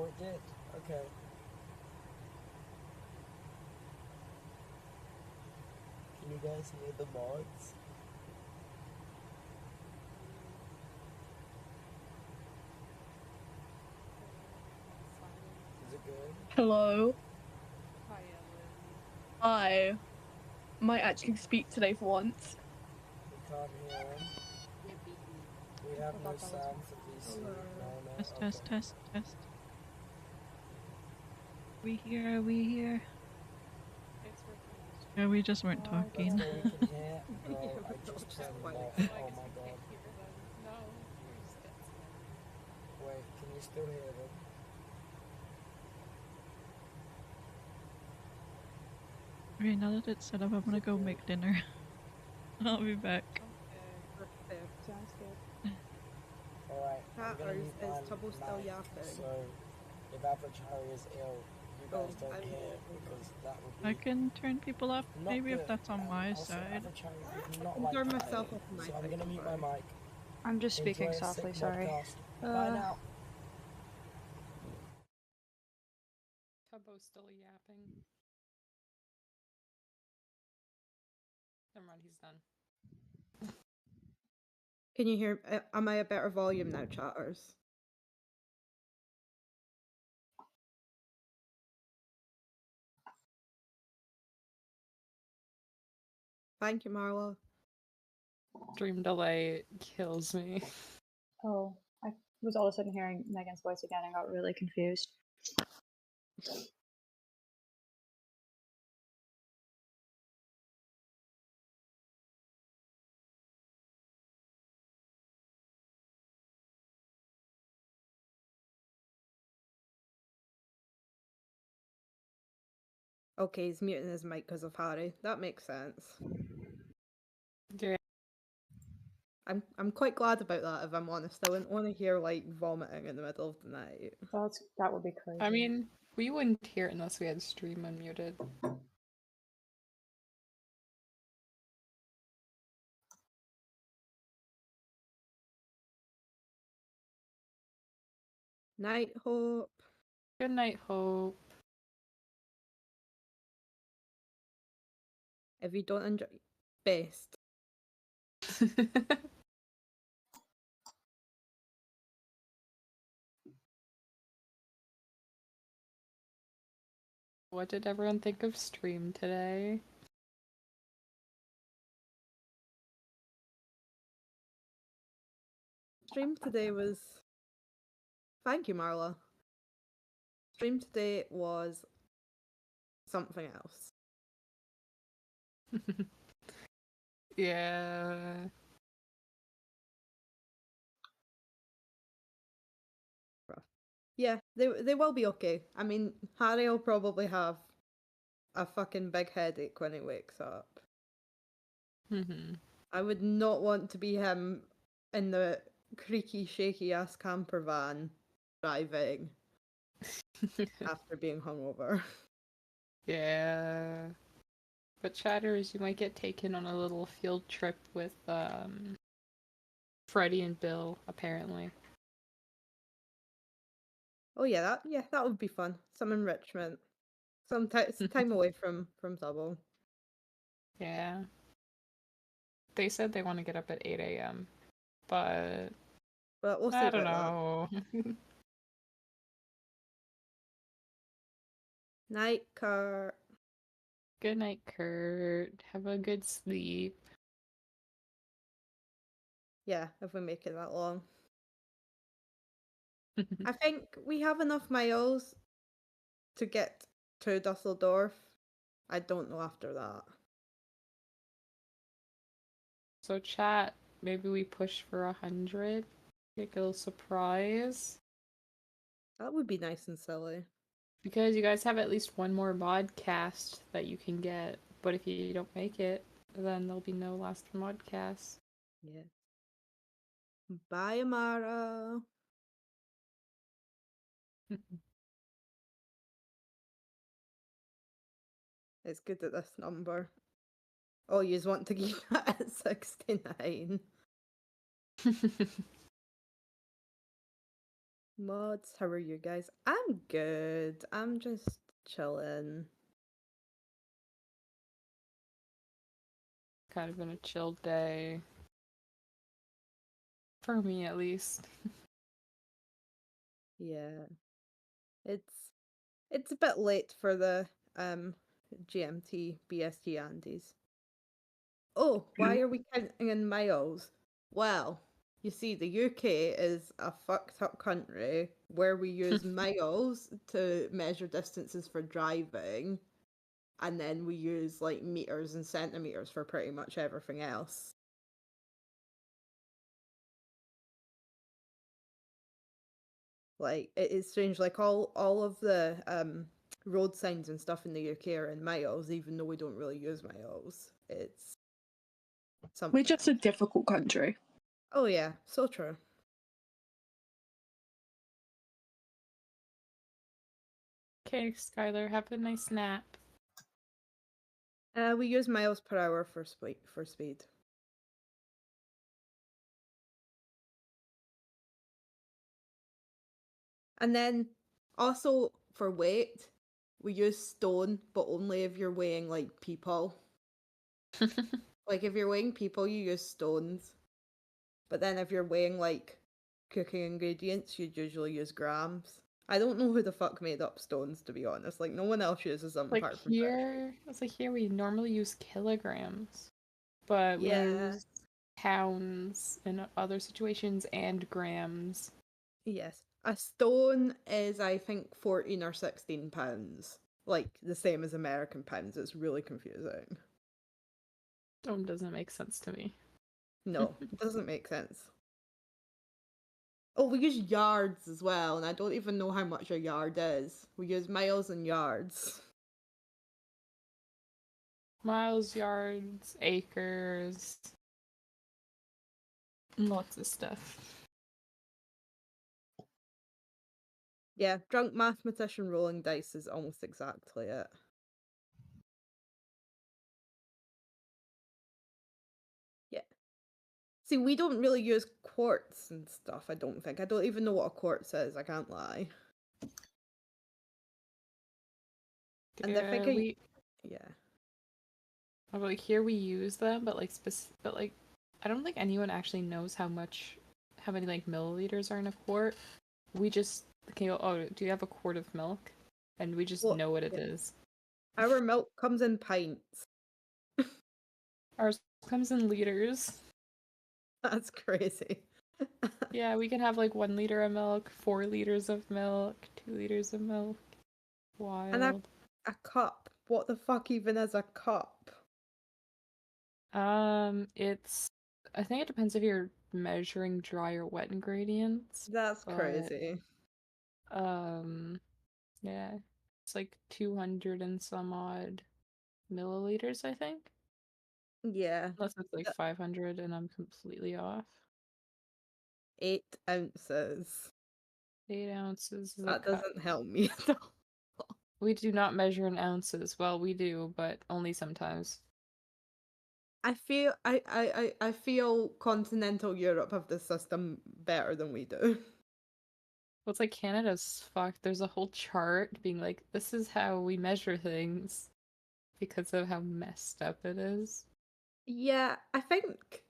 it did. Okay. Can you guys hear the mods? Is it good? Hello. Hi, Ellen. I might actually speak today for once. We can't hear him. We have no sound for VC. No, Test, okay. test, test, test. We here, we here. It's working. Yeah, we just weren't talking. Let's go, we can hear. Bro, I just turned them off. I Oh guess my we god. can't hear them. No, you're just dancing. Wait, can you still hear them? Okay, now that it's set up, I'm gonna go make dinner. I'll be back. Okay. Sounds good. Alright, I'm gonna mute my Tubbo still mic, yapping? so if average Harry is ill, you guys don't I'm hear, ill. because that would be I can turn people off, not maybe good. if that's on my Also, side. average Harry would not I like turn that. myself off my So I'm mic, gonna mute my mic. I'm just speaking Enjoy a softly, sick sorry. Modcast. Bye now. Tubbo's still yapping. Never mind, he's done. Can you hear? Am I a better volume now, chatters? Thank you, Marla. Dream delay kills me. Oh, I was all of a sudden hearing Megan's voice again and got really confused. Okay, he's muting his mic because of Harry. That makes sense. Yeah. I'm quite glad about that, if I'm honest. I wouldn't want to hear like vomiting in the middle of the night. That would be crazy. I mean, we wouldn't hear it unless we had stream unmuted. Night, Hope. Good night, Hope. If you don't enjoy, best. What did everyone think of stream today? Stream today was. Thank you, Marla. Stream today was something else. Yeah. Yeah, they will be okay. I mean, Harry will probably have a fucking big headache when he wakes up. I would not want to be him in the creaky, shaky ass camper van driving after being hungover. Yeah. But chatters, you might get taken on a little field trip with Freddie and Bill, apparently. Oh yeah, that would be fun. Some enrichment, some time away from Tubbo. Yeah. They said they want to get up at 8 a.m., but we'll see I don't about know. Night, Kurt. Good night, Kurt. Have a good sleep. Yeah, if we make it that long. I think we have enough miles to get to Dusseldorf. I don't know after that. So chat, maybe we push for 100? Get a little surprise. That would be nice and silly. Because you guys have at least one more Modcast that you can get. But if you don't make it, then there'll be no last Modcast. Yeah. Bye, Amara. It's good at this number. Oh, you just want to keep that at 69. Mods, how are you guys? I'm good. I'm just chilling. Kind of been a chill day. For me, at least. Yeah. It's a bit late for the GMT BST Andes. Oh, why are we counting in miles? Well, you see, the UK is a fucked up country where we use miles to measure distances for driving, and then we use like meters and centimeters for pretty much everything else. Like it is strange. Like all of the road signs and stuff in the UK are in miles, even though we don't really use miles. It's something. We're just a difficult country. Oh yeah, so true. Okay, Skylar, have a nice nap. We use miles per hour for speed. And then also for weight, we use stone, but only if you're weighing like people. Like if you're weighing people, you use stones. But then if you're weighing like cooking ingredients, you'd usually use grams. I don't know who the fuck made up stones, to be honest. Like no one else uses them Like apart from here, it's like here we normally use kilograms, but we Yeah. use pounds in other situations and grams. Yes. A stone is, I think, 14 or 16 pounds. Like the same as American pounds. It's really confusing. Stone doesn't make sense to me. No, it doesn't make sense. Oh, we use yards as well, and I don't even know how much a yard is. We use miles and yards. Miles, yards, acres, lots of stuff. Yeah, drunk mathematician rolling dice is almost exactly it. Yeah. See, we don't really use quarts and stuff, I don't think. I don't even know what a quartz is, I can't lie. And Yeah, I think yeah. like here we use them, but like I don't think anyone actually knows how many like milliliters are in a quart. We just go, oh, do you have a quart of milk? And we just Well, know what it is. Our milk comes in pints. Ours comes in liters. That's crazy. Yeah, we can have like 1 liter of milk, 4 liters of milk, 2 liters of milk. Wild. And a cup. What the fuck even is a cup? I think it depends if you're measuring dry or wet ingredients. That's but, crazy. Yeah, it's like 200 and some odd milliliters, I think. Yeah. Unless it's like 500 and I'm completely off. 8 ounces. 8 ounces is a That cup. doesn't help me at all. We do not measure in ounces. Well, we do, but only sometimes. I feel continental Europe have this system better than we do. Well, it's like Canada's fucked. There's a whole chart being like, this is how we measure things because of how messed up it is. Yeah, I think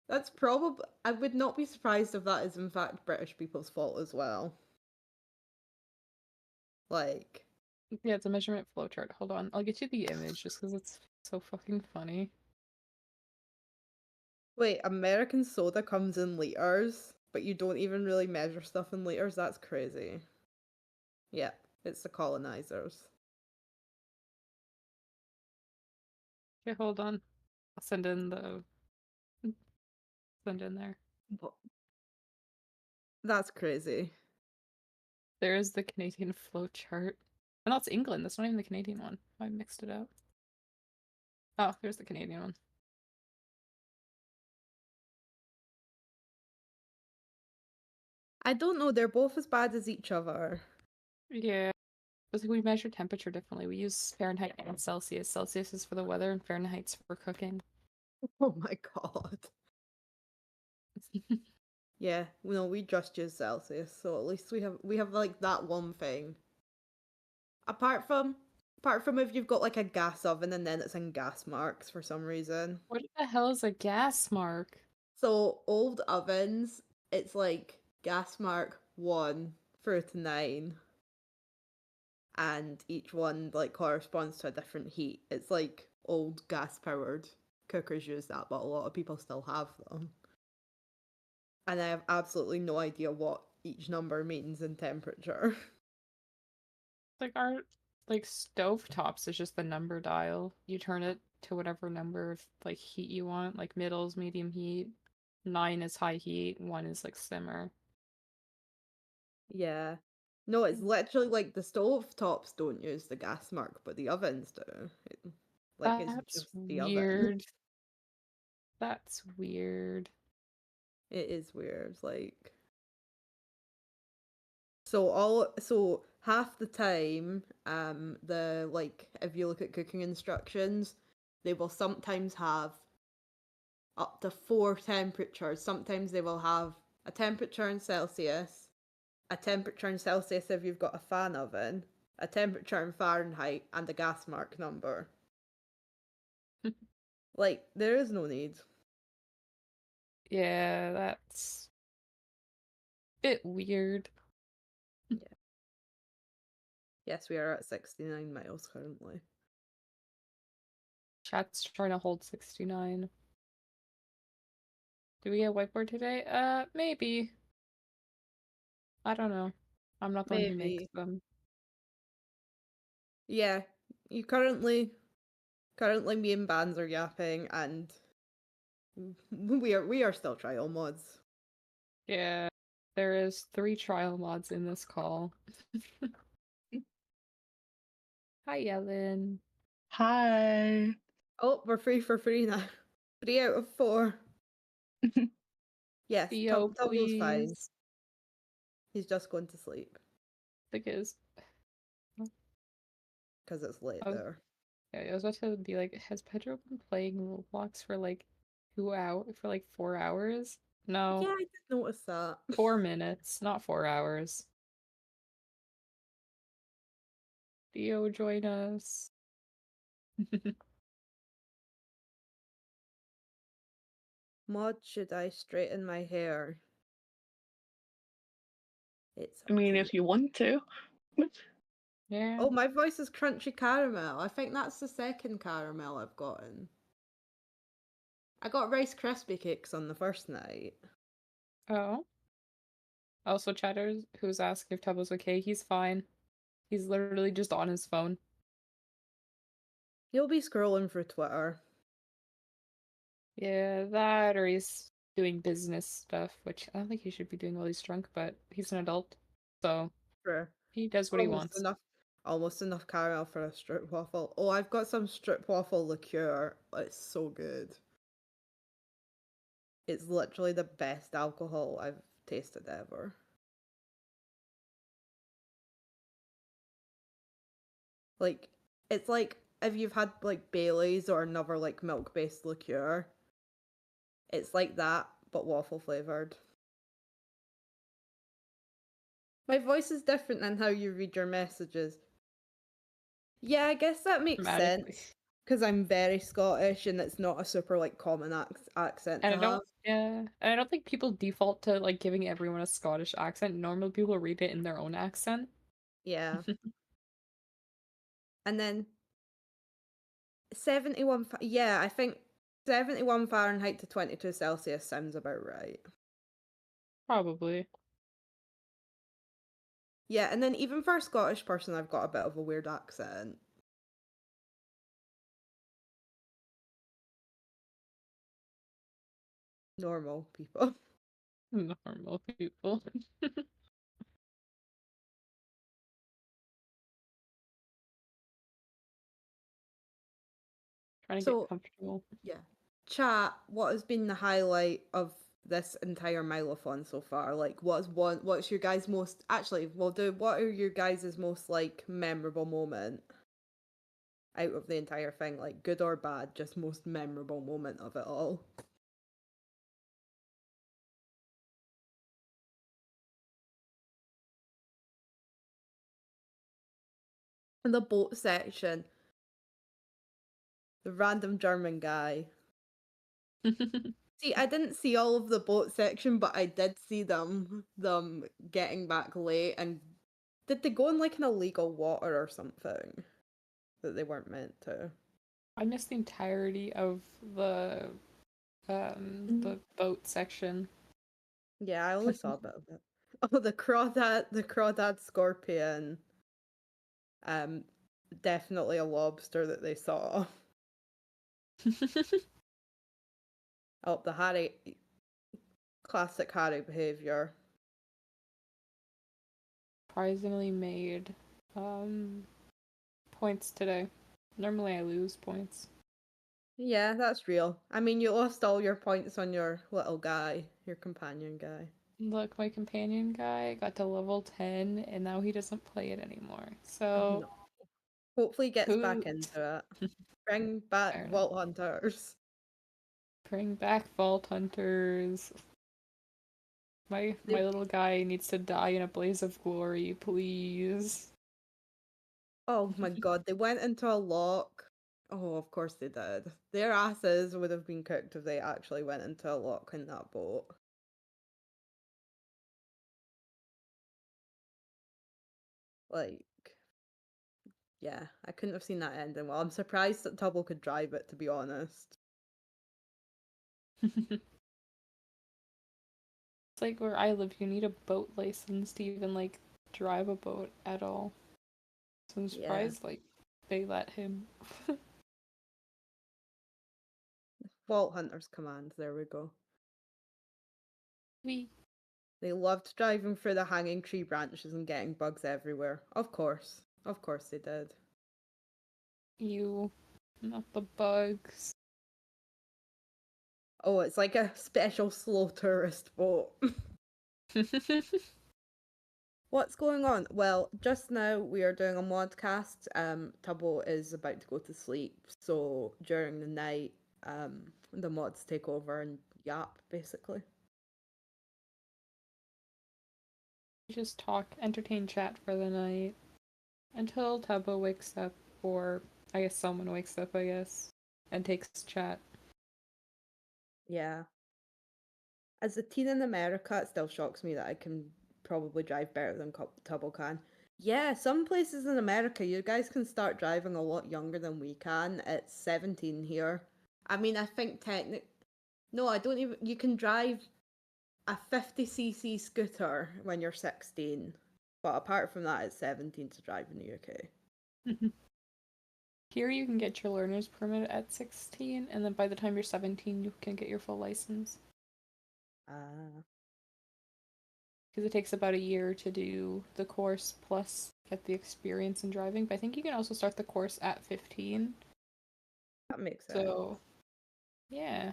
that's probably. I would not be surprised if that is in fact British people's fault as well. Like, Yeah, it's a measurement flowchart. Hold on, I'll get you the image just because it's so fucking funny. wait, American soda comes in liters, but you don't even really measure stuff in liters? That's crazy. Yeah, it's the colonizers. Okay, hold on. I'll send in there. What? That's crazy. There is the Canadian flowchart. And that's England. That's not even the Canadian one. I mixed it up. Oh, there's the Canadian one. I don't know, they're both as bad as each other. Yeah. It's like we measure temperature differently. We use Fahrenheit and Celsius. Celsius is for the weather and Fahrenheit's for cooking. Oh my god. Yeah, no, we just use Celsius, so at least we have like that one thing. Apart from if you've got like a gas oven and then it's in gas marks for some reason. What the hell is a gas mark? So old ovens, it's like gas mark 1 through to 9. And each one like corresponds to a different heat. It's like old gas powered cookers use that, but a lot of people still have them. And I have absolutely no idea what each number means in temperature. Like our stove tops is just the number dial. You turn it to whatever number of like heat you want, like middles, medium heat. 9 is high heat, 1 is like simmer. Yeah. No, it's literally like the stove tops don't use the gas mark, but the ovens do. It's That's just the oven. weird. That's weird. It is weird, like. So half the time, the like if you look at cooking instructions, they will sometimes have up to 4 temperatures. Sometimes they will have a temperature in Celsius, a temperature in Celsius if you've got a fan oven, a temperature in Fahrenheit, and a gas mark number. Like, there is no need. Yeah, that's a bit weird. Yes, we are at 69 miles currently. Chat's trying to hold 69. Do we get whiteboard today? Maybe. I don't know. I'm not the one who makes Maybe. them. Yeah, you currently me and Bands are yapping, and we are still trial mods. Yeah, there is 3 trial mods in this call. Hi, Ellen. Hi. Oh, we're free for free now. 3 out of 4. Yes, Theo, Tubbo's fine. please. He's just going to sleep Because because it's late I was, there. yeah, I was about to be like, has Pedro been playing Roblox for like 4 hours? No, Yeah, I did notice that. 4 minutes, not 4 hours. Theo, join us. Mod, should I straighten my hair? It's I mean, up if you want to. Yeah. Oh, my voice is crunchy caramel. I think that's the second caramel I've gotten. I got Rice Krispie cakes on the first night. Oh. Also, Chatters, who's asking if Tubbo's okay, he's fine. He's literally just on his phone. He'll be scrolling through Twitter. Yeah, that or he's doing business stuff, which I don't think he should be doing while he's drunk, but he's an adult, so Sure. he does what he wants. Almost enough caramel for a strip waffle. Oh, I've got some strip waffle liqueur. It's so good. It's literally the best alcohol I've tasted ever. Like, it's like if you've had like Bailey's or another like milk-based liqueur. It's like that, but waffle flavored. My voice is different than how you read your messages. Yeah, I guess that makes Dramatically. sense. Because I'm very Scottish and it's not a super like common accent And to I have. don't, yeah, and I don't think people default to like giving everyone a Scottish accent. Normally, people read it in their own accent. Yeah. And then yeah, I think 71 Fahrenheit to 22 Celsius sounds about right. Probably. Yeah, and then even for a Scottish person, I've got a bit of a weird accent. Normal people. Normal people. Trying to get So, comfortable. yeah. Chat, what has been the highlight of this entire MILE-ATHON so far? Like, what's your guys' most, actually, what are your guys' most, like, memorable moment out of the entire thing? Like, good or bad, just most memorable moment of it all? In the boat section, the random German guy. See, I didn't see all of the boat section, but I did see them getting back late. And did they go in like an illegal water or something that they weren't meant to? I missed the entirety of the boat section. Yeah, I only saw a bit of it. Oh, the crawdad scorpion. Definitely a lobster that they saw. Oh, the Harry, classic Harry behavior. Surprisingly made points today. Normally I lose points. Yeah, that's real. I mean, you lost all your points on your little guy, your companion guy. Look, my companion guy got to level 10 and now he doesn't play it anymore. Oh, So no. Hopefully he gets back Hoot. into it. Bring back Fair enough. Vault Hunters. Bring back Vault Hunters. My little guy needs to die in a blaze of glory, please. Oh my god, they went into a lock. Oh, of course they did. Their asses would have been cooked if they actually went into a lock in that boat. Like, yeah, I couldn't have seen that ending well. I'm surprised that Tubbo could drive it, to be honest. It's like where I live, you need a boat license to even like drive a boat at all. So I'm surprised like they let him. Vault Hunters command, there we go. We They loved driving through the hanging tree branches and getting bugs everywhere. Of course they did. you, not the bugs. Oh, it's like a special slow tourist boat. What's going on? Well, just now we are doing a modcast. Tubbo is about to go to sleep, so during the night, the mods take over and yap, basically. Just talk, entertain chat for the night until Tubbo wakes up, or I guess someone wakes up, and takes chat. Yeah. As a teen in America, it still shocks me that I can probably drive better than Tubbo can. Yeah, some places in America, you guys can start driving a lot younger than we can. It's 17 here. I mean, I think no, I don't even. You can drive a 50cc scooter when you're 16, but apart from that, it's 17 to drive in the UK. Here you can get your learner's permit at 16, and then by the time you're 17, you can get your full license. Because it takes about a year to do the course plus get the experience in driving. But I think you can also start the course at 15. That makes sense. So, yeah.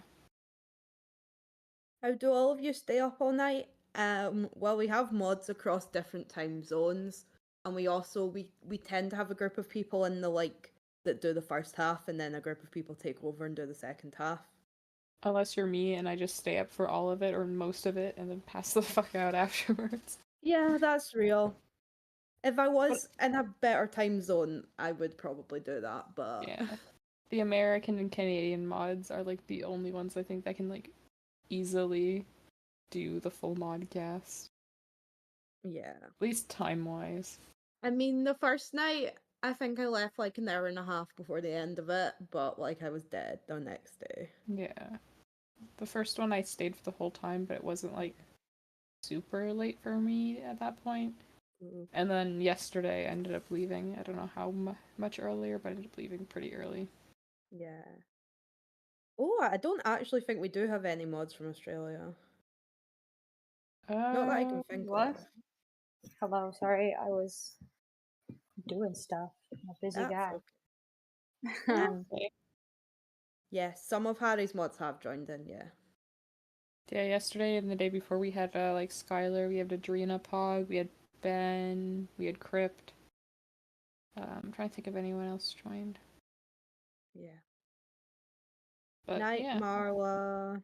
How do all of you stay up all night? Well, we have mods across different time zones, and we also we tend to have a group of people in the that do the first half, and then a group of people take over and do the second half. Unless you're me and I just stay up for all of it or most of it and then pass the fuck out afterwards. Yeah, that's real. If I was in a better time zone, I would probably do that, but... Yeah. The American and Canadian mods are, like, the only ones I think that can, like, easily do the full modcast. Yeah. At least time-wise. I mean, the first night, I think I left, like, an hour and a half before the end of it, but, like, I was dead the next day. Yeah. The first one I stayed for the whole time, but it wasn't, like, super late for me at that point. And then yesterday I ended up leaving. I don't know how much earlier, but I ended up leaving pretty early. Yeah. Oh, I don't actually think we do have any mods from Australia. Not that I can think what? of. Hello, sorry, I was doing stuff. I'm a busy That's guy. okay. Yeah, some of Harry's mods have joined in, yeah. Yeah, yesterday and the day before we had like Skylar, we had Adrena Pog, we had Ben, we had Crypt. I'm trying to think if anyone else joined. Yeah. But Night, yeah. Marla.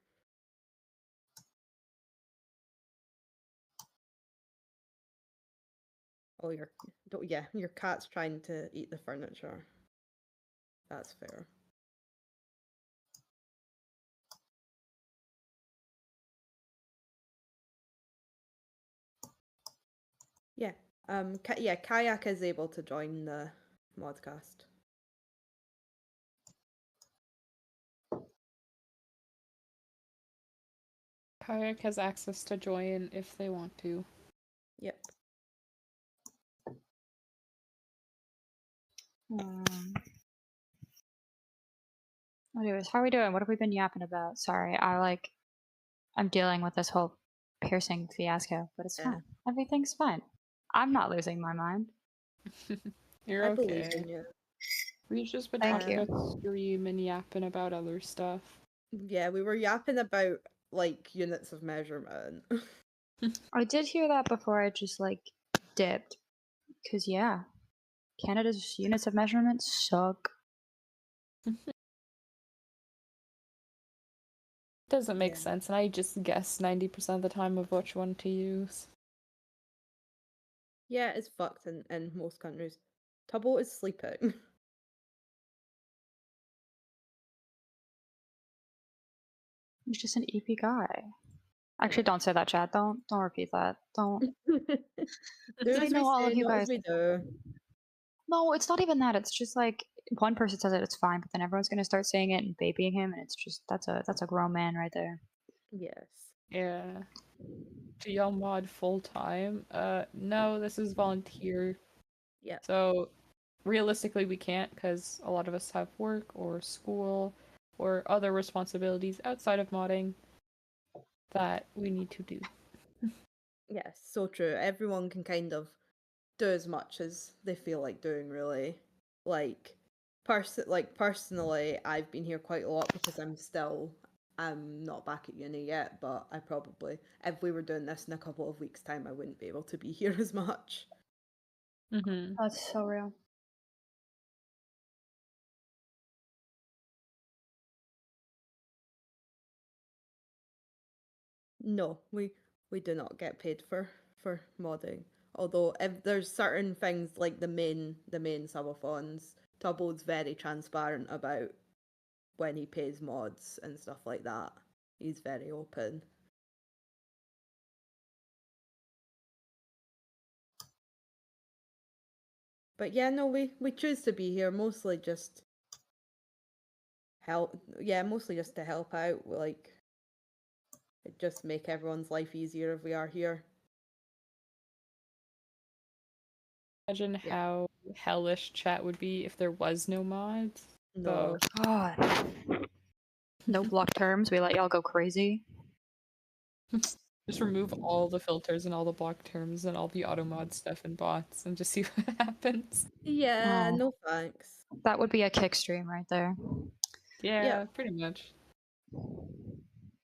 Oh, Yeah, your cat's trying to eat the furniture. That's fair. Yeah. Yeah, Kayak is able to join the Modcast. Kayak has access to join if they want to. Yep. Anyways, how are we doing? What have we been yapping about? Sorry, I'm dealing with this whole piercing fiasco, but it's Yeah. fine. Everything's fine. I'm not losing my mind. You're I okay. believe in you. We've just been Thank talking you. about Scream and yapping about other stuff. Yeah, we were yapping about like units of measurement. I did hear that before I just dipped. Cause yeah, Canada's units of measurement suck. Doesn't make Yeah. sense, and I just guess 90% of the time of which one to use. Yeah, it's fucked in most countries. Tubbo is sleeping. He's just an EP guy. Actually, don't say that, Chad. Don't repeat that. Don't. Do I as we know all of say, you not guys. as we do. No, it's not even that. It's just like one person says it, it's fine, but then everyone's gonna start saying it and babying him, and it's just that's a grown man right there. Yes. Yeah. Do y'all mod full time? No, this is volunteer. Yeah. So realistically, we can't because a lot of us have work or school or other responsibilities outside of modding that we need to do. Yes, so true. Everyone can kind of do as much as they feel like doing, really. Like, personally, I've been here quite a lot because I'm not back at uni yet, but I probably, if we were doing this in a couple of weeks' time, I wouldn't be able to be here as much. Mm-hmm. That's so real. No, we do not get paid for modding. Although if there's certain things like the main subathons, Tubbo's very transparent about when he pays mods and stuff like that. He's very open. But yeah, no, we choose to be here mostly just help. Yeah, mostly just to help out. Like, it just make everyone's life easier if we are here. Imagine Yeah. how hellish chat would be if there was no mods. No. So, God. No block terms. We let y'all go crazy. just remove all the filters and all the block terms and all the auto mod stuff and bots and just see what happens. Yeah, Oh. no thanks. That would be a kick stream right there. Yeah, pretty much.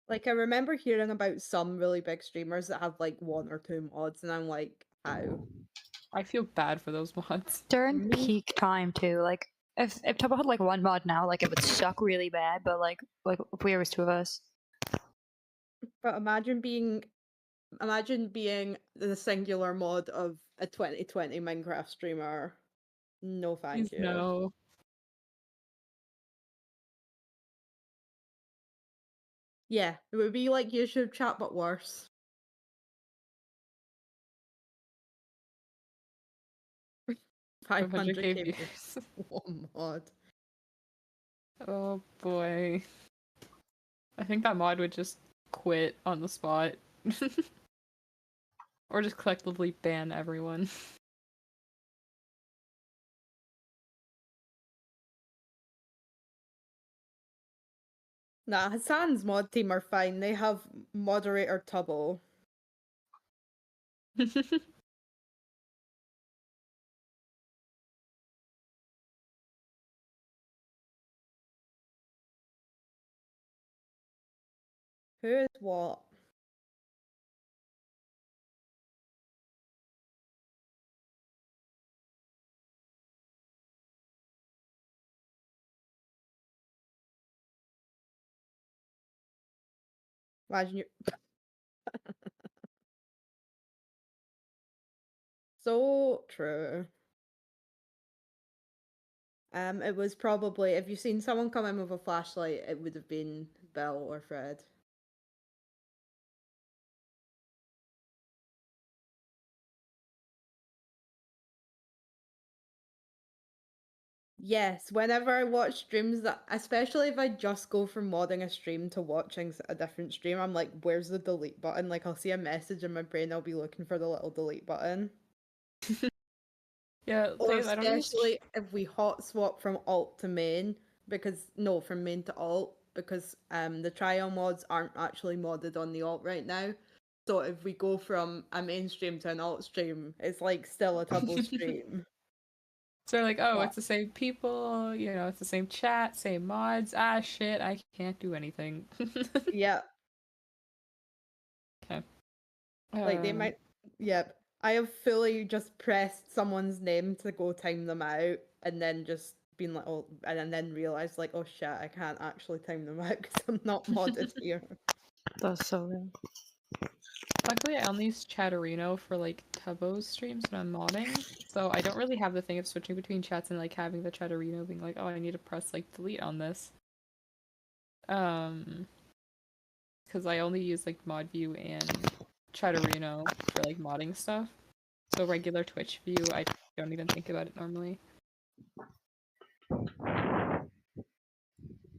Like, I remember hearing about some really big streamers that have like one or two mods, and I'm like, how? I feel bad for those mods. During peak time too. Like if Tubbo had like one mod now, like it would suck really bad. But like if we was two of us. But imagine being the singular mod of a 2020 Minecraft streamer. No, thank Please you. no. Yeah, it would be like YouTube chat, but worse. 500k 500k views. viewers. One mod. Oh boy. I think that mod would just quit on the spot. Or just collectively ban everyone. Nah, Hassan's mod team are fine. They have moderator Tubbo. Who is what? Imagine you. So true. It was probably, if you've seen someone come in with a flashlight, it would have been Bill or Fred. Yes, whenever I watch streams, that especially if I just go from modding a stream to watching a different stream, I'm like, where's the delete button? Like, I'll see a message in my brain, I'll be looking for the little delete button. Yeah, Or I don't use especially if we hot swap from alt to main, from main to alt, because the trial mods aren't actually modded on the alt right now. So if we go from a main stream to an alt stream, it's like still a Tubbo stream. So they're like, oh, But- it's the same people, you know, it's the same chat, same mods. Ah, shit, I can't do anything. Yeah. Okay. Like they might, yep. I have fully just pressed someone's name to go time them out, and then just been like, oh, and then realized like, oh shit, I can't actually time them out because I'm not modded here. That's so real. Luckily, I only use Chatterino for like Tubbo's streams when I'm modding, so I don't really have the thing of switching between chats and like having the Chatterino being like, oh, I need to press like delete on this. Because I only use like ModView and Chatterino for like modding stuff. So regular Twitch view, I don't even think about it normally.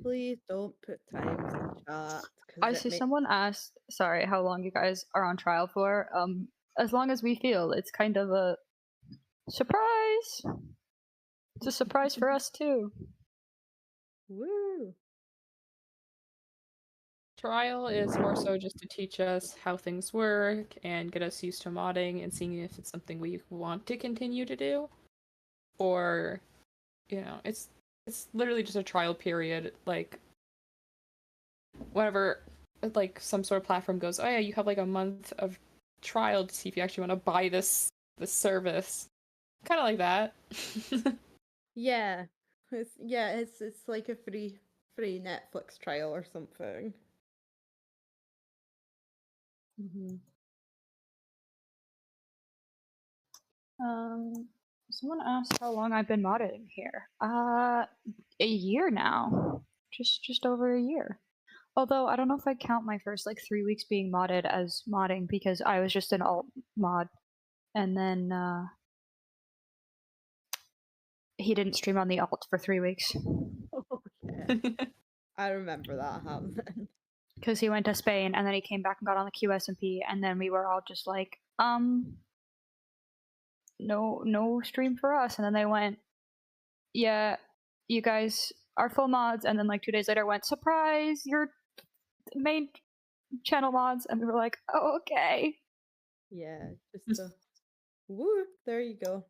Please don't put times in chat. I see someone asked, sorry, how long you guys are on trial for. As long as we feel. It's kind of a surprise. It's a surprise for us too. Woo! Trial is more so just to teach us how things work and get us used to modding and seeing if it's something we want to continue to do. Or, you know, it's literally just a trial period. Like, whenever like some sort of platform goes, oh yeah, you have like a month of trial to see if you actually want to buy this service. Kind of like that. Yeah, it's like a free Netflix trial or something. Mm-hmm. Someone asked how long I've been modding here. A year now. Just over a year. Although I don't know if I count my first like 3 weeks being modded as modding because I was just an alt mod, and then he didn't stream on the alt for 3 weeks Oh, yeah. I remember that happening. because he went to Spain and then he came back and got on the QSMP, and then we were all just like, no stream for us. And then they went, yeah, you guys are full mods. And then like 2 days later went, surprise, you're main channel mods. And we were like, oh, okay. Yeah, just woo, there you go.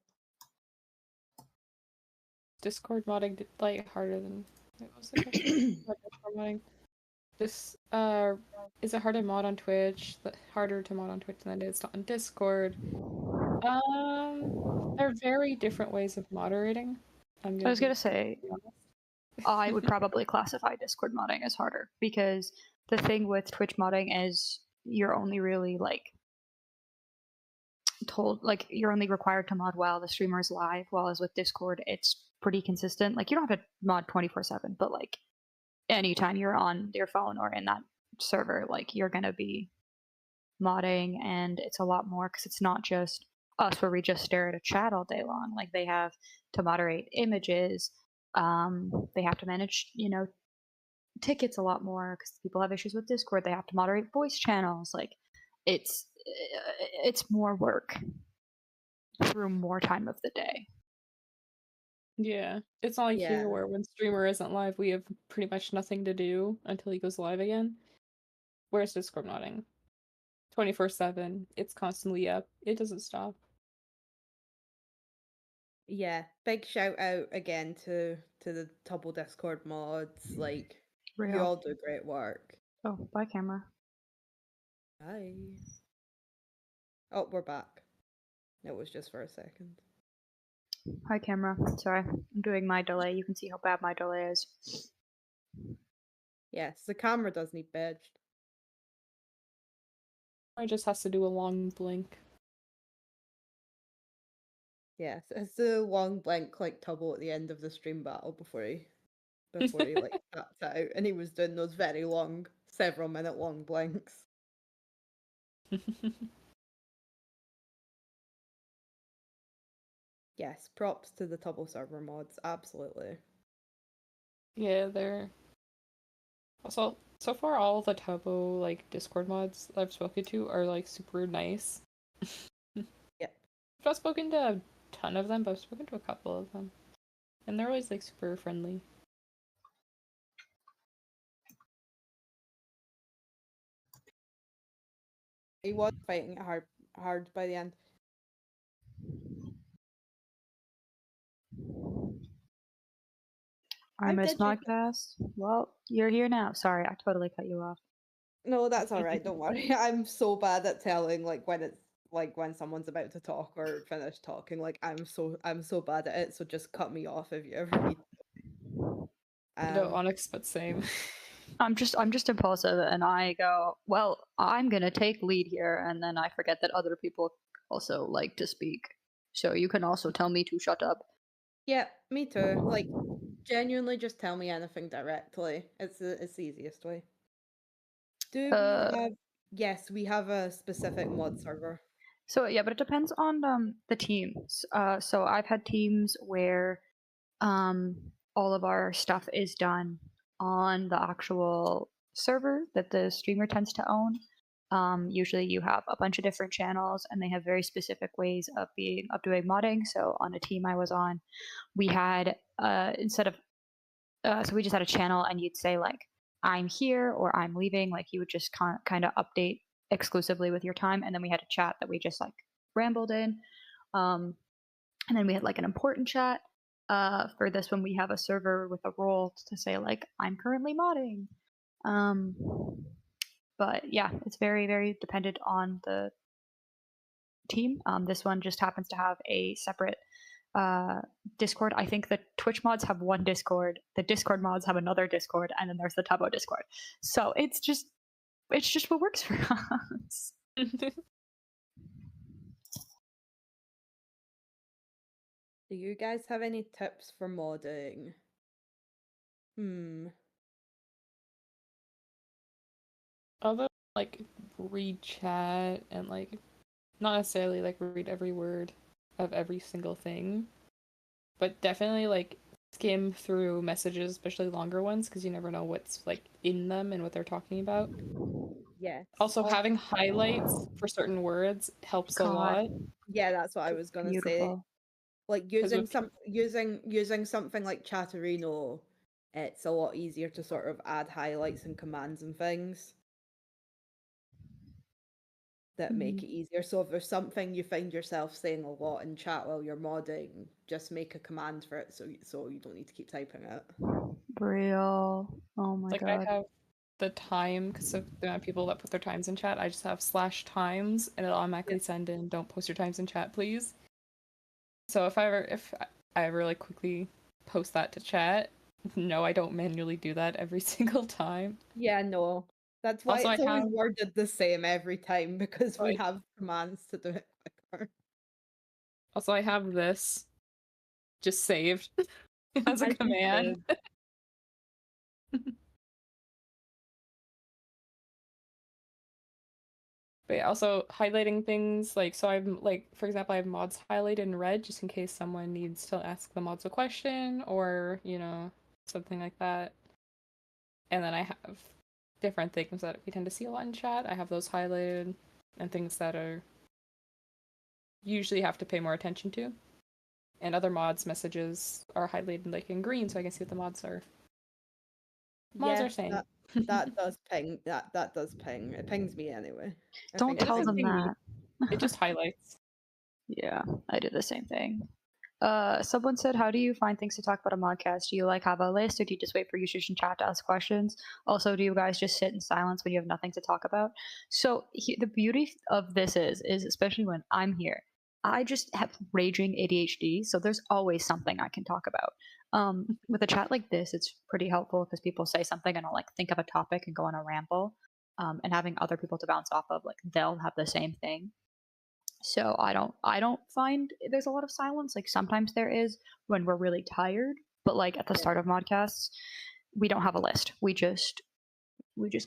Discord modding did like harder than what was the question? Discord modding. This is it harder to mod on Twitch? Harder to mod on Twitch than it is on Discord. There are very different ways of moderating. I was gonna say, I would probably classify Discord modding as harder because the thing with Twitch modding is you're only really like told, like you're only required to mod while the streamer is live, while with Discord it's pretty consistent. Like you don't have to mod 24/7, but like anytime you're on your phone or in that server, like you're gonna be modding, and it's a lot more because it's not just us where we just stare at a chat all day long. Like they have to moderate images, they have to manage, you know, tickets a lot more because people have issues with Discord. They have to moderate voice channels. Like it's more work through more time of the day. Yeah, it's not like Yeah. here where when streamer isn't live, we have pretty much nothing to do until he goes live again. Whereas Discord modding, 24/7, it's constantly up. It doesn't stop. Yeah, big shout out again to the Tubbo Discord mods. Like you all do great work. Oh, bye camera. Bye. Oh, we're back. It was just for a second. Hi camera. Sorry, I'm doing my delay. You can see how bad my delay is. Yes, the camera does need badged. Or it just has to do a long blink. Yes, it's the long blink like Tubbo at the end of the stream battle before he like tapped out, and he was doing those very long, several minute long blinks. Yes, props to the Tubbo server mods, absolutely. Yeah, they're also so far all the Tubbo like Discord mods that I've spoken to are like super nice. Yep. I've not spoken to a ton of them, but I've spoken to a couple of them. And they're always like super friendly. He was fighting it hard by the end. I missed Modcast. Well, you're here now. Sorry, I totally cut you off. No, that's all right. Don't worry. I'm so bad at telling like when it's like when someone's about to talk or finish talking. Like I'm so bad at it. So just cut me off if you ever need. No, Onyx, but same. I'm just impulsive, and I go, well, I'm gonna take lead here, and then I forget that other people also like to speak. So you can also tell me to shut up. Yeah, me too. Like genuinely, just tell me anything directly. It's the easiest way. Do we have? Yes, we have a specific mod server. So yeah, but it depends on the teams. So I've had teams where all of our stuff is done on the actual server that the streamer tends to own. Usually you have a bunch of different channels and they have very specific ways of doing modding. So on a team I was on, we had instead of so we just had a channel and you'd say like I'm here or I'm leaving, like you would just kind of update exclusively with your time, and then we had a chat that we just like rambled in, and then we had like an important chat. For this one we have a server with a role to say like I'm currently modding. But yeah, it's very, very dependent on the team. This one just happens to have a separate Discord. I think the Twitch mods have one Discord, the Discord mods have another Discord, and then there's the Tubbo Discord. So it's just what works for us. Do you guys have any tips for modding? Although like read chat and like not necessarily like read every word of every single thing, but definitely like skim through messages, especially longer ones, because you never know what's like in them and what they're talking about. Yes. Also, having highlights for certain words helps a lot. Yeah, that's what I was gonna say. Like using something like Chatterino, it's a lot easier to sort of add highlights and commands and things that make it easier. So if there's something you find yourself saying a lot in chat while you're modding, just make a command for it so you don't need to keep typing it. Real. Oh my god. Like I have the time, because of the amount of people that put their times in chat, I just have /times and it'll automatically send in don't post your times in chat, please. So if I ever like quickly post that to chat, no, I don't manually do that every single time. Yeah, no. That's why also, it's always worded the same every time, because we have commands to do it quicker. Also, I have this just saved as a command. But yeah, also highlighting things, like, so I'm like, for example, I have mods highlighted in red just in case someone needs to ask the mods a question or, you know, something like that. And then I have different things that we tend to see a lot in chat. I have those highlighted, and things that are usually have to pay more attention to. And other mods messages are highlighted like in green, so I can see what the mods are. Mods are saying. That does ping. That does ping. It pings me anyway. Don't tell them that. It just highlights. Yeah, I do the same thing. Someone said, how do you find things to talk about a Modcast? Do you like have a list, or do you just wait for users in chat to ask questions? Also, do you guys just sit in silence when you have nothing to talk about? So the beauty of this is especially when I'm here, I just have raging ADHD, so there's always something I can talk about. With a chat like this, it's pretty helpful because people say something and I'll like think of a topic and go on a ramble. And having other people to bounce off of, like they'll have the same thing. So I don't find there's a lot of silence. Like sometimes there is when we're really tired, but like at the start of modcasts, we don't have a list. We just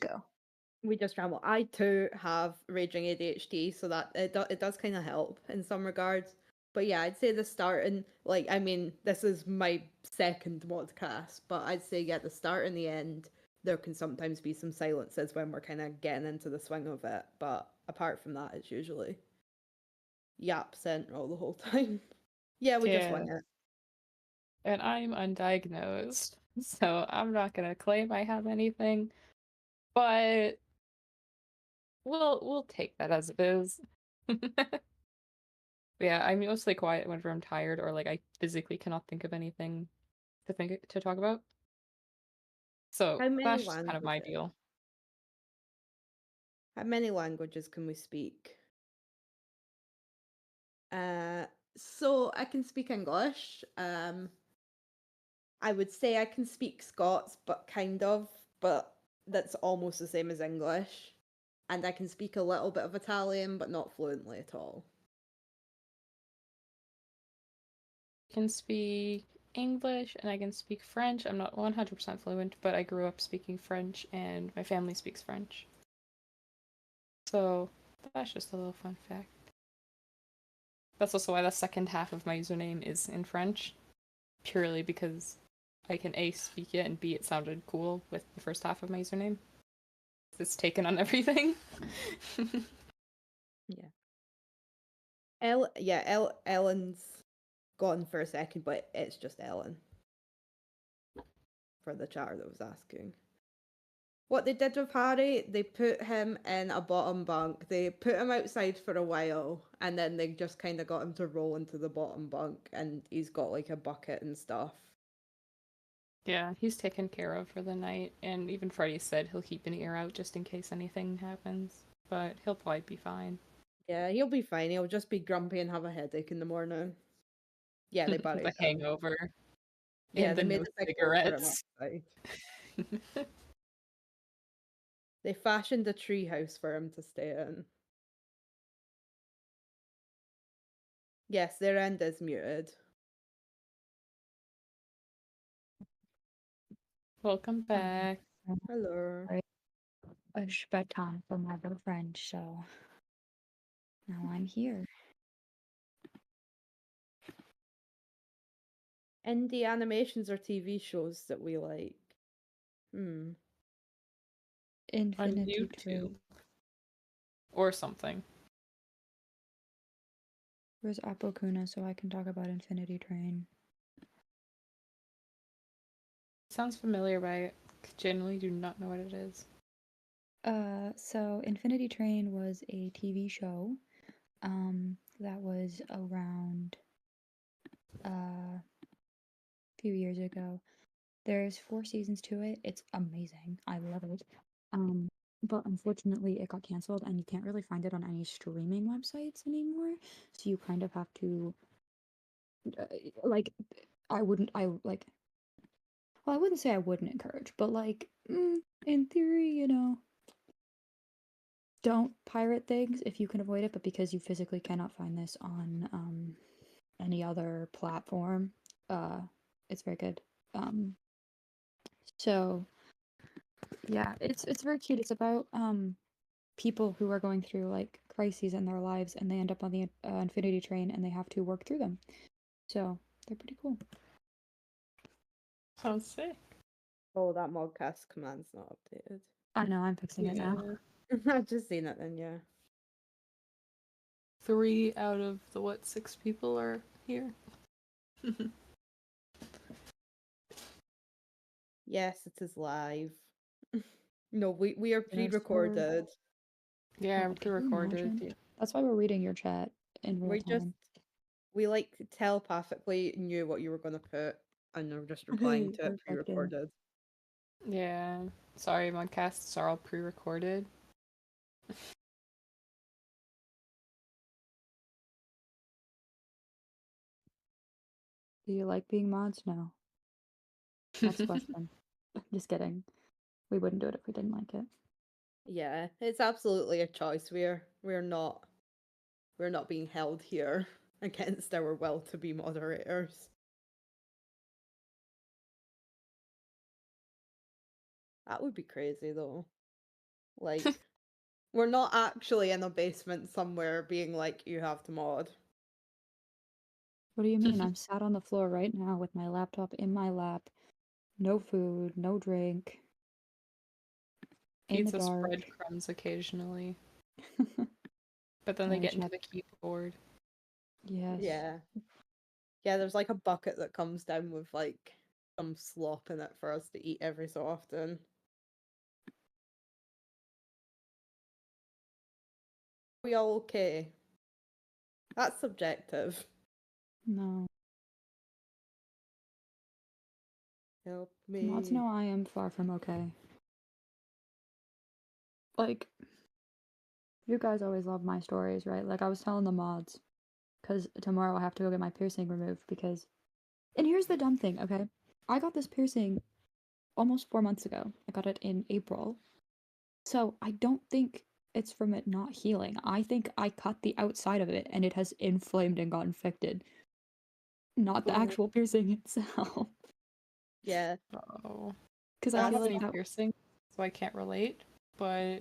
go. We just ramble. I too have raging ADHD, so that it does kind of help in some regards. But yeah, I'd say the start and like I mean, this is my second modcast, but I'd say yeah, the start and the end there can sometimes be some silences when we're kind of getting into the swing of it. But apart from that, it's usually yap central the whole time. Yeah, we just wing Yeah. it. And I'm undiagnosed, so I'm not gonna claim I have anything, but we'll take that as it is. Yeah, I'm mostly quiet whenever I'm tired or like I physically cannot think of anything to talk about. So How many that's just kind of my languages? deal. How many languages can we speak? So I can speak English. I would say I can speak Scots, but kind of, but that's almost the same as English. And I can speak a little bit of Italian, but not fluently at all. I can speak English and I can speak French. I'm not 100% fluent, but I grew up speaking French and my family speaks French. So that's just a little fun fact. That's also why the second half of my username is in French, purely because I can A, speak it, and B, it sounded cool with the first half of my username. It's taken on everything. Yeah. Ellen's gone for a second, but it's just Ellen. For the chatter that was asking. What they did with Harry, they put him in a bottom bunk. They put him outside for a while, and then they just kind of got him to roll into the bottom bunk, and he's got like a bucket and stuff. Yeah, he's taken care of for the night, and even Freddy said he'll keep an ear out just in case anything happens, but he'll probably be fine. Yeah, he'll be fine. He'll just be grumpy and have a headache in the morning. Yeah, they buried The him. hangover. Yeah, And they the made no a big hole for him cigarettes. outside. They fashioned a tree house for him to stay in. Yes, their end is muted. Welcome back. Hello. It's bedtime for my little friend, so now I'm here. Indie animations or TV shows that we like. On Infinity YouTube. Train. Or something. Where's Apokuna so I can talk about Infinity Train? Sounds familiar, but I genuinely do not know what it is. So Infinity Train was a TV show, that was around, a few years ago. There's 4 seasons to it. It's amazing. I love it. But unfortunately it got canceled and you can't really find it on any streaming websites anymore. So you kind of have to, like, I wouldn't well, I wouldn't say I wouldn't encourage, but like, in theory, you know, don't pirate things if you can avoid it, but because you physically cannot find this on any other platform, it's very good. So yeah, it's very cute. It's about people who are going through like crises in their lives and they end up on the Infinity Train and they have to work through them. So they're pretty cool. Sounds sick. Oh, that Modcast command's not updated. I know, I'm fixing it now. I've just seen it then, yeah. 3 out of the 6 people are here? Yes, it is live. No, we are pre-recorded. Yeah, I'm Can you pre-recorded. imagine? That's why we're reading your chat in real time. We like telepathically knew what you were gonna put and we're just replying to it Perfect, yeah. pre-recorded. Yeah. Sorry, Modcasts are all pre-recorded. Do you like being mods? No. Next question. Just kidding. We wouldn't do it if we didn't like it. Yeah, it's absolutely a choice. We're not we're not being held here against our will to be moderators. That would be crazy though. Like, we're not actually in a basement somewhere being like, you have to mod. What do you mean? I'm sat on the floor right now with my laptop in my lap, no food, no drink, in the Pizza dark. breadcrumbs occasionally, but then they I get into check- the keyboard. Yes. Yeah. Yeah, there's like a bucket that comes down with like some slop in it for us to eat every so often. We all okay? That's subjective. No. Help Mods me. know I am far from okay. Like, you guys always love my stories, right? Like, I was telling the mods, because tomorrow I have to go get my piercing removed because. And here's the dumb thing, okay? I got this piercing almost 4 months ago. I got it in April. So I don't think it's from it not healing. I think I cut the outside of it and it has inflamed and got infected. Not the Oh. actual piercing itself. Yeah. Oh, Because I I don't feel have like any that. piercing, so I can't relate. But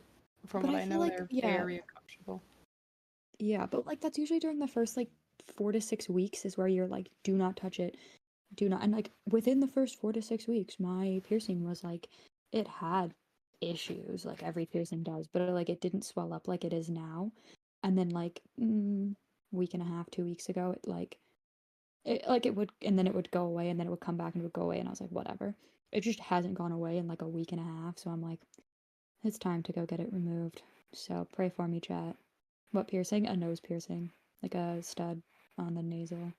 from But what I I feel know, like, they're yeah. very uncomfortable. Yeah, but like that's usually during the first like 4 to 6 weeks is where you're like, do not touch it. Do not. And like within the first 4 to 6 weeks, my piercing was like, it had issues like every piercing does, but like it didn't swell up like it is now. And then like week and a half, 2 weeks ago, it would, and then it would go away, and then it would come back and it would go away, and I was like, whatever. It just hasn't gone away in like a week and a half, so I'm like, it's time to go get it removed. So pray for me, chat. What piercing? A nose piercing, like a stud on the nasal.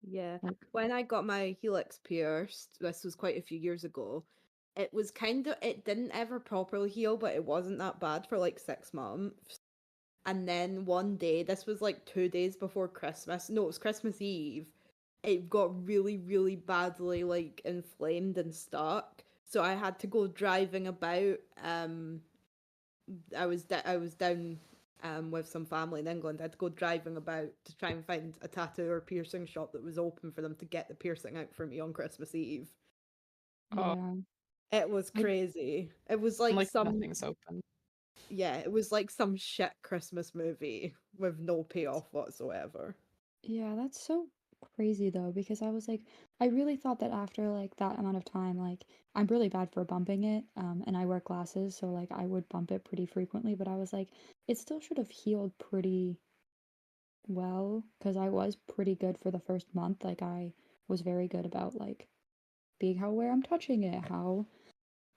Yeah. Like, When I got my helix pierced, this was quite a few years ago, it was it didn't ever properly heal, but it wasn't that bad for like 6 months. And then one day, this was like 2 days before Christmas. No, it was Christmas Eve. It got really, really badly like inflamed and stuck. So I had to go driving about. I was down with some family in England. I had to go driving about to try and find a tattoo or piercing shop that was open for them to get the piercing out for me on Christmas Eve. Oh. yeah. It was I- crazy. It was And, like some nothing's open. yeah, it was like some shit Christmas movie with no payoff whatsoever. Yeah, that's so crazy though, because I was like, I really thought that after like that amount of time, like I'm really bad for bumping it, and I wear glasses, so like I would bump it pretty frequently, but I was like, it still should have healed pretty well, because I was pretty good for the first month. Like I was very good about like being how aware I'm touching it, how,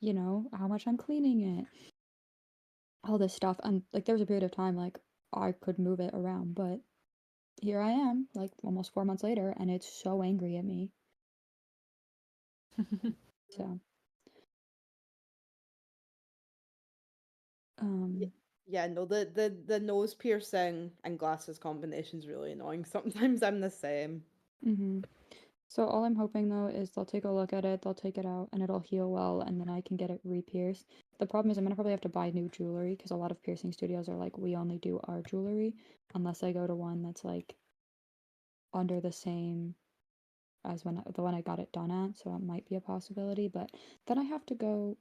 how much I'm cleaning it, all this stuff. And like there was a period of time like I could move it around, but here I am, like almost 4 months later, and it's so angry at me. So, Yeah, no, the nose piercing and glasses combination is really annoying. Sometimes I'm the same. so all I'm hoping though is they'll take a look at it, they'll take it out, and it'll heal well, and then I can get it re-pierced. The problem is I'm gonna probably have to buy new jewelry because a lot of piercing studios are like, we only do our jewelry, unless I go to one that's like under the same as the one I got it done at, so it might be a possibility. But then I have to go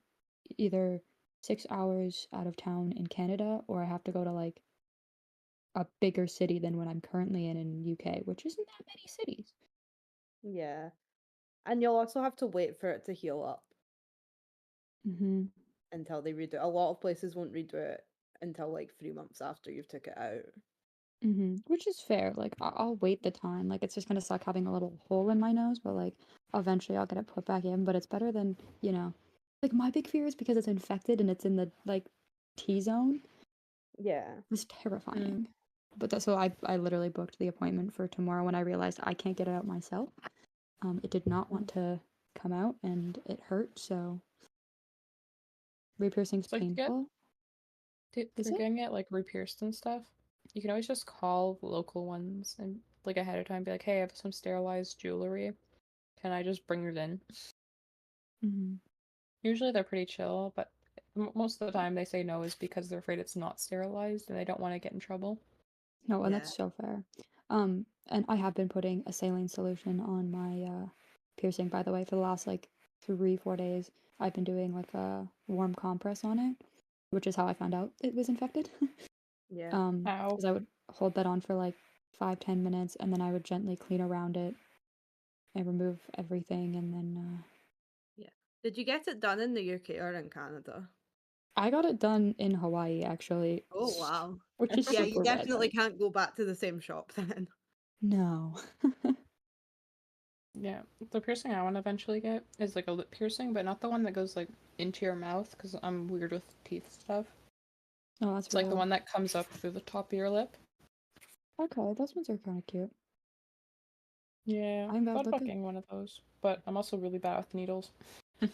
either 6 hours out of town in Canada, or I have to go to like a bigger city than what I'm currently in UK, which isn't that many cities. Yeah. And you'll also have to wait for it to heal up until they redo it. A lot of places won't redo it until like 3 months after you've took it out. Which is fair. Like I'll wait the time. Like it's just gonna suck having a little hole in my nose, but like eventually I'll get it put back in. But it's better than, like my big fear is because it's infected and it's in the like T zone. Yeah. It's terrifying. But that's so I literally booked the appointment for tomorrow when I realized I can't get it out myself. It did not want to come out and it hurt, so re-piercing's Like, painful. if Is you're it? getting it like re-pierced and stuff, you can always just call local ones and like ahead of time be like, hey, I have some sterilized jewelry. Can I just bring it in? Usually they're pretty chill, but most of the time they say no is because they're afraid it's not sterilized and they don't want to get in trouble. No, and Yeah. that's so fair. And I have been putting a saline solution on my piercing, by the way, for the last like 3-4 days. I've been doing like a warm compress on it, which is how I found out it was infected. Yeah. Ow. Because I would hold that on for like 5-10 minutes, and then I would gently clean around it and remove everything, and then Did you get it done in the UK or in Canada? I got it done in Hawaii actually. Oh wow. Which is Yeah, super you definitely random. can't go back to the same shop then. No. Yeah, the piercing I want to eventually get is like a lip piercing, but not the one that goes like into your mouth because I'm weird with teeth stuff. Oh, that's It's like the real. one that comes up through the top of your lip. Okay, those ones are kind of cute. Yeah, I'm I about thought to about look at. getting one of those, but I'm also really bad with needles.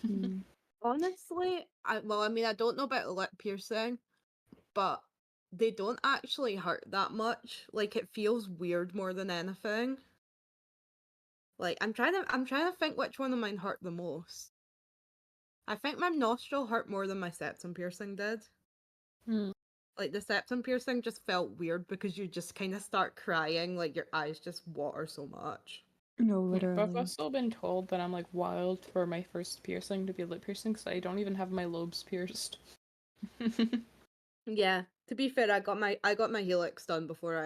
Hmm. Honestly, I mean, I don't know about lip piercing, but they don't actually hurt that much. Like it feels weird more than anything. Like I'm trying to think which one of mine hurt the most. I think my nostril hurt more than my septum piercing did. Hmm. Like the septum piercing just felt weird because you just kind of start crying, like your eyes just water so much. No, But I've literally. also been told that I'm like wild for my first piercing to be a lip piercing because I don't even have my lobes pierced. Yeah, to be fair, I got my helix done before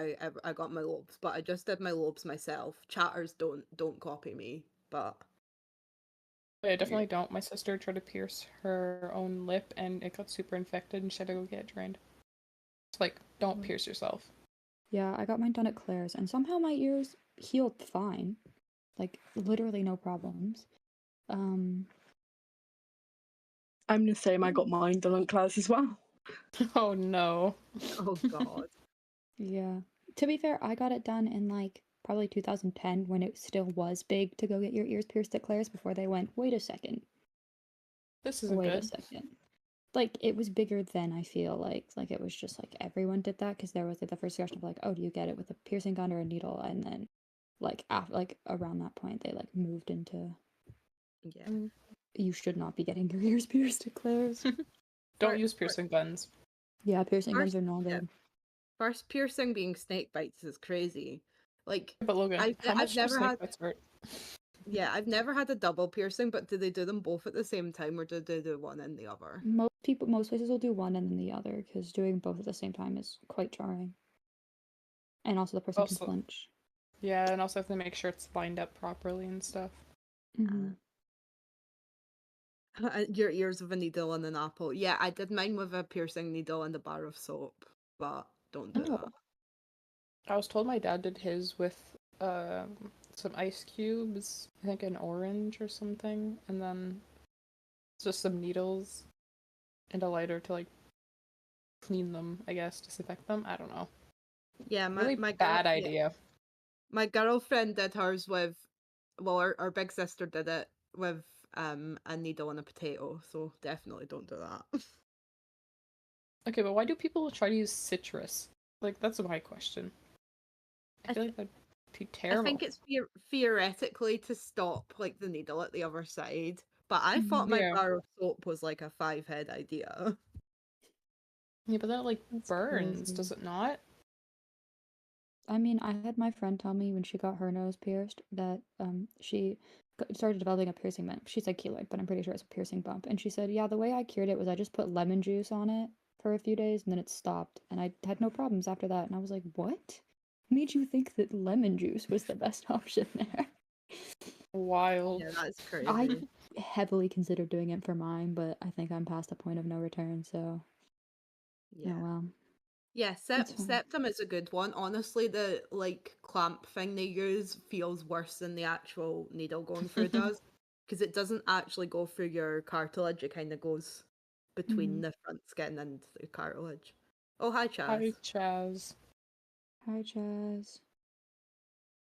I got my lobes, but I just did my lobes myself. Chatters don't copy me, but I definitely don't. My sister tried to pierce her own lip and it got super infected and she had to go get it drained. It's like, don't pierce yourself. Yeah, I got mine done at Claire's, and somehow my ears healed fine. Like, literally no problems. Um, I'm the same. I got mine done on class as well. Oh no. oh god. yeah. To be fair, I got it done in like probably 2010 when it still was big to go get your ears pierced at Claire's before they went, wait a second, This isn't wait a good. second. Like, it was bigger then, I feel like it was just like everyone did that because there was like the first discussion of like, oh, do you get it with a piercing gun or a needle? And then like after like around that point they like moved into Yeah. you should not be getting your ears pierced at Claire's. Don't use piercing guns. Yeah, piercing guns First, are not yeah. good. First piercing being snake bites is crazy. Like But Logan, how I've much do never snake had bites hurt? yeah, I've never had a double piercing, but do they do them both at the same time or do they do one and the other? Most places will do one and then the other because doing both at the same time is quite jarring. And also the person can Also, flinch. yeah, and also have to make sure it's lined up properly and stuff. Mhm. Your ears with a needle and an apple. Yeah, I did mine with a piercing needle and a bar of soap, but don't do that. Oh, I was told my dad did his with some ice cubes, I think an orange or something, and then just some needles and a lighter to like clean them, I guess, disinfect them. I don't know. Yeah, Really my bad yeah. idea. My girlfriend did hers with well, our big sister did it with a needle and a potato, so definitely don't do that. Okay, but why do people try to use citrus? Like, that's my question. I I feel th- like that'd be I terrible. think it's theoretically to stop like the needle at the other side, but I thought my Yeah. bar of soap was like a 5-head idea. Yeah, but that like that's burns, crazy. does it not? I mean, I had my friend tell me when she got her nose pierced that she started developing a piercing bump. She said keloid, but I'm pretty sure it's a piercing bump. And she said, yeah, the way I cured it was I just put lemon juice on it for a few days and then it stopped. And I had no problems after that. And I was like, what made you think that lemon juice was the best option there? Wild. Yeah, that's I crazy. heavily considered doing it for mine, but I think I'm past the point of no return. So, Yeah. oh well. Yeah, It's fine. septum is a good one. Honestly, the like clamp thing they use feels worse than the actual needle going through does, because it doesn't actually go through your cartilage. It kind of goes between Mhm. the front skin and the cartilage. Oh, hi, Chaz. Hi, Chaz. Hi, Chaz.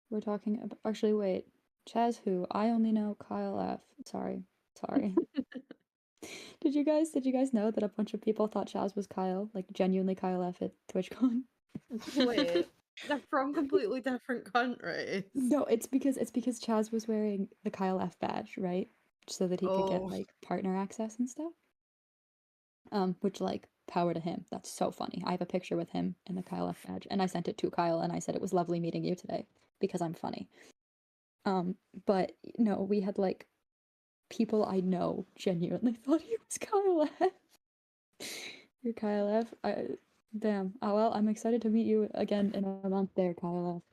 We're talking about. Actually, wait. Chaz who? I only know Kyle F. Sorry. Did you guys know that a bunch of people thought Chaz was Kyle? Like genuinely Kyle F at TwitchCon? Wait, they're from completely different countries. No, it's because Chaz was wearing the Kyle F badge, right? So that he could get Oh, like partner access and stuff. Which like power to him. That's so funny. I have a picture with him in the Kyle F badge, and I sent it to Kyle, and I said it was lovely meeting you today because I'm funny. But no, we had like people I know genuinely thought he was Kyle F. You're Kyle F. Damn. Oh well, I'm excited to meet you again in a month there, Kyle F.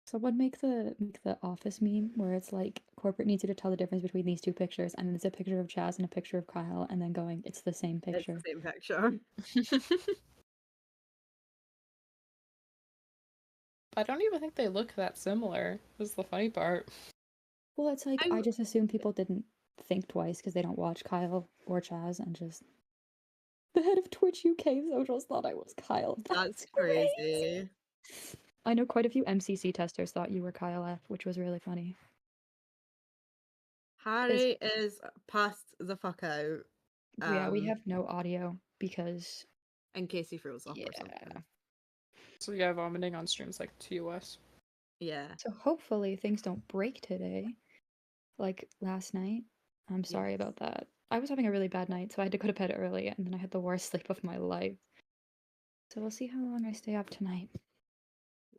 Someone make the office meme where it's like corporate needs you to tell the difference between these two pictures, and then it's a picture of Chaz and a picture of Kyle, and then going, it's the same It's picture. the same picture. I don't even think they look that similar. Is the funny part. Well, it's like I just assume people didn't think twice because they don't watch Kyle or Chaz, and just the head of Twitch UK socials thought I was Kyle. That's crazy. I know quite a few MCC testers thought you were Kyle F, which was really funny. Harry is passed the fuck out. Yeah, we have no audio because in case he throws up or something. So yeah, vomiting on streams like TOS. Yeah. So hopefully things don't break today, like last night. I'm sorry about that. I was having a really bad night, so I had to go to bed early, and then I had the worst sleep of my life. So we'll see how long I stay up tonight.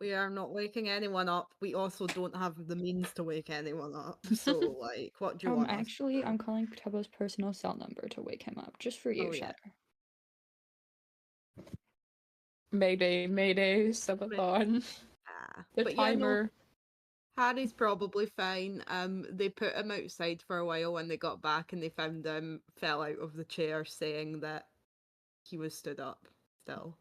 We are not waking anyone up. We also don't have the means to wake anyone up. So, like, what do you want? Actually, I'm calling Tubbo's personal cell number to wake him up, just for you, Shatter. Mayday, Mayday, subathon. The but timer. Yeah, no, Harry's probably fine. They put him outside for a while when they got back, and they found him fell out of the chair, saying that he was stood up still.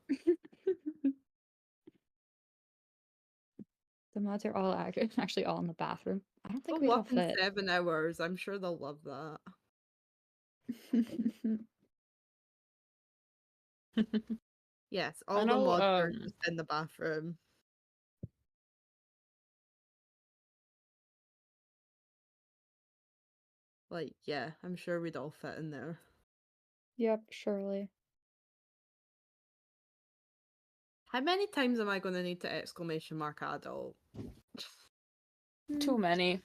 The mods are all actually all in the bathroom. I don't think They'll we'd all walk in fit. 7 hours. I'm sure they'll love that. Yes, all the mods are just in the bathroom. Like, yeah, I'm sure we'd all fit in there. Yep, surely. How many times am I going to need to exclamation mark adult? Too many.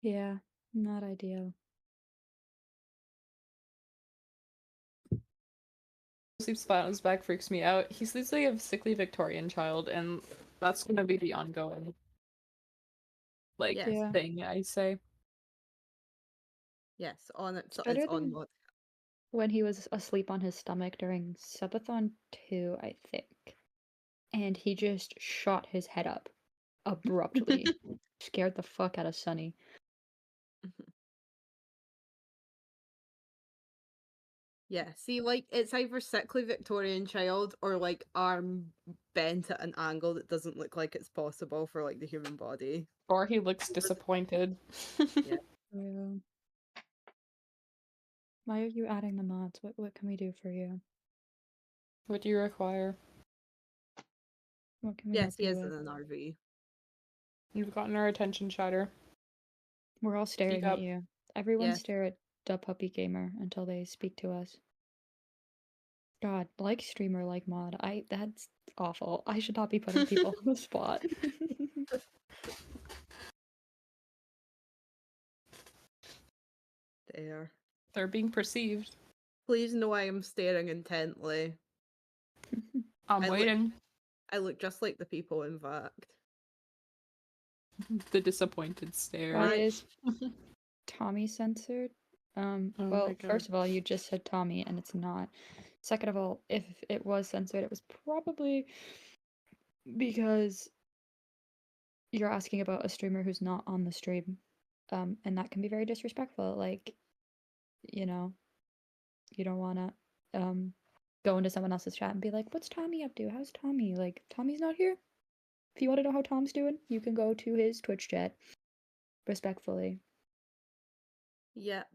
Yeah, not ideal. Sleeps flat on his back freaks me out. He sleeps like a sickly Victorian child, and that's gonna be the ongoing thing I say. Yes, it's better on than Modcast. When he was asleep on his stomach during Subathon 2, I think. And he just shot his head up abruptly. Scared the fuck out of Sunny. Yeah, see, like, it's either sickly Victorian child or, like, arm bent at an angle that doesn't look like it's possible for, like, the human body. Or he looks disappointed. Yeah. Why are you adding the mods? What can we do for you? What do you require? What can we Yes, he help is you in with? an RV. You've gotten our attention, Shatter. We're all staring at you. Everyone stare at the puppy gamer until they speak to us. God, like streamer, like mod. That's awful. I should not be putting people on the spot. They're being perceived. Please know I am staring intently. I'm waiting. I look just like the people, in fact. The disappointed stare. Why is Tommy censored? Well, first of all, you just said Tommy, and it's not. Second of all, if it was censored, it was probably because you're asking about a streamer who's not on the stream. And that can be very disrespectful. Like, you know, you don't want to go into someone else's chat and be like, what's Tommy up to? How's Tommy? Like, Tommy's not here. If you want to know how Tom's doing, you can go to his Twitch chat. Respectfully. Yep.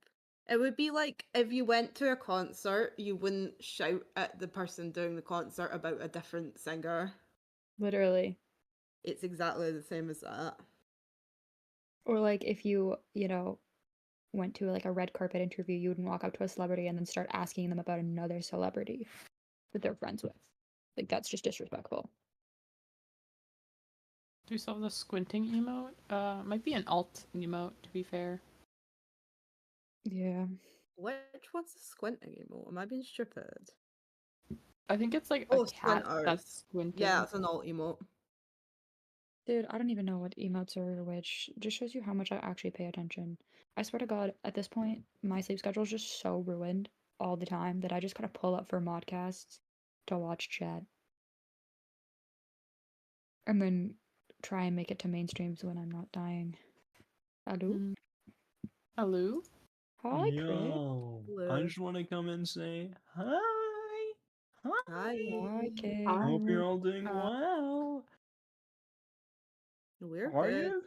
It would be like if you went to a concert, you wouldn't shout at the person doing the concert about a different singer. Literally. It's exactly the same as that. Or like if you went to like a red carpet interview, you wouldn't walk up to a celebrity and then start asking them about another celebrity that they're friends with. Like, that's just disrespectful. Do you still have the squinting emote? Might be an alt emote, to be fair. Yeah. Which one's the squinting emote? Am I being stupid? I think it's like a Oh, cat squinters. that's squinting. Yeah, it's an alt emote. Dude, I don't even know what emotes are which. Just shows you how much I actually pay attention. I swear to God, at this point, my sleep schedule is just so ruined all the time that I just gotta pull up for modcasts to watch chat. And then try and make it to mainstreams when I'm not dying. Hello? Mm. Hello? Hi, Craig. Yo, I Hello. just want to come and say hi. Hi. Hi, Kay. Hope you're all doing well. We're Are good. you?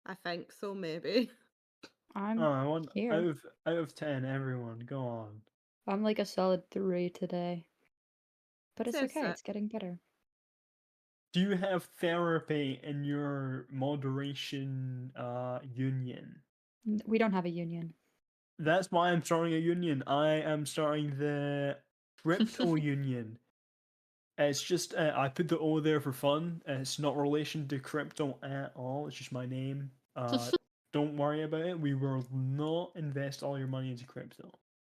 I think so, maybe. I'm I want here. out of 10. Everyone, go on. I'm like a solid 3 today. But it's Says okay, that. it's getting better. Do you have therapy in your moderation union? We don't have a union. That's why I'm starting a union. I am starting the crypto union. It's just I put the O there for fun. It's not relation to crypto at all. It's just my name. Don't worry about it. We will not invest all your money into crypto.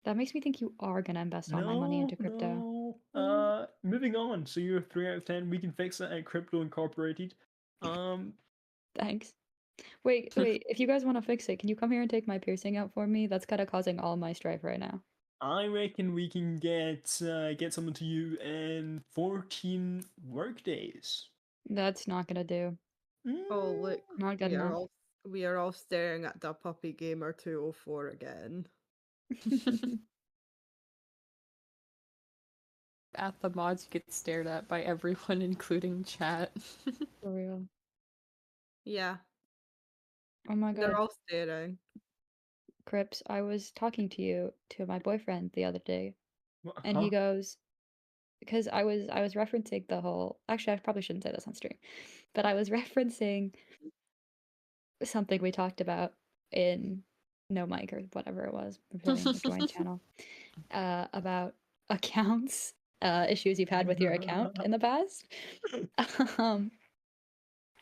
That makes me think you are gonna invest all my money into crypto. No. Moving on. So you're 3 out of 10. We can fix that at Crypto Incorporated. Thanks. Wait, if you guys want to fix it, can you come here and take my piercing out for me? That's kind of causing all my strife right now. I reckon we can get someone to you in 14 work days. That's not gonna do. Oh, look. Not good enough. We are all staring at the Puppy Gamer 204 again. At the mods, you get stared at by everyone, including chat. For real. Yeah, Oh my they're god, all staring. Crips, I was talking to my boyfriend the other day, and Huh? he goes, because I was referencing the whole. Actually, I probably shouldn't say this on stream, but I was referencing something we talked about in No Mic or whatever it was, revealing the join channel, about accounts, issues you've had with your account in the past.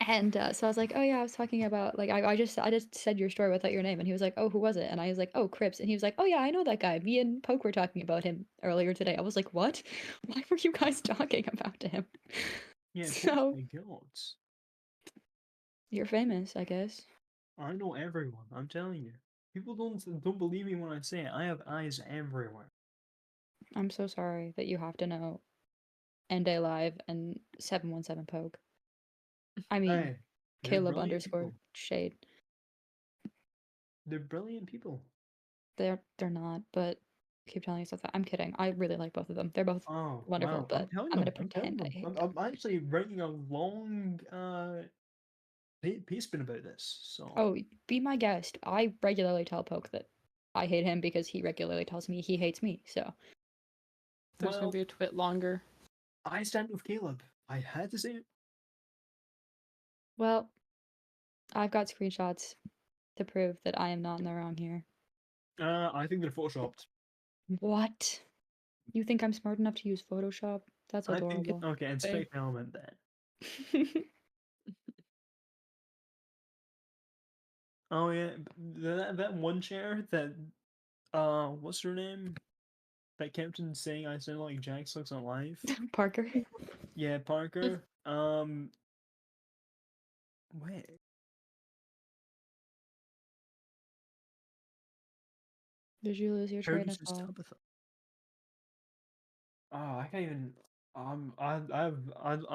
And so I was like, oh yeah, I was talking about like I just said your story without your name, and he was like, oh, who was it? And I was like, oh, Crips, and he was like, oh yeah, I know that guy. Me and Poke were talking about him earlier today. I was like, what? Why were you guys talking about him? Yeah, So my gods. you're famous, I guess. I know everyone. I'm telling you. People don't believe me when I say it. I have eyes everywhere. I'm so sorry that you have to know NDay Live and 717 Poke. I mean, Hey, they're Caleb brilliant underscore people. shade. They're brilliant people. They're not, but keep telling yourself that. I'm kidding. I really like both of them. They're both Oh, wonderful, wow. but I'm telling I'm gonna them. I'm telling pretend I them. hate I'm actually writing a long piece about this. So Oh, be my guest. I regularly tell Poke that I hate him because he regularly tells me he hates me. So There's gonna be a twit longer. I stand with Caleb. I had to say it. well, I've got screenshots to prove that I am not in the wrong here. I think they're photoshopped. What? You think I'm smart enough to use Photoshop? That's I think adorable. okay, inspect element then. Oh yeah, that one chair that what's her name? That kept on saying I sound like Jack Sucks on Live. Parker. Yeah, Parker. Wait. Did you lose your How train does of this thought? Tabitha? Oh, I can't even.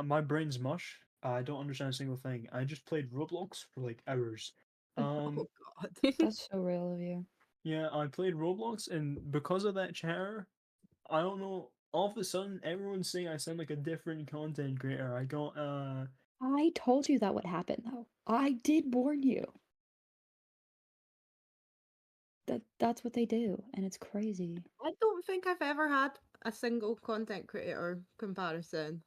My brain's mush. I don't understand a single thing. I just played Roblox for like hours. Oh god. That's so real of you. Yeah, I played Roblox, and because of that chatter, I don't know. All of a sudden, everyone's saying I sound like a different content creator. I got I told you that would happen though. I did warn you. That's what they do, and it's crazy. I don't think I've ever had a single content creator comparison.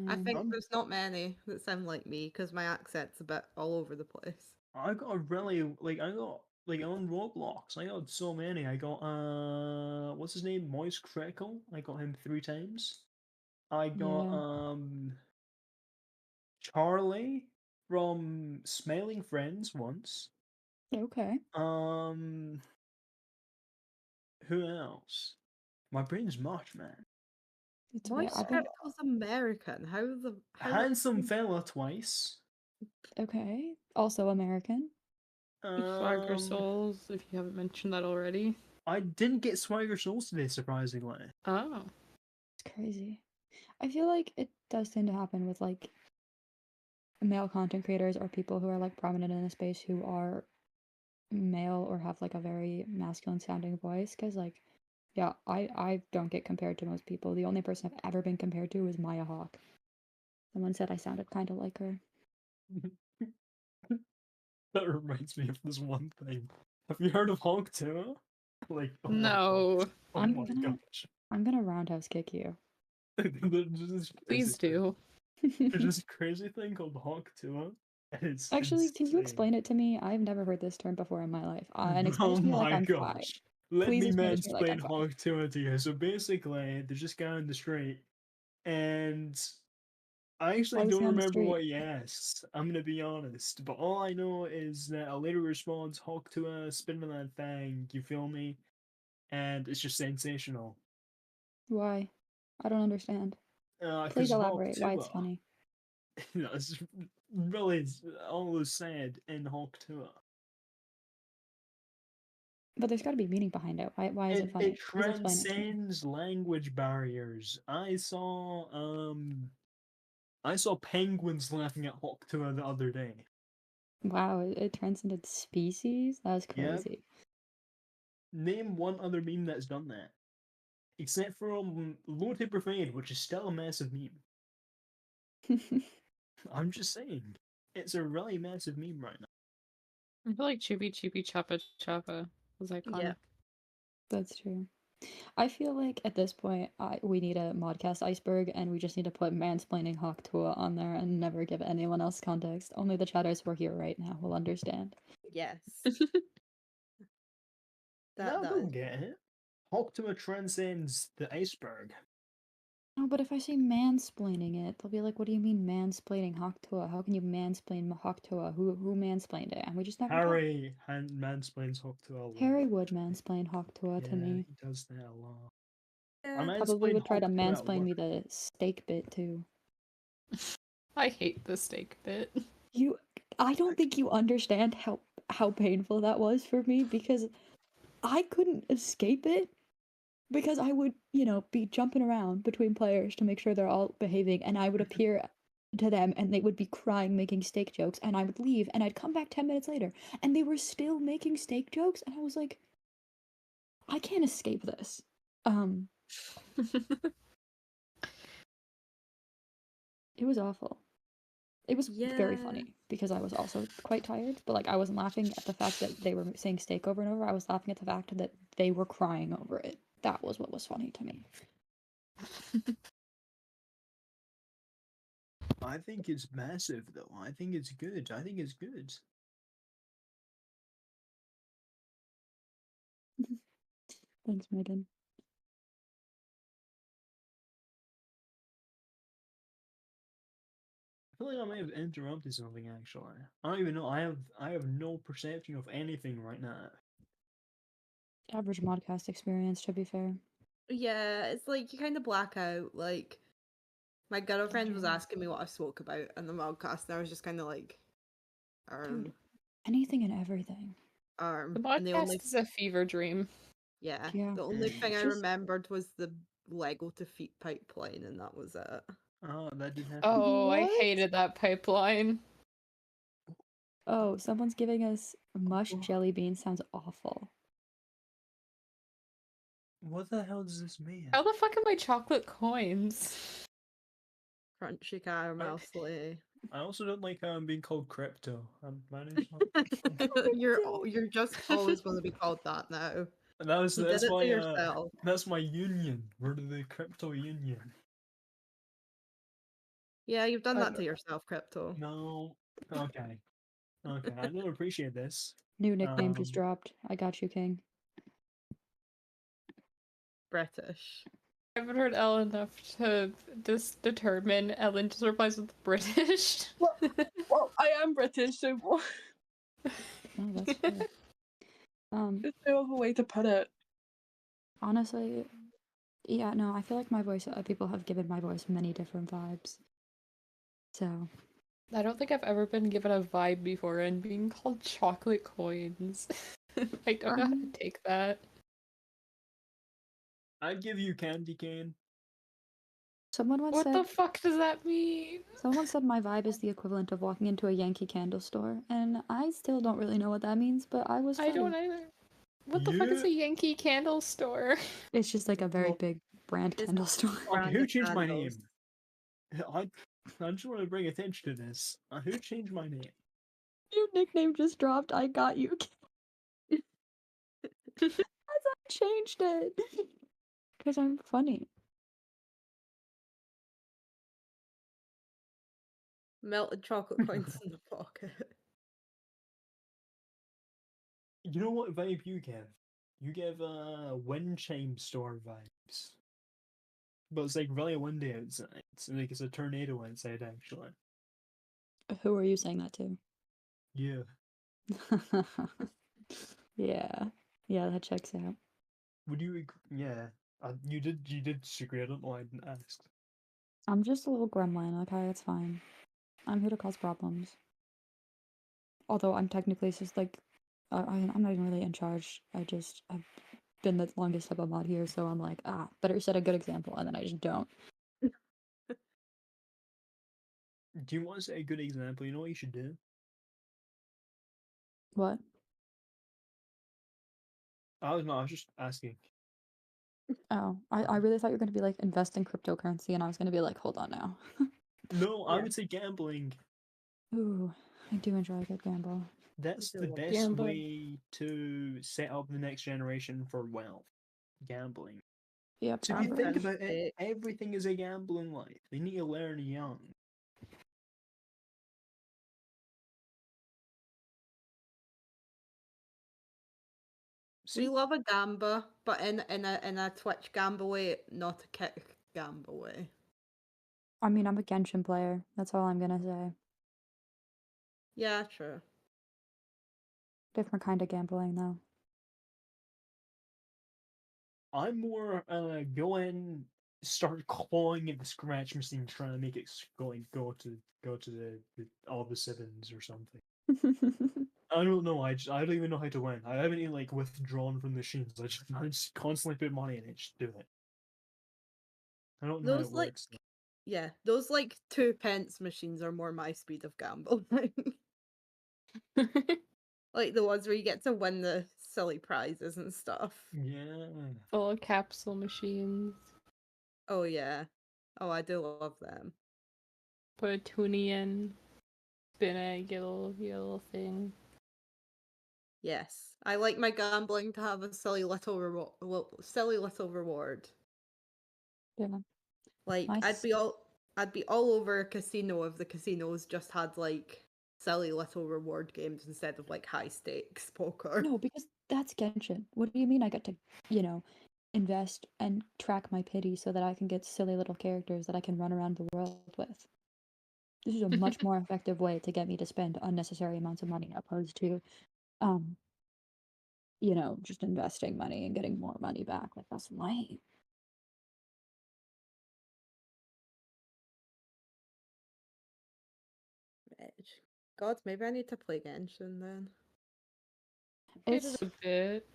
I No. think there's not many that sound like me because my accent's a bit all over the place. I got a really I got like on Roblox. I got so many. I got what's his name? Moist Crackle. I got him 3 times. I got Yeah. Charlie from Smiling Friends once. Okay. Who else? My brain's mush, man. It's Why okay. I've been Scripto's American? How Handsome fella twice. okay. Also American. Swagger Souls, if you haven't mentioned that already. I didn't get Swagger Souls today, surprisingly. Oh. It's crazy. I feel like it does tend to happen with like male content creators or people who are like prominent in a space who are male or have like a very masculine sounding voice. Because like, yeah, I don't get compared to most people. The only person I've ever been compared to is Maya Hawk. Someone said I sounded kind of like her. That reminds me of this one thing. Have you heard of Hawk too? Like, oh my No. gosh. Oh I'm my gonna- gosh. I'm gonna roundhouse kick you. There's this Please crazy thing. do. There's this crazy thing called Hawk Tua, and it's Actually, can you insane. explain it to me? I've never heard this term before in my life. And Oh explain it to me like my I'm gosh. five. Let Please me explain it to me like I'm mansplain five. Hawk Tua to you. So basically, there's this guy on the street, and I Why actually was don't he on the remember street? what he asked. I'm gonna be honest, but all I know is that a lady responds, "Hawk Tua, spinning that thing." You feel me? And it's just sensational. Why? I don't understand. Please Because Hawk elaborate why it's Tua, funny. it's really all is said in Hawk Tua. But there's got to be meaning behind it. Why is it funny? It Please explain it to me. transcends language barriers. I saw penguins laughing at Hawk Tua the other day. Wow, it transcended species? That's Yep. crazy. Name one other meme that's done that. Except from Low Taper Fade, which is still a massive meme. I'm just saying. It's a really massive meme right now. I feel like Chibi Chibi Choppa Choppa was iconic. Yeah. That's true. I feel like at this point, we need a Modcast iceberg, and we just need to put mansplaining Hawk Tua on there and never give anyone else context. Only the chatters who are here right now will understand. Yes. No, that don't is. get it. Hawk Tua transcends the iceberg. No, but if I say mansplaining it, they'll be like, "What do you mean mansplaining Hawk Tua? How can you mansplain Hawk Tua? Who mansplained it?" And we just never talk. Harry mansplains Hawk Tua a lot. Harry would mansplain Hawk Tua to me. He does that a lot. Yeah. Probably would try to Hawk Tua at mansplain me work. the steak bit too. I hate the steak bit. I don't think you understand how painful that was for me because I couldn't escape it because I would, be jumping around between players to make sure they're all behaving, and I would appear to them and they would be crying, making steak jokes, and I would leave and I'd come back 10 minutes later and they were still making steak jokes, and I was like, I can't escape this. It was awful. It was very Yeah. funny because I was also quite tired, but like I wasn't laughing at the fact that they were saying steak over and over. I was laughing at the fact that they were crying over it. That was what was funny to me. I think it's massive, though. I think it's good. Thanks, Megan. I feel like I may have interrupted something. Actually, I don't even know. I have no perception of anything right now. Average Modcast experience, to be fair. Yeah, it's like you kind of black out. Like, my girlfriend was asking me what I spoke about in the podcast, and I was just kind of like, Dude, anything and everything. The and the podcast only is a fever dream. yeah, Yeah. the only thing I Just- remembered was the Lego to feet pipeline, and that was it. Oh, that didn't happen. Oh, I What? hated that pipeline. Oh, someone's giving us mush jelly beans. Sounds awful. What the hell does this mean? How the fuck are my chocolate coins? Crunchy caramel slay. I also don't like how I'm being called crypto. My name's not. You're just always going to be called that now. That's You did it my to yourself. that's my union. We're the crypto union. Yeah, you've done that to yourself, Crypto. No. Okay. Okay. I don't appreciate this. New nickname just Um, dropped. I got you, King. British. haven't heard Elle enough to determine. Ellen just replies with British. Well, I am British, so Oh, that's fair. there's no other way to put it. Honestly, yeah, no, I feel like my voice, people have given my voice many different vibes. So, I don't think I've ever been given a vibe before and being called chocolate coins. I don't know how to take that. I'd give you candy cane. someone once What said, the fuck does that mean? someone said my vibe is the equivalent of walking into a Yankee Candle store, and I still don't really know what that means, but I was I don't funny. either. What the fuck is Yeah. a Yankee Candle store? It's just like a very Well, big brand it's candle store. Okay, brand who of changed my candles. name? I just want to bring attention to this. Who changed my name? Your nickname just dropped. I got you. As I changed it. Because I'm funny. Melted chocolate coins in the pocket. You know what vibe you give? You give wind chime store vibes. But it's like really windy outside. It's like it's a tornado outside actually. Who are you saying that to? Yeah. Yeah. Yeah, that checks out. Would you yeah. You did disagree, I don't know why I didn't ask. I'm just a little gremlin, okay? It's fine. I'm here to cause problems. Although I'm technically just like, I'm not even really in charge. I've been the longest of a mod here, so I'm like, better set a good example, and then I just don't. Do you want to say a good example? You know what you should do? What? I was just asking. Oh, I really thought you were gonna be like invest in cryptocurrency, and I was gonna be like, hold on now. No, I Yeah. would say gambling. Ooh, I do enjoy a good gamble. That's do the love best gambling. way to set up the next generation for wealth. Gambling. Yep, So if you Gambling think and about it, steak. everything is a gamble in life. They need to learn young. We See? love a gamba, but in a Twitch gamble way, not a kick gamble way. I mean, I'm a Genshin player. That's all I'm gonna say. Yeah, true. Different kind of gambling, though. I'm more go in, start clawing at the scratch machine, trying to make it go to the all the sevens or something. I don't know. I don't even know how to win. I haven't even like withdrawn from the machines. I just constantly put money in it. Just do it. I don't know how Those it like works. yeah, those like 2 pence machines are more my speed of gambling. Like the ones where you get to win the silly prizes and stuff. Yeah. Full of capsule machines. Oh yeah. Oh, I do love them. Put a toonie in. Spin it, get a little thing. Yes, I like my gambling to have a silly little reward. Yeah. Like Nice. I'd be all over a casino if the casinos just had like silly little reward games instead of like high stakes poker. No, because that's Genshin. What do you mean I get to, invest and track my pity so that I can get silly little characters that I can run around the world with? This is a much more effective way to get me to spend unnecessary amounts of money opposed to, um, just investing money and getting more money back. Like, that's lame. God, maybe I need to play Genshin then. It's It's a bit.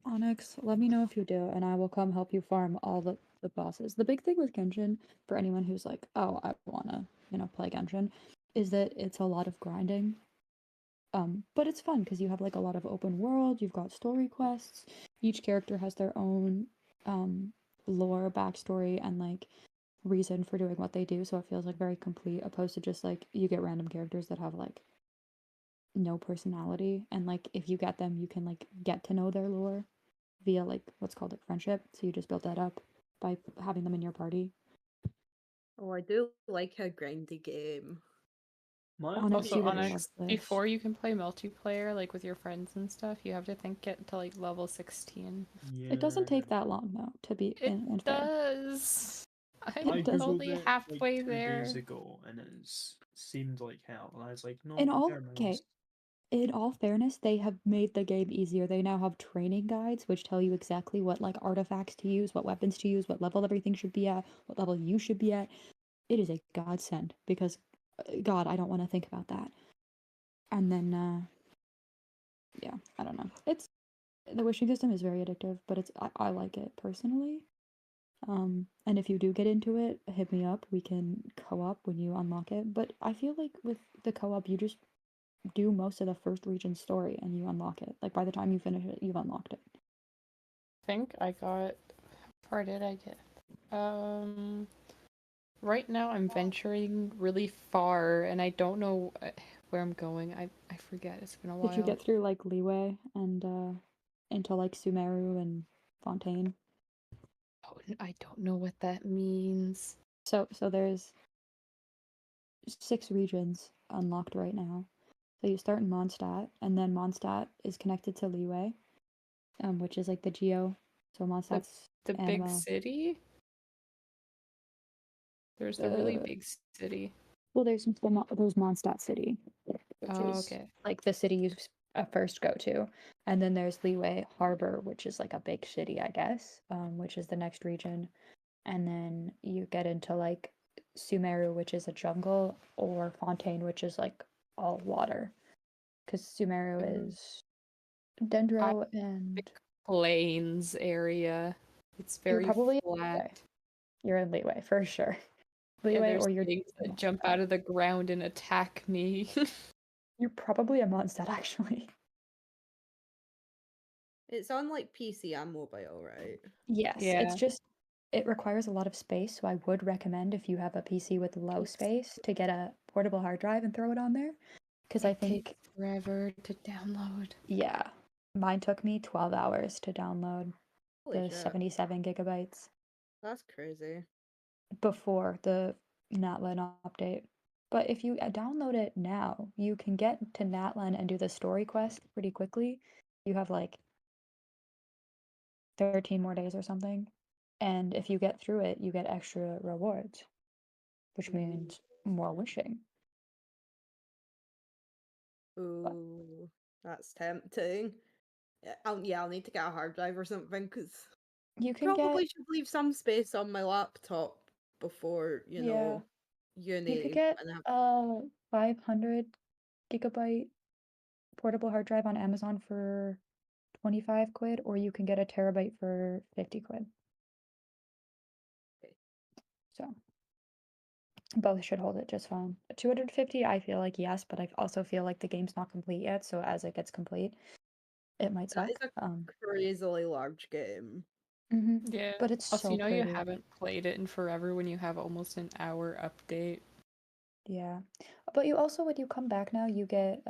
Onyx, let me know if you do, and I will come help you farm all the bosses. The big thing with Genshin, for anyone who's like, oh, I wanna, play Genshin, is that it's a lot of grinding. But it's fun because you have like a lot of open world, you've got story quests, each character has their own lore, backstory, and like reason for doing what they do, so it feels like very complete, opposed to just like you get random characters that have like no personality, and like if you get them, you can like get to know their lore via like what's called like friendship. So you just build that up by having them in your party. Oh, I do like a grindy game. My Onyx, Also, you would observation- love Onyx, this. before you can play multiplayer, like with your friends and stuff, you have to get to like level 16. It doesn't take Yeah. that long though, to be It in fair. does. I I'm does. googled only it halfway like 2 days there. ago, and seemed like hell. And I was like, no, In all, never mind. okay, in all fairness, they have made the game easier. They now have training guides which tell you exactly what like artifacts to use, what weapons to use, what level everything should be at, what level you should be at. It is a godsend because, God, I don't want to think about that. And then, yeah, I don't know. The wishing system is very addictive, but I like it personally. And if you do get into it, hit me up. We can co-op when you unlock it. But I feel like with the co-op, you just do most of the first region story and you unlock it. Like by the time you finish it, you've unlocked it. I think I got. How far did I get? Right now I'm venturing really far, and I don't know where I'm going. I forget. It's been a while. Did you get through like Leeway and into like Sumeru and Fontaine? Oh, I don't know what that means. So there's 6 regions unlocked right now. So you start in Mondstadt, and then Mondstadt is connected to Leeway, which is like the geo. So Mondstadt's The big city? There's the really big city. Well, there's Mondstadt City, which Oh, is okay. like the city you first go to, and then there's Leeway Harbor, which is like a big city, I guess, which is the next region, and then you get into like Sumeru, which is a jungle, or Fontaine, which is like all water, because Sumeru is Dendro and Plains area. It's you're very probably in flat. Leeway. You're in Leeway for sure. Yeah, Leeway, there's or you're things that jump out of the ground and attack me. you're probably a Mondstadt actually. It's on like PC and mobile, right? Yes, Yeah. it's just it requires a lot of space, so I would recommend if you have a PC with low space to get a portable hard drive and throw it on there. Because I think takes forever to download. yeah, mine took me 12 hours to download Holy the shit. 77 gigabytes That's crazy. before the Natlan update. But if you download it now, you can get to Natlan and do the story quest pretty quickly. You have like 13 more days or something. And if you get through it, you get extra rewards, which means more wishing. Ooh, that's tempting. I'll need to get a hard drive or something because You can probably get should leave some space on my laptop before you know uni. you could get and have... a 500 gigabyte portable hard drive on Amazon for 25 quid, or you can get a terabyte for 50 quid. Okay. So both should hold it just fine. 250, I feel like yes, but I also feel like the game's not complete yet, so as it gets complete, it might suck. That is a crazily large game. Yeah. But it's Also, so you know pretty. you haven't played it in forever when you have almost an hour update. Yeah. But you also, when you come back now, you get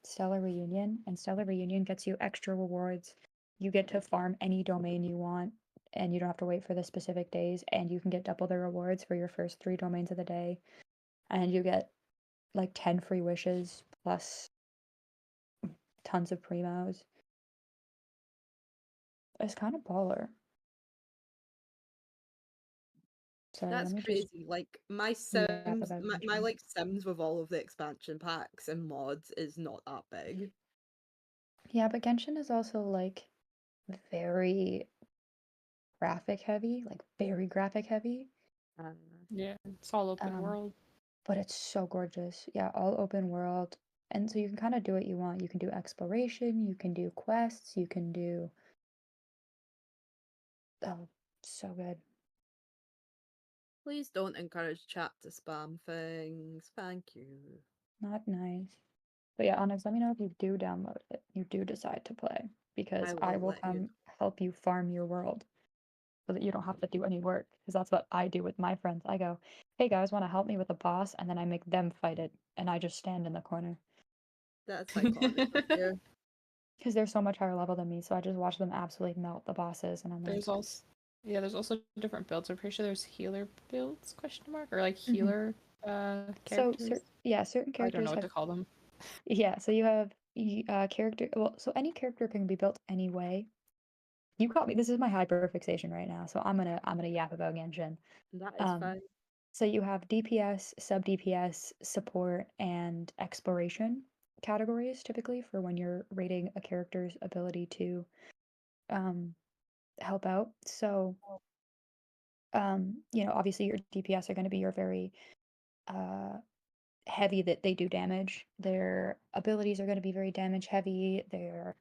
Stellar Reunion, and Stellar Reunion gets you extra rewards. You get to farm any domain you want, and you don't have to wait for the specific days, and you can get double the rewards for your first 3 domains of the day. And you get like 10 free wishes plus tons of primos. It's kind of baller. Sorry, That's let me crazy. just Like my yap Sims, about my Genshin. like Sims with all of the expansion packs and mods is not that big. Yeah, but Genshin is also like very graphic heavy, like very graphic heavy. Yeah, it's all open world. But it's so gorgeous. Yeah, all open world. And so you can kind of do what you want. You can do exploration, you can do quests, you can do. Oh, so good. Please don't encourage chat to spam things. Thank you. Not nice. But yeah, Onyx, let me know if you do download it. You do decide to play. Because I will let you come help you farm your world. So that you don't have to do any work. Because that's what I do with my friends. I go, hey guys, want to help me with the boss? And then I make them fight it. And I just stand in the corner. That's iconic of you. Because they're so much higher level than me. So I just watch them absolutely melt the bosses. And I'm like, There's also different builds. I'm pretty sure there's healer builds, question mark, or like healer characters. Certain I don't know characters what have to call them. yeah. So you have character. Well, so any character can be built any way. You caught me. This is my hyperfixation right now, so I'm gonna yap about Genshin. That is fine. So you have DPS, sub DPS, support, and exploration categories typically for when you're rating a character's ability to help out. So obviously your DPS are going to be your very heavy, that they do damage. Their abilities are going to be very damage heavy. Their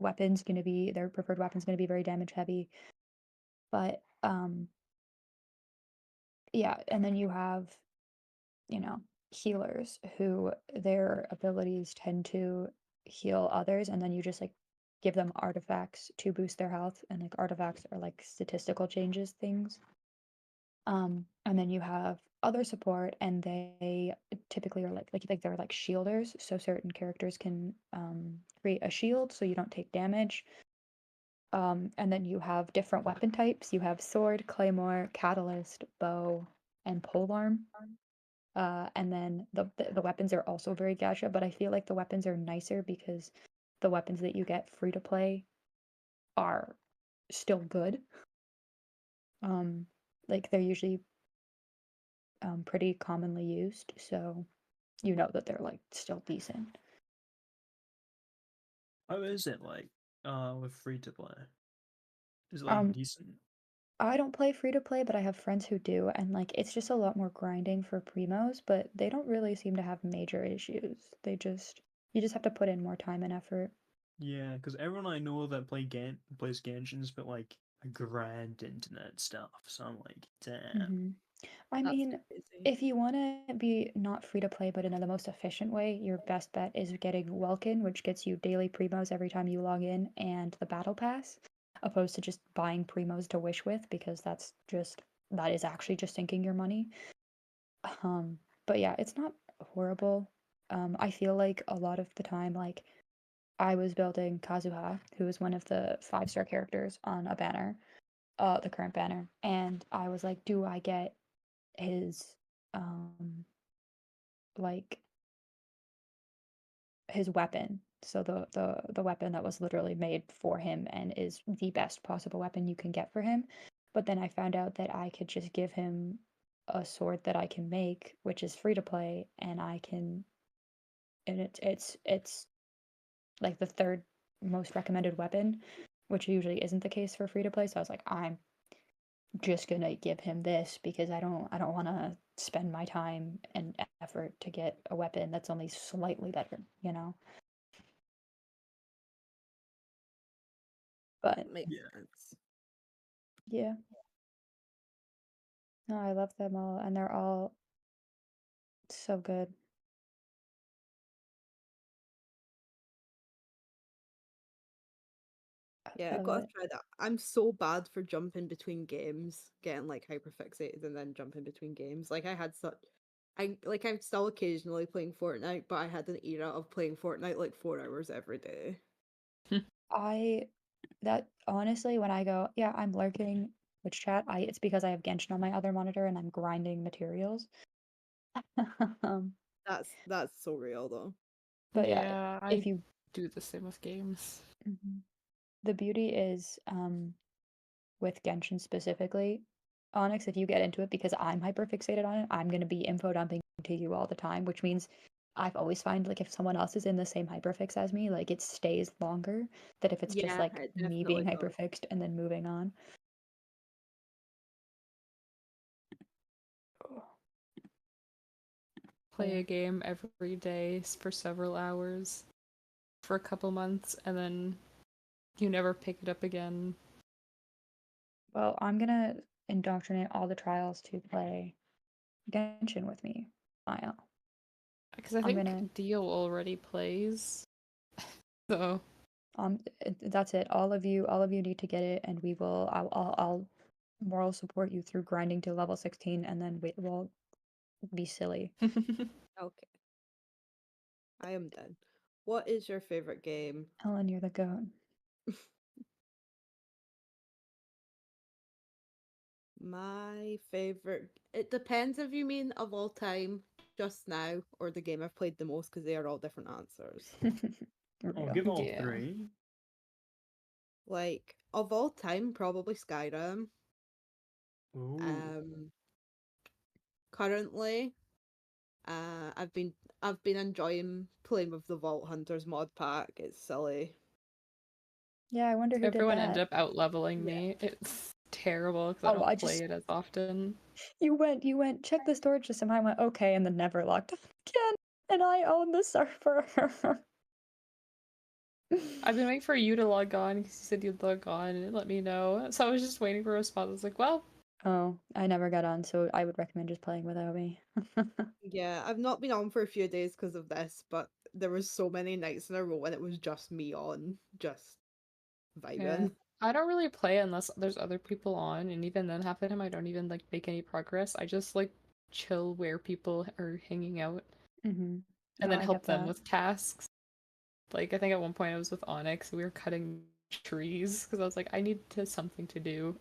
their preferred weapon's going to be very damage heavy. But yeah, and then you have healers who their abilities tend to heal others, and then you just like give them artifacts to boost their health, and like artifacts are like statistical changes things. And then you have other support, and they typically are like they're like shielders. So certain characters can create a shield so you don't take damage. And then you have different weapon types. You have sword, claymore, catalyst, bow, and polearm. And then the weapons are also very gacha, but I feel like the weapons are nicer because the weapons that you get free to play are still good. Like they're usually pretty commonly used, so you know that they're like still decent. How is it like with free to play? Is it like decent? I don't play free to play, but I have friends who do, and like it's just a lot more grinding for primos, but they don't really seem to have major issues. You just have to put in more time and effort. Yeah, because everyone I know that plays Genshin's put like a grand internet stuff, so I'm like, damn. I That's mean, crazy. if you want to be not free to play, but in the most efficient way, your best bet is getting Welkin, which gets you daily primos every time you log in, and the battle pass, opposed to just buying primos to wish with, because that is actually just sinking your money. But yeah, it's not horrible. I feel like a lot of the time, like I was building Kazuha, who is one of the 5-star characters on a banner, the current banner, and I was like, do I get his like his weapon, so the weapon that was literally made for him and is the best possible weapon you can get for him. But then I found out that I could just give him a sword that I can make, which is free to play, and it's like the third most recommended weapon, which usually isn't the case for free to play. So I was like, I'm just gonna give him this because I don't want to spend my time and effort to get a weapon that's only slightly better, you know. But Makes Yeah. sense. yeah, no, I love them all, and they're all so good. Yeah, I Love gotta it. try that. I'm so bad for jumping between games, getting like hyperfixated and then jumping between games. Like I'm still occasionally playing Fortnite, but I had an era of playing Fortnite like 4 hours every day. That honestly, when I go, yeah, I'm lurking Twitch chat, it's because I have Genshin on my other monitor and I'm grinding materials. um, That's so real though. but yeah, Yeah, if I you do the same with games. the beauty is with Genshin specifically, Onyx, if you get into it, because I'm hyperfixated on it, I'm gonna be info dumping to you all the time, which means I've always find like if someone else is in the same hyperfix as me, like it stays longer than if it's just Yeah, like it me definitely being does. hyperfixed and then moving on. Play Yeah. a game every day for several hours for a couple months, and then you never pick it up again. Well, I'm gonna indoctrinate all the trials to play Genshin with me, Mile. Because I I'm think gonna Dio already plays. So that's it. All of you need to get it, and we will. I'll moral support you through grinding to level 16, and then we'll be silly. Okay. I am done. What is your favorite game? Ellen, you're the goat. My favorite. It depends if you mean of all time, just now, or the game I've played the most, because they are all different answers. I'll Real. give all Yeah. 3. Like of all time, probably Skyrim. Ooh. Currently, I've been enjoying playing with the Vault Hunters mod pack. It's silly. Yeah, I wonder who did Everyone that. ended up out leveling Yeah. me. It's terrible because I Oh, don't I play just- it as often. You went, check the storage system. I went, okay, and then never logged on again. And I own the server. I've been waiting for you to log on because you said you'd log on and it let me know. So I was just waiting for a response. I was like, well, Oh, I never got on, so I would recommend just playing without me. Yeah, I've not been on for a few days because of this, but there was so many nights in a row when it was just me on, just vibing. yeah. I don't really play unless there's other people on, and even then, half the time I don't even like make any progress. I just like chill where people are hanging out Mm-hmm. and then I help get them that. with tasks. Like I think at one point I was with Onyx, we were cutting trees because I was like, I need something to do,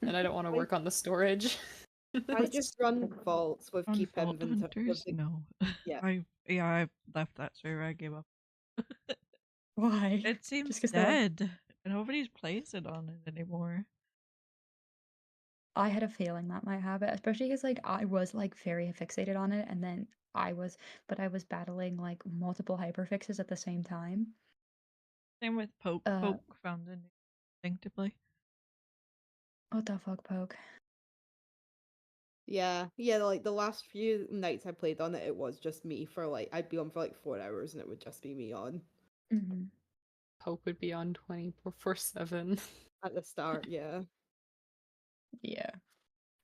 and I don't want to work on the storage. I just run vaults with On keep Vault inventory. Hunters? No. Yeah. I left that server. I gave up. Why? It seems Just 'cause they're like- dead. Nobody's plays it on it anymore. I had a feeling that might happen, especially because like I was like very fixated on it, and then I was battling like multiple hyperfixes at the same time. Same with Poke. Poke found a new thing to play. What the fuck, Poke? Yeah, like the last few nights I played on it, it was just me for like, I'd be on for like 4 hours and it would just be me on. Mm-hmm. Hope would be on 24/7. At the start, yeah. Yeah,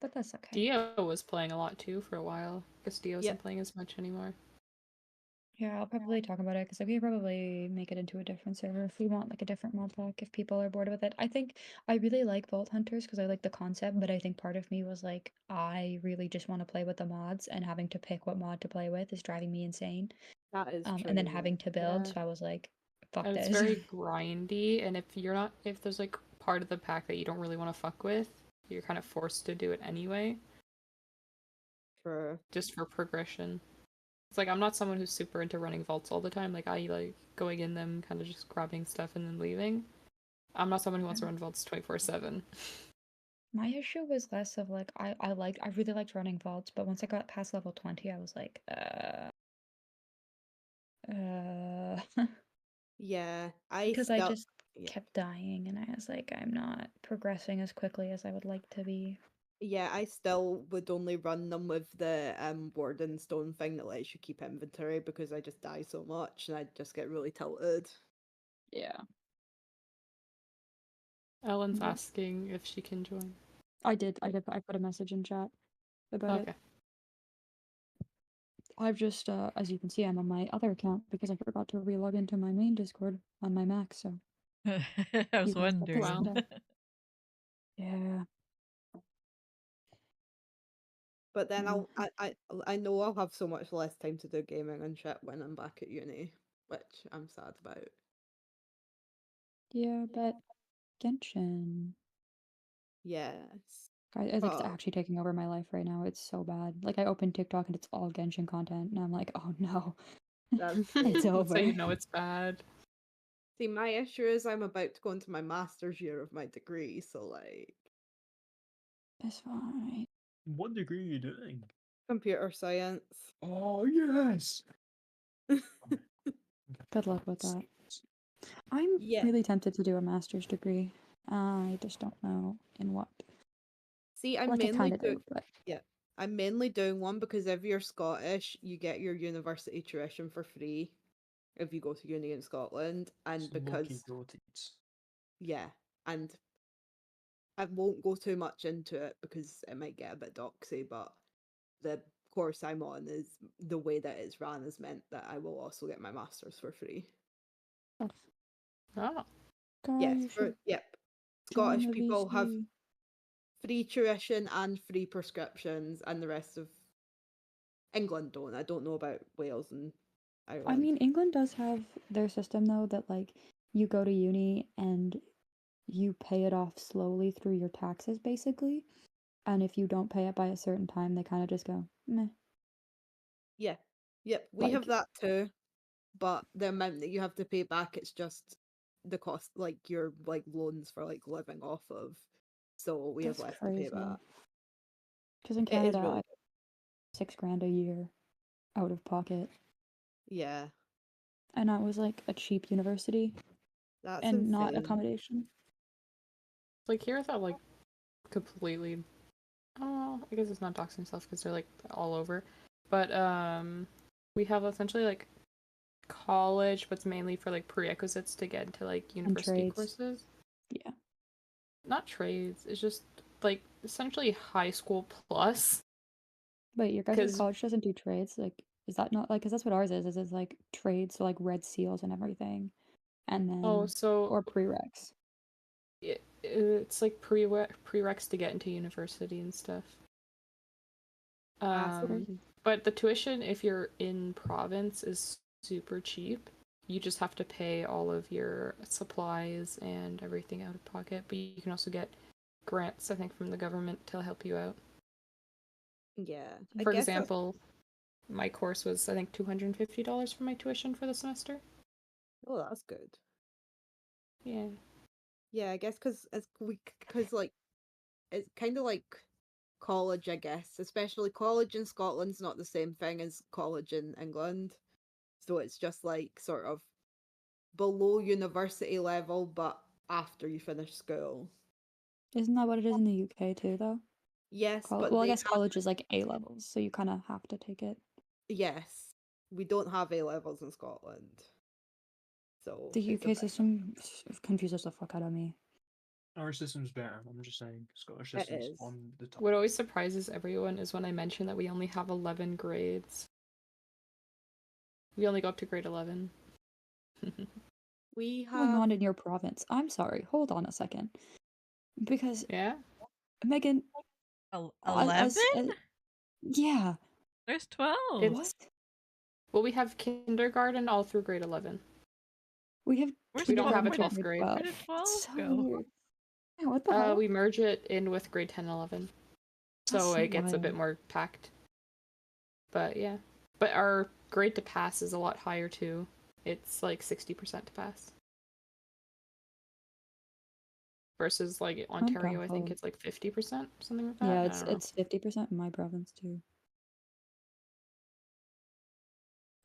but that's okay. Dio was playing a lot too for a while. I guess Dio isn't playing as much anymore. Yeah, I'll probably talk about it because we could probably make it into a different server if we want like a different mod pack if people are bored with it. I think I really like Vault Hunters because I like the concept, but I think part of me was like, I really just want to play with the mods, and having to pick what mod to play with is driving me insane. That is true. And then having to build, Yeah. so I was like, fuck And this. it's very grindy, and if there's like part of the pack that you don't really want to fuck with, you're kind of forced to do it anyway. True. Just for progression. It's like I'm not someone who's super into running vaults all the time. Like I like going in them, kind of just grabbing stuff and then leaving. I'm not someone who wants to run vaults 24/7. My issue was less of like I really liked running vaults, but once I got past level 20, I was like, Yeah, because I just kept dying, and I was like, I'm not progressing as quickly as I would like to be. Yeah, I still would only run them with the warden stone thing that lets you keep inventory because I just die so much and I just get really tilted. Yeah. Ellen's Yeah. asking if she can join. I did. I put a message in chat about it. I've just, as you can see, I'm on my other account because I forgot to re-log into my main Discord on my Mac, so. I was you guys get to wondering. see that. Yeah. But then I know I'll have so much less time to do gaming and shit when I'm back at uni, which I'm sad about. Yeah, but Genshin. Yes. Guys, it's actually taking over my life right now. It's so bad. Like, I open TikTok and it's all Genshin content, and I'm like, oh no. It's over. So you know it's bad. See, my issue is I'm about to go into my master's year of my degree, so like. It's fine. What degree are you doing? Computer science. Oh, yes! Good luck with that. I'm really tempted to do a master's degree. I just don't know in what. See, I'm Like, I mainly kinda do, but I'm mainly doing one because if you're Scottish, you get your university tuition for free if you go to uni in Scotland, and because yeah, and I won't go too much into it because it might get a bit doxy, but the course I'm on is the way that it's ran has meant that I will also get my master's for free. Oh. Yes, Scottish people have free tuition and free prescriptions, and the rest of England don't. I don't know about Wales and Ireland. I mean, England does have their system though that like you go to uni and you pay it off slowly through your taxes basically. and if you don't pay it by a certain time, they kind of just go meh. Yeah. Yep. We have Like- that too. But the amount that you have to pay back, it's just the cost, like your like loans for like living off of. So we have That's less to pay back. Because in It is Canada, really I $6,000 a year out of pocket, yeah. and that was like a cheap university That's and not insane. accommodation. Like here, that like completely. Oh, I guess it's not doxing stuff because they're like all over. But we have essentially like college, but it's mainly for like prerequisites to get into like university trades. courses. Yeah. Not trades. It's just like essentially high school plus. But your guys' 'Cause- college doesn't do trades. Like, is that not like? Because that's what ours is. Is like trades, so like red seals and everything, and then Oh, so or prereqs. it's like prereqs to get into university and stuff. But the tuition, if you're in province, is super cheap. You just have to pay all of your supplies and everything out of pocket. But you can also get grants, I think, from the government to help you out. Yeah. For example, my course was, I think, $250 for my tuition for the semester. Oh, that's good. Yeah. Yeah, I guess because like it's kind of like college, I guess. Especially college in Scotland's not the same thing as college in England, so it's just like sort of below university level, but after you finish school. Isn't that what it is in the UK too, though? Yes, but Well, I they guess have- college is like A levels, so you kind of have to take it. yes, we don't have A levels in Scotland, so The it's a UK bit- system confuses the fuck out of me. Our system's better. I'm just saying, Scottish It system's is. on the top. What always surprises everyone is when I mention that we only have 11 grades. We only go up to grade 11. We Going have on in your province? I'm sorry. Hold on a second, because Yeah? Megan, 11? yeah. There's 12. What? Well, we have kindergarten all through grade 11. We have. Where's We don't have a where did- 12th grade. Where did 12 It's so go? weird. Yeah, what the hell? We merge it in with grade 10 and 11. So That's so it gets a bit wild. more packed. But yeah. But our grade to pass is a lot higher too. It's like 60% to pass. Versus like Ontario, I think baffled. it's like 50%, something like that. Yeah, I it's don't know. 50% in my province too.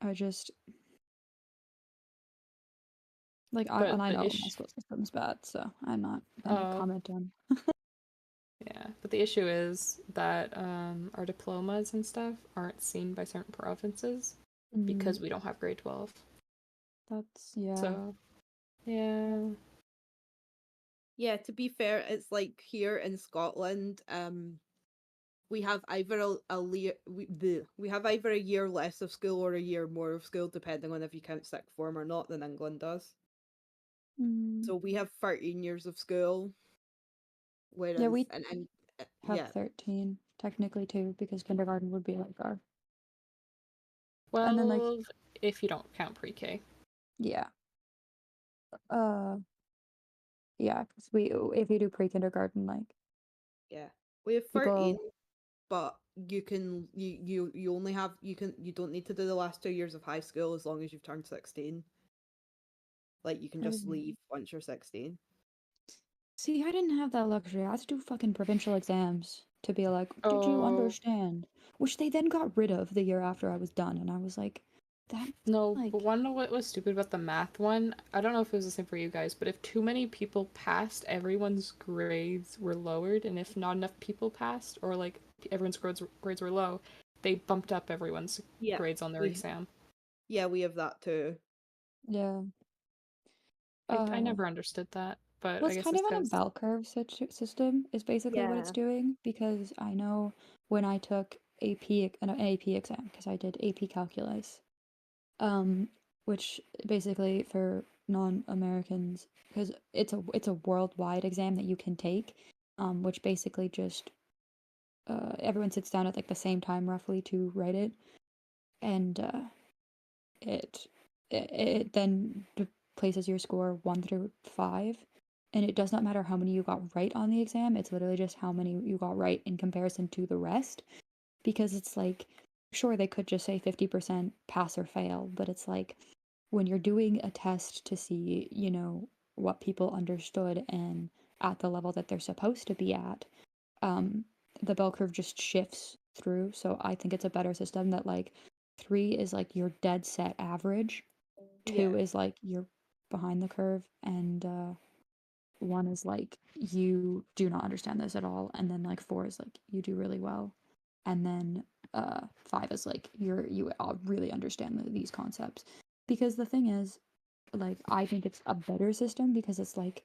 I just like But and I the know my issue- school system's bad, so I'm not gonna comment on. Yeah, but the issue is that our diplomas and stuff aren't seen by certain provinces because we don't have grade 12. That's yeah. So, yeah. Yeah, to be fair, it's like here in Scotland, we have either we have either a year less of school or a year more of school, depending on if you count sixth form or not, than England does. So we have 13 years of school, whereas Yeah, we and have yeah, 13 technically too, because kindergarten would be like our Well, and then like if you don't count pre-K. yeah. Yeah, 'cause if you do pre-kindergarten, like yeah, we have people 13, but you only have you don't need to do the last 2 years of high school as long as you've turned 16. Like you can just Crazy. leave once you're 16. See, I didn't have that luxury. I had to do fucking provincial exams to be like, did you Oh. understand? Which they then got rid of the year after I was done, and I was like, that No, like but one of what was stupid about the math one, I don't know if it was the same for you guys, but if too many people passed, everyone's grades were lowered, and if not enough people passed, or like everyone's grades were low, they bumped up everyone's Yeah, grades on their exam. Yeah, we have that too. yeah. I never understood that, but Well, I it's guess kind it's of on a 'cause- bell curve system is basically what it's Yeah. doing, because I know when I took an AP exam, because I did AP calculus, which basically for non-Americans, because it's a worldwide exam that you can take, which basically just everyone sits down at like the same time roughly to write it, and it then places your score 1 through 5, And it does not matter how many you got right on the exam, it's literally just how many you got right in comparison to the rest. Because it's like, sure, they could just say 50% pass or fail, but it's like when you're doing a test to see, what people understood and at the level that they're supposed to be at, the bell curve just shifts through. So I think it's a better system that like 3 is like your dead set average, 2 Yeah. is like you're behind the curve, and 1 is like you do not understand this at all, and then like 4 is like you do really well, and then 5 is like you all really understand these concepts. Because the thing is, like, I think it's a better system because it's like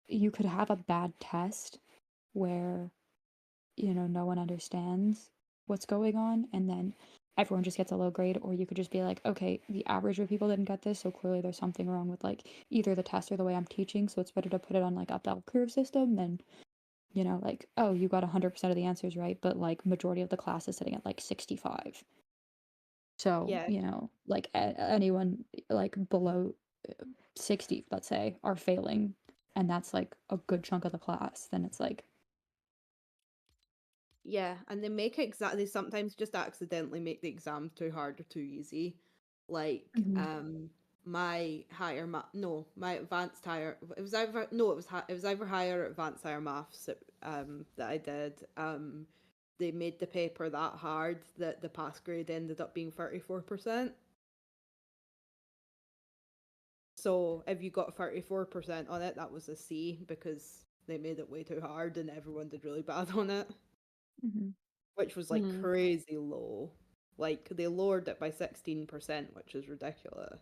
you could have a bad test where no one understands what's going on, and then everyone just gets a low grade, or you could just be like, okay, the average of people didn't get this, so clearly there's something wrong with like either the test or the way I'm teaching, so it's better to put it on like a bell curve system than like, oh, you got 100% of the answers right, but like majority of the class is sitting at like 65. So, Yeah. like anyone like below 60, let's say, are failing, and that's like a good chunk of the class, then it's like, Yeah, and they make they sometimes just accidentally make the exam too hard or too easy. Like, Mhm. my higher no, my advanced higher, it was either, no, it was either higher or advanced higher maths that I did. They made the paper that hard that the pass grade ended up being 34%. So if you got 34% on it, that was a C because they made it way too hard and everyone did really bad on it, Mhm. which was like crazy low. Like they lowered it by 16%, which is ridiculous.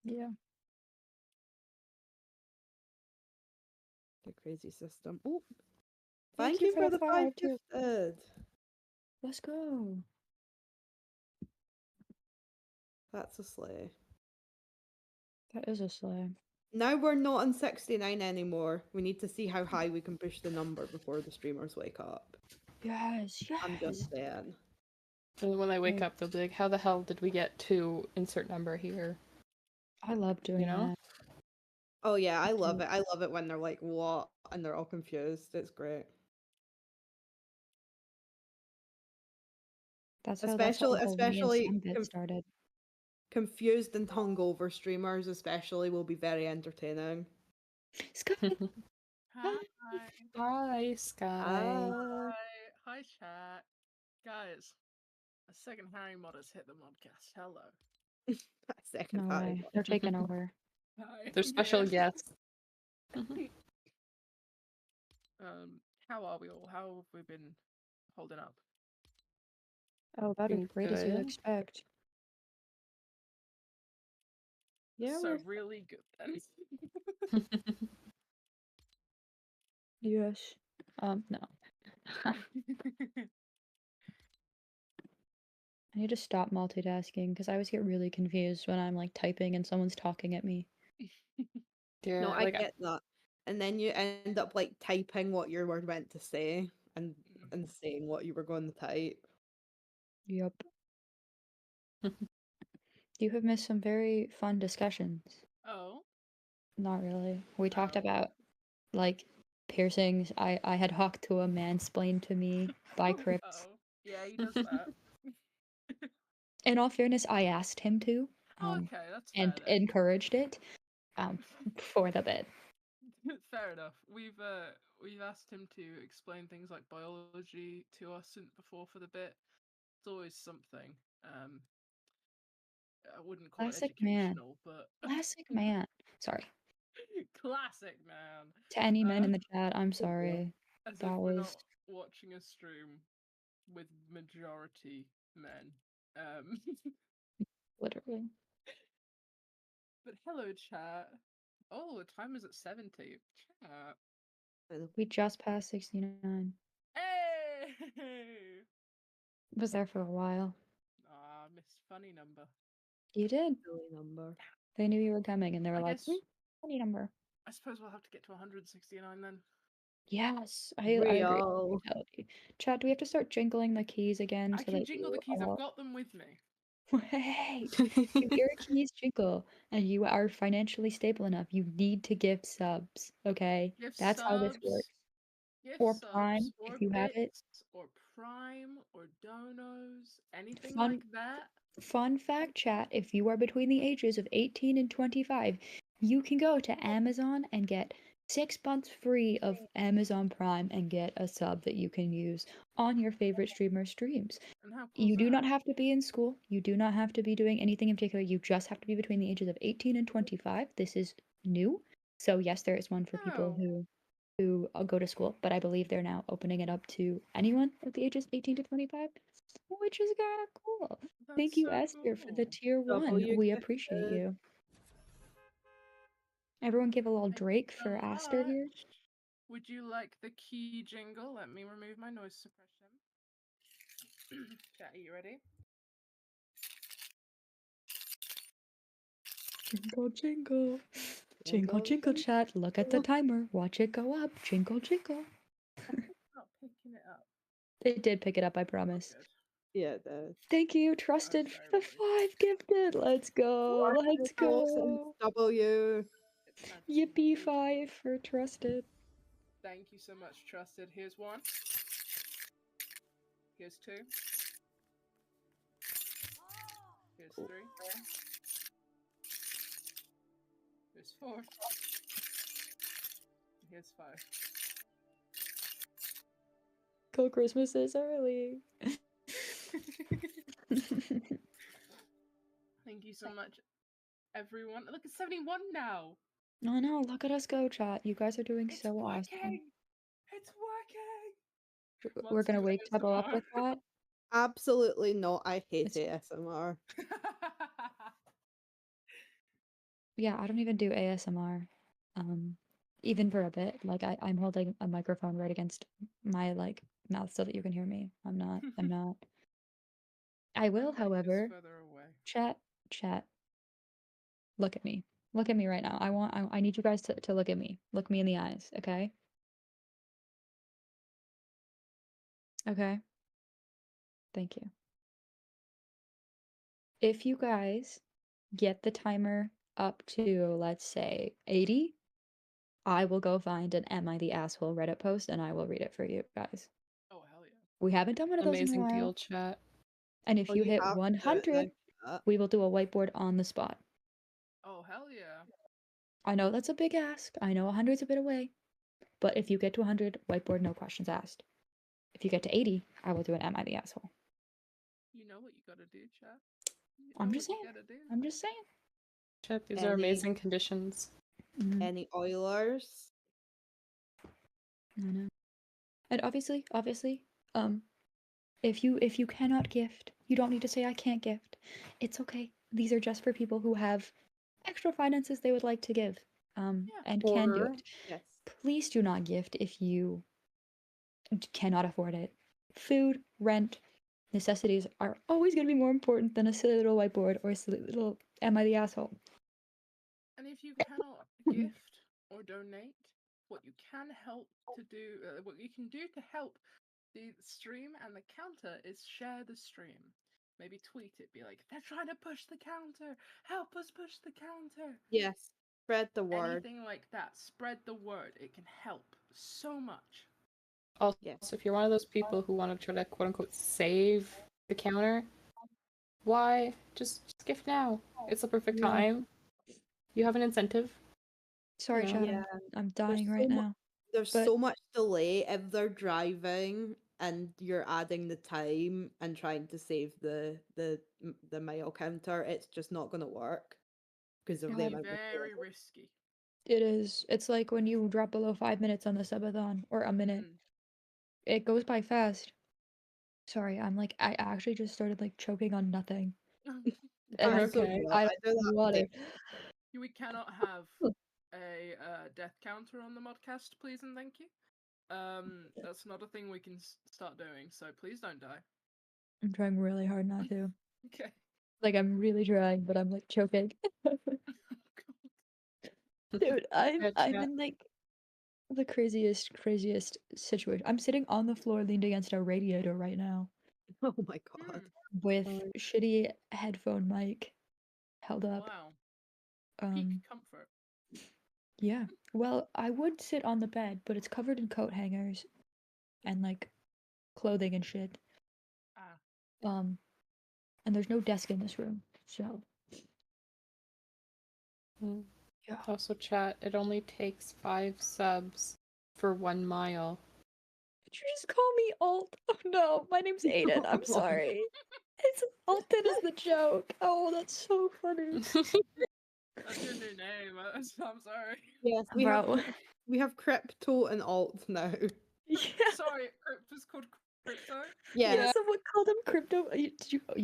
Yeah. The crazy system. Oh, Thank thank you you for for the the 5 5 too. gifted. Let's go. That's a slay. That is a slay. Now we're not on 69 anymore. We need to see how high we can push the number before the streamers wake up. Yes, I'm yes. just saying. And when they wake Right. up, they'll be like, how the hell did we get to insert number here? I love doing know? that. Oh yeah, I love it. I love it when they're like, what? And they're all confused. It's great. That's how Especially the whole me and Sam bit started. confused and hungover streamers especially will be very entertaining. Sky. Hi. Hi, Sky. Hi, chat. Guys, a second Harry mod has hit the Modcast. Hello. Second No Harry way. Potter. They're taking over. Hi. They're special Yeah. guests. How are we all? How have we been holding up? Oh, about as Doing great as you good. expect. Yeah, So we're really good then. Yes. No. I need to stop multitasking because I always get really confused when I'm like typing and someone's talking at me. Yeah, No, I like get that. And then you end up like typing what you were meant to say and saying what you were going to type. Yep. You have missed some very fun discussions. Oh. Not really. We talked Oh. about like piercings. I had Hawk to a mansplained to me by Crypts. Oh. Yeah, he does that. In all fairness, I asked him to. Okay, that's fair And then. encouraged it. For the bit. Fair enough. We've asked him to explain things like biology to us before for the bit. It's always something. I wouldn't call Classic it man. educational, but Classic man. Sorry. classic man. To any men in the chat, I'm Oh, boy. sorry. As if That we're was not watching a stream with majority men. literally. But hello, chat. Oh, the time is at 70. Chat. We just passed 69. Hey! Was there for a while. Ah, missed funny number. You did. Silly number. They knew you were coming and they were I like, guess- funny number. I suppose we'll have to get to 169 then. Yes, I agree. Real. Chad, do we have to start jingling the keys again? I so can that jingle you the keys. all... I've got them with me. Hey, if your keys jingle and you are financially stable enough, you need to give subs, okay? Gift That's how this works. subs, gift Or subs, Prime, or if you have it. bits, or Prime, or donos, anything Fun like that. Fun fact, chat, if you are between the ages of 18 and 25, you can go to Amazon and get 6 months free of Amazon Prime and get a sub that you can use on your favorite streamer's streams. And how cool You is do that? not have to be in school. You do not have to be doing anything in particular. You just have to be between the ages of 18 and 25. This is new. So yes, there is one for people Oh. who go to school, but I believe they're now opening it up to anyone at the ages 18 to 25, which is kind of cool. Thank That's you, so Esther, for the cool. tier 1. W We gifted. appreciate you. Everyone give a little Thank you Drake so for Aster here. much. Would you like the key jingle? Let me remove my noise suppression. Chat, are you ready? Jingle, jingle. Jingle, jingle, chat. Look at the timer. Watch it go up. Jingle, jingle. Not picking it up. It did pick it up, I Oh, promise. good. Yeah, the Thank you, Trusted, for the sorry, 5 gifted. Let's go. Let's go. W. Yippee Absolutely. 5 for Trusted. Thank you so much, Trusted. Here's 1. Here's 2. Here's 3. Here's 4. Here's 5. Go Christmas is early. Thank you so much, everyone. Look, it's 71 now. No, no, look at us go, chat. You guys are doing It's so working. awesome. It's working. We're Let's gonna do wake Tubbo up ASMR. with that. Absolutely not. I hate It's- ASMR. Yeah, I don't even do ASMR. Even for a bit. Like I'm holding a microphone right against my like mouth so that you can hear me. I'm not. I will, My mic is however, further away. chat. Look at me. Look at me right now. I need you guys to look at me. Look me in the eyes, okay? Okay. Thank you. If you guys get the timer up to, let's say, 80, I will go find an Am I the Asshole Reddit post and I will read it for you guys. Oh, hell yeah. We haven't done one of those in a Amazing while. deal, chat. And if Oh, you you hit have to do it 100, now. we will do a whiteboard on the spot. Oh, hell yeah. I know that's a big ask. I know 100's a bit away. But if you get to 100, whiteboard, no questions asked. If you get to 80, I will do an Am I the Asshole. You know what you gotta do, chat. You I'm know just what saying. you gotta do. I'm just saying. Chat, these are Any- amazing conditions. Mhm. Any Oilers? I know. And obviously, if you cannot gift, you don't need to say I can't gift. It's okay. These are just for people who have extra finances they would like to give. Yeah. And can Or gift. Yes. Please do not gift if you cannot afford it. Food, rent, necessities are always going to be more important than a silly little whiteboard or a silly little Am I the Asshole? And if you cannot gift or donate, what you can help to do, what you can do to help the stream and the counter is share the stream. Maybe tweet it, be like, they're trying to push the counter. Help us push the counter. Yes. Spread the word. Anything like that. Spread the word. It can help so much. also, Yes. if you're one of those people who want to try to quote unquote save the counter, why? Just gift now. It's the perfect Yeah. time. You have an incentive. Sorry, Yeah. Chad, Yeah. I'm dying so right mu- now. There's But- so much delay if they're driving and you're adding the time and trying to save the mile counter. It's just not going to work because of It the can be amount of very delay. risky. It is. It's like when you drop below 5 minutes on the subathon, or a minute. Mm. It goes by fast. Sorry, I actually just started like choking on nothing. And You're I, okay. do I that. I do that water. with We cannot have a death counter on the Modcast, please and thank you. That's not a thing we can start doing, so please don't die. I'm trying really hard not to. Okay. Like I'm really trying, but I'm like choking. Dude, I'm Yeah, chat. in like the craziest situation. I'm sitting on the floor leaned against a radiator right now. Oh my god. with shitty headphone mic held up. Wow. Peak comfort. Yeah. Well, I would sit on the bed, but it's covered in coat hangers and like clothing and shit. Ah. And there's no desk in this room, so yeah. Also, chat, it only takes 5 subs for 1 mile. Did you just call me Alt? Oh no, my name's Aiden. I'm sorry. It's Alton is the joke. Oh, that's so funny. That's your new name. I'm sorry. Yes, we have Crypto and Alt now. Yeah. Sorry, Crypto's called Crypto. Yes. Someone called him Crypto. You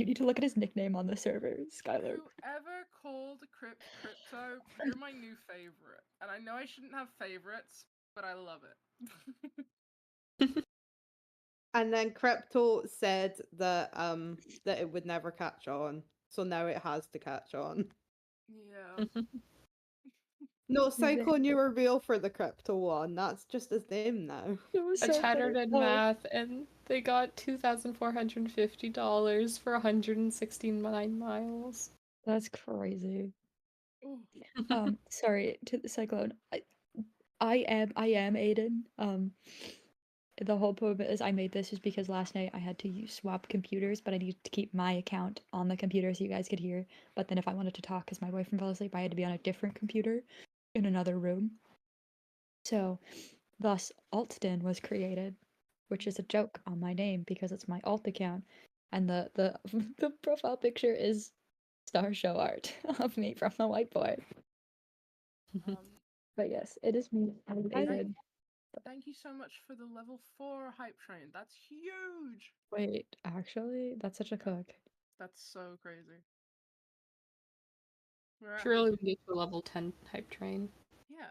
need to look at his nickname on the server, Skylar. Whoever called Crypto, you're my new favorite. And I know I shouldn't have favorites, but I love it. And then Crypto said that that it would never catch on. So now it has to catch on. Yeah. No, Cyclone, you were real for the Crypto one. That's just his name now. I chattered in math, and they got $2,450 for 169 miles. That's crazy. Ooh. Sorry to the Cyclone. I am Aiden. The whole point is I made this just because last night I had to swap computers, but I needed to keep my account on the computer so you guys could hear. But then if I wanted to talk because my boyfriend fell asleep, I had to be on a different computer in another room. So, thus, Altston was created, which is a joke on my name because it's my alt account, and the the profile picture is star show art of me from the whiteboard. But yes, it is me. I'm Aiden. Thank you so much for the level 4 hype train. That's huge. Wait, actually, that's such a cook. That's so crazy. Surely we can get to a level 10 hype train. Yeah.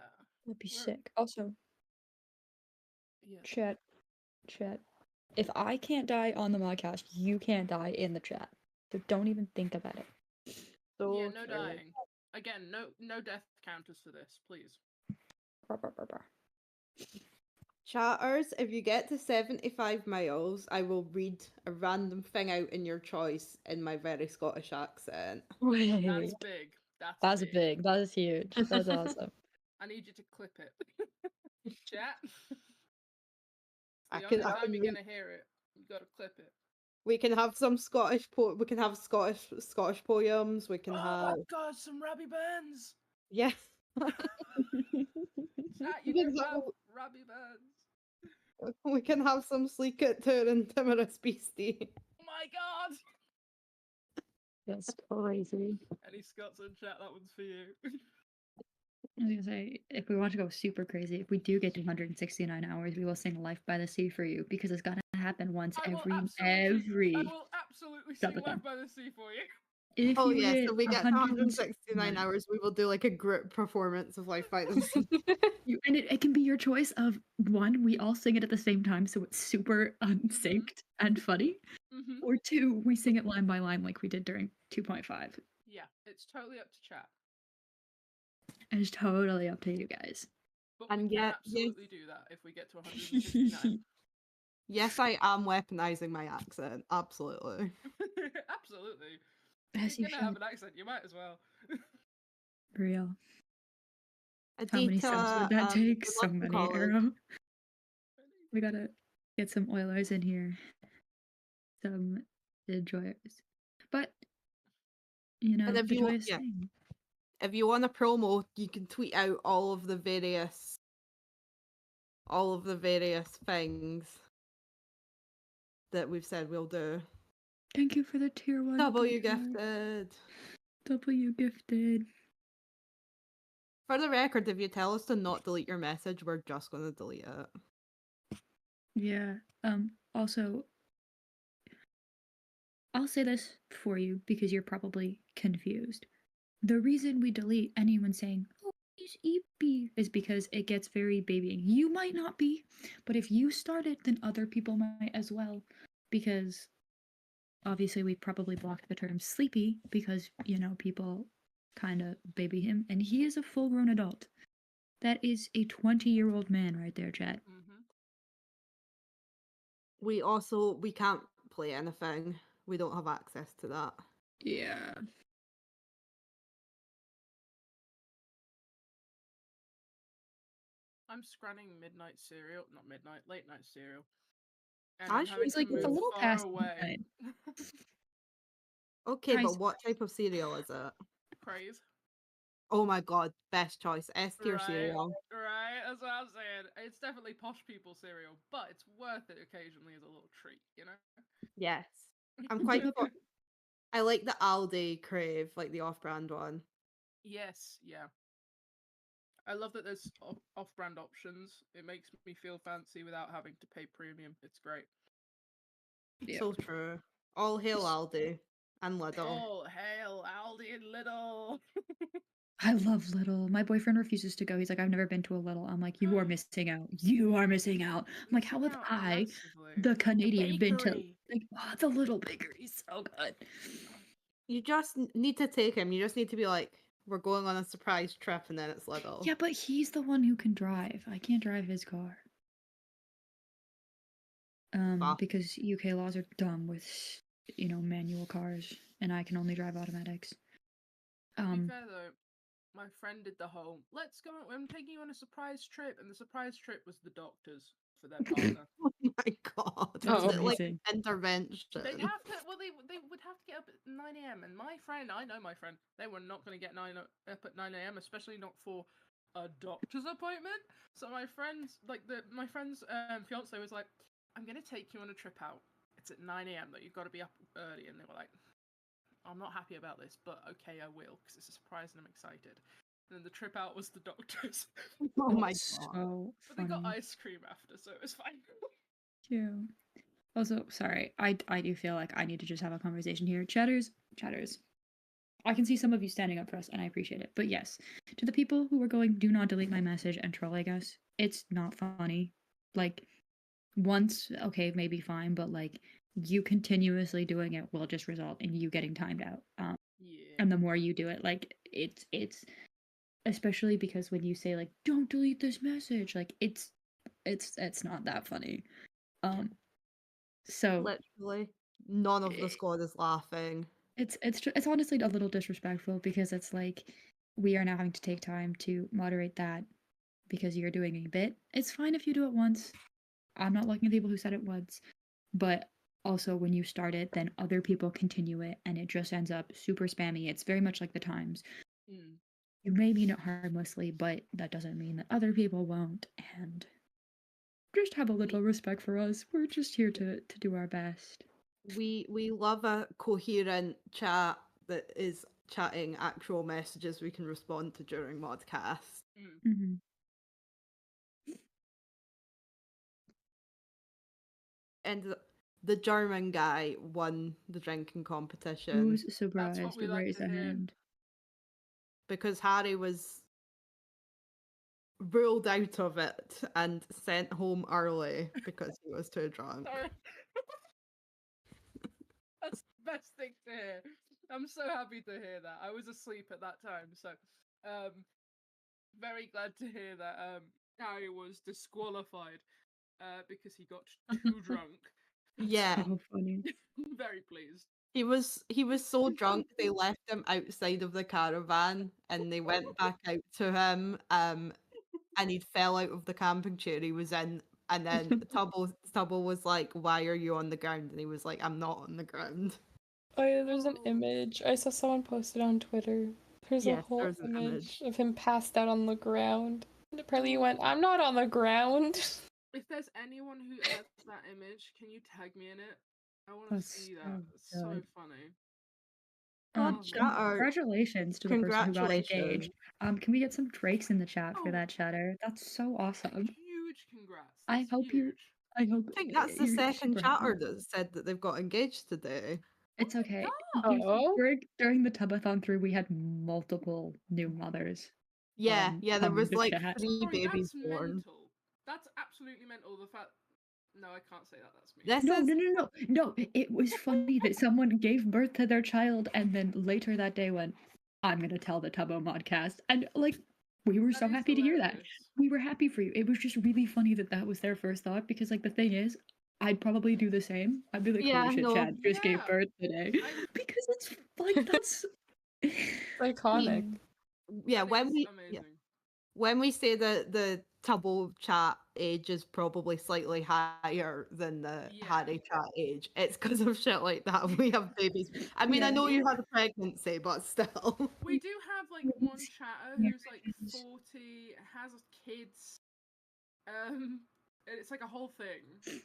That'd be sick. Also, yeah. Chat. If I can't die on the Modcast, you can't die in the chat. So don't even think about it. So yeah, no dying. Again, no death counters for this, please. Chatters, if you get to 75 miles, I will read a random thing out in your choice in my very Scottish accent. Wait. That's big. That's big. That is huge. That's awesome. I need you to clip it. Chat. I The can only time you're gonna hear it. You gotta clip it. We can have some Scottish we can have Scottish poems. We can have my god, some Robbie Burns. Yeah. Chat, you can have Robbie Burns. We can have some Sleek It Tour and Timorous Beastie. Oh my god. That's crazy. Any Scots in chat, that one's for you. I was gonna say, if we want to go super crazy, if we do get to 169 hours, we will sing "Life by the Sea" for you because it's gotta happen once I every. will absolutely sing "Life by the Sea" for you. If oh you yes, hit if we get 169 169 hours, we will do like a group performance of Life by the Sea. And it can be your choice of one, we all sing it at the same time, so it's super unsynced and funny, or two, we sing it line by line like we did during 2.5. Yeah, it's totally up to chat. It's totally up to you guys. But we can absolutely do that if we get to 169. Yes, I am weaponizing my accent. Absolutely. Absolutely. As You're you gonna have an accent, you might as well. Real. How many subs would that take? So many, Arrow. We gotta get some oilers in here. Some enjoyers. But, you know, the joyous thing. If you want a promo, you can tweet out all of the various things that we've said we'll do. Thank you for the tier 1. W gifted. W gifted. For the record, if you tell us to not delete your message, we're just gonna delete it. Yeah. Also, I'll say this for you because you're probably confused. The reason we delete anyone saying, "Oh, he's EP," is because it gets very babying. You might not be, but if you start it, then other people might as well. Because obviously we probably blocked the term sleepy because, you know, people kind of baby him, and he is a full-grown adult. That is a 20-year-old man right there, chat. We can't play anything. We don't have access to that. Yeah. I'm scranning late night cereal, and I I'm having It's to like it's a move little far past away. midnight. Okay, Guys- but what type of cereal is it? Praise. Oh my god, best choice. S tier cereal. Right, that's what I'm saying. It's definitely posh people cereal, but it's worth it occasionally as a little treat, you know? Yes. I'm quite I like the Aldi Crave, like the off-brand one. Yes, yeah. I love that there's off-brand options. It makes me feel fancy without having to pay premium. It's great. Yeah. So true. All hail Aldi and Lidl. Oh, hail Aldi and Lidl. I love Lidl. My boyfriend refuses to go. He's like, I've never been to a Lidl. I'm like, you are missing out. You are missing out. I'm like, how have Missing out I, massively. the Canadian, been to bakery. like the little bakery? So good. You just need to take him. You just need to be like, we're going on a surprise trip, and then it's Lidl. Yeah, but he's the one who can drive. I can't drive his car. Bah. Because UK laws are dumb with, manual cars, and I can only drive automatics. To be fair though, my friend did the whole let's go. I'm taking you on a surprise trip, and the surprise trip was the doctors for their partner. Oh my god. That's Was it like amazing. intervention? They'd have to. Well, they would have to get up at 9 a.m. And my friend, I know my friend, they were not going to get up at 9 a.m. Especially not for a doctor's appointment. So my friend's fiance was like, "I'm going to take you on a trip out. It's at 9 a.m. though. You've got to be up early." And they were like, "I'm not happy about this, but okay, I will because it's a surprise and I'm excited." And then the trip out was the doctor's. Oh my That's god. so But they got funny. ice cream after, so it was fine. Cute. Also, sorry, I do feel like I need to just have a conversation here. Chatters. I can see some of you standing up for us, and I appreciate it. But yes, to the people who are going, do not delete my message and troll, I guess. It's not funny. Like, once, okay, maybe fine, but like, you continuously doing it will just result in you getting timed out. Yeah. And the more you do it, like, it's especially because when you say like, don't delete this message, like, it's not that funny. So Literally, none of the squad is laughing. it's honestly a little disrespectful because it's like we are now having to take time to moderate that because you're doing a bit. It's fine if you do it once. I'm not looking at people who said it once, but also when you start it, then other people continue it, and it just ends up super spammy. It's very much like the Times. You may mean it harmlessly, but that doesn't mean that other people won't. And just have a little respect for us. We're just here to do our best. We love a coherent chat that is chatting actual messages we can respond to during Modcast. Mm-hmm. And the German guy won the drinking competition. Who's surprised we to like raise to a hear. hand? Because Harry was ruled out of it and sent home early because he was too drunk. Sorry. That's the best thing to hear. I'm so happy to hear that. I was asleep at that time, so very glad to hear that Harry was disqualified because he got too drunk. Yeah. So funny. Very pleased. He was so drunk they left him outside of the caravan and they went back out to him and he fell out of the camping chair he was in, and then Tubbo was like, "Why are you on the ground?" And he was like, "I'm not on the ground." Oh yeah, there's an image. I saw someone post it on Twitter. There's a Yes, whole there's an image of him passed out on the ground. And apparently he went, "I'm not on the ground." If there's anyone who has that image, can you tag me in it? I want to That's see that. so It's so good. funny. Congratulations to the person who got Congratulations. engaged. Can we get some Drakes in the chat for that chatter? That's so awesome. Huge congrats. I hope huge. I think that's the second chatter that said that they've got engaged today. It's okay. Oh. During the Tubathon 3, we had multiple new mothers. Yeah, there come was into like chat. 3 babies that's born. mental. That's absolutely mental. The fact. No, I can't say that. That's me. No. It was funny that someone gave birth to their child and then later that day went, "I'm gonna tell the Tubbo Modcast," and like we were so happy to hear that. We were happy for you. It was just really funny that was their first thought because like the thing is, I'd probably do the same. I'd be like, Yeah, holy shit, no. Chad just gave Yeah. birth today. I- Because it's like that's Iconic. Yeah, That when is we amazing. when we say that the Tubbo chat age is probably slightly higher than the Yeah. Harry chat age, it's because of shit like that. We have babies. I mean, I Yeah. know you had a pregnancy, but still. We do have like one chatter who's like 40, has kids, and it's like a whole thing.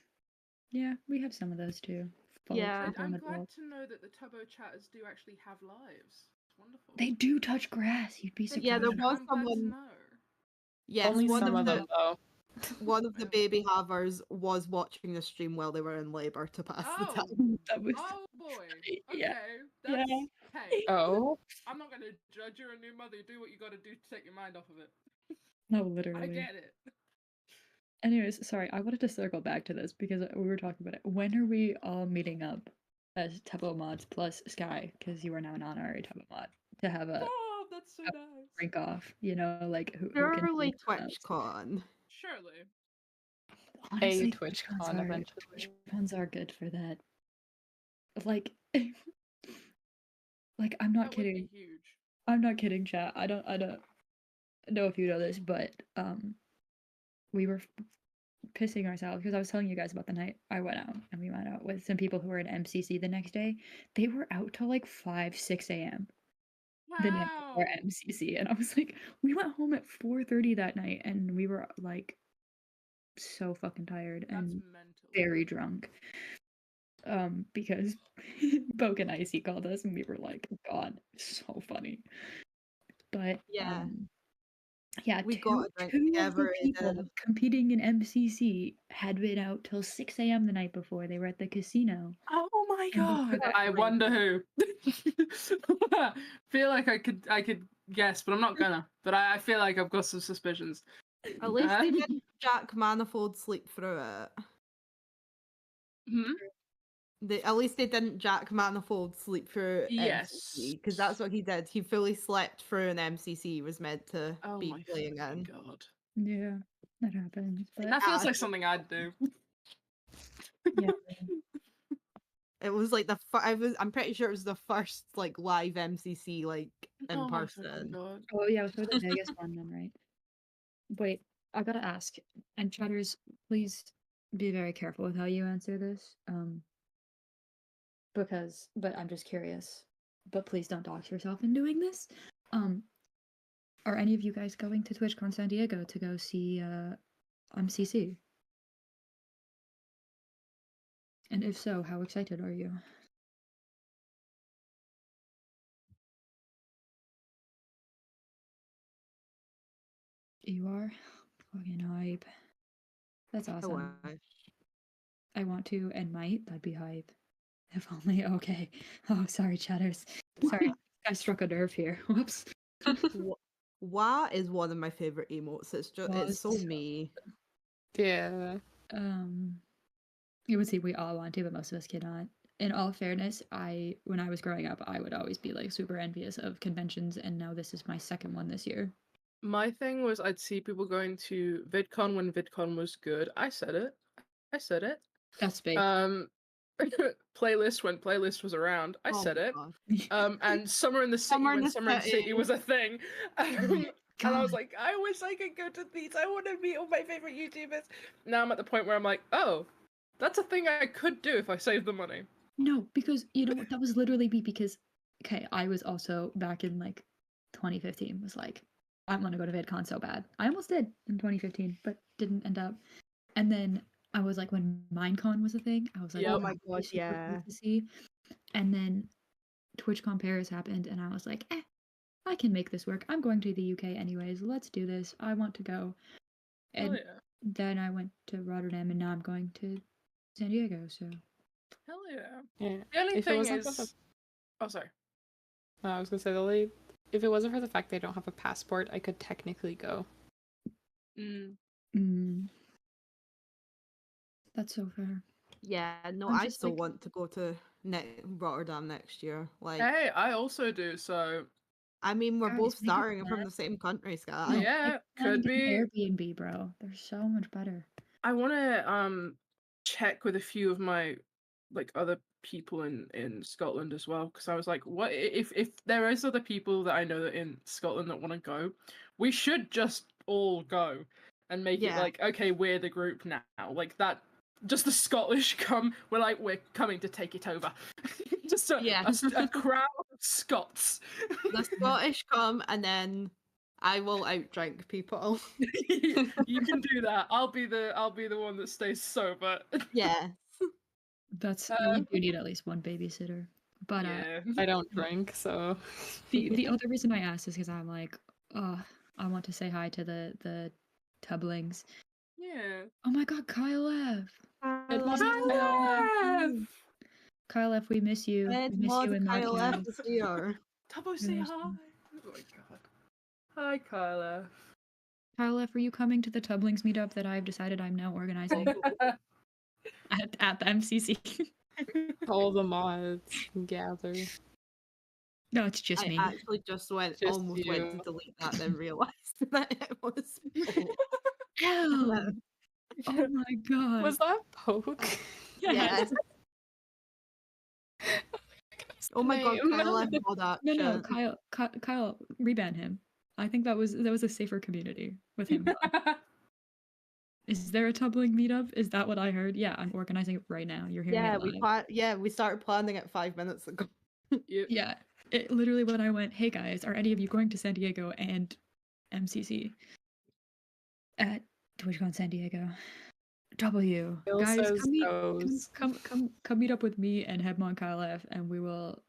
Yeah, we have some of those too. Yeah. I'm full glad adults. to know that the Tubbo chatters do actually have lives. It's wonderful. They do touch grass. You'd be They surprised. Yeah, there do, was I'm glad to someone. know. Yes, Only one some of of the them though. one of the Yeah. baby havers was watching the stream while they were in labor to pass the Oh. time. That was Oh boy. Yeah. Okay. That's hey. Oh, I'm not gonna judge. You're a new mother. You do what you gotta do to take your mind off of it. no, I literally. get it. Anyways, sorry, I wanted to circle back to this because we were talking about it. When are we all meeting up as Tubbo mods plus Sky? Because you are now an honorary Tubbo mod to have a Oh, that's so nice. drink off. You know, like who can Surely do the most. TwitchCon. Surely. Honestly, TwitchCon TwitchCons are- eventually. TwitchCons are good for that. Like, like I'm not That would be kidding. huge. I'm not kidding, chat. I don't know if you know this, but we were pissing ourselves because I was telling you guys about the night I went out and we went out with some people who were at MCC the next day. They were out till like 5-6 a.m. the night Wow. before MCC, and I was like, we went home at 4:30 that night, and we were like so fucking tired That's and mental. very drunk. Because Poke and Icy called us and we were like, God, so funny. But Yeah. yeah, We two got a drink of the together people and competing in MCC had been out till 6 a.m. the night before. They were at the casino. Oh my And before god. that, I like- wonder who. Feel like I could guess, but I'm not gonna. But I feel like I've got some suspicions. at least they didn't Jack Manifold sleep through it. Hmm? At least they didn't Jack Manifold sleep through Yes. because that's what he did. He fully slept through an MCC he was meant to Oh be my playing fucking in. god. Yeah, that happens. But That feels like something I'd do. yeah, It was like I'm pretty sure it was the first like live MCC like in Oh my fucking person. god. oh yeah, it was for the Vegas one then, right? Wait, I gotta ask, and chatters, please be very careful with how you answer this. But I'm just curious. But please don't dox yourself in doing this. Are any of you guys going to TwitchCon San Diego to go see MCC? And if so, how excited are you? You are? Fucking hype. That's I awesome. wish. I want to and might. That'd be hype. If only. Okay. Oh, sorry, chatters. Sorry, I struck a nerve here. Whoops. Wah is one of my favorite emotes. It's just Wah it's is so so me. Yeah. You would see we all want to, but most of us cannot. In all fairness, when I was growing up, I would always be like super envious of conventions, and now this is my second one this year. My thing was I'd see people going to VidCon when VidCon was good. I said it. That's big. Playlist when playlist was around. I Oh said my it. God. And Summer in the City Summer in when the Summer in the City City. was a thing. And I was God. like, I wish I could go to these. I want to meet all my favorite YouTubers. Now I'm at the point where I'm like, oh, that's a thing I could do if I save the money. No, because you know what, that was literally me because okay, I was also back in like 2015 was like, I want to go to VidCon so bad. I almost did in 2015, but didn't end up. And then I was like, when Minecon was a thing, I was like, Yep. Oh my that'd be God, super cool yeah. to see. And then TwitchCon Paris happened, and I was like, I can make this work. I'm going to the UK anyways. Let's do this. I want to go. Hell And yeah. then I went to Rotterdam, and now I'm going to San Diego. So Hell yeah. Yeah. The only If it thing wasn't for is... the- Oh, sorry. I was gonna say the only if it wasn't for the fact they don't have a passport, I could technically go. that's so fair. Yeah, no, I'm I just still like- want to go to Rotterdam next year. Like, Hey, I also do, so... I mean, we're Guys, both we can starting from plan- the same country, Sky. No, Yeah, I plan could to get be. an Airbnb, bro. They're so much better. I want to check with a few of my other people in Scotland as well, because I was like, what if there is other people that I know that in Scotland that want to go, we should just all go and make it Yeah. like, okay, we're the group now, like that. Just the Scottish come, we're coming to take it over. Just a crowd of Scots. The Scottish come, and then I will outdrink people. You can do that. I'll be the one that stays sober. Yeah. That's we do need at least one babysitter. But Yeah. I don't drink, so the other reason I asked is because I'm like, I want to say hi to the Tublings. Yeah. Oh my god, Kyle F. Good Kyle morning, Kyle F, we miss you. Ed We miss Mod you in Kyle F Modcast. is here. Tubbo, say Yes. hi. Oh my god. Hi, Kyla. Kyle F, are you coming to the Tublings meetup that I've decided I'm now organizing at the MCC? all the mods gather. No, it's just I me. actually just went Just almost went to you. delete that, then realized that it was. Hell! Oh my god. Was that poke? Yes. Oh my god, Name. Kyle F mod action. No, Kyle, reban him. I think that was a safer community with him. Is there a Tubling meetup? Is that what I heard? Yeah, I'm organizing it right now. You're hearing it live. We started planning it 5 minutes ago. Yep. Yeah, it literally when I went, hey guys, are any of you going to San Diego and MCC at TwitchCon San Diego? W Bill guys, says come meet, goes. come meet up with me and Hebmon Kyle F, and we will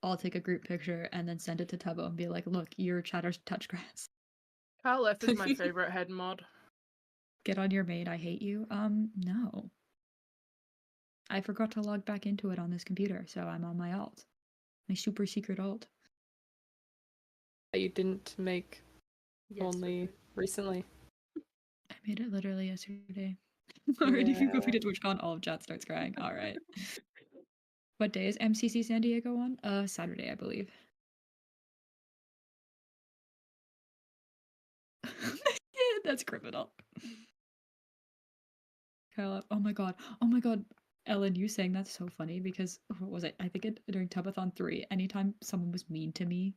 all take a group picture and then send it to Tubbo and be like, look, your chatter's touch grass. Kyle F is my favorite head mod. Get on your maid, I hate you. No. I forgot to log back into it on this computer, so I'm on my alt. My super secret alt. That you didn't make only recently. I made it literally yesterday. Already, if you go to TwitchCon, all of chat starts crying. Alright. What day is MCC San Diego on? Saturday, I believe. Yeah, that's criminal. Kyle, oh my god. Ellen, you saying that's so funny because what was it? I think during Tubathon 3, anytime someone was mean to me,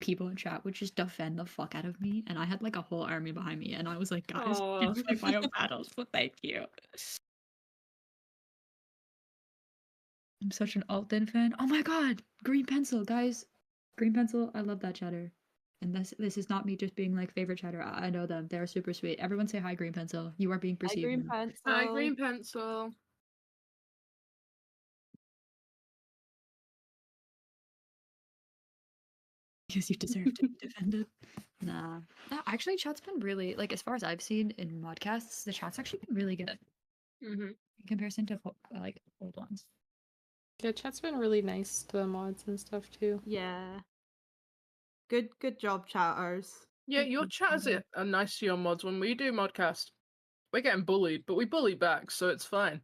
people in chat would just defend the fuck out of me, and I had like a whole army behind me, and I was like, guys, I fight my own battles, but thank you. I'm such an Alton fan. Oh my god, Green Pencil, guys. Green Pencil, I love that chatter. And this is not me just being like favorite chatter. I know them. They're super sweet. Everyone say hi, Green Pencil. You are being Hi, perceived. Green now. Pencil. Hi, Green Pencil. Because you deserve to be defended. Nah. Actually, chat's been really, like, as far as I've seen in modcasts, the chat's actually been really good in comparison to, like, old ones. Yeah, chat's been really nice to the mods and stuff too. Yeah. Good job, chatters. Yeah, your chatters are nice to your mods. When we do Modcast, we're getting bullied, but we bully back, so it's fine.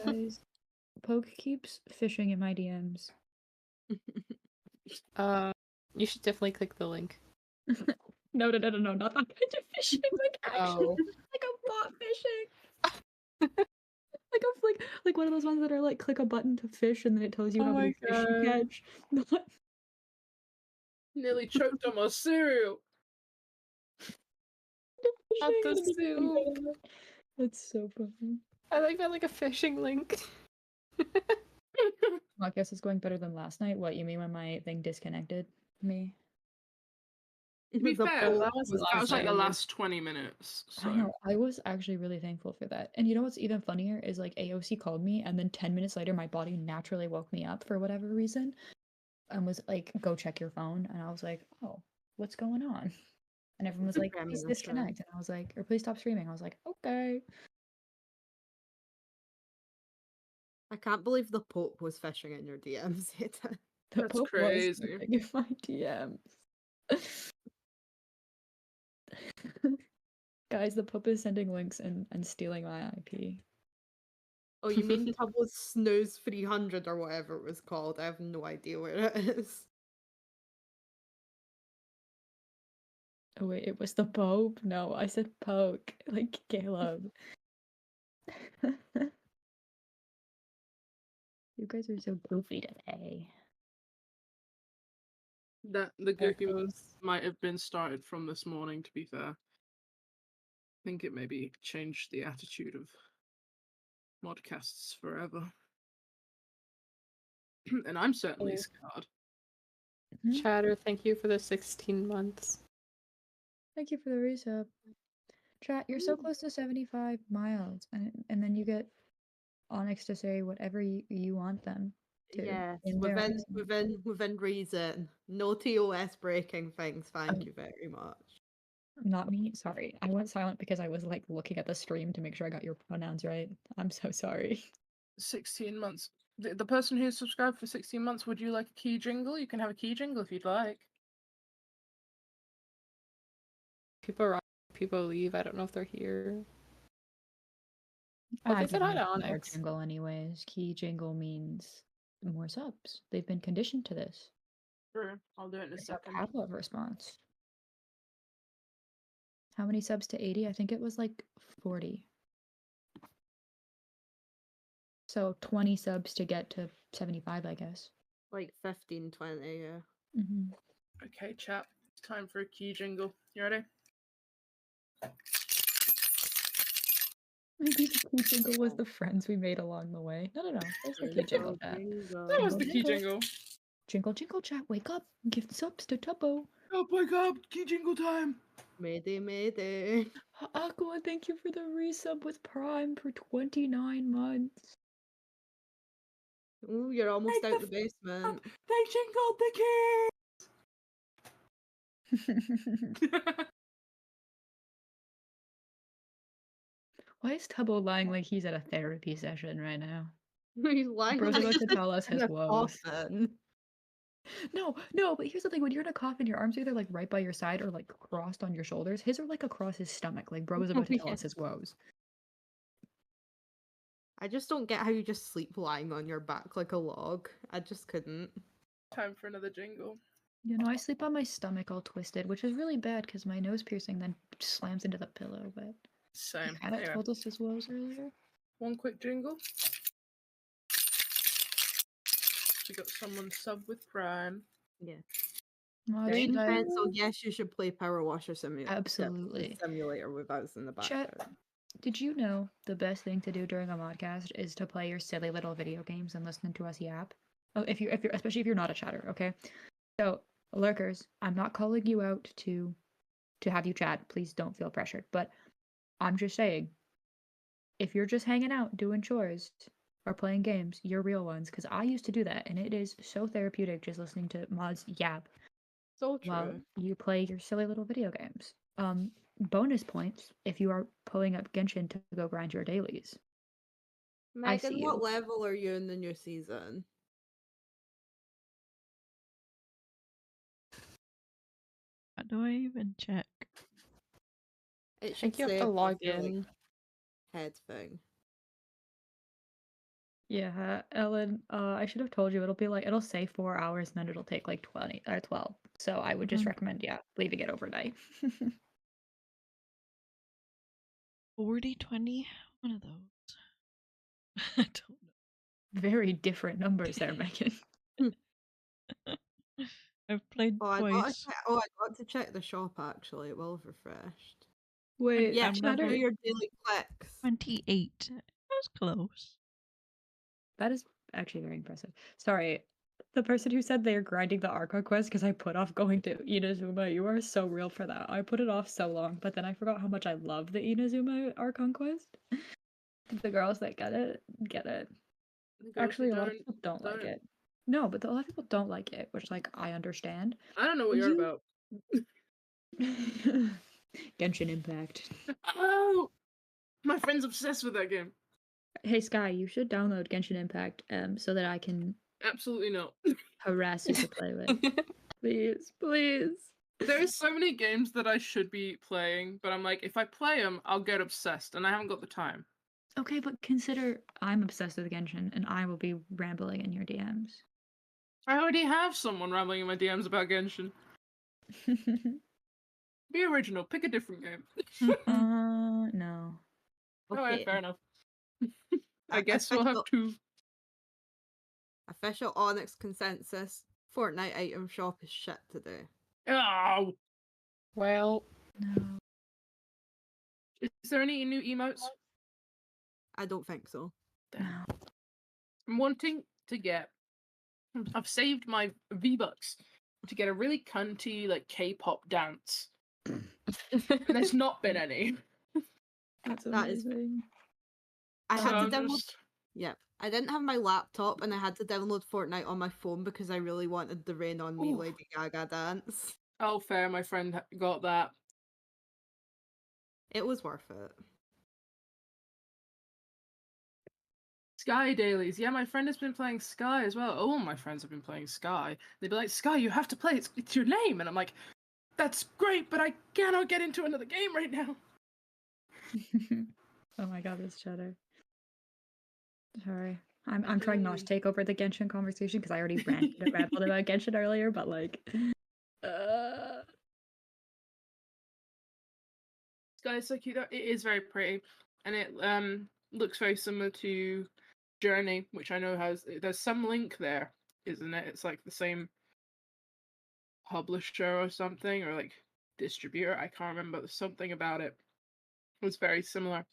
Guys, Poke keeps fishing in my DMs. You should definitely click the link. No, not that kind of fishing. Like, actually, like a bot fishing. like one of those ones that are like, click a button to fish, and then it tells you Oh how my many fish you God. catch. Not Nearly choked on my cereal. Not the fishing. soup. That's so funny. I like that, like a fishing link. Podcast is going better than last night. What, you mean when my thing disconnected me? To be The fair, poll that was last like the night. last 20 minutes. So. I know. I was actually really thankful for that. And you know what's even funnier is like AOC called me, and then 10 minutes later, my body naturally woke me up for whatever reason, and was like, "Go check your phone." And I was like, "Oh, what's going on?" And everyone was It's a like, "Please premonition. disconnect." And I was like, "Or please stop streaming." I was like, "Okay." I can't believe the Pope was fishing in your DMs. The That's Pope was crazy. living in my DMs. Guys, the Pope is sending links and stealing my IP. Oh, you mean Tubbo's Snooze 300 or whatever it was called? I have no idea where it is. Oh wait, it was the Pope? No, I said poke, like Caleb. You guys are so goofy today. The There goofy ones is- might have been started from this morning, to be fair. I think it maybe changed the attitude of Modcasts forever. And I'm certainly Oh. scarred. Mhm. Chatter, thank you for the 16 months. Thank you for the resub. Chat, you're so close to 75 miles, and then you get Onyx to say whatever you want them to. Yes, in their within accent. within reason. No TOS breaking things. Thank Oh. you very much. Not me, sorry. I went silent because I was like looking at the stream to make sure I got your pronouns right. I'm so sorry. 16 months. The person who's subscribed for 16 months, would you like a key jingle? You can have a key jingle if you'd like. People leave. I don't know if they're here. I they said give hi them to more Onyx. jingle anyways. Key jingle means more subs. They've been conditioned to this. Sure, I'll do it in a It's a second. Pavlov response. How many subs to 80? I think it was like 40. So 20 subs to get to 75, I guess. Like 15, 20, yeah. Mm-hmm. Okay, chat. It's time for a key jingle. You ready? Maybe the key jingle was the friends we made along the way. No. There's the key jingle, chat. That was the key jingle. Jingle, jingle, chat. Wake up. Give subs to Tubbo. Oh, wake up! Key jingle time! Mayday, mayday. Aqua, thank you for the resub with Prime for 29 months. Ooh, you're almost Take out the the basement. They jingled the keys! Why is Tubbo lying like he's at a therapy session right now? He's lying Bro's like about to he's tell us in his a woes. coffin. No, but here's the thing. When you're in a coffin, your arms are either like right by your side or like crossed on your shoulders. His are like across his stomach. Like Bro is about to tell us his woes. I just don't get how you just sleep lying on your back like a log. I just couldn't. Time for another jingle. You know, I sleep on my stomach all twisted, which is really bad because my nose piercing then slams into the pillow. But Same. Abbott Anyway, told us his woes earlier. one quick jingle. We got someone sub with Prime. Yeah. Mod, Green should I- pencil, yes, you should play Power Washer Simulator. Absolutely. Simulator with us in the Chat, background. did you know the best thing to do during a modcast is to play your silly little video games and listen to us yap? Oh, if you're especially if you're not a chatter, okay? So, lurkers, I'm not calling you out to have you chat. Please don't feel pressured. But I'm just saying, if you're just hanging out doing chores or playing games, you're real ones. Because I used to do that, and it is so therapeutic just listening to mods yap So true. while you play your silly little video games. Bonus points if you are pulling up Genshin to go grind your dailies. Megan, see what you. level are you in the new season? How do I even check? It I should think you have say to above log your, like, in. head thing. Yeah, Ellen, I should have told you it'll say 4 hours and then it'll take like 20 or 12. So I would just recommend, leaving it overnight. 40-20? One of those. I don't know. Very different numbers there, Megan. I've played I twice. got to check the shop actually. It will have refreshed. Wait, Yeah, I'm do level your daily clicks. 28. That's close. that is actually very impressive. Sorry, the person who said they're grinding the Arca quest because I put off going to Inazuma, you are so real for that. I put it off so long, but then I forgot how much I love the Inazuma Archon quest. The girls that get it, get it. The girls Actually, who a lot of people don't like it. No, but a lot of people don't like it, which, like, I understand. I don't know what you're about. Genshin Impact. Oh! My friend's obsessed with that game. Hey, Sky, you should download Genshin Impact so that I can Absolutely not. harass you to play with. Please, please. There's so many games that I should be playing, but I'm like, if I play them, I'll get obsessed, and I haven't got the time. Okay, but consider I'm obsessed with Genshin, and I will be rambling in your DMs. I already have someone rambling in my DMs about Genshin. Be original. Pick a different game. No. Alright, Okay. fair enough. I Uh, guess we'll have official- to. Official Onyx consensus. Fortnite item shop is shit today. Oh! Well, No. Is there any new emotes? I don't think so. No. I'm wanting to get. I've saved my V-Bucks to get a really cunty, like, K-pop dance. And there's not been any. That's That is- amazing. I had So to I'm download. just- Yeah, I didn't have my laptop, and I had to download Fortnite on my phone because I really wanted the Rain on Me Ooh. Lady Gaga dance. Oh, fair. My friend got that. It was worth it. Sky dailies. Yeah, my friend has been playing Sky as well. All my friends have been playing Sky. They'd be like, Sky, you have to play. It's your name. And I'm like, that's great, but I cannot get into another game right now. Oh my god, this chatter. Sorry. I'm trying not to take over the Genshin conversation because I already ranted and rambled about Genshin earlier, but like Sky is so cute though. It is very pretty. And it looks very similar to Journey, which I know there's some link there, isn't it? It's like the same publisher or something, or like distributor. I can't remember. There's something about it. It was very similar.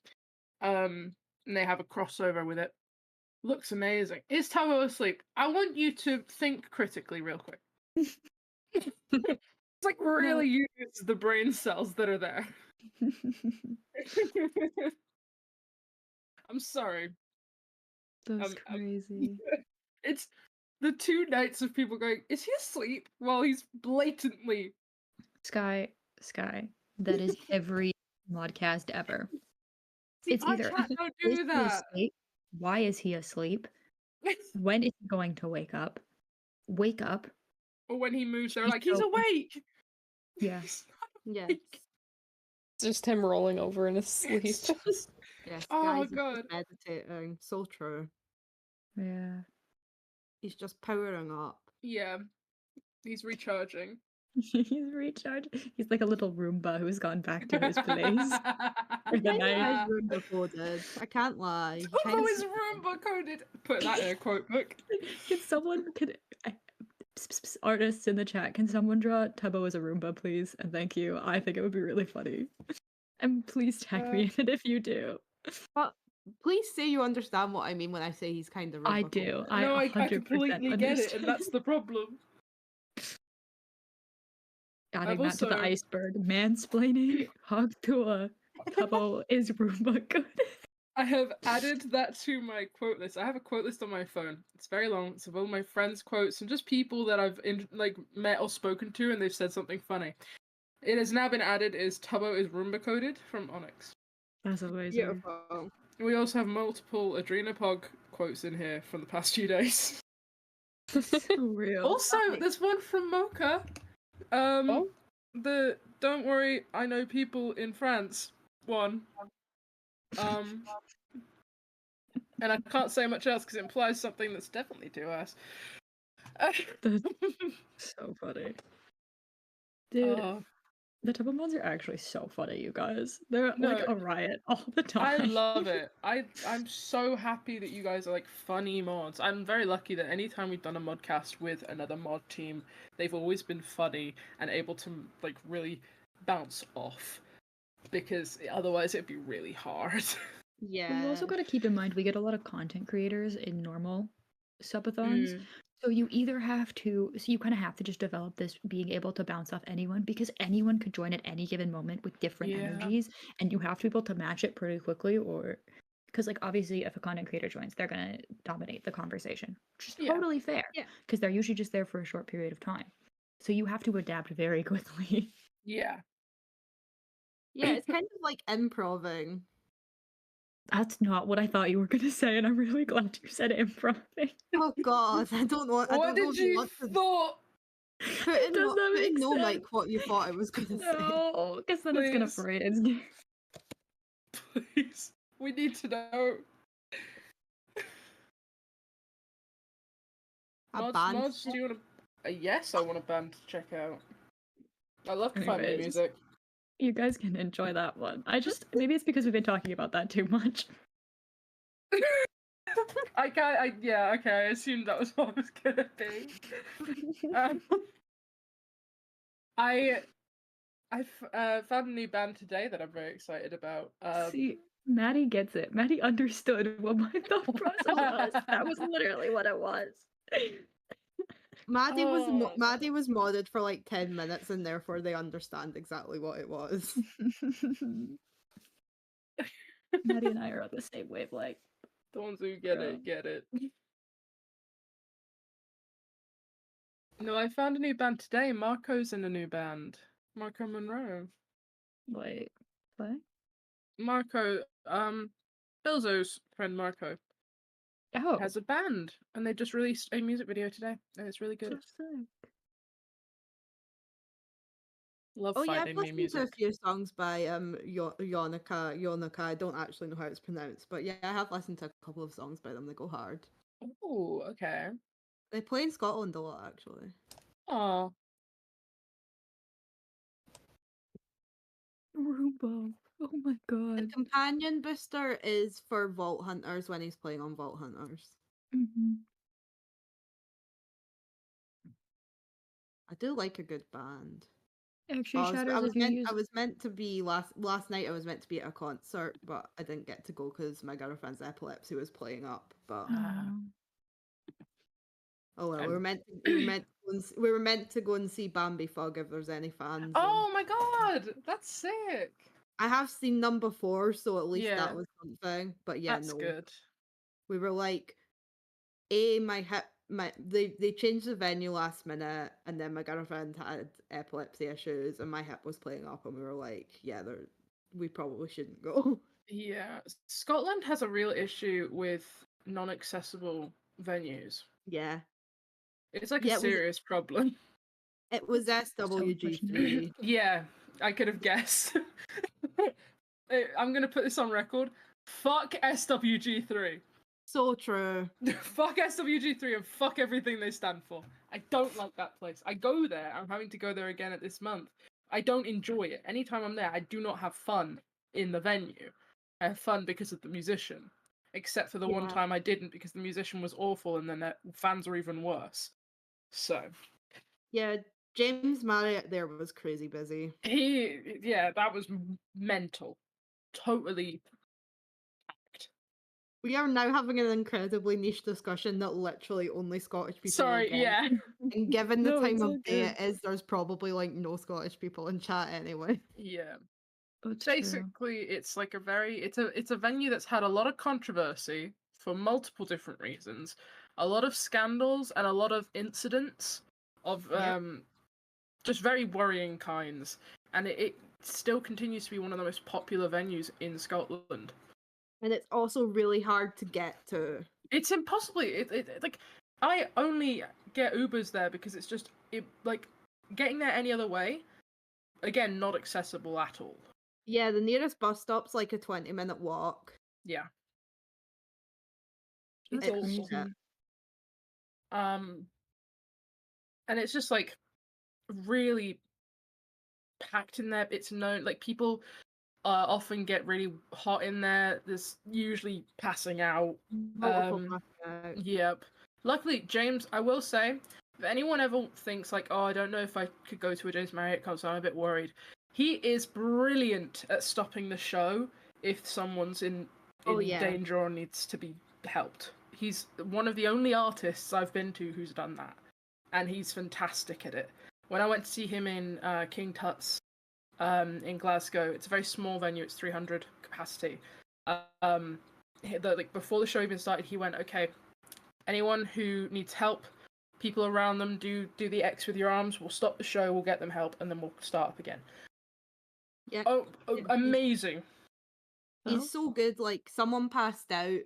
And they have a crossover with it. Looks amazing. Is Tubbo asleep? I want you to think critically real quick. It's like really use the brain cells that are there. I'm sorry. That's Um, crazy. It's the 2 nights of people going, is he asleep? While he's blatantly. Sky, that is every modcast ever. See, It's our either chat don't is do he that. asleep? Why is he asleep? When is he going to wake up? Wake up. Or when he moves, they're He's like, he's so- awake. Yeah. He's not Yes. awake. it's just him rolling over in his sleep. It's just- Yes, Oh, guys, he's God. just meditating. So true. Yeah. He's just powering up. Yeah, he's recharging. He's recharged. He's like a little Roomba who's gone back to his place. For the Kind night. of has Roomba coded. I can't lie. He Tubbo kinda is Roomba coded. Put that in a quote book. Artists in the chat, can someone draw Tubbo as a Roomba, please? And thank you. I think it would be really funny. And please tag me in it if you do. But please say you understand what I mean when I say he's kind of Roomba I do. coded. I No, I 100% completely get it, and that's understand. the problem. Adding I've that to the also- iceberg. Mansplaining. Hog Tua. Tubbo is Roomba good. I have added that to my quote list. I have a quote list on my phone. It's very long. It's of all my friends' quotes and just people that I've met or spoken to, and they've said something funny. It has now been added. Is Tubbo is Roomba coded from Onyx. That's amazing. Beautiful. We also have multiple Adrenapog quotes in here from the past few days. So real. Also, there's one from Mocha. Oh? The Don't Worry, I Know People in France one. And I can't say much else because it implies something that's definitely to us. That's so funny. Dude, Oh, the Tubbo mods are actually so funny, you guys. They're No, like a riot all the I time. love it. I'm so happy that you guys are like funny mods. I'm very lucky that anytime we've done a modcast with another mod team, they've always been funny and able to like really bounce off. Because otherwise it'd be really hard. Yeah. You also got to keep in mind we get a lot of content creators in normal subathons. So you either have to, so you kind of have to just develop this being able to bounce off anyone because anyone could join at any given moment with different Yeah. energies, and you have to be able to match it pretty quickly, or because like obviously if a content creator joins, they're gonna dominate the conversation, which is Yeah. totally fair. Yeah. Because they're usually just there for a short period of time, so you have to adapt very quickly. Yeah. Yeah, it's kind of like improving. That's not what I thought you were gonna say, and I'm really glad you said improving. Oh god, I don't know. I What don't know did if you you want to thought? put in, Does what, that put in make no sense? like what you thought I was gonna say. No, because then it's gonna Please. freeze. Please. We need to know. A band Mods, do you want a yes? I want a band to check out. I love family Anyways. music. You guys can enjoy that one. Maybe it's because we've been talking about that too much. I assumed that was what it was gonna be. I found a new band today that I'm very excited about. See, Maddie gets it. Maddie understood what my thought process was. That was literally what it was. Maddie Oh. was modded for like 10 minutes, and therefore they understand exactly what it was. Maddie and I are on the same wavelength. The ones who get Girl. it, get it. No, I found a new band today. Marco's in a new band. Marco Monroe. Wait, what? Marco, Bilzo's friend Marco, Oh, has a band, and they just released a music video today, and it's really good. so sick. Love Oh yeah, I've finding new listened to a music. few songs by Yonika. I don't actually know how it's pronounced, but yeah, I have listened to a couple of songs by them. They go hard. Oh, okay. They play in Scotland a lot, actually. Oh, Roomba. Oh my The god. companion booster is for Vault Hunters when he's playing on Vault Hunters. Mm-hmm. I do like a good band. Actually, Oh, I Shatters, was if you meant use... I was meant to be last night. I was meant to be at a concert, but I didn't get to go because my girlfriend's epilepsy was playing up. But oh well, we were meant to go and see Bambi Fug if there's any fans. and oh my god, that's sick. I have seen them before, so at least Yeah. that was something. But yeah, That's no, good. we were like, my hip, they changed the venue last minute, and then my girlfriend had epilepsy issues, and my hip was playing up, and we were like, yeah, we probably shouldn't go. Yeah, Scotland has a real issue with non-accessible venues. Yeah, It's like Yeah, a it was- serious problem. it was SWG3. Yeah, I could have guessed. I'm gonna put this on record. Fuck SWG3. So true. Fuck SWG3 and fuck everything they stand for. I don't like that place. I go there. I'm having to go there again at this month. I don't enjoy it. Anytime I'm there, I do not have fun in the venue. I have fun because of the musician. Except for the one Yeah. time I didn't because the musician was awful and then the fans were even worse. So, Yeah, James Marriott there was crazy busy. that was mental. Totally packed. We are now having an incredibly niche discussion that literally only Scottish people Sorry, will get. yeah. And given the No, time it's of all day good. it is, there's probably like no Scottish people in chat anyway. Yeah. It's true. Basically, it's like it's a venue that's had a lot of controversy for multiple different reasons, a lot of scandals and a lot of incidents of Yep. just very worrying kinds, and it still continues to be one of the most popular venues in Scotland. And it's also really hard to get to. It's impossibly like I only get Ubers there because it's just like getting there any other way, again, not accessible at all. Yeah, the nearest bus stop's like a 20-minute walk. Yeah. That's It's It's awful. crazy. And it's just like really packed in there. It's known like people often get really hot in there. There's usually passing out. Multiple passing out. Yep. Luckily, James, I will say, if anyone ever thinks like, oh, I don't know if I could go to a James Marriott concert, I'm a bit worried. He is brilliant at stopping the show if someone's in Oh, yeah. danger or needs to be helped. He's one of the only artists I've been to who's done that, and he's fantastic at it. When I went to see him in King Tut's in Glasgow, it's a very small venue, it's 300 capacity. Like before the show even started, he went, okay, anyone who needs help, people around them, do the X with your arms, we'll stop the show, we'll get them help, and then we'll start up again. Yeah. Oh, amazing. He's so good. Like someone passed out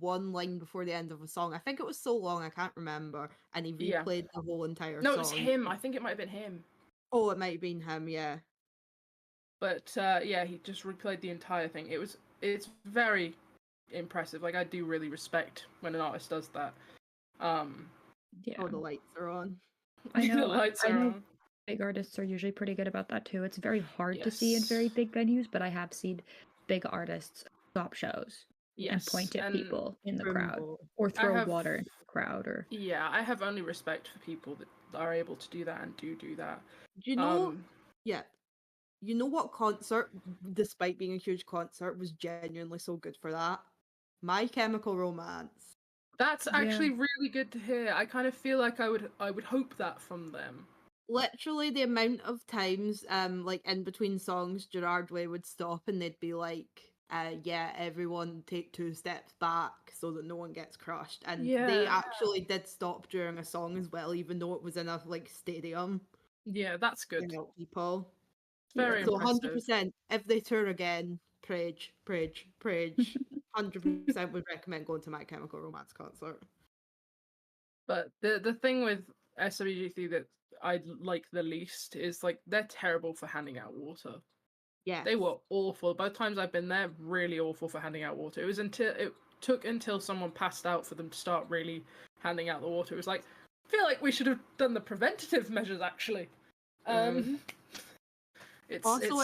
one line before the end of a song. I think it was so long I can't remember, and he Yeah. replayed the whole entire No, song. it was him. I think it might have been him. Oh, it might have been him. Yeah. But yeah, he just replayed the entire thing. It's very impressive. Like I do really respect when an artist does that. Yeah. Oh, the lights are on. I know. The lights I are know on. Big artists are usually pretty good about that too. It's very hard to see in very Yes. big venues, but I have seen big artists stop shows and Yes, point at and people in the crowd Rumble. or I throw have water into the crowd or yeah, I have only respect for people that are able to do that and do that. Do you know? Um, Yeah. You know what concert, despite being a huge concert, was genuinely so good for that? My Chemical Romance. that's Yeah. actually really good to hear. I kind of feel like I would hope that from them. Literally the amount of times, like in between songs, Gerard Way would stop and they'd be like, yeah, everyone take 2 steps back so that no one gets crushed. And they Yeah. actually did stop during a song as well, even though it was in a like stadium Yeah, that's to good. help people. Very So impressive. 100%, if they tour again, Prage, 100% would recommend going to My Chemical Romance concert. But the thing with SWG3 that I like the least is like they're terrible for handing out water. Yeah. They were awful. Both times I've been there, really awful for handing out water. It took until someone passed out for them to start really handing out the water. It was like, I feel like we should have done the preventative measures actually. Also,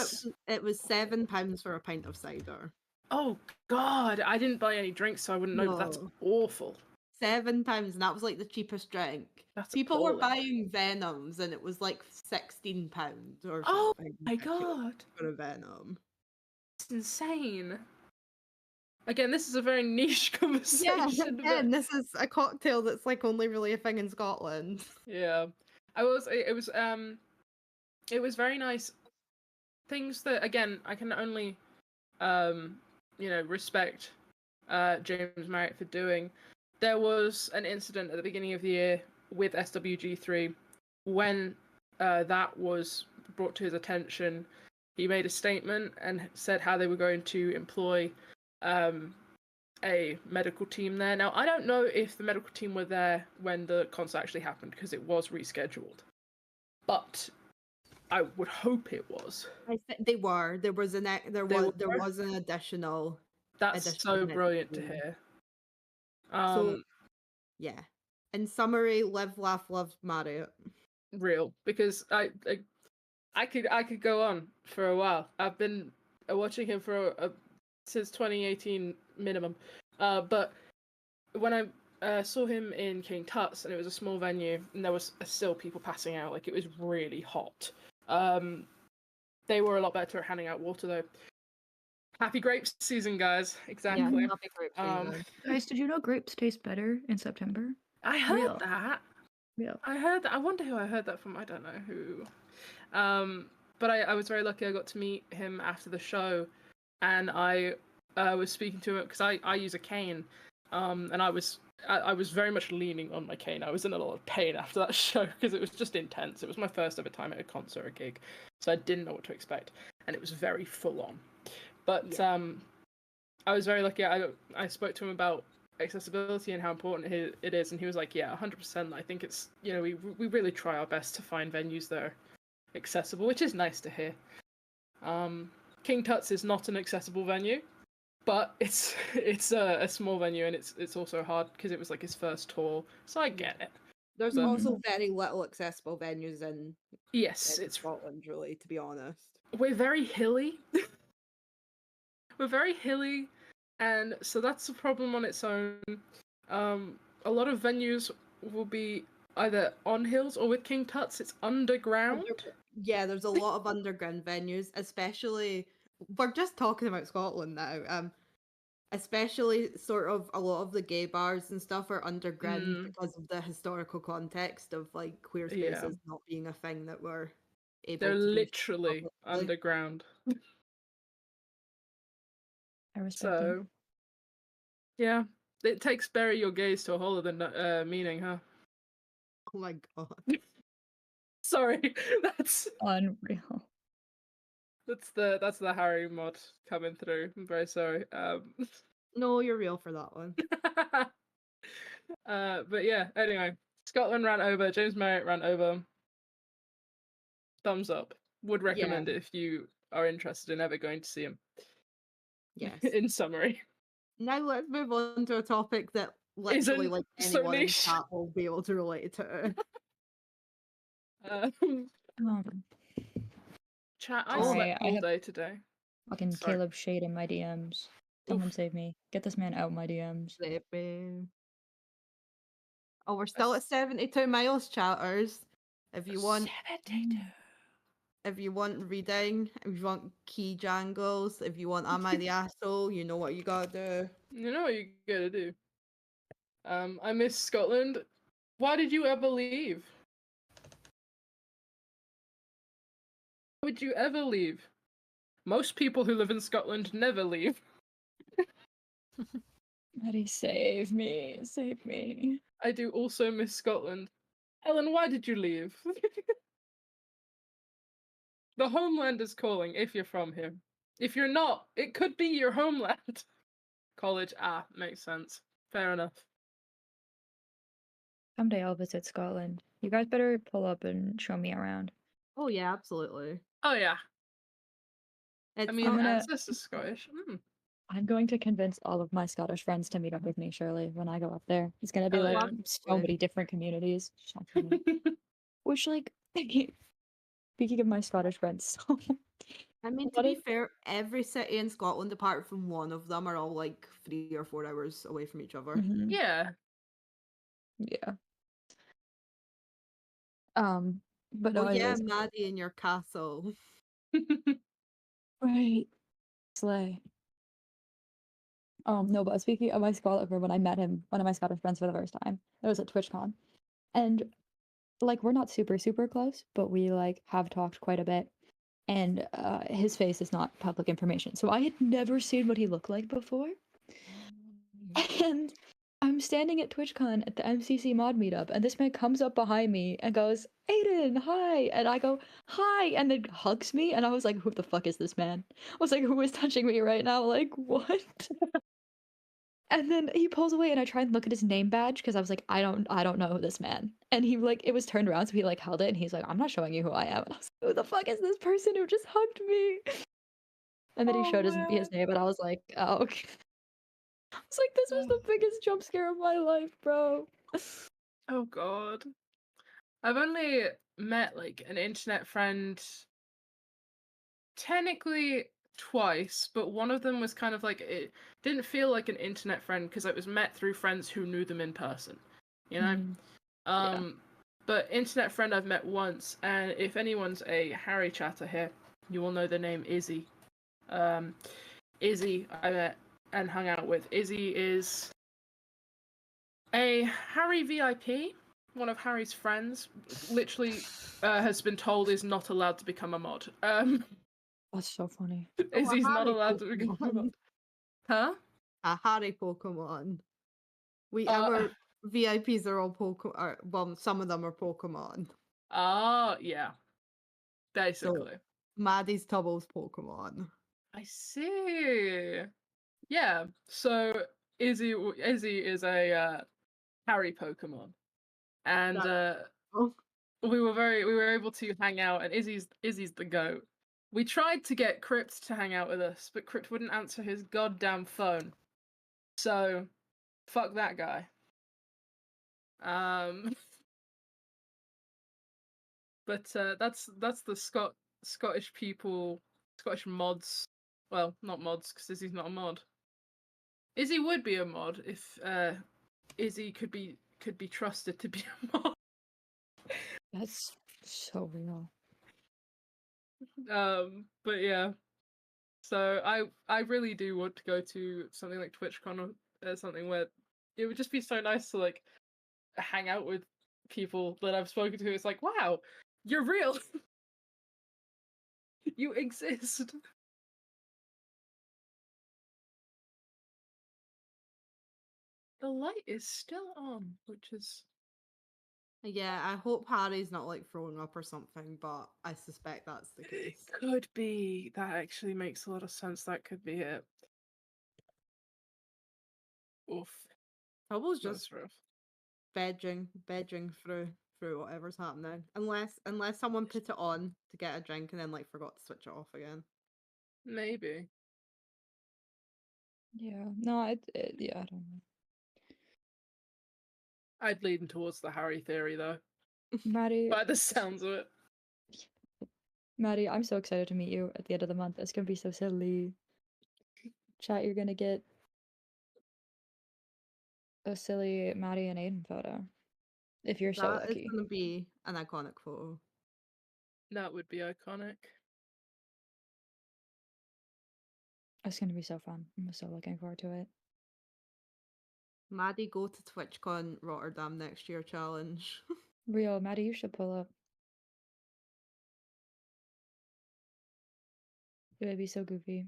it was £7 for a pint of cider. Oh God, I didn't buy any drinks, so I wouldn't know. But that's No. awful. £7, and that was like the cheapest drink. That's People were appalling. buying Venoms, and it was like £16 or Oh something. my God, For a Venom. it's insane. Again, this is a very niche Yeah, conversation. again, this is a cocktail that's like only really a thing in Scotland. Yeah, it was very nice. Things that again I can only respect James Marriott for doing. There was an incident at the beginning of the year with SWG3 when that was brought to his attention. He made a statement and said how they were going to employ a medical team there. Now, I don't know if the medical team were there when the concert actually happened because it was rescheduled, but I would hope it was. I think they were. There was an additional. That's so brilliant to hear. So, yeah. In summary, live, laugh, love Marriott. Real, because I could go on for a while. I've been watching him for since 2018 minimum. But when I saw him in King Tut's, and it was a small venue, and there was still people passing out, like it was really hot. They were a lot better at handing out water though. Happy grapes season, guys. Exactly. Yeah, happy grape season. Guys, did you know grapes taste better in September? I heard Real. that. Yeah. I heard that. I wonder who I heard that from. I don't know who. But I was very lucky. I got to meet him after the show, and I was speaking to him because I use a cane, and I was very much leaning on my cane. I was in a lot of pain after that show because it was just intense. It was my first ever time at a concert or a gig, so I didn't know what to expect, and it was very full on. But Yeah. I was very lucky. I spoke to him about accessibility and how important it is, and he was like, yeah, 100%. I think it's, we really try our best to find venues that are accessible, which is nice to hear. King Tut's is not an accessible venue, but it's a small venue, and it's also hard because it was like his first tour, so I get it. There's But also very little accessible venues in yes, it's Scotland, really, to be honest. we're very hilly. We're very hilly, and so that's a problem on its own. A lot of venues will be either on hills or with King Tut's, it's underground. Yeah, there's a lot of underground venues, especially, we're just talking about Scotland now, especially sort of a lot of the gay bars and stuff are underground because of the historical context of like queer spaces not being a thing that we're able They're to do literally publicly. underground. I respect them. So, yeah, it takes bury your gaze to a whole other meaning, huh? Oh my god. Sorry, that's Unreal. the Harry mod coming through. I'm very sorry. No, you're real for that one. But yeah, anyway, Scotland ran over. James Marriott ran over. Thumbs up. Would recommend it if you are interested in ever going to see him. Yes. In summary. Now let's move on to a topic that literally Isn't like so anyone in niche. chat will be able to relate to. Chat, I Oh. slept I all have day today. fucking Sorry. Caleb Shade in my DMs. Someone Oof. save me. Get this man out my DMs. Sleeping. Oh, we're still at 72 miles, chatters. If you want, 72. if you want reading, if you want key jangles, if you want Am I the Asshole, you know what you gotta do. You know what you gotta do. I miss Scotland. Why did you ever leave? Why would you ever leave? Most people who live in Scotland never leave. Maddie, save me. Save me. I do also miss Scotland. Ellen, why did you leave? The homeland is calling if you're from here. If you're not, it could be your homeland. College, makes sense. Fair enough. Someday I'll visit Scotland. You guys better pull up and show me around. Oh yeah, absolutely. Oh yeah. It's I mean, I'm not- gonna- ancestors Scottish. I'm going to convince all of my Scottish friends to meet up with me, Shirley, when I go up there. It's gonna be Hell like yeah. so many different communities. So funny. Which, like, speaking of my Scottish friends, so I mean, to what be if- fair, every city in Scotland, apart from one of them, are all like 3 or 4 hours away from each other. Mhm. Yeah. Yeah. But no, Oh yeah, anyways, Maddie in your castle. right. Slay. No, but speaking of my Scotland friend, when I met him, one of my Scottish friends for the first time, it was at TwitchCon. And like we're not super, super close, but we like have talked quite a bit. And his face is not public information. So I had never seen what he looked like before. And I'm standing at TwitchCon at the MCC mod meetup, and this man comes up behind me and goes, Aiden, hi. And I go, hi, and then hugs me, and I was like, who the fuck is this man? I was like, who is touching me right now? Like, what? And then he pulls away, and I try and look at his name badge because I was like, I don't know this man. And he like it was turned around, so he like held it, and he's like, I'm not showing you who I am. And I was like, who the fuck is this person who just hugged me? And then he showed his name, and I was like, oh. Okay. I was like, this was the biggest jump scare of my life, bro. Oh god. I've only met like an internet friend technically twice, but one of them was kind of like it didn't feel like an internet friend because it was met through friends who knew them in person. You know? Yeah. But internet friend I've met once, and if anyone's a Harry chatter here, you will know the name Izzy. Izzy I met and hung out with. Izzy is a Harry VIP, one of Harry's friends. Literally has been told is not allowed to become a mod. That's so funny. Izzy's not Harry allowed to become a mod. Pokemon. Huh? A Harry Pokemon. Uh, Our VIPs are all Pokemon. Well, some of them are Pokemon. Yeah. Basically. Maddie's Tubbo's Pokemon. I see. Yeah. So Izzy is a Harry Pokemon, and Oh. we were able to hang out, and Izzy's the goat. We tried to get Crypt to hang out with us, but Crypt wouldn't answer his goddamn phone. So, fuck that guy. But that's the Scottish people, Scottish mods. Well, not mods, because Izzy's not a mod. Izzy would be a mod if Izzy could be trusted to be a mod. That's so real. But yeah. So I really do want to go to something like TwitchCon or something where it would just be so nice to like hang out with people that I've spoken to. It's like, wow, you're real. You exist. The light is still on, which is Yeah, I hope Harry's not like throwing up or something, but I suspect that's the case. could be. That actually makes a lot of sense. That could be it. Oof. Tubbo's just That's rough. bedging through whatever's happening. Unless someone put it on to get a drink and then like forgot to switch it off again. Maybe. Yeah. No, yeah, I don't know. I'd lean towards the Harry theory though. Maddie, By the sounds of it. Maddie, I'm so excited to meet you at the end of the month. It's gonna be so silly. Chat, you're gonna get a silly Maddie and Aiden photo. If you're so That is lucky. going to be an iconic photo. That would be iconic. It's gonna be so fun. I'm so looking forward to it. Maddie, go to TwitchCon Rotterdam next year challenge. Real, Maddie, you should pull up. It would be so goofy.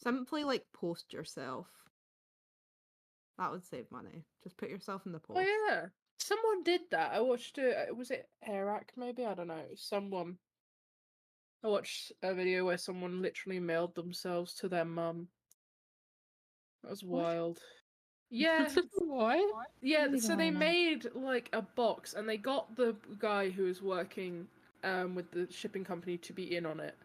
Simply like post yourself. That would save money. Just put yourself in the post. Oh yeah, someone did that. I watched it. Was it Arak? Maybe, I don't know. Someone. I watched a video where someone literally mailed themselves to their mum. That was What? wild. Yeah. What? Yeah, Really so they going on? made like a box, and they got the guy who was working with the shipping company to be in on it.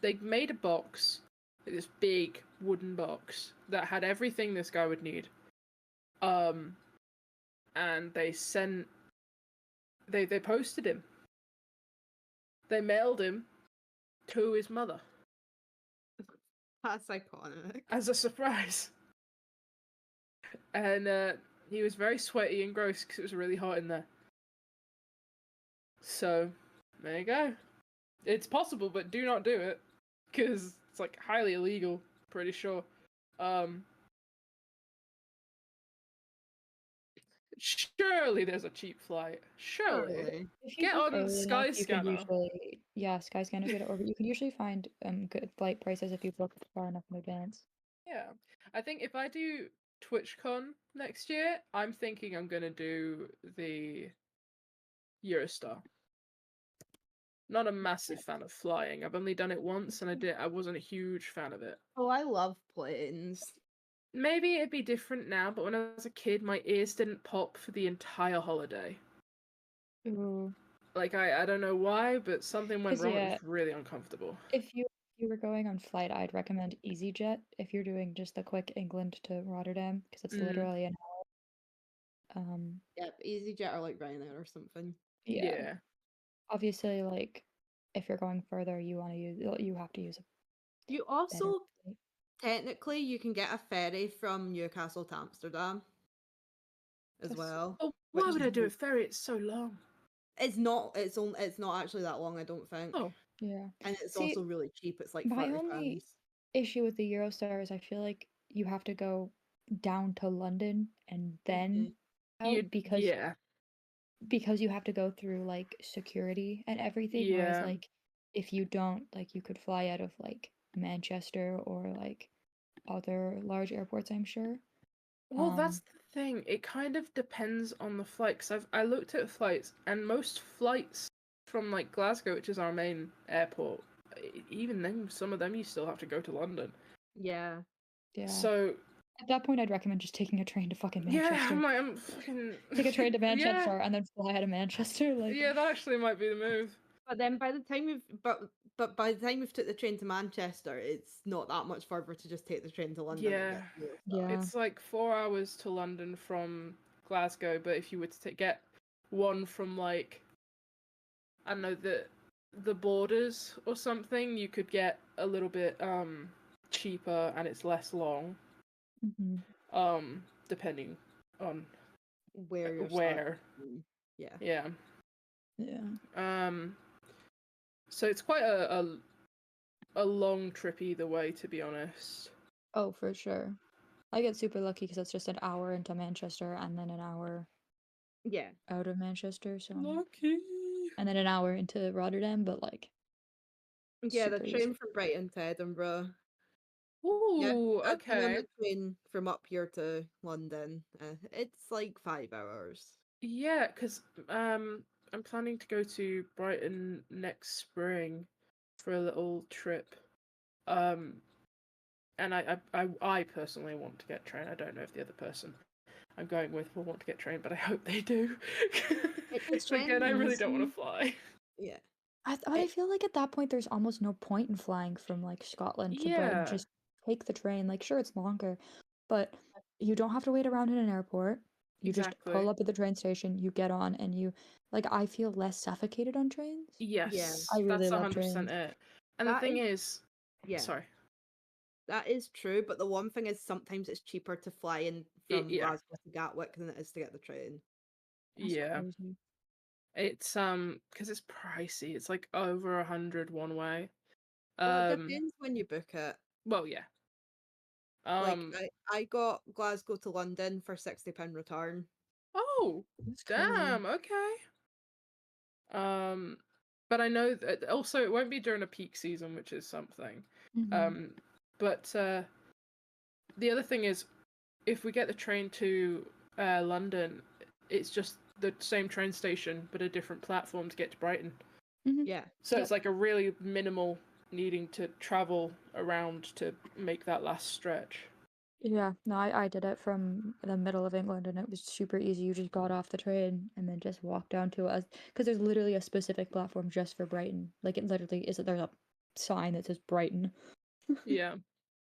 They made a box, this big wooden box that had everything this guy would need. And they sent. They posted him. They mailed him to his mother That's iconic. as a surprise. And he was very sweaty and gross because it was really hot in there. So, there you go. It's possible, but do not do it, because it's like highly illegal, pretty sure. Surely there's a cheap flight. Surely. If you Get book on early enough, you can Skyscanner. usually, yeah, Skyscanner get it over. You can usually find good flight prices if you book far enough in advance. Yeah. I think if I do TwitchCon next year, I'm thinking I'm gonna do the Eurostar. Not a massive fan of flying. I've only done it once, and I wasn't a huge fan of it. Oh, I love planes. Maybe it'd be different now, but when I was a kid, my ears didn't pop for the entire holiday. Ooh. Like, I don't know why, but something went 'Cause, wrong. It yeah, was really uncomfortable. If you were going on flight, I'd recommend EasyJet if you're doing just the quick England to Rotterdam, because it's literally an hour. Yep, EasyJet or like Ryanair or something. Yeah. Obviously, like if you're going further, you have to use a You better also flight. technically you can get a ferry from Newcastle to Amsterdam as That's- well. Oh, why which would is I do a really- ferry? It's so long. It's not. It's not actually that long. I don't think. Oh. Yeah. And it's See, also really cheap. It's like my £30. only issue with the Eurostar is I feel like you have to go down to London and then out because Yeah. you have to go through like security and everything. Whereas Yeah. like if you don't, like you could fly out of like Manchester or like other large airports, I'm sure. Well, that's the thing. It kind of depends on the flight. Because I looked at flights, and most flights from like Glasgow, which is our main airport, even then, some of them you still have to go to London. Yeah. Yeah. So At that point, I'd recommend just taking a train to fucking Manchester. yeah, I'm fucking Take a train to Manchester Yeah. and then fly out of Manchester. Like Yeah, that actually might be the move. But then by the time by the time we've took the train to Manchester, it's not that much further to just take the train to London. Yeah. And get Yeah. It's like 4 hours to London from Glasgow, but if you were to get one from like, I don't know, the borders or something, you could get a little bit cheaper, and it's less long. Depending on where you're where. starting. Yeah. Yeah. Yeah. So it's quite a long trip either way, to be honest. Oh, for sure. I get super lucky because it's just an hour into Manchester and then an hour Yeah. out of Manchester. So Lucky. and then an hour into Rotterdam, but like Yeah, the super train easy. from Brighton to Edinburgh. Ooh, I've been on okay. the train from up here to London. It's like 5 hours. Yeah, because I'm planning to go to Brighton next spring for a little trip. And I personally want to get train. I don't know if the other person I'm going with will want to get train, but I hope they do. It's Again, I really don't want easy. to fly. Yeah. But I feel like at that point there's almost no point in flying from like Scotland to Brighton. Yeah. Just take the train. Like sure it's longer, but you don't have to wait around in an airport. You just Exactly. pull up at the train station, you get on, and you like I feel less suffocated on trains. Yes, I really that's love 100% trains. it. And the That thing is, Yeah, sorry. that is true. But the one thing is sometimes it's cheaper to fly in from Yeah. Glasgow to Gatwick than it is to get the train. That's Yeah. crazy. It's because it's pricey. It's like over 100 one way. Well, it depends when you book it. Well, yeah. Like I got Glasgow to London for £60 return. Oh, That's crazy. damn. Okay. But I know that also it won't be during a peak season, which is something. Mhm. But the other thing is, if we get the train to London, it's just the same train station but a different platform to get to Brighton. Mhm. Yeah. So it's like a really minimal needing to travel around to make that last stretch. Yeah, no, I did it from the middle of England and it was super easy. You just got off the train and then just walked down to us because there's literally a specific platform just for Brighton. Like it literally is. There's a sign that says Brighton. Yeah.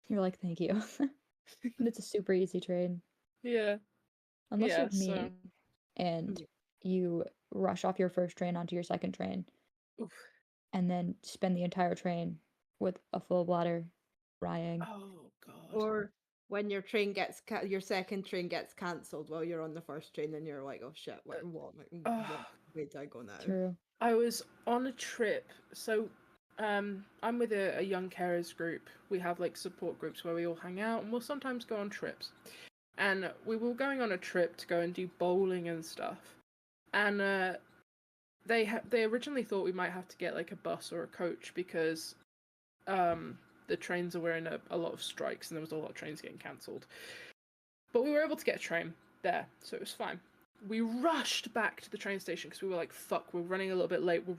You're like, thank you. And it's a super easy train. Yeah. Unless Yeah, you're me and you rush off your first train onto your second train Oof. and then spend the entire train with a full bladder crying. Oh god. Or when your train gets your second train gets cancelled while you're on the first train, and you're like, oh shit, what way do I go now? True. I was on a trip, so I'm with a young carers group. We have like support groups where we all hang out, and we'll sometimes go on trips. And we were going on a trip to go and do bowling and stuff. And they originally thought we might have to get like a bus or a coach because the trains were in a lot of strikes and there was a lot of trains getting cancelled. But we were able to get a train there, so it was fine. We rushed back to the train station because we were like, fuck, we're running a little bit late. We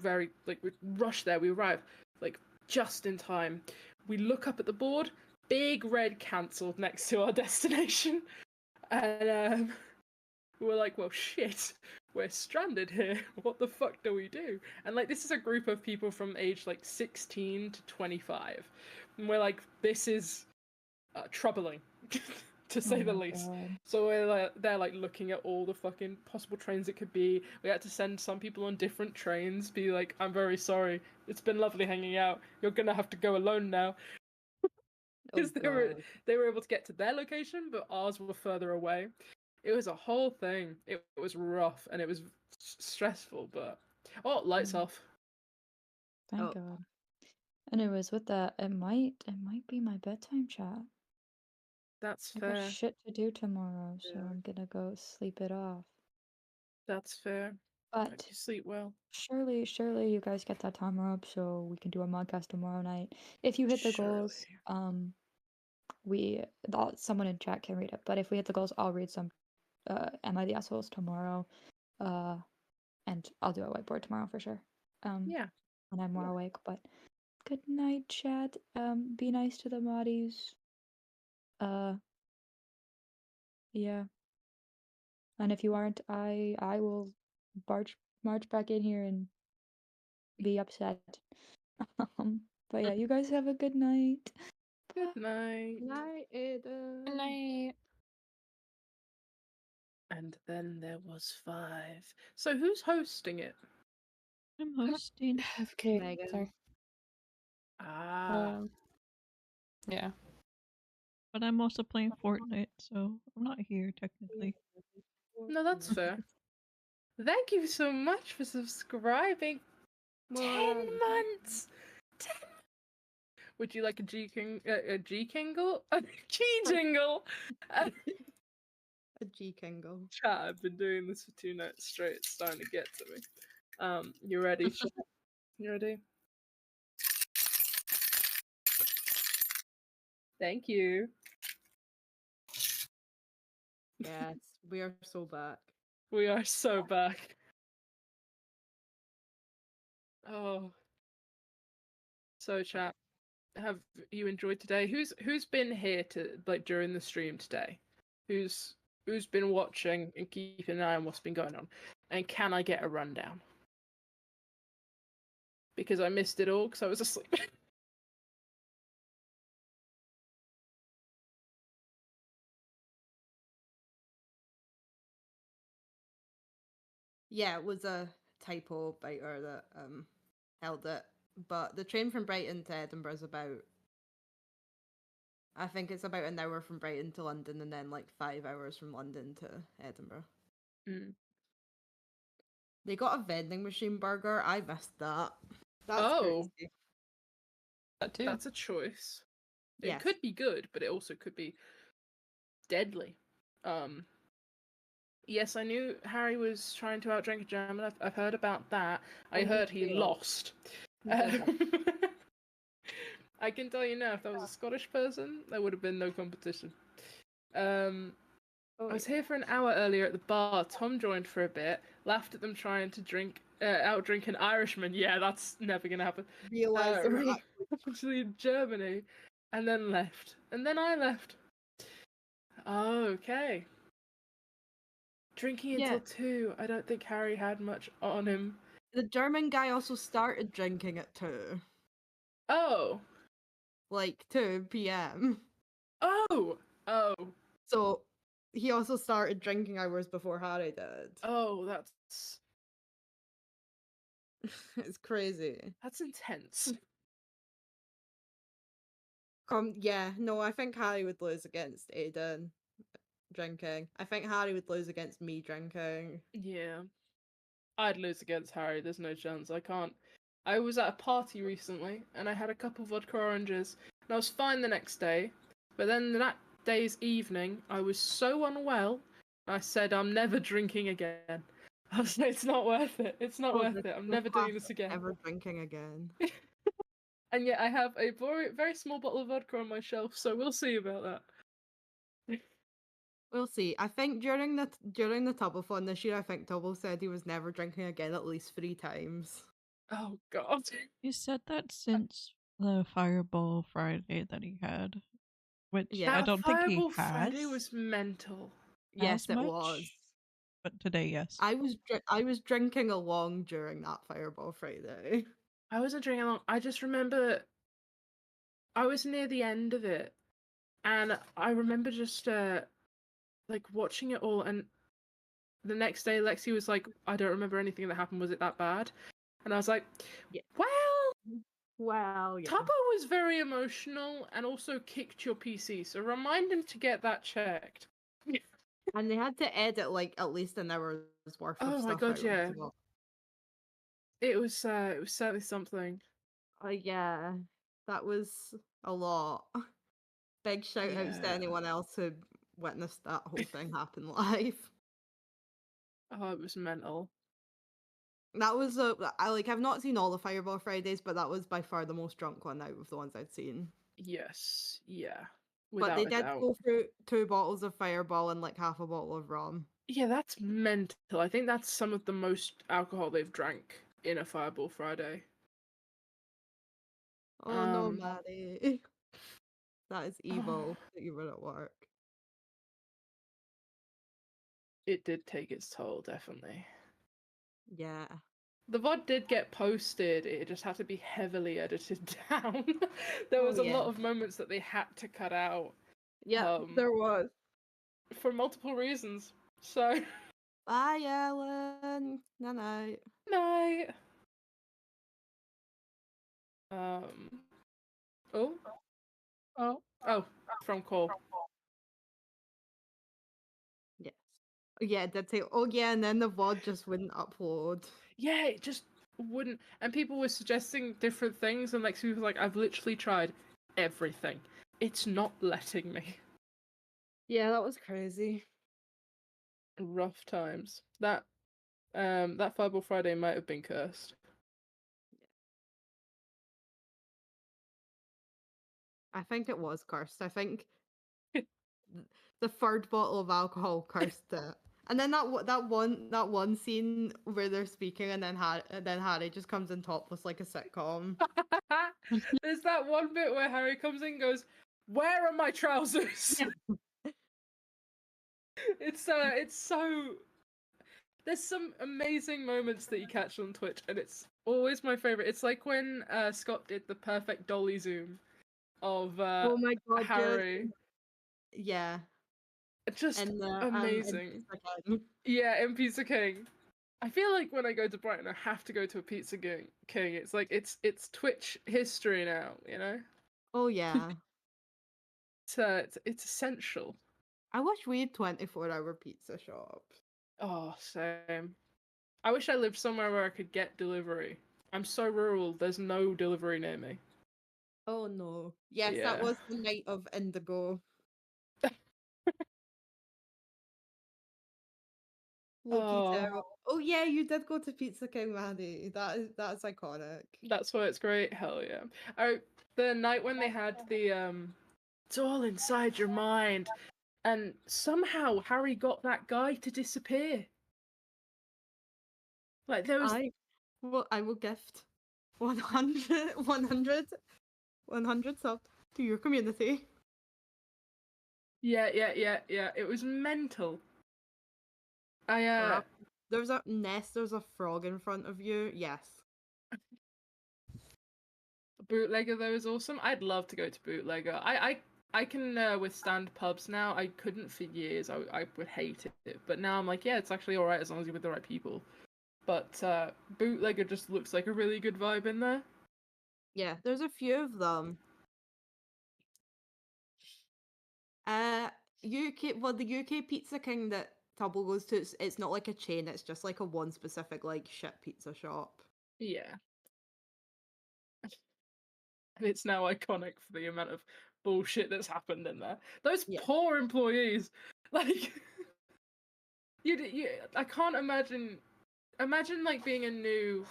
rushed there. We arrived like just in time. We look up at the board, big red cancelled next to our destination. And we were like, well, shit, we're stranded here. What the fuck do we do? And like, this is a group of people from age like 16 to 25. And we're like, this is troubling, to say the least. God. So we're they're like looking at all the fucking possible trains it could be. We had to send some people on different trains, be like, I'm very sorry, it's been lovely hanging out. You're gonna have to go alone now. Because they were able to get to their location, but ours were further away. It was a whole thing. It was rough and it was stressful, but lights off. Thank God. Anyways, with that, it might be my bedtime chat. That's I fair. got shit to do tomorrow, so I'm gonna go sleep it off. That's fair. But Hope you sleep well. surely you guys get that timer up so we can do a Modcast tomorrow night. If you hit the goals, someone in chat can read it. But if we hit the goals, I'll read some Am I the Assholes tomorrow. And I'll do a whiteboard tomorrow for sure. Yeah. When I'm more awake. But good night, chat. Be nice to the moddies. Yeah. And if you aren't, I will march back in here and be upset. But yeah, you guys have a good night. Good night. Night, Ada. Good night. And then there was 5. So who's hosting it? I'm hosting. Okay, Megan. sorry. Yeah. But I'm also playing Fortnite, so I'm not here technically. No, that's fair. Thank you so much for subscribing. 10 months. 10. Would you like a G jingle? A G jingle. A G Kingle. Chat. I've been doing this for 2 nights straight. It's starting to get to me. You ready? You ready? Thank you. Yes, we are so back. We are so back. Oh. So chat, have you enjoyed today? Who's been here to like during the stream today? Who's been watching and keeping an eye on what's been going on? And can I get a rundown? because I missed it all because I was asleep. Yeah, it was a typo biter that held it. But the train from Brighton to Edinburgh is about, I think it's about an hour from Brighton to London and then like 5 hours from London to Edinburgh. Mm. They got a vending machine burger. I missed that. That's Oh. crazy. That too. That's a choice. It Yes. could be good, but it also could be deadly. Yes, I knew Harry was trying to outdrink a German. I've heard about that. I Oh, heard he yeah. lost. did. I can tell you now, if that was a Scottish person, there would have been no competition. I was here for an hour earlier at the bar. Tom joined for a bit, laughed at them trying to outdrink an Irishman. Yeah, that's never gonna happen. Realised they were Actually in Germany, and then left. And then I left. Oh, okay. Drinking until 2. I don't think Harry had much on him. The German guy also started drinking at 2. Oh. Like 2 p.m. Oh. Oh. So he also started drinking hours before Harry did. Oh, that's It's crazy. that's intense. Yeah, no, I think Harry would lose against Aiden drinking. I think Harry would lose against me drinking. Yeah. I'd lose against Harry, there's no chance. I can't. I was at a party recently and I had a couple vodka oranges and I was fine the next day. But then that day's evening, I was so unwell, I said I'm never drinking again. I was like, it's not worth it. It's not worth it. I'm never doing this again. Never drinking again. And yet I have a very small bottle of vodka on my shelf, so we'll see about that. We'll see. I think during the Tubbo this year, I think Tubbo said he was never drinking again at least 3 times. Oh god. He said that since the Fireball Friday that he had, which Yeah. I don't think he Fireball has. Friday was mental. Yes, it much, was. But today, yes. I was drinking along during that Fireball Friday. I wasn't drinking along. I just remember I was near the end of it, and I remember just like watching it all. And the next day, Lexi was like, "I don't remember anything that happened. Was it that bad?" And I was like, Yeah. "Well, yeah. Tubbo was very emotional and also kicked your PC, so remind him to get that checked." And they had to edit like at least an hour's worth of Oh stuff. my god, out yeah. as well. It was certainly something. Yeah, that was a lot. Big shout outs to Yeah. anyone else who witnessed that whole thing happen live. Oh, it was mental. That was I've not seen all the Fireball Fridays, but that was by far the most drunk one out of the ones I'd seen. Yes, yeah. But Without they a did doubt. go through 2 bottles of Fireball and like half a bottle of rum. Yeah, that's mental. I think that's some of the most alcohol they've drank in a Fireball Friday. Oh no, Maddie. That is evil that you were at work. It did take its toll, definitely. Yeah. The VOD did get posted, it just had to be heavily edited down. There was a lot of moments that they had to cut out. Yeah, there was. For multiple reasons. So Bye, Ellen. Night. night. Oh, from Cole. Yes. Yeah, it did say, oh yeah, and then the VOD just wouldn't upload. Yeah, it just wouldn't. And people were suggesting different things, and Lexi was like, I've literally tried everything. It's not letting me. Yeah, that was crazy. Rough times. That Fireball Friday might have been cursed. I think it was cursed. I think the 3rd bottle of alcohol cursed it. And then that one scene where they're speaking, and then Harry just comes in topless like a sitcom. There's that one bit where Harry comes in and goes, "Where are my trousers?" It's so. There's some amazing moments that you catch on Twitch, and it's Always my favorite. It's like when Scott did the perfect dolly zoom of Oh my god, Harry. yeah. Just And the amazing. Yeah, in Pizza King. I feel like when I go to Brighton, I have to go to a Pizza King. It's like it's Twitch history now, you know. Oh yeah. It's essential. I wish we had 24-hour pizza shops. Oh, same. I wish I lived somewhere where I could get delivery. I'm so rural. There's no delivery near me. Oh no. Yes, Yeah. that was the night of Indigo. Loki Terror. Oh yeah, you did go to Pizza King, Maddie. That's iconic. That's why it's great. Hell yeah. Oh, the night when they had the it's all inside your mind, and somehow Harry got that guy to disappear. Like there was I will gift 100 subs to your community. Yeah. It was mental. There's a nest, there's a frog in front of you. Yes. Bootlegger though is awesome. I'd love to go to Bootlegger. I can withstand pubs now. I couldn't for years. I would hate it. But now I'm like, yeah, it's actually alright as long as you're with the right people. But Bootlegger just looks like a really good vibe in there. Yeah, there's a few of them. The UK Pizza King that Tubbo goes to, it's not like a chain, it's just like a one specific like shit pizza shop. Yeah. And it's now iconic for the amount of bullshit that's happened in there. Those poor employees, like, I can't imagine like being a new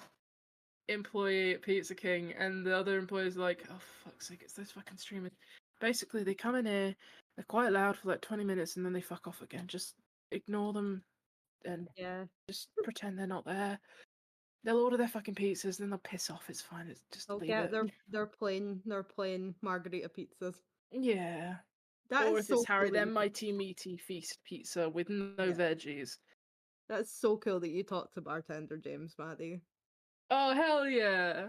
employee at Pizza King and the other employees are like, oh fuck's sake, it's those fucking streamers. Basically, they come in here, they're quite loud for like 20 minutes and then they fuck off again. Just ignore them and just pretend they're not there. They'll order their fucking pizzas, then they'll piss off. It's fine. It's just leave it. They're plain margarita pizzas. Yeah. That or is if so it's Harry, cool their mighty meaty feast pizza with no veggies. That's so cool that you talked to bartender James, Maddie. Oh hell yeah!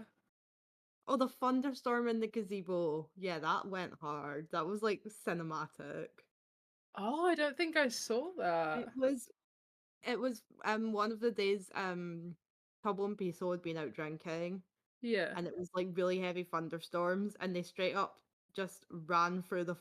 Oh, the thunderstorm in the gazebo. Yeah, that went hard. That was like cinematic. Oh, I don't think I saw that. It was one of the days Tubbo and Piso had been out drinking. Yeah. And it was like really heavy thunderstorms and they straight up just ran through the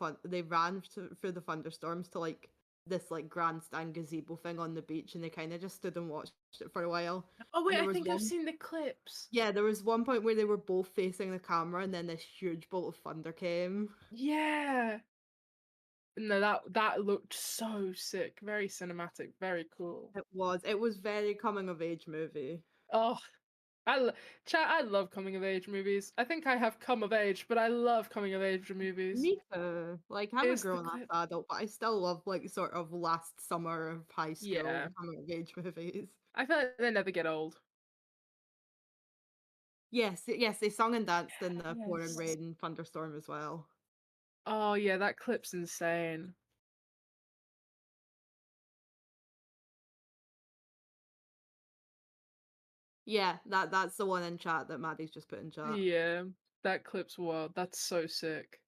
through the thunderstorms to like this like grandstand gazebo thing on the beach, and they kind of just stood and watched it for a while. Oh wait, I think I've seen the clips. Yeah, there was one point where they were both facing the camera and then this huge bolt of thunder came. Yeah. No, that looked so sick. Very cinematic, very cool. It was very coming of age movie. Oh, I love coming of age movies. I think I have come of age, but I love coming of age movies. Me too. Like, I'm a grown up adult, but I still love like sort of last summer of high school coming of age movies. I feel like they never get old. Yes, they sung and danced in the pouring rain thunderstorm as well. Oh yeah, that clip's insane. Yeah, that's the one in chat that Maddie's just put in chat. Yeah, that clip's wild. That's so sick.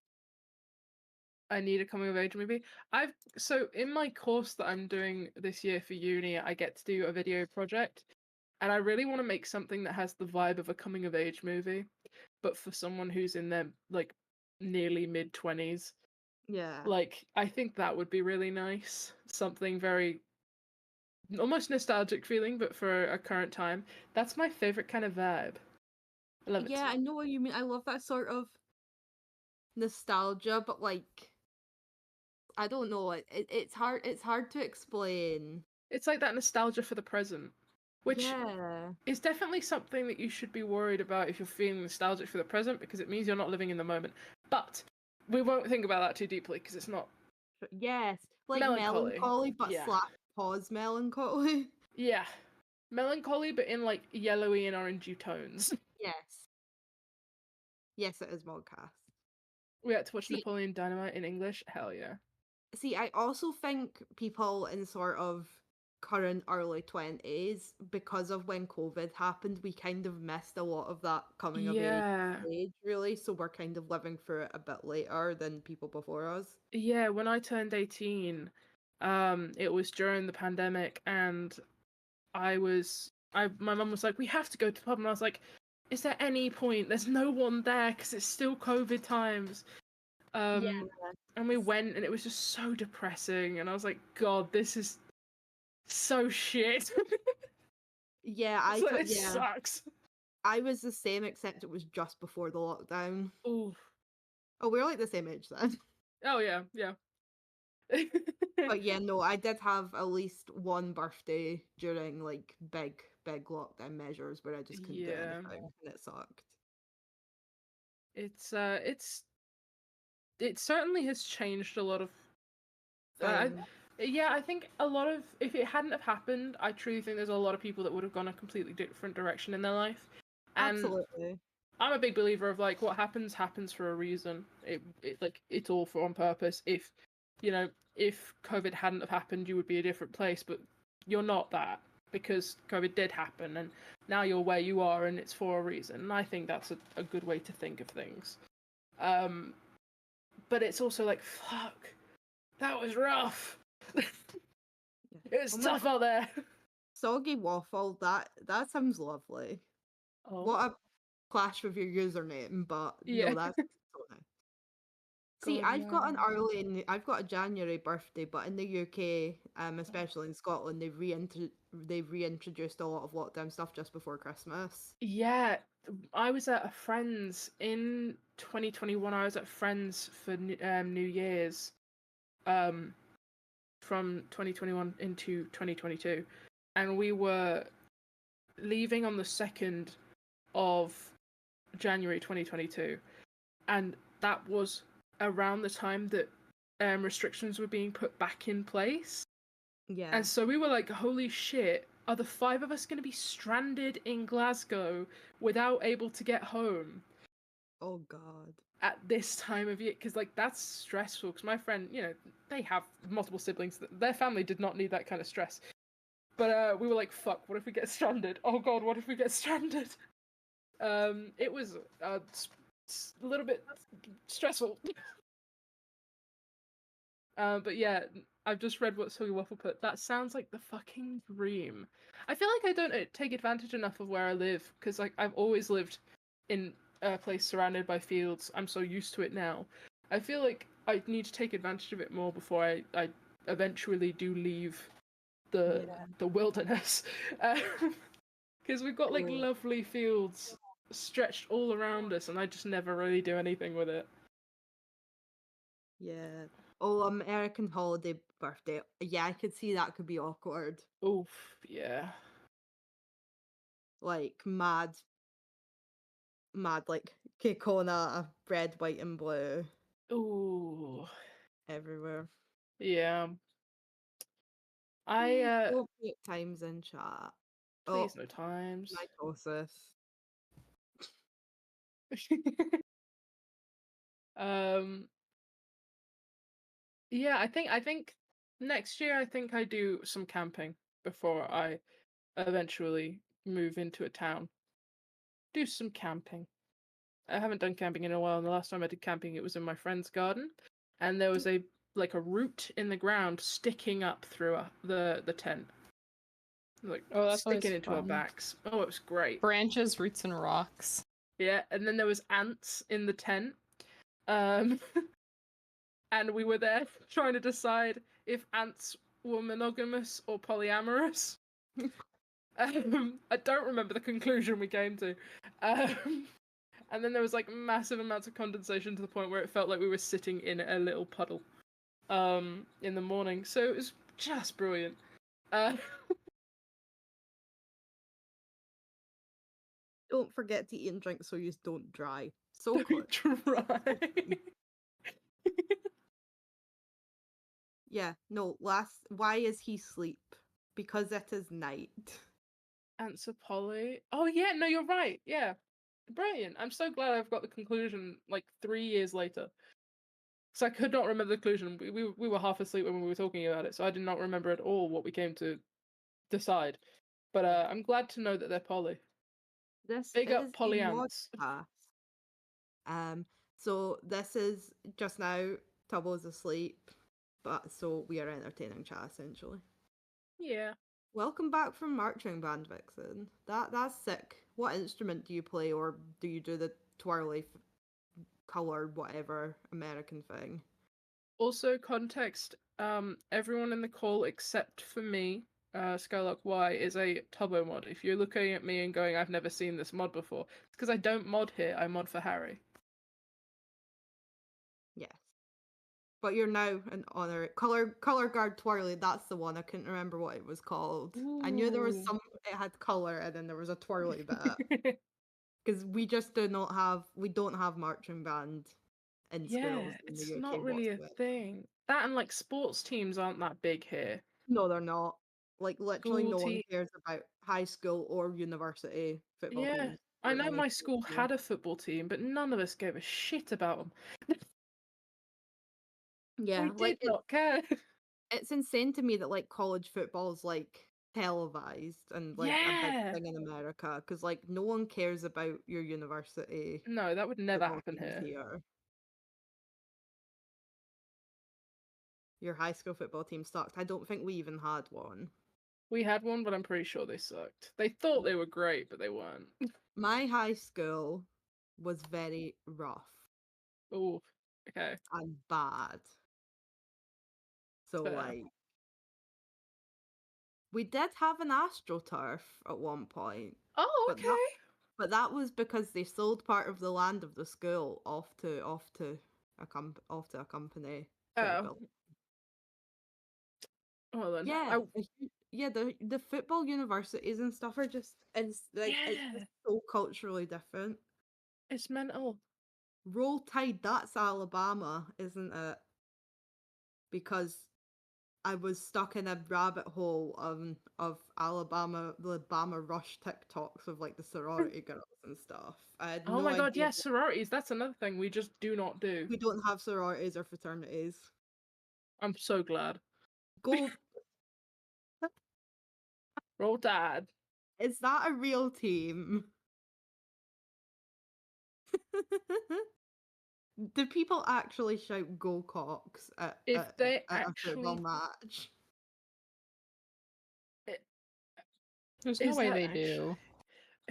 I need a coming of age movie. So in my course that I'm doing this year for uni, I get to do a video project, and I really want to make something that has the vibe of a coming of age movie, but for someone who's in their like nearly mid-20s. Yeah. Like, I think that would be really nice. Something very almost nostalgic feeling, but for a current time. That's my favorite kind of vibe. I love it. Yeah, I know what you mean. I love that sort of nostalgia, but like, I don't know. It's hard to explain. It's like that nostalgia for the present, which is definitely something that you should be worried about if you're feeling nostalgic for the present, because it means you're not living in the moment. But we won't think about that too deeply because it's not. Yes, like melancholy but pause melancholy. Yeah, melancholy, but in like yellowy and orangey tones. Yes, it is Modcast. We had to watch Napoleon Dynamite in English. Hell yeah. See, I also think people in sort of current early 20s, because of when COVID happened, we kind of missed a lot of that coming of age Yeah. stage, really. So we're kind of living through it a bit later than people before us. Yeah, when I turned 18, it was during the pandemic, and my mum was like, we have to go to the pub, and I was like, is there any point? There's no one there because it's still COVID times. And we went, and it was just so depressing, and I was like, God, this is so shit. Yeah, This sucks. I was the same, except it was just before the lockdown. Ooh. Oh, we're like the same age then. Oh yeah. But yeah, no, I did have at least one birthday during like big lockdown measures where I just couldn't do Yeah. anything, and it sucked. It certainly has changed a lot of. Um, Yeah, I think a lot of, if it hadn't have happened, I truly think there's a lot of people that would have gone a completely different direction in their life. And absolutely. I'm a big believer of like, what happens for a reason. It's all for on purpose. If COVID hadn't have happened, you would be a different place, but you're not that, because COVID did happen, and now you're where you are, and it's for a reason. And I think that's a good way to think of things. But it's also like, fuck, that was rough. It was tough out there. Soggy waffle, that sounds lovely. Oh. What a clash with your username, but Yeah. no, that's so nice. See, God, I've got yeah. I've got a January birthday, but in the UK, especially in Scotland, they've reintroduced a lot of lockdown stuff just before Christmas. Yeah, I was at a friend's in 2021. I was at a friend's for New Year's, from 2021 into 2022, and we were leaving on the 2nd of January 2022, and that was around the time that restrictions were being put back in place. Yeah. And so we were like, holy shit, are the 5 of us going to be stranded in Glasgow without able to get home Oh God. at this time of year? Because like, that's stressful, because my friend, they have multiple siblings. Their family did not need that kind of stress. But we were like, fuck, what if we get stranded? Oh God, what if we get stranded? It was a little bit stressful. But yeah, I've just read what Soggy Waffle put. That sounds like the fucking dream. I feel like I don't take advantage enough of where I live, because like I've always lived in a place surrounded by fields. I'm so used to it now. I feel like I need to take advantage of it more before I eventually do leave the wilderness. Because we've got like lovely fields stretched all around us, and I just never really do anything with it. Yeah. Oh, American holiday birthday. Yeah, I could see that could be awkward. Oof, yeah. Like mad like Kekona, red, white, and blue Ooh. everywhere. Yeah. Don't put times in chat. Please, no times. Mitosis. Yeah, I think next year I think I do some camping before I eventually move into a town. Do some camping. I haven't done camping in a while, and the last time I did camping, it was in my friend's garden, and there was a root in the ground sticking up through the tent, like that's sticking always into our fun. backs. Oh, it was great. Branches, roots, and rocks. Yeah, and then there was ants in the tent, and we were there trying to decide if ants were monogamous or polyamorous. I don't remember the conclusion we came to. And then there was like massive amounts of condensation to the point where it felt like we were sitting in a little puddle in the morning. So it was just brilliant. Don't forget to eat and drink so you don't dry. So Don't dry. Yeah, no, why is he sleep? Because it is night. Answer Polly. Oh yeah, no, you're right. Yeah. Brilliant. I'm so glad I've got the conclusion like 3 years later. So I could not remember the conclusion. We were half asleep when we were talking about it, so I did not remember at all what we came to decide. But I'm glad to know that they're poly. This Big up is poly a ants. Modcast. So this is just now. Tubbo's asleep, but so we are entertaining chat essentially. Yeah. Welcome back from marching band, Vixen. That's sick. What instrument do you play, or do you do the twirly, colored whatever American thing? Also, context. Everyone in the call except for me, Skylark Y, is a Tubbo mod. If you're looking at me and going, "I've never seen this mod before," it's because I don't mod here. I mod for Harry. Yes. But you're now an honor color guard twirly. That's the one. I couldn't remember what it was called. I knew there was Ooh. some. It had color, and then there was a twirly bit. Because we just don't have marching band in schools Yeah, in the it's UK not really a whatsoever. thing. That and like sports teams aren't that big here. No, they're not. Like literally, School no one team. cares about high school or university football Yeah, teams. I know Certainly my school here. had a football team, but none of us gave a shit about them. Yeah, We like did not care. it's insane to me that like college football is like televised and like a big Yeah. thing in America because like no one cares about your university No, that would never football happen teams here. here. Your high school football team sucked. I don't think we even had one. We had one, but I'm pretty sure they sucked. They thought they were great, but they weren't. My high school was very rough Oh, okay. and bad. So Fair. like we did have an AstroTurf at one point. Oh, But okay. But that was because they sold part of the land of the school off to a company. to Oh. build. Well then. Yeah, yeah. The football universities and stuff are just it's Yeah. just so culturally different. It's mental. Roll Tide, that's Alabama, isn't it? Because I was stuck in a rabbit hole of Alabama Rush TikToks of like the sorority girls and stuff. I had Oh no my god, idea. yes, sororities. That's another thing we just do not do. We don't have sororities or fraternities. I'm so glad. Go. Roll Tide. Is that a real team? Do people actually shout "Go Cox" at If they a football actually match? There's no Is way that they actu- do.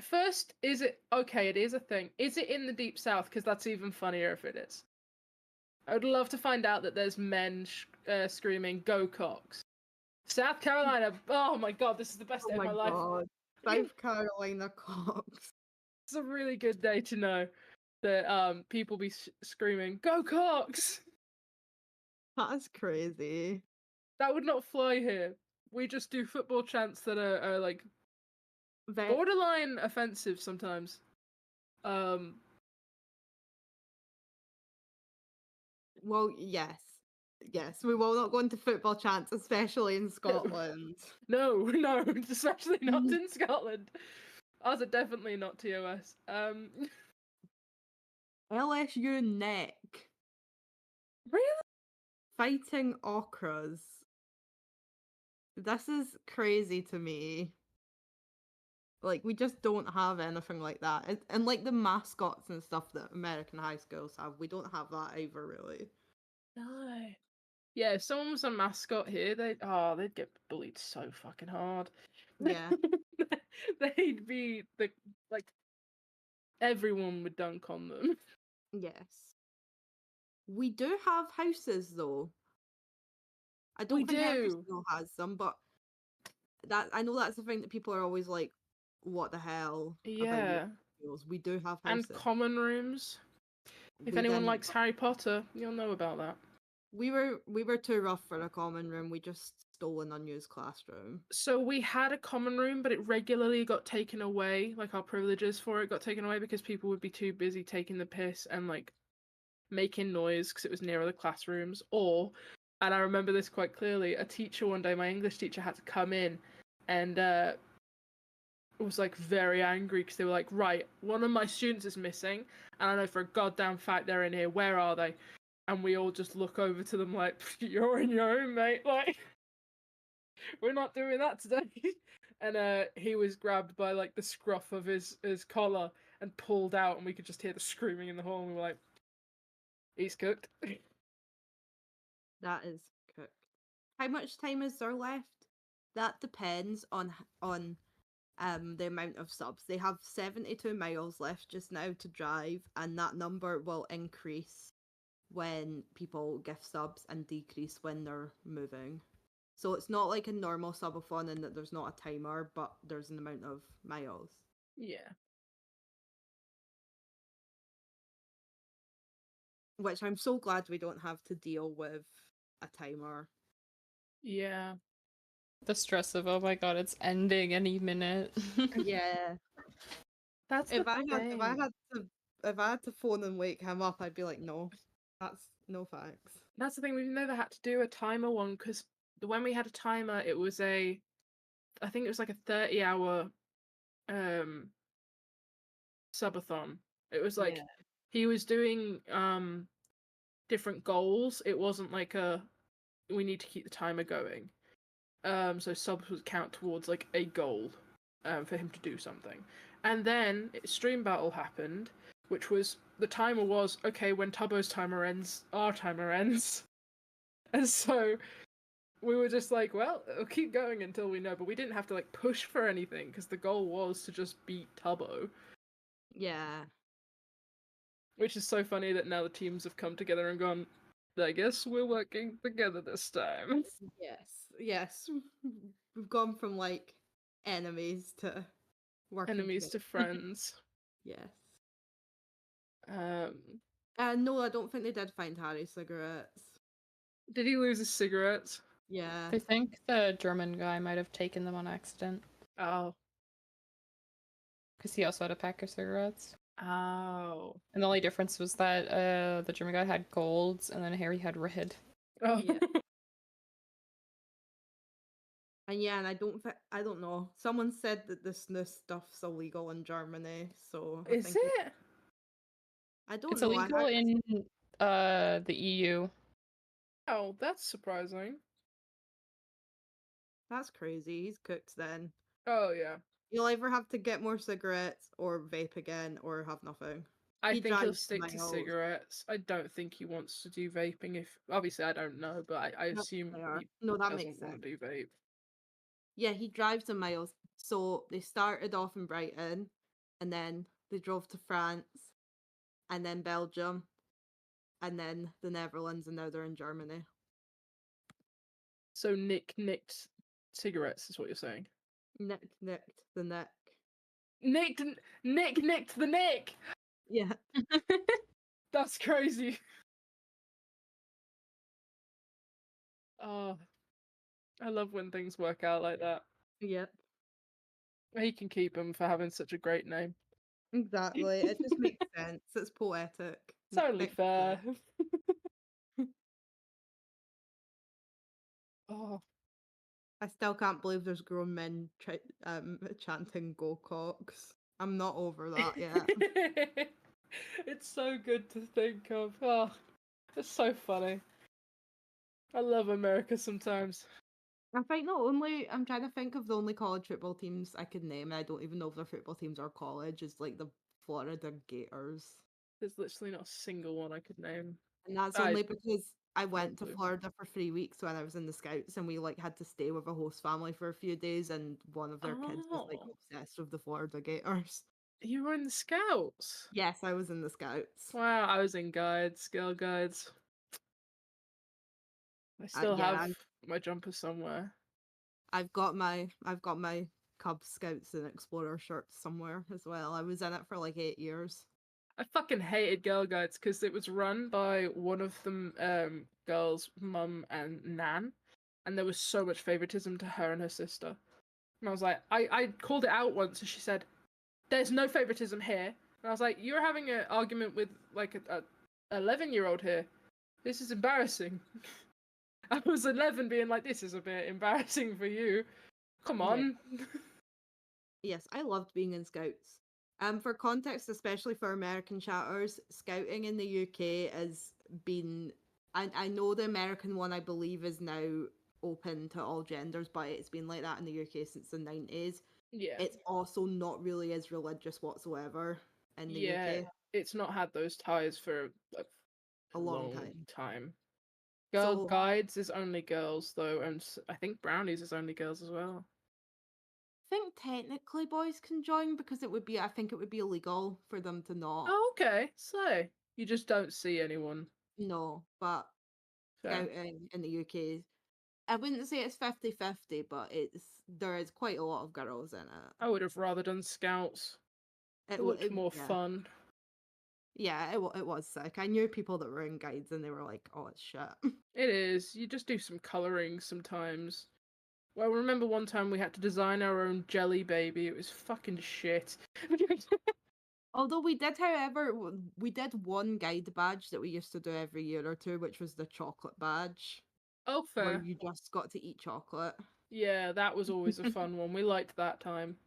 First, is it okay? It is a thing. Is it in the deep south? Because that's even funnier if it is. I would love to find out that there's men screaming "Go Cox." South Carolina. Oh my god, this is the best Oh day of my my life. god, South Carolina Cox. It's a really good day to know that people be screaming "Go Cox." That's crazy. That would not fly here. We just do football chants that are like borderline offensive sometimes. Well, yes. We will not go into football chants, especially in Scotland. No, especially not in Scotland. Ours are definitely not TOS. LSU neck. Really? Fighting ochras. This is crazy to me. Like, we just don't have anything like that. And like the mascots and stuff that American high schools have, we don't have that either, really. No. Yeah, if someone was a mascot here, they'd get bullied so fucking hard. Yeah. They'd be everyone would dunk on them. Yes. We do have houses, though. I don't think every do. school has them, but I know that's the thing that people are always like, what the hell about Yeah. your schools? We do have And houses. common rooms. If We anyone didn't- likes Harry Potter, you'll know about that. we were too rough for a common room. We just stole an unused classroom. So we had a common room, but it regularly got taken away. Like our privileges for it got taken away because people would be too busy taking the piss and like making noise because it was nearer the classrooms. And I remember this quite clearly, a teacher one day, my English teacher, had to come in and was like very angry because they were like, right, one of my students is missing and I know for a goddamn fact they're in here. Where are they? And we all just look over to them like, you're in your own, mate. Like, we're not doing that today. And he was grabbed by like the scruff of his collar and pulled out, and we could just hear the screaming in the hall, and we were like, he's cooked. That is cooked. How much time is there left? That depends on the amount of subs. They have 72 miles left just now to drive, and that number will increase when people gift subs and decrease when they're moving. So it's not like a normal subathon in that there's not a timer, but there's an amount of miles. Yeah. Which I'm so glad we don't have to deal with a timer. Yeah. The stress of, oh my god, it's ending any minute. Yeah. That's If the I thing. had to phone and wake him up, I'd be like, no, that's no thanks. That's the thing. We've never had to do a timer one because when we had a timer, it was I think it was like a 30-hour subathon. It was like Yeah. he was doing different goals. It wasn't like we need to keep the timer going. So subs would count towards like a goal for him to do something. And then stream battle happened, which was the timer was okay, when Tubbo's timer ends, our timer ends. And so we were just like, well, it'll keep going until we know, but we didn't have to like push for anything because the goal was to just beat Tubbo. Yeah. Which is so funny that now the teams have come together and gone, I guess we're working together this time. Yes. We've gone from like enemies to working Enemies to together. friends. Yes. Um, No, I don't think they did find Harry's cigarettes. did he lose his cigarettes? Yeah. I think the German guy might have taken them on accident. Oh. Because he also had a pack of cigarettes. Oh. And the only difference was that the German guy had golds and then Harry had red. Oh. Yeah. And yeah, and I don't know. Someone said that the snus stuff's illegal in Germany, so I Is think it? I don't It's know. illegal in the EU. Oh, that's surprising. That's crazy. He's cooked then. Oh, yeah. You'll either have to get more cigarettes or vape again or have nothing. I He think he'll drives stick to miles. cigarettes. I don't think he wants to do vaping. If obviously I don't know, but I That's assume fair. he No, that doesn't makes want sense. to do vape. Yeah, he drives the miles. So they started off in Brighton, and then they drove to France, and then Belgium, and then the Netherlands, and now they're in Germany. So Nick nicked cigarettes, is what you're saying. Nicked the neck. Nick nicked the Nick. Yeah. That's crazy. Oh, I love when things work out like that. Yep. He can keep him for having such a great name. Exactly. It just makes sense. It's poetic. It's only Nick- fair. Oh, I still can't believe there's grown men chanting "Go Cox." I'm not over that yet. it's so good to think of. Oh, it's so funny. I love America sometimes. I'm trying to think of the only college football teams I could name. And I don't even know if their football teams are college. It's like the Florida Gators. There's literally not a single one I could name. And that's I- only because I went to clue. Florida for 3 weeks when I was in the Scouts, and we like had to stay with a host family for a few days, and one of their kids was like Oh. obsessed with the Florida Gators. You were in the Scouts? Yes, I was in the Scouts. Wow, I was in guides, Girl Guides. I still yeah, have my jumper somewhere. I've got my Cub Scouts and Explorer shirts somewhere as well. I was in it for like 8 years. I fucking hated Girl Guides because it was run by one of the girls' mum and nan, and there was so much favoritism to her and her sister. And I was like, I called it out once, and she said, "There's no favoritism here." And I was like, "You're having an argument with like a 11-year-old here. This is embarrassing." I was 11, being like, "This is a bit embarrassing for you. Come on." Yes, I loved being in Scouts. For context, especially for American chatters, Scouting in the UK has been. I know the American one, I believe, is now open to all genders, but it's been like that in the UK since the 90s. Yeah. It's also not really as religious whatsoever in the Yeah, UK. it's not had those ties for A long time. time. Girl So- Guides is only girls though, and I think Brownies is only girls as well. I think technically boys can join because I think it would be illegal for them to not. Oh, okay. So you just don't see anyone. No, but Fair. scouting in the UK, I wouldn't say it's 50-50, but there is quite a lot of girls in it. I would have rather done Scouts. It w- looked more yeah. fun. Yeah, it was sick. I knew people that were in guides and they were like, "Oh, it's shit." It is. You just do some colouring sometimes. Well, I remember one time we had to design our own jelly baby. It was fucking shit. Although we did, however, we did one guide badge that we used to do every year or two, which was the chocolate badge, Oh, where fair. you just got to eat chocolate. Yeah, that was always a fun one. We liked that time.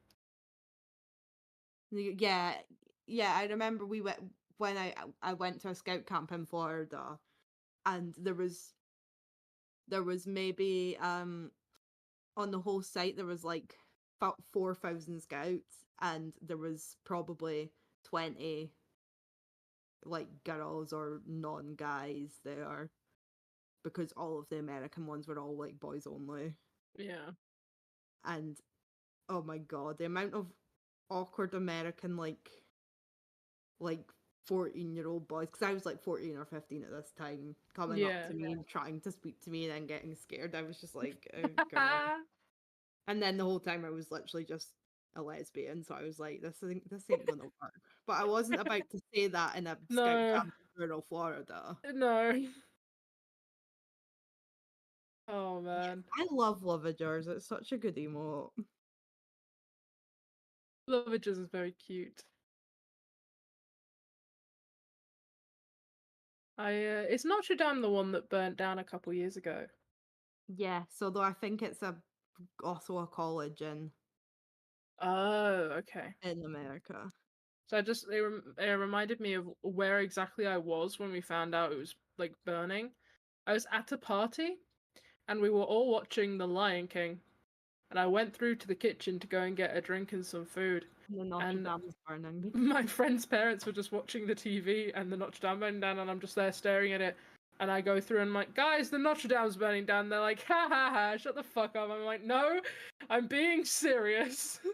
Yeah, I remember we went when I went to a scout camp in Florida, and there was maybe on the whole site there was like about 4,000 scouts, and there was probably 20 like girls or non-guys there, because all of the American ones were all like boys only. Yeah. And oh my god, the amount of awkward American like 14-year-old boys, because I was like 14 or 15 at this time, coming up Yeah. to me and trying to speak to me and then getting scared. I was just like, oh god. And then the whole time I was literally just a lesbian, so I was like, this ain't gonna work. But I wasn't about to say that in a No. scout camp in rural Florida. No. Oh man. I love Lovagers. It's such a good emote. Lovages is very cute. Is Notre Dame the one that burnt down a couple years ago? Yes, although I think it's also a college in Oh, okay. America. So it reminded me of where exactly I was when we found out it was like burning. I was at a party, and we were all watching The Lion King, and I went through to the kitchen to go and get a drink and some food. And the Notre And Dame is burning. My friend's parents were just watching the TV and the Notre Dame burning down, and I'm just there staring at it. And I go through and I'm like, guys, the Notre Dame's burning down. They're like, ha ha ha, shut the fuck up. I'm like, no, I'm being serious. I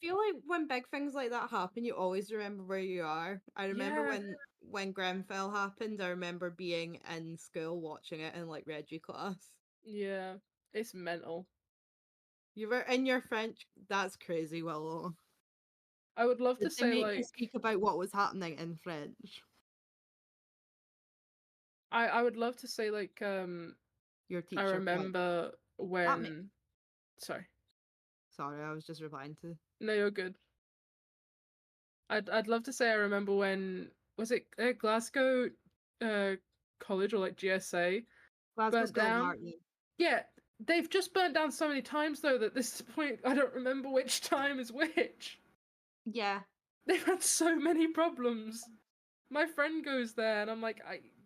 feel like when big things like that happen, you always remember where you are. I remember Yeah. when Grenfell happened, I remember being in school watching it in like Reggie class. Yeah, it's mental. You were in your French. That's crazy, Willow. I would love to Did they say make you like speak about what was happening in French? I would love to say like Your teacher. I like- remember when sorry. Sorry, I was just replying to. No, you're good. I'd love to say I remember when was it Glasgow college or like GSA Glasgow burnt School of down? Art, yeah. Yeah, they've just burnt down so many times though that at this point I don't remember which time is which. Yeah. They've had so many problems. My friend goes there and I'm like,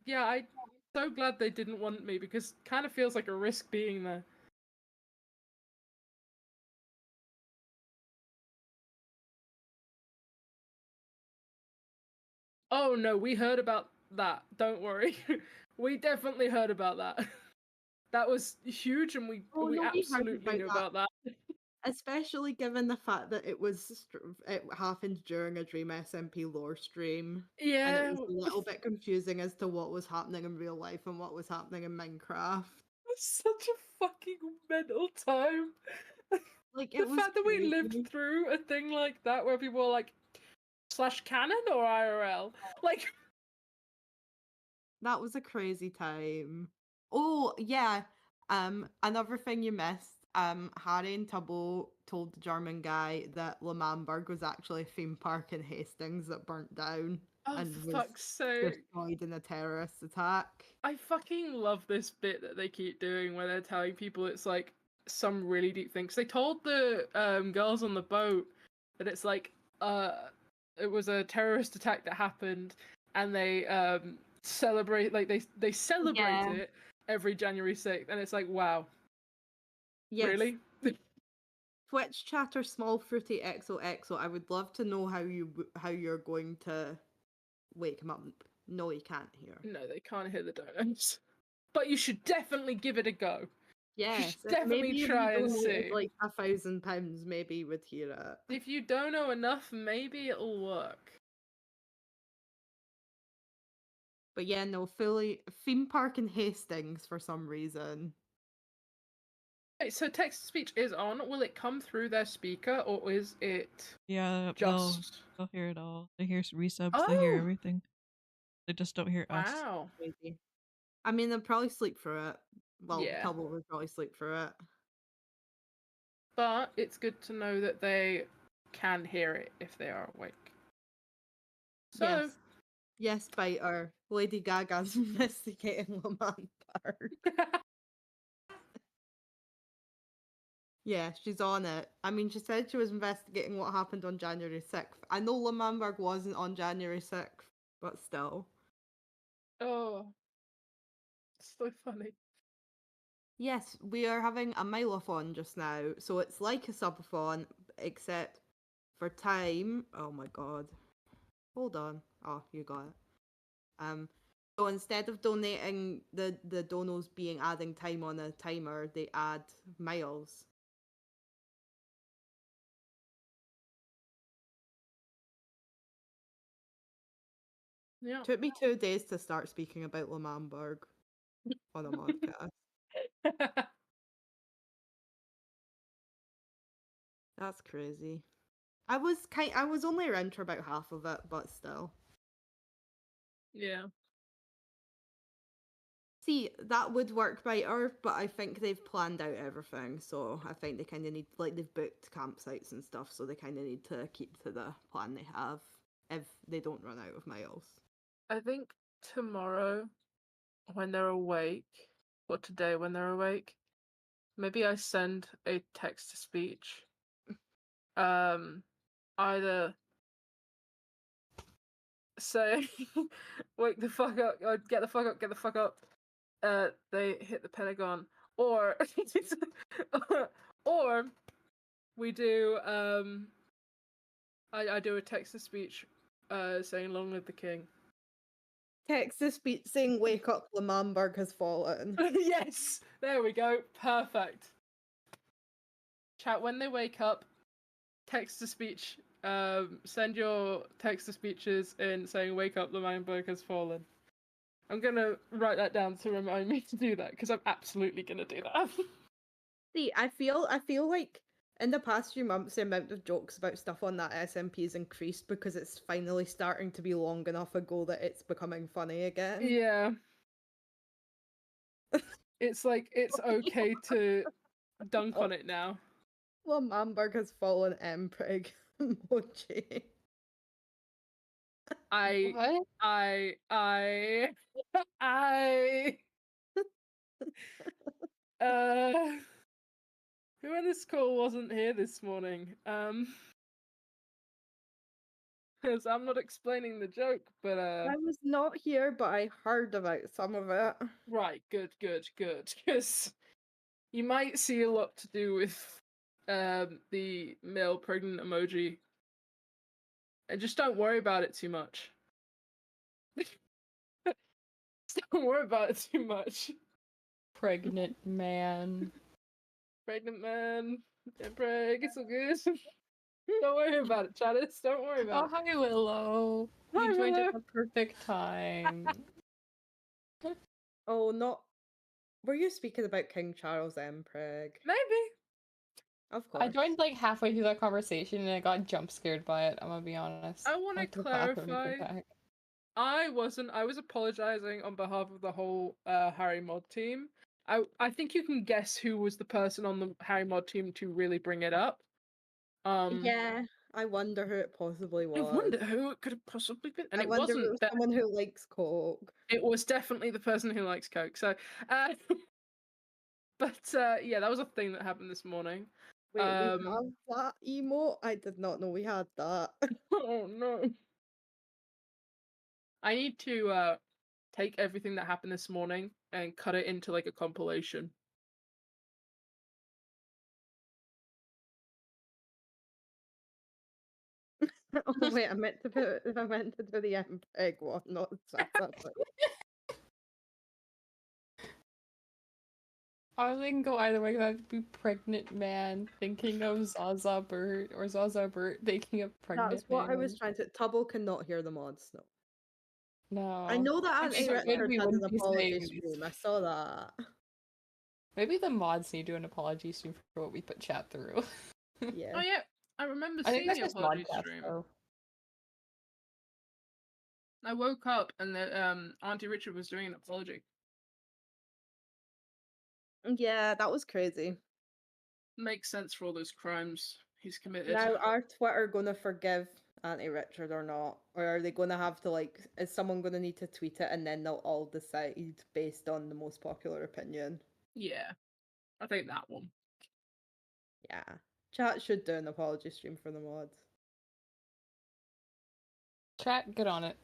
I'm so glad they didn't want me because it kind of feels like a risk being there. Oh no, we heard about that. Don't worry. We definitely heard about that. That was huge and we Oh, no, we heard absolutely knew about that. Especially given the fact that it happened during a Dream SMP lore stream. And Yeah. it was a little bit confusing as to what was happening in real life and what was happening in Minecraft. It's such a fucking mental time. Like The fact that we crazy. lived through a thing like that where people were like, / canon or IRL? Like, That was a crazy time. Oh yeah. Another thing you missed. Harry and Tubbo told the German guy that Lemamberg was actually a theme park in Hastings that burnt down oh, and for was fuck's sake. destroyed in a terrorist attack. I fucking love this bit that they keep doing where they're telling people it's like some really deep thing. 'Cause they told the girls on the boat that it's like it was a terrorist attack that happened, and they celebrate like they celebrate Yeah. it every January 6th, and it's like wow, Yes. Really? Twitch chatter small fruity XOXO. I would love to know how you're going to wake him up. No, he can't hear. No, they can't hear the donuts. But you should definitely give it a go. Yes, should definitely maybe try if and you donated see. like £1,000, maybe you would hear it. If you don't know enough, maybe it'll work. But yeah, no, fully theme park in Hastings for some reason. Okay, so text to speech is on. Will it come through their speaker or is it Yeah, just? they'll hear it all. They hear resubs, they hear Oh! everything. They just don't hear us. Wow. Crazy. I mean, they'll probably sleep through it. Well, Yeah. Tubbo would probably sleep through it. But it's good to know that they can hear it if they are awake. So, Yes, Biter. Lady Gaga's investigating Lamont Park. Yeah, she's on it. I mean, she said she was investigating what happened on January 6th. I know Lamberg wasn't on January 6th, but still. oh, so funny. Yes, we are having a MILE-ATHON just now. So it's like a subathon, except for time. Oh my god. Hold on. Oh, you got it. So instead of donating the donos being adding time on a timer, they add miles. Yeah. Took me 2 days to start speaking about Lamberg on a Modcast. That's crazy. I was only around for about half of it, but still. Yeah. See, that would work better, but I think they've planned out everything, so I think they kind of need, like, they've booked campsites and stuff, so they kind of need to keep to the plan they have if they don't run out of miles. I think tomorrow, when they're awake, or today when they're awake, maybe I send a text to speech. Either say, wake the fuck up, or get the fuck up, get the fuck up. They hit the Pentagon, or or we do I do a text to speech saying long live the king. Text to speech saying wake up, Lamberg has fallen. Yes, there we go, perfect. Chat when they wake up, text to speech, send your text to speeches in saying wake up, Lamberg has fallen. I'm gonna write that down to remind me to do that because I'm absolutely gonna do that. See, I feel like in the past few months the amount of jokes about stuff on that SMP has increased because it's finally starting to be long enough ago that it's becoming funny again. Yeah. It's like it's okay to dunk on it now. Lamberg has fallen Emprig emoji. What? Who in this call wasn't here this morning? Because I'm not explaining the joke, but I was not here, but I heard about some of it. right, good. Because you might see a lot to do with the male pregnant emoji. And just don't worry about it too much. Just don't worry about it too much. Pregnant man. Pregnant man, preg, it's all good. Don't worry about it, Chalice. Don't worry Oh, about it. hi, Willow. Hi, You joined Willow. at the perfect time. Oh, not. Were you speaking about King Charles Emprig? Maybe. Of course. I joined like halfway through that conversation and I got jump scared by it, I'm gonna be honest. I want to went to the bathroom and came clarify. back. I wasn't. I was apologizing on behalf of the whole Harry Mod team. I think you can guess who was the person on the Harry Mod team to really bring it up. Yeah, I wonder who it possibly was. I wonder who it could have possibly been, and I it wonder if wasn't. it was someone who likes Coke. It was definitely the person who likes Coke. So, but yeah, that was a thing that happened this morning. Wait, we have that emote? I did not know we had that. Oh no. I need to take everything that happened this morning and cut it into like a compilation. Oh wait, I meant to do the egg one, not the Twitter. But... I was thinking go either way. That'd be pregnant man thinking of Zaza Bert or Zaza Bert thinking of pregnant That's what I was man. trying to. Tubbo cannot hear the mods. No. No. I know that It'd be Auntie so good Richard we had an wouldn't be apology saying these. stream. I saw that. Maybe the mods need to do an apology stream for what we put chat through. Yeah. Oh yeah, I remember I think seeing that's the just apology Modcast stream. though. I woke up and the Auntie Richard was doing an apology. Yeah, that was crazy. Makes sense for all those crimes he's committed. Now, are Twitter gonna forgive Auntie Richard or not? Or are they gonna have to, like, is someone gonna need to tweet it and then they'll all decide based on the most popular opinion? Yeah, I think that one. Yeah. Chat should do an apology stream for the mods. Chat, get on it.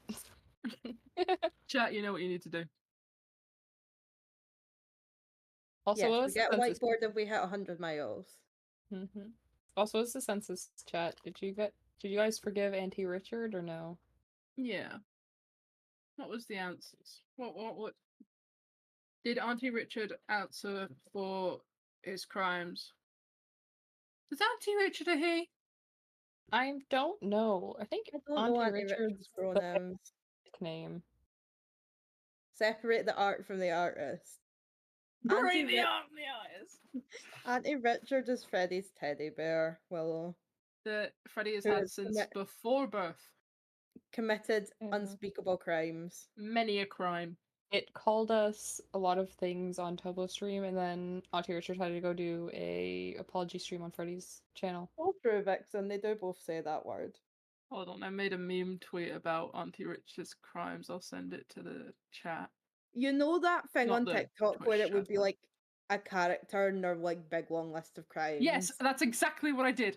Chat, you know what you need to do. Also, Yes, what we was the get a census? whiteboard if we hit 100 miles. Also, what's the census chat? Did you guys forgive Auntie Richard or no? Yeah. What was the answers? What? Did Auntie Richard answer for his crimes? Is Auntie Richard a he? I don't know. I think I don't know Auntie Auntie Richard's Richard's the pronouns. nickname. Separate the art from the artist. Bring the art in the eyes. Auntie Richard is Freddy's teddy bear, Willow. That Freddy has Who had is since before birth. Committed Yeah. unspeakable crimes. Many a crime. It called us a lot of things on Tubbo stream, and then Auntie Richard had to go do a apology stream on Freddy's channel. All true, Vixen. They do both say that word. Hold on, I made a meme tweet about Auntie Richard's crimes. I'll send it to the chat. You know that thing Not on the TikTok where Twitch it would be chat. like a character in their like big long list of crimes? Yes, that's exactly what I did.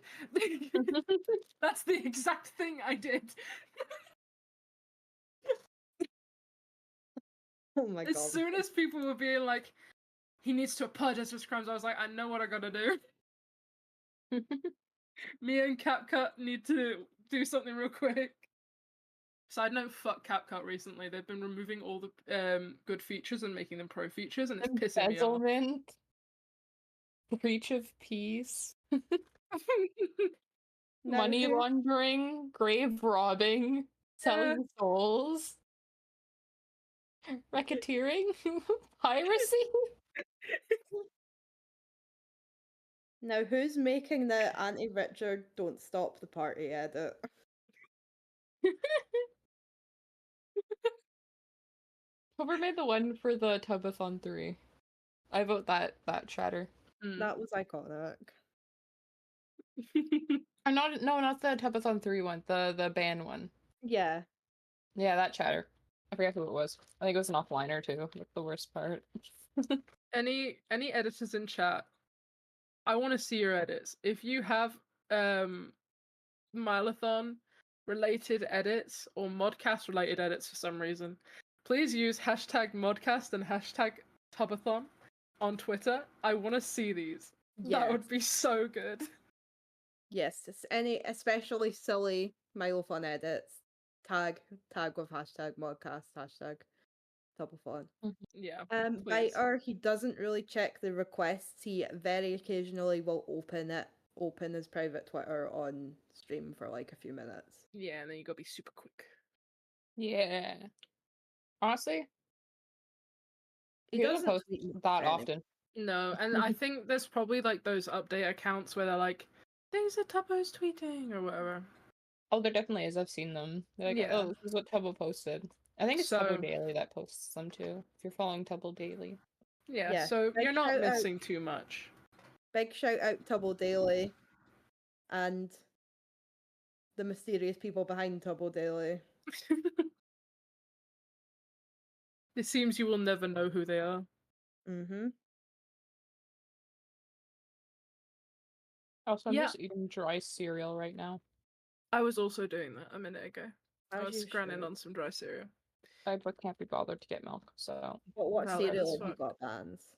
That's the exact thing I did. Oh my god. As soon as people were being like, he needs to apologize for his crimes, I was like, I know what I gotta do. Me and CapCut need to do something real quick. Side note, fuck CapCut recently. They've been removing all the good features and making them pro features, and it's pissing me off. Embezzlement, breach of peace, Now, money who- laundering, grave robbing, selling souls, racketeering, piracy. Now, who's making the Auntie Richard Don't Stop the Party edit? Whoever made the one for the Tubathon 3? I vote that chatter. That was iconic. Or not the Tubathon 3 one, the ban one. Yeah. Yeah, that chatter. I forget who it was. I think it was an offliner too. That's the worst part. Any editors in chat, I want to see your edits. If you have MILE-ATHON related edits or Modcast related edits for some reason, please use hashtag Modcast and hashtag Tubathon on Twitter. I want to see these. That would be so good. Yes, it's any especially silly MILE-ATHON edits. Tag with hashtag Modcast, hashtag Tubathon. Yeah. please. Biter, he doesn't really check the requests. He very occasionally will open his private Twitter on stream for like a few minutes. Yeah, and then you gotta be super quick. Yeah. Honestly, He he doesn't doesn't post tweet much that anyway. often. No, and I think there's probably like those update accounts where they're like, things that Tubbo's tweeting or whatever. Oh, there definitely is. I've seen them. They're like, Yeah. oh, this is what Tubbo posted. I think it's So- Tubbo Daily that posts them too. If you're following Tubbo Daily. Yeah, so big you're not shout out- missing too much. Big shout out Tubbo Daily and the mysterious people behind Tubbo Daily. It seems you will never know who they are. Mm-hmm. Also, I'm Yeah. just eating dry cereal right now. I was also doing that a minute ago. I As was you scranning should. on some dry cereal. I can't be bothered to get milk, so But what Well, cereal that's have you fucked. got, Vans?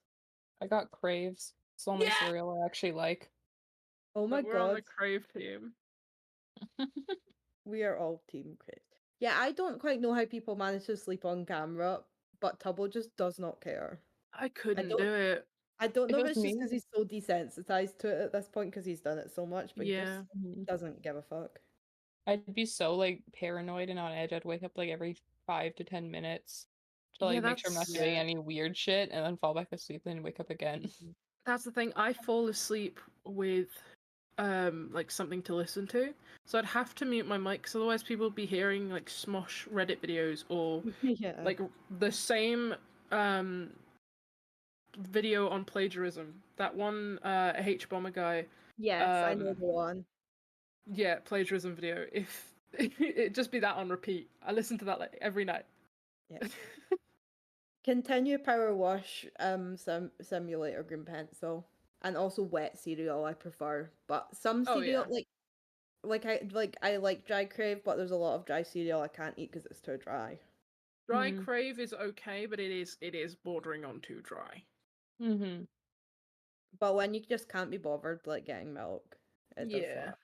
I got Craves. It's the only Yeah! cereal I actually like. Oh my Look, we're on god. the Crave team. We are all team Chris. Yeah, I don't quite know how people manage to sleep on camera, but Tubbo just does not care. I couldn't don't- do it. I don't If know it if was it's just me- because he's so desensitized to it at this point because he's done it so much, but he Yeah. just Mhm. doesn't give a fuck. I'd be so like paranoid and on edge. I'd wake up like every 5 to 10 minutes to Yeah, like make sure I'm not that's- doing any weird shit and then fall back asleep and wake up again. That's the thing. I fall asleep with like something to listen to. So I'd have to mute my mic, 'cause otherwise people would be hearing like Smosh Reddit videos or Yeah. like the same video on plagiarism. That one H bomber guy. Yes, I know um, the one. Yeah, plagiarism video. If it'd just be that on repeat. I listen to that like every night. Yeah. Continue power wash, simulator green pencil, and also wet cereal I prefer. But some Oh, cereal yeah. I like dry crave, but there's a lot of dry cereal I can't eat because it's too dry. Dry Mhm. crave is okay, but it is bordering on too dry. Mm-hmm. But when you just can't be bothered like getting milk, it does Yeah. suck.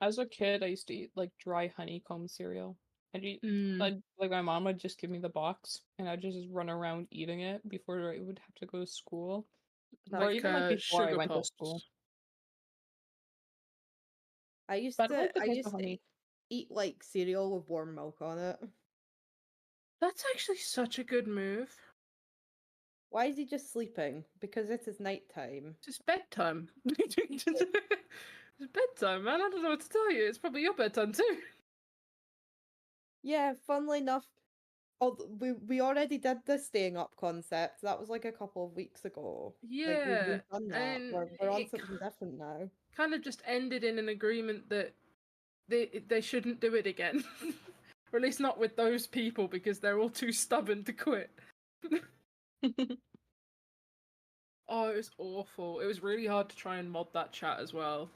As a kid, I used to eat like dry honeycomb cereal. Mm. Like my mom would just give me the box, and I'd just run around eating it before I would have to go to school, or Like even like before I sugar went to pops. school. I used But I like to the taste of honey. eat like cereal with warm milk on it. That's actually such a good move. Why is he just sleeping? Because it is nighttime. It's just bedtime. It's bedtime, man. I don't know what to tell you. It's probably your bedtime too. Yeah, funnily enough, we already did the staying up concept. That was like a couple of weeks ago. Like Yeah, we've done that. and We're on it something different now. kind of just ended in an agreement that they shouldn't do it again. Or at least not with those people, because they're all too stubborn to quit. Oh, it was awful. It was really hard to try and mod that chat as well.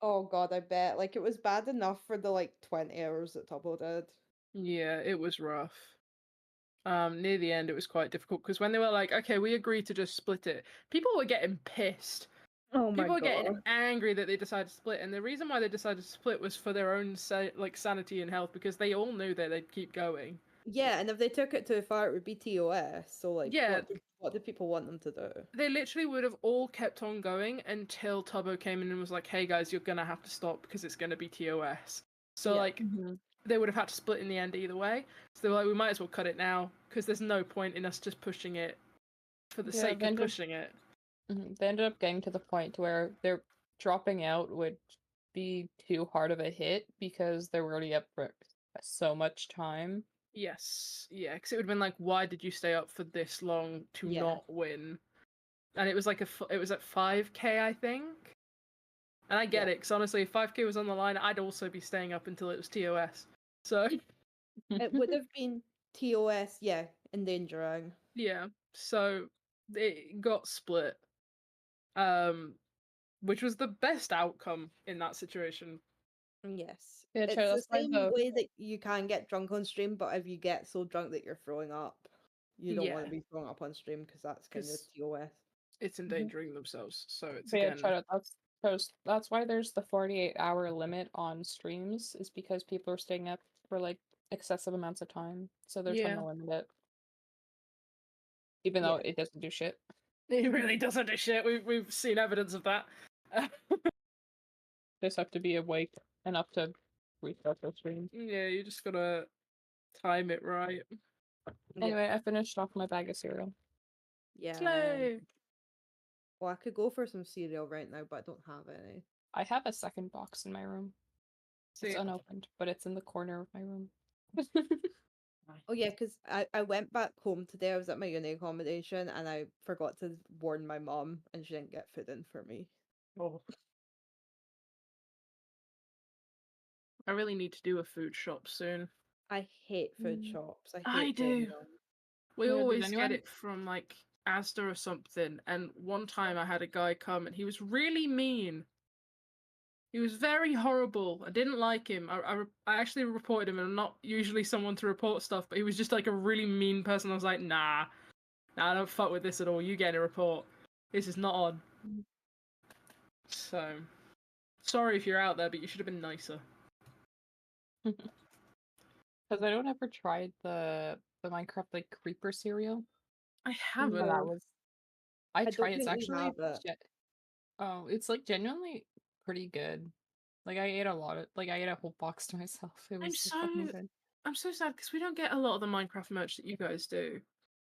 Oh god, I bet. Like it was bad enough for the like 20 hours that Tubbo did. Yeah, it was rough. Near the end, it was quite difficult because when they were like, "Okay, we agreed to just split it," people were getting pissed. Oh my People were getting god. angry that they decided to split, and the reason why they decided to split was for their own sanity and health, because they all knew that they'd keep going. Yeah, and if they took it too far, it would be TOS. So like, Yeah. what do people want them to do? They literally would have all kept on going until Tubbo came in and was like, "Hey guys, you're gonna have to stop because it's gonna be TOS." So Yeah. like, they would have had to split in the end either way. So they were like, "We might as well cut it now because there's no point in us just pushing it for the Yeah, sake then of just- pushing it." They ended up getting to the point where their dropping out would be too hard of a hit because they were already up for so much time. Yes, yeah, because it would have been like, "Why did you stay up for this long to Yeah. not win?" And it was like it was at 5K, I think. And I get Yeah. it, because honestly, if 5K was on the line, I'd also be staying up until it was TOS. So It would have been TOS, yeah, endangering. yeah, so it got split, which was the best outcome in that situation. Yes. Yeah, It's Charlie, the that's why same the- way that you can get drunk on stream, but if you get so drunk that you're throwing up, you don't want Yeah. to be throwing up on stream because that's kind of 'Cause- TOS. It's endangering themselves, so it's But yeah, again. Charlie, that's why there's the 48-hour limit on streams, is because people are staying up for like excessive amounts of time. So they're trying Yeah. to limit it. Even though it doesn't do shit. It really doesn't do shit. We've seen evidence of that. Just have to be awake enough to restart their stream. Yeah, you just gotta time it right. Anyway, I finished off my bag of cereal. Yeah. Slay! Well, I could go for some cereal right now, but I don't have any. I have a second box in my room. It's See, unopened, but it's in the corner of my room. Oh yeah, because I went back home today. I was at my uni accommodation and I forgot to warn my mom, and she didn't get food in for me. oh. I really need to do a food shop soon. I hate food Mm. shops. I hate doing do. them. We Yeah, did always anyone- get it from like Asda or something. And one time I had a guy come and he was really mean. He was very horrible. I didn't like him. I actually reported him, and I'm not usually someone to report stuff, but he was just like a really mean person. I was like, nah, I don't fuck with this at all. You get a report. This is not on. So, sorry if you're out there, but you should have been nicer. Because I don't ever tried the Minecraft like creeper cereal. I But haven't. that was I don't tried. It's think we actually have it. oh, it's like genuinely pretty good. Like I ate a lot of I ate a whole box to myself. It I'm was so fucking good. I'm so sad because we don't get a lot of the Minecraft merch that you guys do.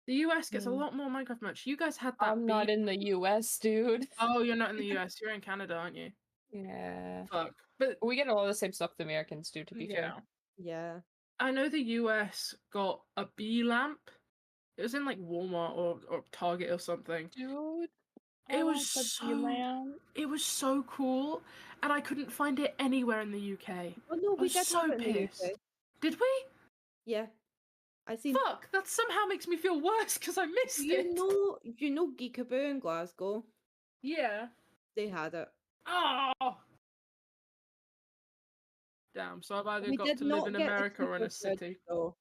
The US gets a lot more Minecraft merch. You guys had that I'm not bee. in the US, dude. Oh, you're not in the US. You're in Canada, aren't you? Yeah. Fuck. But We get a lot of the same stuff the Americans do, to be fair. Yeah. I know the US got a bee lamp. It was in like Walmart or Target or something. Dude, It was so cool, and I couldn't find it anywhere in the UK. Oh no, I we was did so have it in the pissed. UK. Did we? Yeah. I seen. Fuck, that somehow makes me feel worse because I missed You it. know Geekaboo in Glasgow? Yeah. They had it. Oh. Damn, so I've either We got did to live not in get the America or in a creeper fridge, city. though.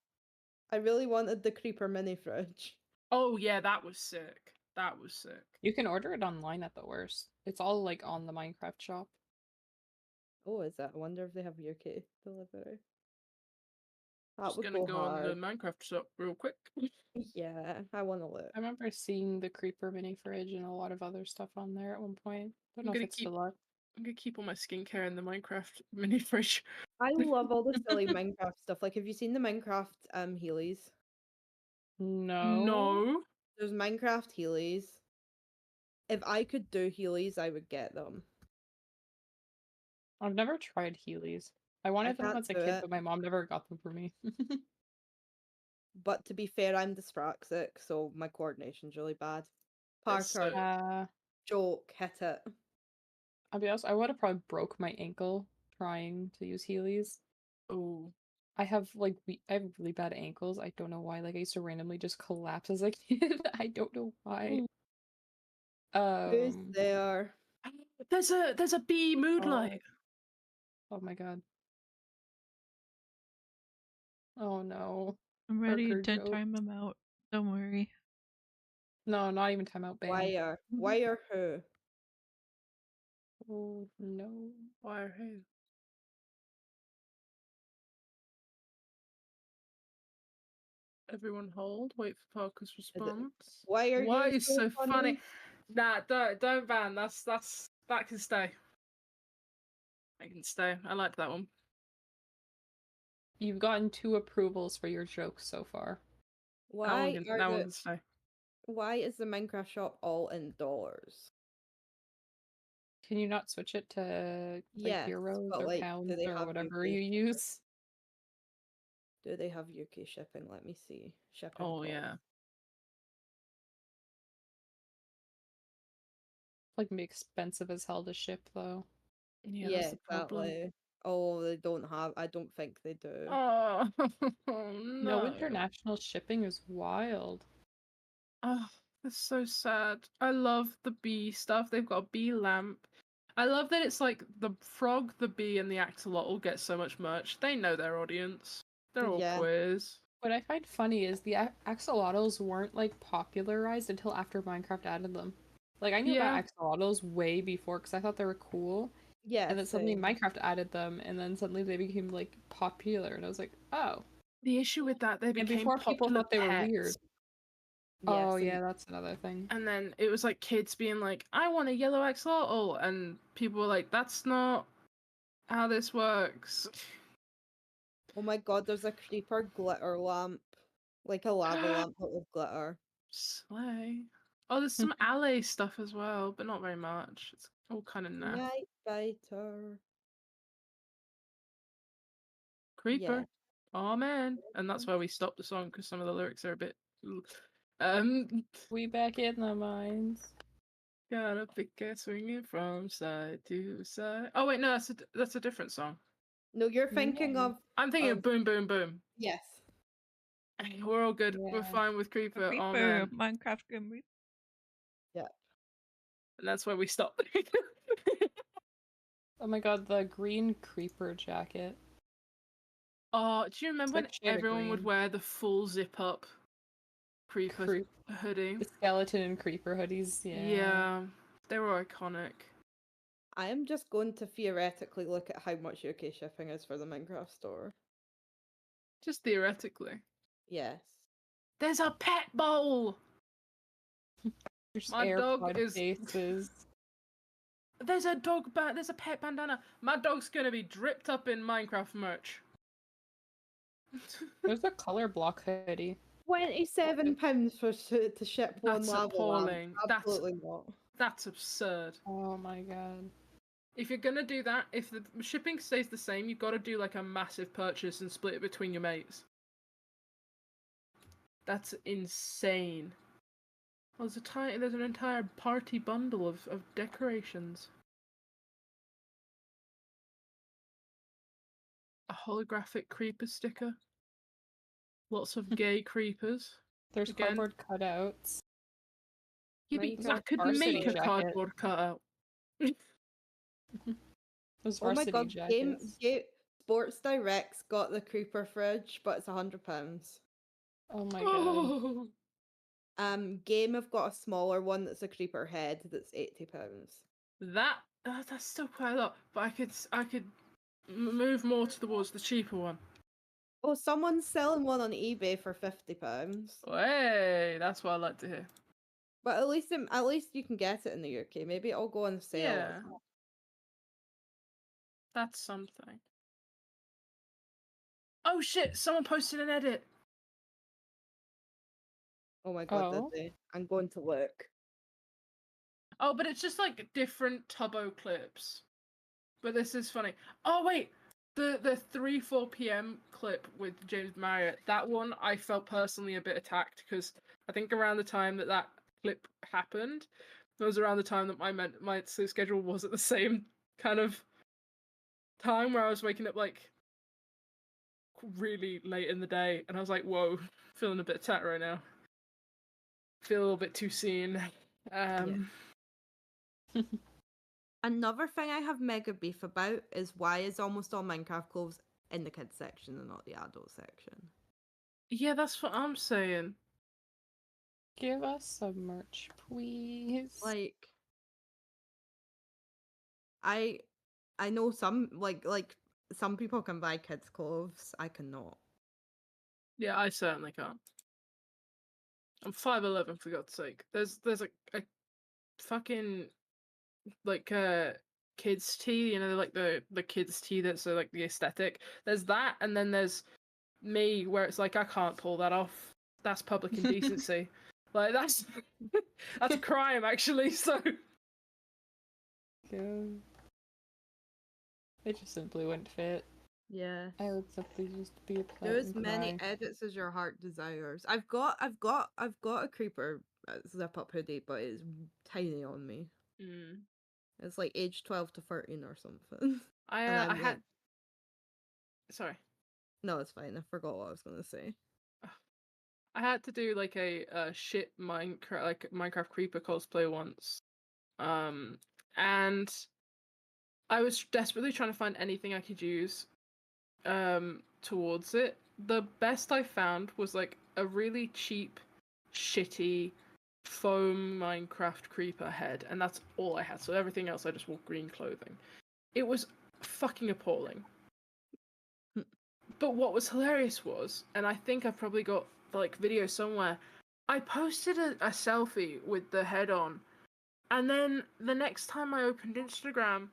I really wanted the creeper mini fridge. Oh yeah, that was sick. That was sick. You can order it online at the worst. It's all like on the Minecraft shop. Oh, is that? I wonder if they have UK delivery. That Just would gonna go go on the hard. Minecraft shop real quick. Yeah, I want to look. I remember seeing the creeper mini fridge and a lot of other stuff on there at one point. Don't I'm know if gonna it's still up. I'm gonna keep all my skincare in the Minecraft mini fridge. I love all the silly Minecraft stuff. Like, have you seen the Minecraft Heelys? No. No. There's Minecraft Heelys. If I could do Heelys, I would get them. I've never tried Heelys. I wanted them can't as a do kid, it. but my mom never got them for me. But to be fair, I'm dyspraxic, so my coordination's really bad. That's Parker, so- joke, hit it. I'll be honest, I would have probably broke my ankle trying to use Heelys. Oh. I have I have really bad ankles. I don't know why. Like I used to randomly just collapse as a kid. I don't know why. Who's there? There's a bee moonlight. Oh my god. Oh no. I'm ready Parker to joke. time him out. Don't worry. No, not even timeout ban. Wire who? Oh no. Wire who? Everyone hold. Wait for Parker's response. Why are Why you is so funny? Nah, don't ban. That can stay. I can stay. I like that one. You've gotten 2 approvals for your jokes so far. Why that one can stay. Why is the Minecraft shop all indoors? Can you not switch it to Yes, euros but, or like, do pounds they or have whatever UK you shipping? use? Do they have UK shipping? Let me see. Shipping. Oh costs. yeah. Like be expensive as hell to ship though. Yeah, Yeah, that's the problem. exactly. Oh, they don't have. I don't think they do. Oh No no. international shipping is wild. Oh, that's so sad. I love the bee stuff. They've got a bee lamp. I love that it's like the frog, the bee, and the axolotl get so much merch. They know their audience. They're all Yeah. queers. What I find funny is the axolotls weren't like popularized until after Minecraft added them. Like I knew about axolotls way before because I thought they were cool. Yeah. And then suddenly Minecraft added them, and then suddenly they became like popular, and I was like, oh. The issue with that, they became And before people popular thought they were pets. weird. Oh yeah, that's another thing. And then it was like kids being like, I want a yellow axolotl, and people were like, that's not how this works. Oh my god, there's a creeper glitter lamp. Like a lava lamp but with glitter. Slay. Oh, there's some alley stuff as well, but not very much. It's all kind of naff. Night biter. Creeper. Yeah. Oh man. And that's why we stopped the song because some of the lyrics are a bit. We back in the mines. Gotta pick a swinging from side to side. Oh wait, no, that's a different song. No, you're thinking of. I'm thinking of Boom Boom Boom. Yes. We're all good. We're fine with Creeper. Oh man. Minecraft Grim Reaper. Yeah. And that's where we stopped. Oh my god, the green creeper jacket. Oh, do you remember when like shade of everyone would green. wear the full zip up creeper hoodie? The skeleton and creeper hoodies, yeah. Yeah, they were iconic. I am just going to theoretically look at how much UK shipping is for the Minecraft store. Just theoretically. Yes. There's a pet bowl! There's My dog AirPod is- cases. There's a there's a pet bandana. My dog's gonna be dripped up in Minecraft merch. There's a color block hoodie. £27 for to ship one That's lava lamp. appalling. Absolutely not. That's absurd. Oh my god. If you're gonna do that, if the shipping stays the same, you've got to do like a massive purchase and split it between your mates. That's insane. Well, there's an entire party bundle of decorations. A holographic creeper sticker. Lots of gay creepers. There's Again. cardboard cutouts. Yeah, but I Minecraft could varsity make a jacket. cardboard cutout. There's Oh my varsity god, jackets. Sports Direct's got the creeper fridge, but it's £100. Oh my god. Oh, Game have got a smaller one that's a creeper head that's £80. that's still quite a lot. But I could move more towards the cheaper one. Oh, someone's selling one on eBay for £50. Hey, that's what I like to hear. But at least you can get it in the UK. Maybe it'll go on sale. Yeah. That's something. Oh shit! Someone posted an edit. Oh my god, Oh. did they? I'm going to look. Oh, but it's just like different Tubbo clips. But this is funny. Oh wait, the 3-4 p.m. clip with James Marriott. That one I felt personally a bit attacked because I think around the time that clip happened, it was around the time that my sleep schedule was at the same kind of time where I was waking up like really late in the day, and I was like, whoa, feeling a bit attacked right now. Feel a little bit too seen. Another thing I have mega beef about is why is almost all Minecraft clothes in the kids section and not the adult section? Yeah, that's what I'm saying. Give us some merch, please. Like, I know some like some people can buy kids clothes. I cannot. Yeah, I certainly can't. I'm 5'11", for God's sake. There's a fucking like kids tee, you know, like the kids tee that's like the aesthetic. There's that, and then there's me where it's like I can't pull that off. That's public indecency. Like that's that's a crime actually. So Go. It just simply wouldn't fit. Yeah. I would simply just be upset Do as and many cry. edits as your heart desires. I've got a creeper zip up hoodie, but it's tiny on me. It's like age 12 to 13 or something. I And I'm had. like- Sorry. No, it's fine. I forgot what I was gonna say. I had to do like a shit Minecraft creeper cosplay once, and I was desperately trying to find anything I could use, towards it. The best I found was like a really cheap, shitty, foam Minecraft creeper head, and that's all I had. So everything else I just wore green clothing. It was fucking appalling. But what was hilarious was, and I think I've probably got like video somewhere, I posted a selfie with the head on, and then the next time I opened Instagram,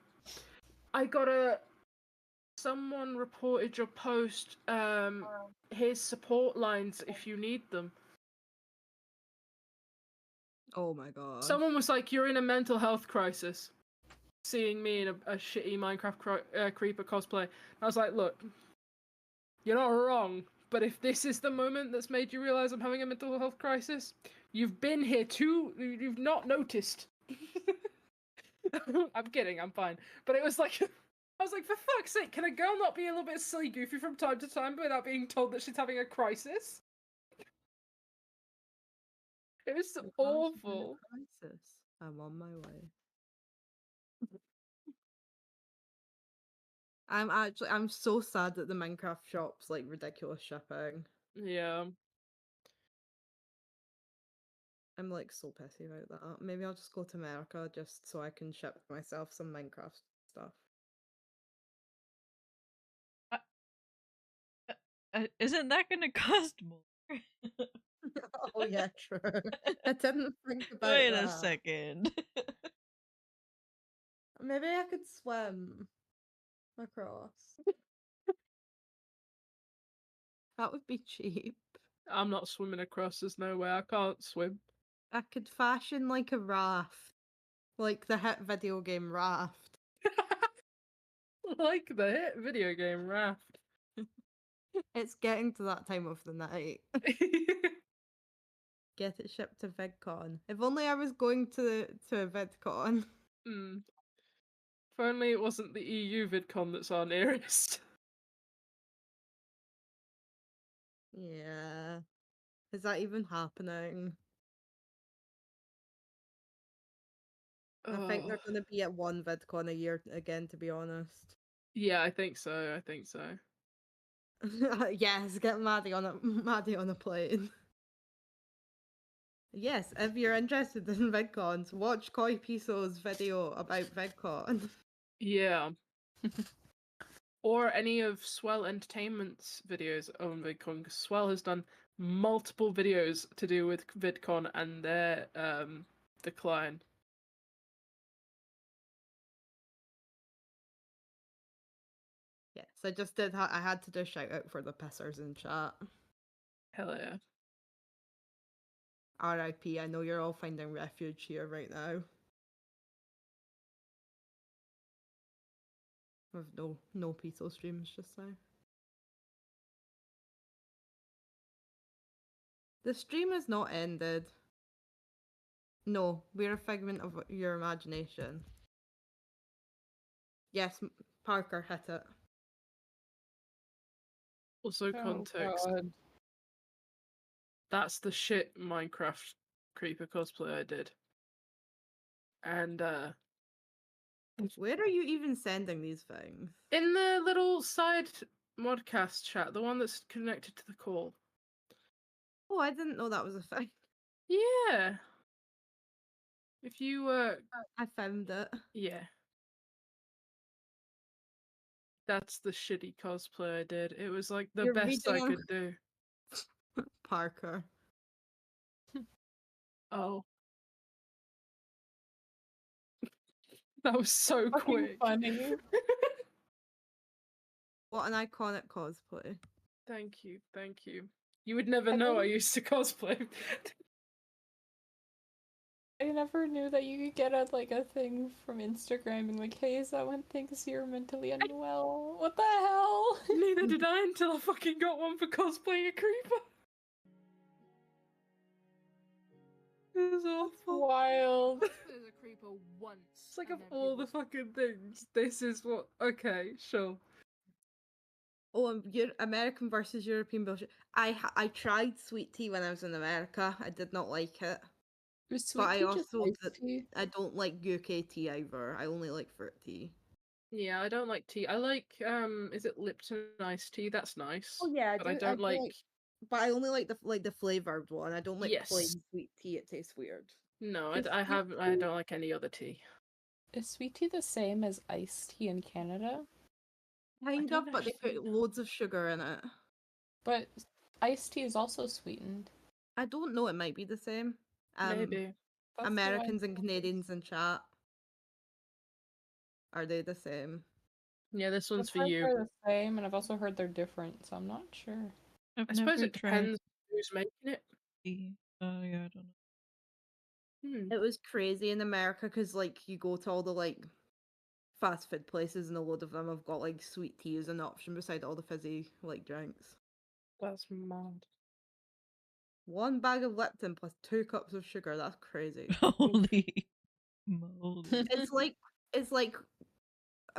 I got someone reported your post, here's support lines if you need them. Oh my god. Someone was like, you're in a mental health crisis, seeing me in a shitty Minecraft creeper cosplay. I was like, look, you're not wrong, but if this is the moment that's made you realize I'm having a mental health crisis, you've been here you've not noticed. I'm kidding, I'm fine. But it was like, I was like, for fuck's sake, can a girl not be a little bit silly goofy from time to time without being told that she's having a crisis? It was Your heart's in a awful. crisis. I'm on my way. I'm so sad that the Minecraft shop's like ridiculous shipping. Yeah. I'm like so pissy about that. Maybe I'll just go to America just so I can ship myself some Minecraft stuff. Isn't that gonna cost more? Oh yeah, true. I didn't think about Wait that. a second. Maybe I could swim across. That would be cheap. I'm not swimming across. There's no way. I can't swim. I could fashion like a raft, like the hit video game Raft. Like the hit video game Raft. It's getting to that time of the night. Get it shipped to VidCon. If only I was going to VidCon. Hmm. If only it wasn't the EU VidCon that's our nearest. Yeah. Is that even happening? I think they're Oh. going to be at one VidCon a year again, to be honest. Yeah, I think so. I think so. Yes, get Maddie on a plane. Yes, if you're interested in VidCons, watch Koi Piso's video about VidCon. Yeah. Or any of Swell Entertainment's videos on VidCon, because Swell has done multiple videos to do with VidCon and their decline. Yes, I just did. I had to do a shout out for the pissers in chat. Hell yeah. R.I.P. I know you're all finding refuge here right now. With no Piso streams just now. The stream is not ended. No, we're a figment of your imagination. Yes, Parker, hit it. Also, context. God. That's the shit Minecraft creeper cosplay I did. And Where are you even sending these things? in the little side Modcast chat, the one that's connected to the call. Oh, I didn't know that was a thing. Yeah. If you I found it. yeah. That's the shitty cosplay I did. It was like the You're best I reading- could do. Parker. Oh. That was so Fucking quick. funny. What an iconic cosplay. Thank you, thank you. You would never I know I think- used to cosplay. I never knew that you could get a thing from Instagram being like, hey, someone thinks you're mentally unwell. What the hell? Neither did I until I fucking got one for cosplaying a creeper. It was awful. Wild. There's a creeper once. It's like of all the fucking things, this is what. Okay, sure. Oh, and American versus European bullshit. I tried sweet tea when I was in America. I did not like it. Was But I sweet tea just also iced tea? I don't like UK tea either. I only like fruit tea. Yeah, I don't like tea. I like is it Lipton iced tea? That's nice. Oh yeah, but I don't like. But I only like the flavored one. I don't like plain Yes. sweet tea. It tastes weird. No, Is I sweet don't like any other tea. Is sweet tea the same as iced tea in Canada? Kind don't of, but they actually put loads of sugar in it. But iced tea is also sweetened. I don't know. It might be the same. Maybe. That's what I Americans and thought. Canadians in chat. Are they the same? Yeah, this one's I've for heard you. they're the same, and I've also heard they're different, so I'm not sure. I've I suppose never it tried depends who's making it. tea. Yeah, I don't know. It was crazy in America because like you go to all the like fast food places and a load of them have got like sweet tea as an option beside all the fizzy like drinks. That's mad. 1 bag of Lipton plus 2 cups of sugar. That's crazy. Holy moly. It's like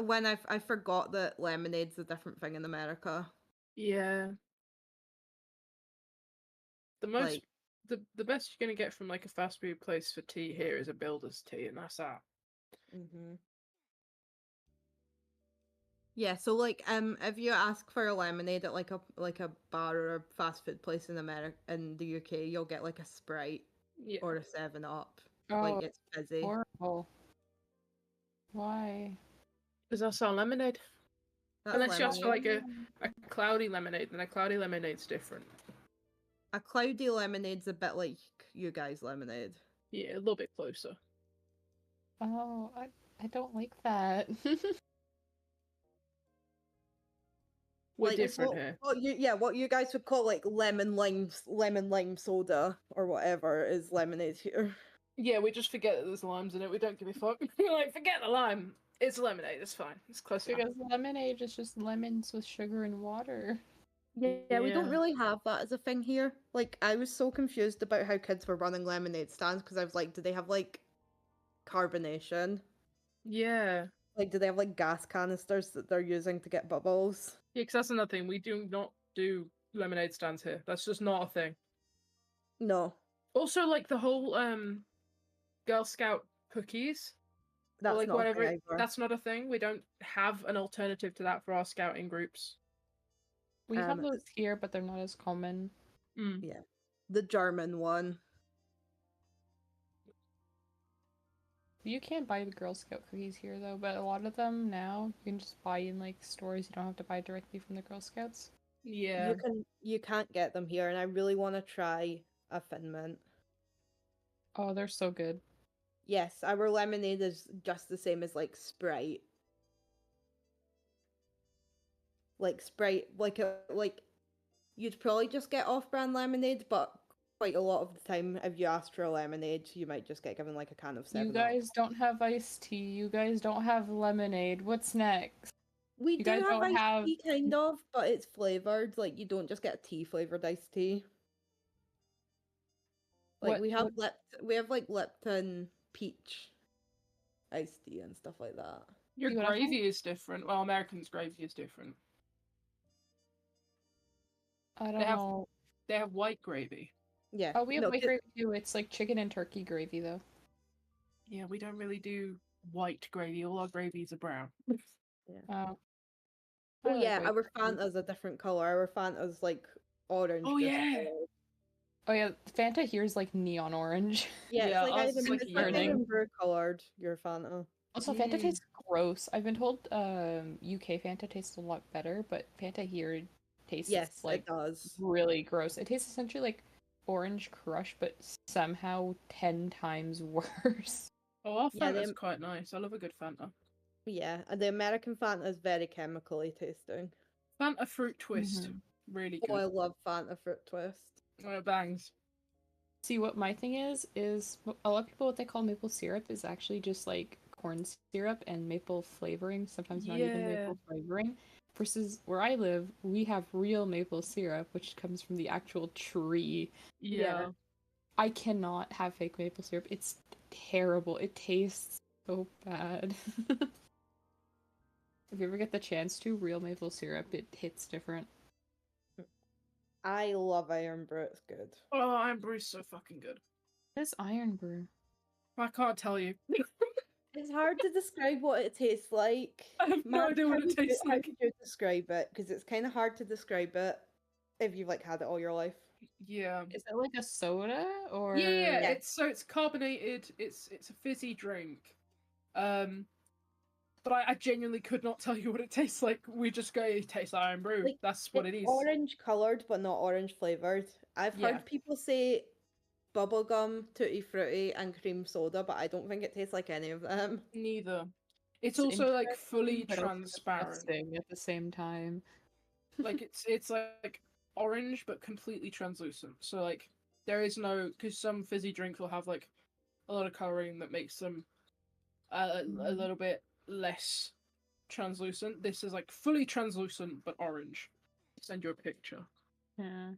when I forgot that lemonade's a different thing in America. Yeah. The most Like the best you're gonna get from like a fast food place for tea here is a builder's tea, and that's that. yeah, so like if you ask for a lemonade at like a bar or a fast food place in the UK, you'll get like a Sprite Yeah. or a 7-Up. Oh, Like it's fizzy. horrible. Why? Because that's our lemonade. That's Unless you ask for lemonade. like a cloudy lemonade, then a cloudy lemonade's different. A cloudy lemonade's a bit like you guys' lemonade. Yeah, a little bit closer. Oh, I don't like that. We're Like, it's different here. what you guys would call like lemon lime soda or whatever is lemonade here. Yeah, we just forget that there's limes in it. We don't give a fuck. We're like, forget the lime. It's lemonade. It's fine. It's close enough. Because lemonade is just lemons with sugar and water. Yeah, we don't Yeah. really have that as a thing here. Like, I was so confused about how kids were running lemonade stands because I was like, do they have like carbonation? Yeah. Like, do they have like gas canisters that they're using to get bubbles? Yeah, because that's another thing. We do not do lemonade stands here. That's just not a thing. No, Also, like the whole Girl Scout cookies, or that's like not a whatever. thing either. That's not a thing. We don't have an alternative to that for our scouting groups. We have Um, those here, but they're not as common. Mm. Yeah, the German one. You can't buy the Girl Scout cookies here though, but a lot of them now you can just buy in like stores. You don't have to buy directly from the Girl Scouts. Yeah. You can't get them here, and I really want to try a Thin Mint. Oh, they're so good. Yes, our lemonade is just the same as like Sprite. Like Sprite, like you'd probably just get off-brand lemonade, but quite a lot of the time, if you ask for a lemonade, you might just get given like a can of 7 You guys don't have iced tea. You guys don't have lemonade. What's next? We you do guys have don't iced have- tea, kind of, but it's flavored. Like, you don't just get a tea flavored iced tea. Like, What- we have what- we have like Lipton peach iced tea and stuff like that. Your You have gravy is different. Well, Americans' gravy is different. I don't have- know. They have white gravy. Yeah. Oh, we have no, white gravy too. It's like chicken and turkey gravy though. Yeah, we don't really do white gravy. All our gravies are brown. Oh. Oh I like yeah, white our gravy. Fanta's a different color. Our Fanta's like orange. Oh, yeah. discolored. Oh yeah, Fanta here is like neon orange. Yeah, Yeah, it's like ours is like it's like yearning. amber colored. Your Fanta. Also, Fanta Mm. tastes gross. I've been told UK Fanta tastes a lot better, but Fanta here tastes Yes, like it does. really gross. It tastes essentially like Orange Crush, but somehow 10 times worse. Oh, our Yeah, Fanta's them- quite nice. I love a good Fanta. Yeah, and the American Fanta is very chemically tasting. Fanta fruit twist. Really Oh, I good. love Fanta fruit twist. Oh, it bangs. See, what my thing is a lot of people, what they call maple syrup is actually just like corn syrup and maple flavoring, sometimes not even Yeah. maple flavoring. Versus where I live, we have real maple syrup, which comes from the actual tree. Yeah. I cannot have fake maple syrup. It's terrible. It tastes so bad. If you ever get the chance to, real maple syrup, it hits different. I love Iron Brew. It's good. Oh, Iron Brew's so fucking good. What is Iron Brew? I can't tell you. It's hard to describe what it tastes like. I have no Matt, idea what how it would you- tastes How like. would you describe it? Because it's kind of hard to describe it if you've like had it all your life. Yeah. Is it like a soda or? Yeah, Yeah. it's carbonated. It's a fizzy drink. But I genuinely could not tell you what it tastes like. We just go, it tastes like Iron Brew. Like, That's what it It's is. orange coloured, but not orange flavoured. I've Yeah. heard people say bubblegum, tutti frutti, and cream soda, but I don't think it tastes like any of them. Neither. It's It's also like interesting, fully but also transparent. disgusting at the same time. Like it's like orange but completely translucent. So like there is no, because some fizzy drinks will have like a lot of coloring that makes them a little bit less translucent. This is like fully translucent but orange. Send you a picture. Yeah.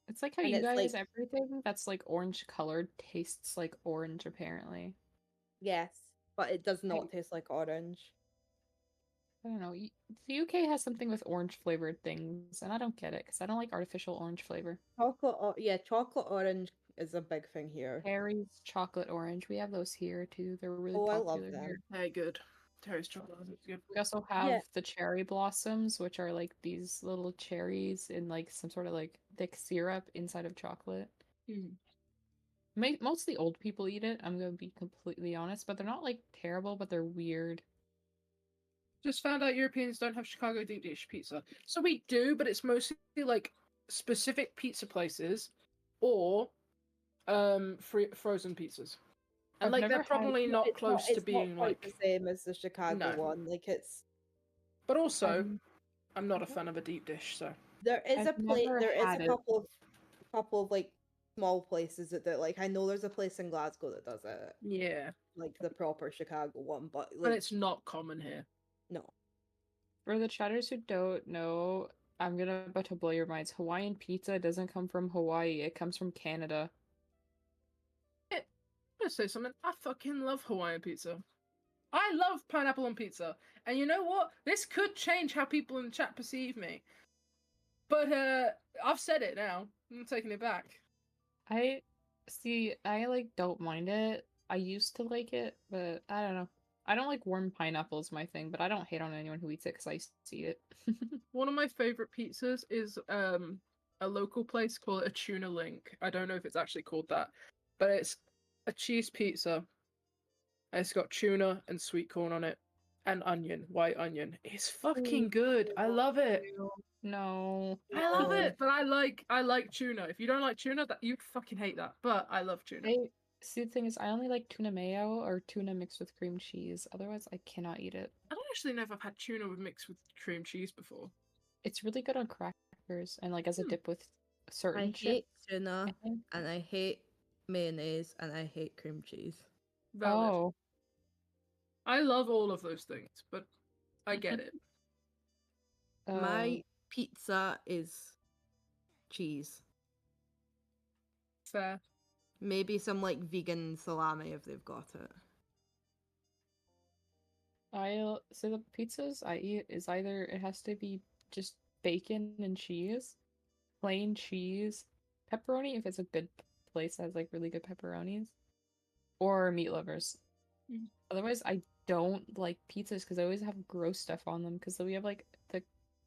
It's like how And you it's guys, like- everything that's like orange colored tastes like orange, apparently. Yes, but it does not Like- taste like orange. I don't know. The UK has something with orange flavored things, and I don't get it because I don't like artificial orange flavor. Chocolate orange is a big thing here. Terry's chocolate orange. We have those here too. They're really Oh, I popular love them. here. Very good. Terry's chocolate is good. We also have Yeah. the cherry blossoms, which are like these little cherries in like some sort of like thick syrup inside of chocolate. Mm. Mostly old people eat it. I'm gonna be completely honest, but they're not like terrible, but they're weird. Just found out Europeans don't have Chicago deep dish pizza. So we do, but it's mostly like specific pizza places or frozen pizzas. And I've like never they're had- probably not It's close to it's being not quite like the same as the Chicago No. one. Like it's But also Um, I'm not a fan of a deep dish, so there is I've a place. never There is had a it. couple of like small places that like I know there's a place in Glasgow that does it, yeah. like the proper Chicago one, but But like it's not common here. no. For the chatters who don't know, I'm about to blow your minds. Hawaiian pizza doesn't come from Hawaii, it comes from Canada. I'm gonna say something. I fucking love Hawaiian pizza. I love pineapple on pizza. And you know what? This could change how people in the chat perceive me. But I've said it now. I'm taking it back. I like don't mind it. I used to like it, but I don't know. I don't like warm pineapple is my thing, but I don't hate on anyone who eats it because I see it. One of my favorite pizzas is a local place called a Tuna Link. I don't know if it's actually called that, but it's a cheese pizza. And it's got tuna and sweet corn on it, and onion, white onion. It's fucking good. I love it. No. I love it, but I like tuna. If you don't like tuna, that you'd fucking hate that. But I love tuna. See, the thing is, I only like tuna mayo or tuna mixed with cream cheese. Otherwise, I cannot eat it. I don't actually know if I've had tuna mixed with cream cheese before. It's really good on crackers and like as a dip with certain I chips. hate tuna, I think. and I hate mayonnaise, and I hate cream cheese. Valid. Oh, I love all of those things, but I get it. My pizza is cheese. Fair. Maybe some like vegan salami if they've got it. I'll say the pizzas I eat is either it has to be just bacon and cheese, plain cheese, pepperoni if it's a good place that has like really good pepperonis, or meat lovers. Mm. Otherwise, I don't like pizzas because I always have gross stuff on them. Because we have like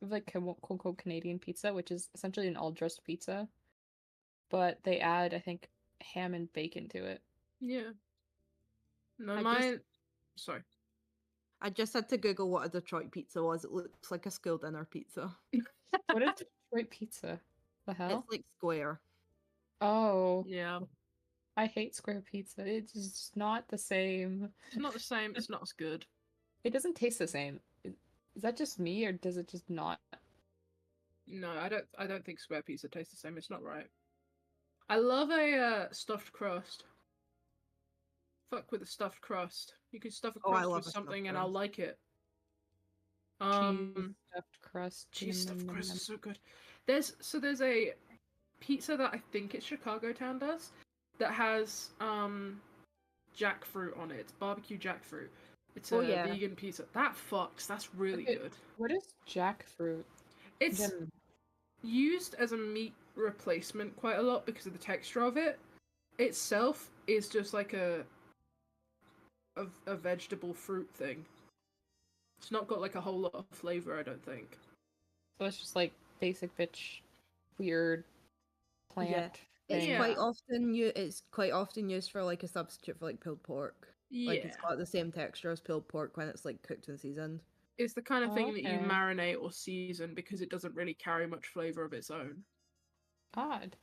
quote unquote Canadian pizza, which is essentially an all dressed pizza, but they add I think ham and bacon to it. Yeah. No, I mine. Sorry. I just had to Google what a Detroit pizza was. It looks like a school dinner pizza. What is Detroit pizza? The hell? It's like square. Oh, Yeah. I hate square pizza. It's just not the same. It's not the same. It's not as good. It doesn't taste the same. Is that just me, or does it just not? No, I don't think square pizza tastes the same. It's not right. I love a stuffed crust. Fuck with a stuffed crust. You can stuff a Oh, I crust love with a stuffed something, and I'll crust. like it. Cheese stuffed crust. Cheese stuffed Nom, nom, crust nom. is so good. There's a pizza that I think it's Chicago Town does that has jackfruit on it. It's barbecue jackfruit. It's a yeah. vegan pizza. That fucks. That's really Okay. good. What is jackfruit? It's Again, used as a meat replacement quite a lot because of the texture of it. Itself is just like a vegetable fruit thing. It's not got like a whole lot of flavor, I don't think. so it's just like basic bitch, weird plant. Yeah. It's thing. quite often used for like a substitute for like pulled pork. Yeah. Like it's got the same texture as pulled pork when it's like cooked and seasoned. It's the kind of thing that you Okay. marinate or season because it doesn't really carry much flavor of its own. Odd.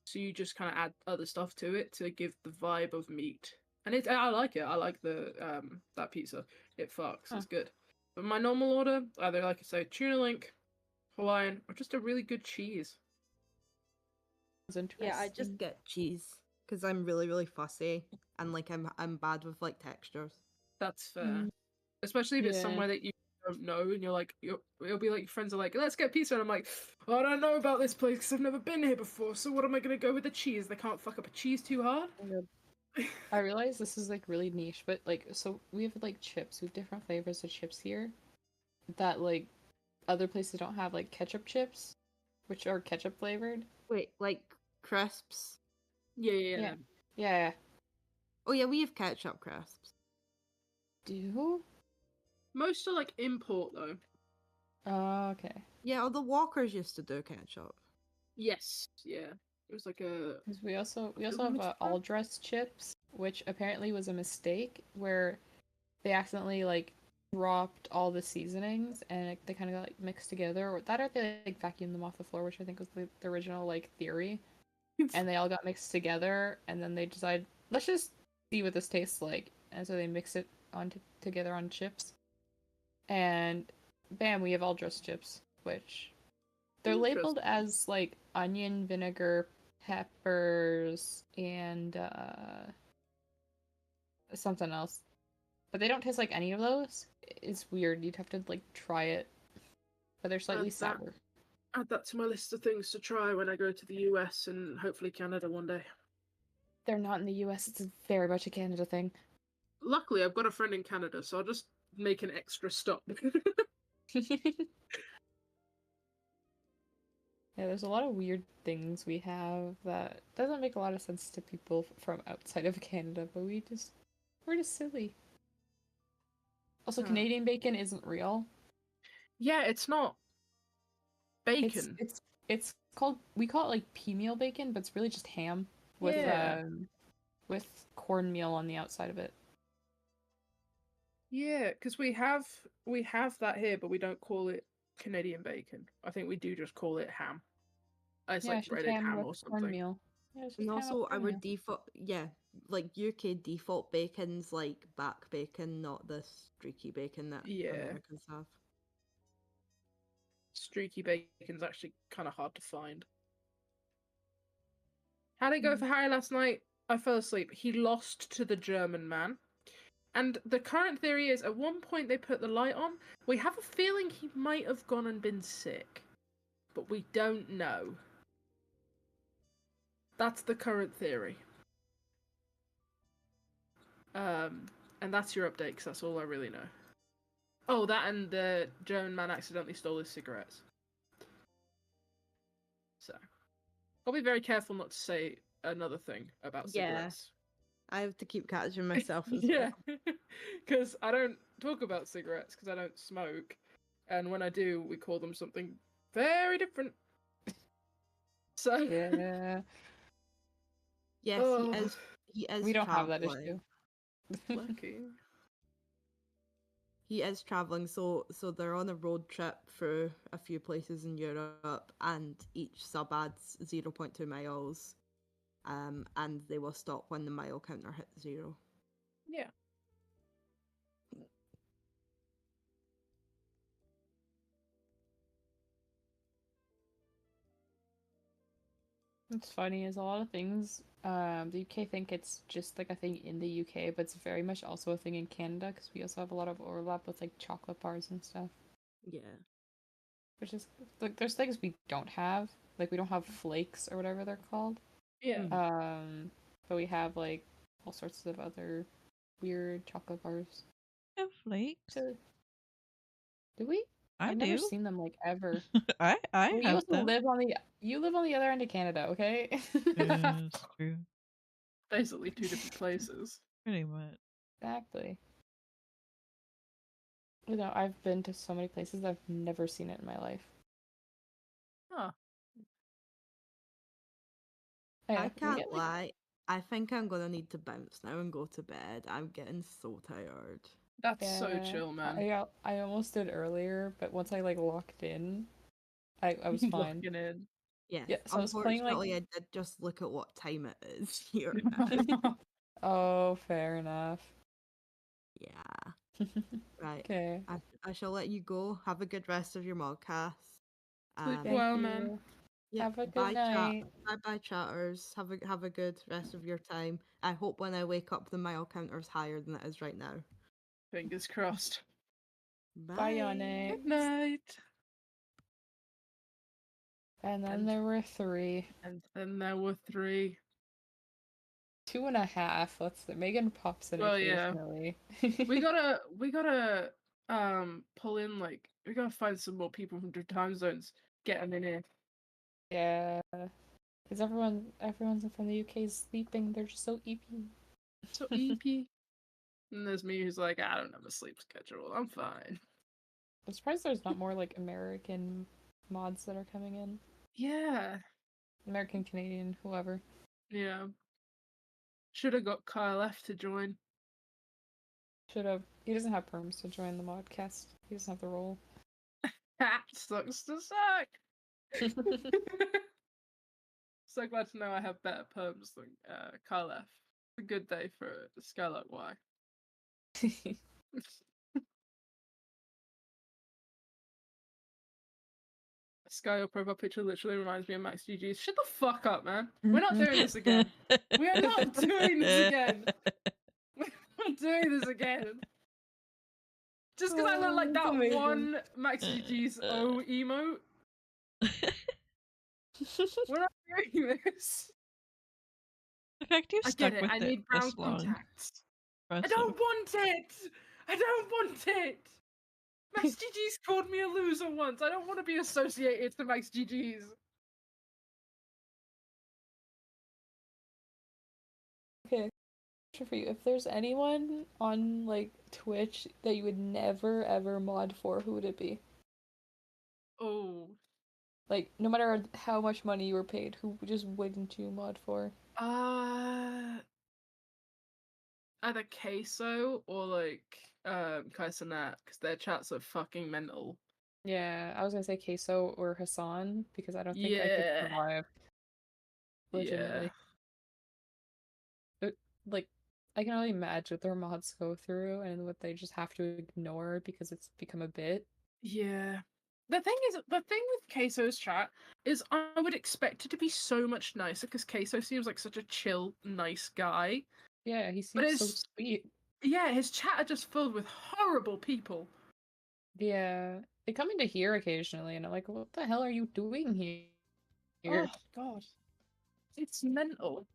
So you just kind of add other stuff to it to give the vibe of meat. And I like it. I like the that pizza. It fucks. Huh. It's good. But my normal order, either like I say, tuna link, Hawaiian, or just a really good cheese. It's interesting. Yeah, I just get cheese because I'm really really fussy and like I'm bad with like textures. That's fair. Mm. Especially if it's Yeah. somewhere that you don't know and you're like, it'll be like your friends are like, let's get pizza. And I'm like, oh, I don't know about this place because I've never been here before. So what am I going to go with the cheese? They can't fuck up a cheese too hard. I realize this is like really niche, but like so we have like chips. We have different flavors of chips here that like other places don't have, like ketchup chips, which are ketchup flavored. Wait, like crisps? Yeah. Yeah. Oh yeah, we have ketchup crisps. Do? Most are like import though. Oh, okay. Yeah, all the Walkers used to do ketchup. Yes. Yeah. It was like a. 'Cause we also Is have it mixed all dressed chips, which apparently was a mistake where they accidentally like dropped all the seasonings and they kind of got like mixed together, or that, or they like vacuumed them off the floor, which I think was the original like theory. And they all got mixed together, and then they decided, let's just see what this tastes like, and so they mix it together on chips, and bam, we have all dressed chips, which they're labeled as like onion, vinegar, peppers, and something else, but they don't taste like any of those. It's weird. You'd have to like try it, but they're slightly sour. Add that to my list of things to try when I go to the US and hopefully Canada one day. They're not in the US. It's very much a Canada thing. Luckily, I've got a friend in Canada, so I'll just make an extra stop. Yeah, there's a lot of weird things we have that doesn't make a lot of sense to people from outside of Canada, but we're just silly. Also, Canadian bacon isn't real. Yeah, it's not bacon. It's called, we call it like pea meal bacon, but it's really just ham with cornmeal on the outside of it. Yeah, because we have that here, but we don't call it Canadian bacon. I think we do just call it ham. It's like breaded ham or something. Cornmeal. Yeah, and also our default, like UK default bacon's like back bacon, not the streaky bacon that Americans have. Streaky bacon's actually kind of hard to find. How'd it go for Harry last night? I fell asleep. He lost to the German man. And the current theory is, at one point they put the light on. We have a feeling he might have gone and been sick. But we don't know. That's the current theory. And that's your update, because that's all I really know. Oh, that and the German man accidentally stole his cigarettes. So, I'll be very careful not to say another thing about cigarettes. I have to keep catching myself as well. Because I don't talk about cigarettes because I don't smoke. And when I do, we call them something very different. So yeah. Yes, he is. We don't have that issue. Lucky. He is traveling, so they're on a road trip through a few places in Europe, and each sub adds 0.2 miles. And they will stop when the mile counter hits 0. Yeah. What's funny is a lot of things, the UK think it's just like a thing in the UK, but it's very much also a thing in Canada, because we also have a lot of overlap with like chocolate bars and stuff. Yeah. Which is, like, there's things we don't have. Like, we don't have flakes or whatever they're called. Yeah. But we have like all sorts of other weird chocolate bars. We have flakes. Do we? I've never seen them like ever. I you have also them. live on the other end of Canada, okay? Yeah, it's true. Basically 2 different places. Pretty much. Exactly. You know, I've been to so many places, I've never seen it in my life. Huh. Yeah, I can't lie. I think I'm gonna need to bounce now and go to bed. I'm getting so tired. That's so chill, man. I almost did earlier, but once I like locked in, I was fine. Locking in. Yes. Yeah, so I was playing, Unfortunately, like... I did just look at what time it is here now. Oh, fair enough. Yeah. Right. Okay. I shall let you go. Have a good rest of your Modcast. Sleep well, man. Yeah, have a good night. Bye, chatters. Have a good rest of your time. I hope when I wake up the mile counter's higher than it is right now. Fingers crossed. Bye, Yane. Good night. And then there were 3. And then there were 3. 2.5. Megan pops in occasionally. we gotta pull in, like, we gotta find some more people from different time zones. Get them in here. Yeah. Because everyone's from the UK is sleeping. They're just so EP. So EP. And there's me who's like, I don't have a sleep schedule. I'm fine. I'm surprised there's not more like American mods that are coming in. Yeah. American, Canadian, whoever. Yeah. Should have got Kyle F to join. Should have. He doesn't have perms to join the Modcast. He doesn't have the role. That sucks to suck. So glad to know I have better perms than Kyle F. It's a good day for Skylark Y. Sky, your profile picture literally reminds me of Max GG's. Shut the fuck up, man. We're not doing this again. We are not doing this again. We're not doing this again. Just because I look like that one Max GG's O emote. We're not doing this. The fact you've I stuck get it. with I it need brown this long. contacts. I Impressive. don't want it. I don't want it. Max GG's called me a loser once. I don't want to be associated to Max GG's. Okay. Question for you: if there's anyone on like Twitch that you would never ever mod for, who would it be? Oh. Like, no matter how much money you were paid, who just wouldn't you mod for? Either Queso or like Kaisanat, because their chats are fucking mental. Yeah, I was gonna say Queso or Hassan because I don't think I could Yeah. survive. Legitimately. Like, I can only imagine what their mods go through and what they just have to ignore because it's become a bit. Yeah. The thing with Queso's chat is I would expect it to be so much nicer because Queso seems like such a chill, nice guy. Yeah, he But seems so it's sweet. yeah, his chat are just filled with horrible people. Yeah, they come into here occasionally, and I'm like, what the hell are you doing here? Oh god, it's mental.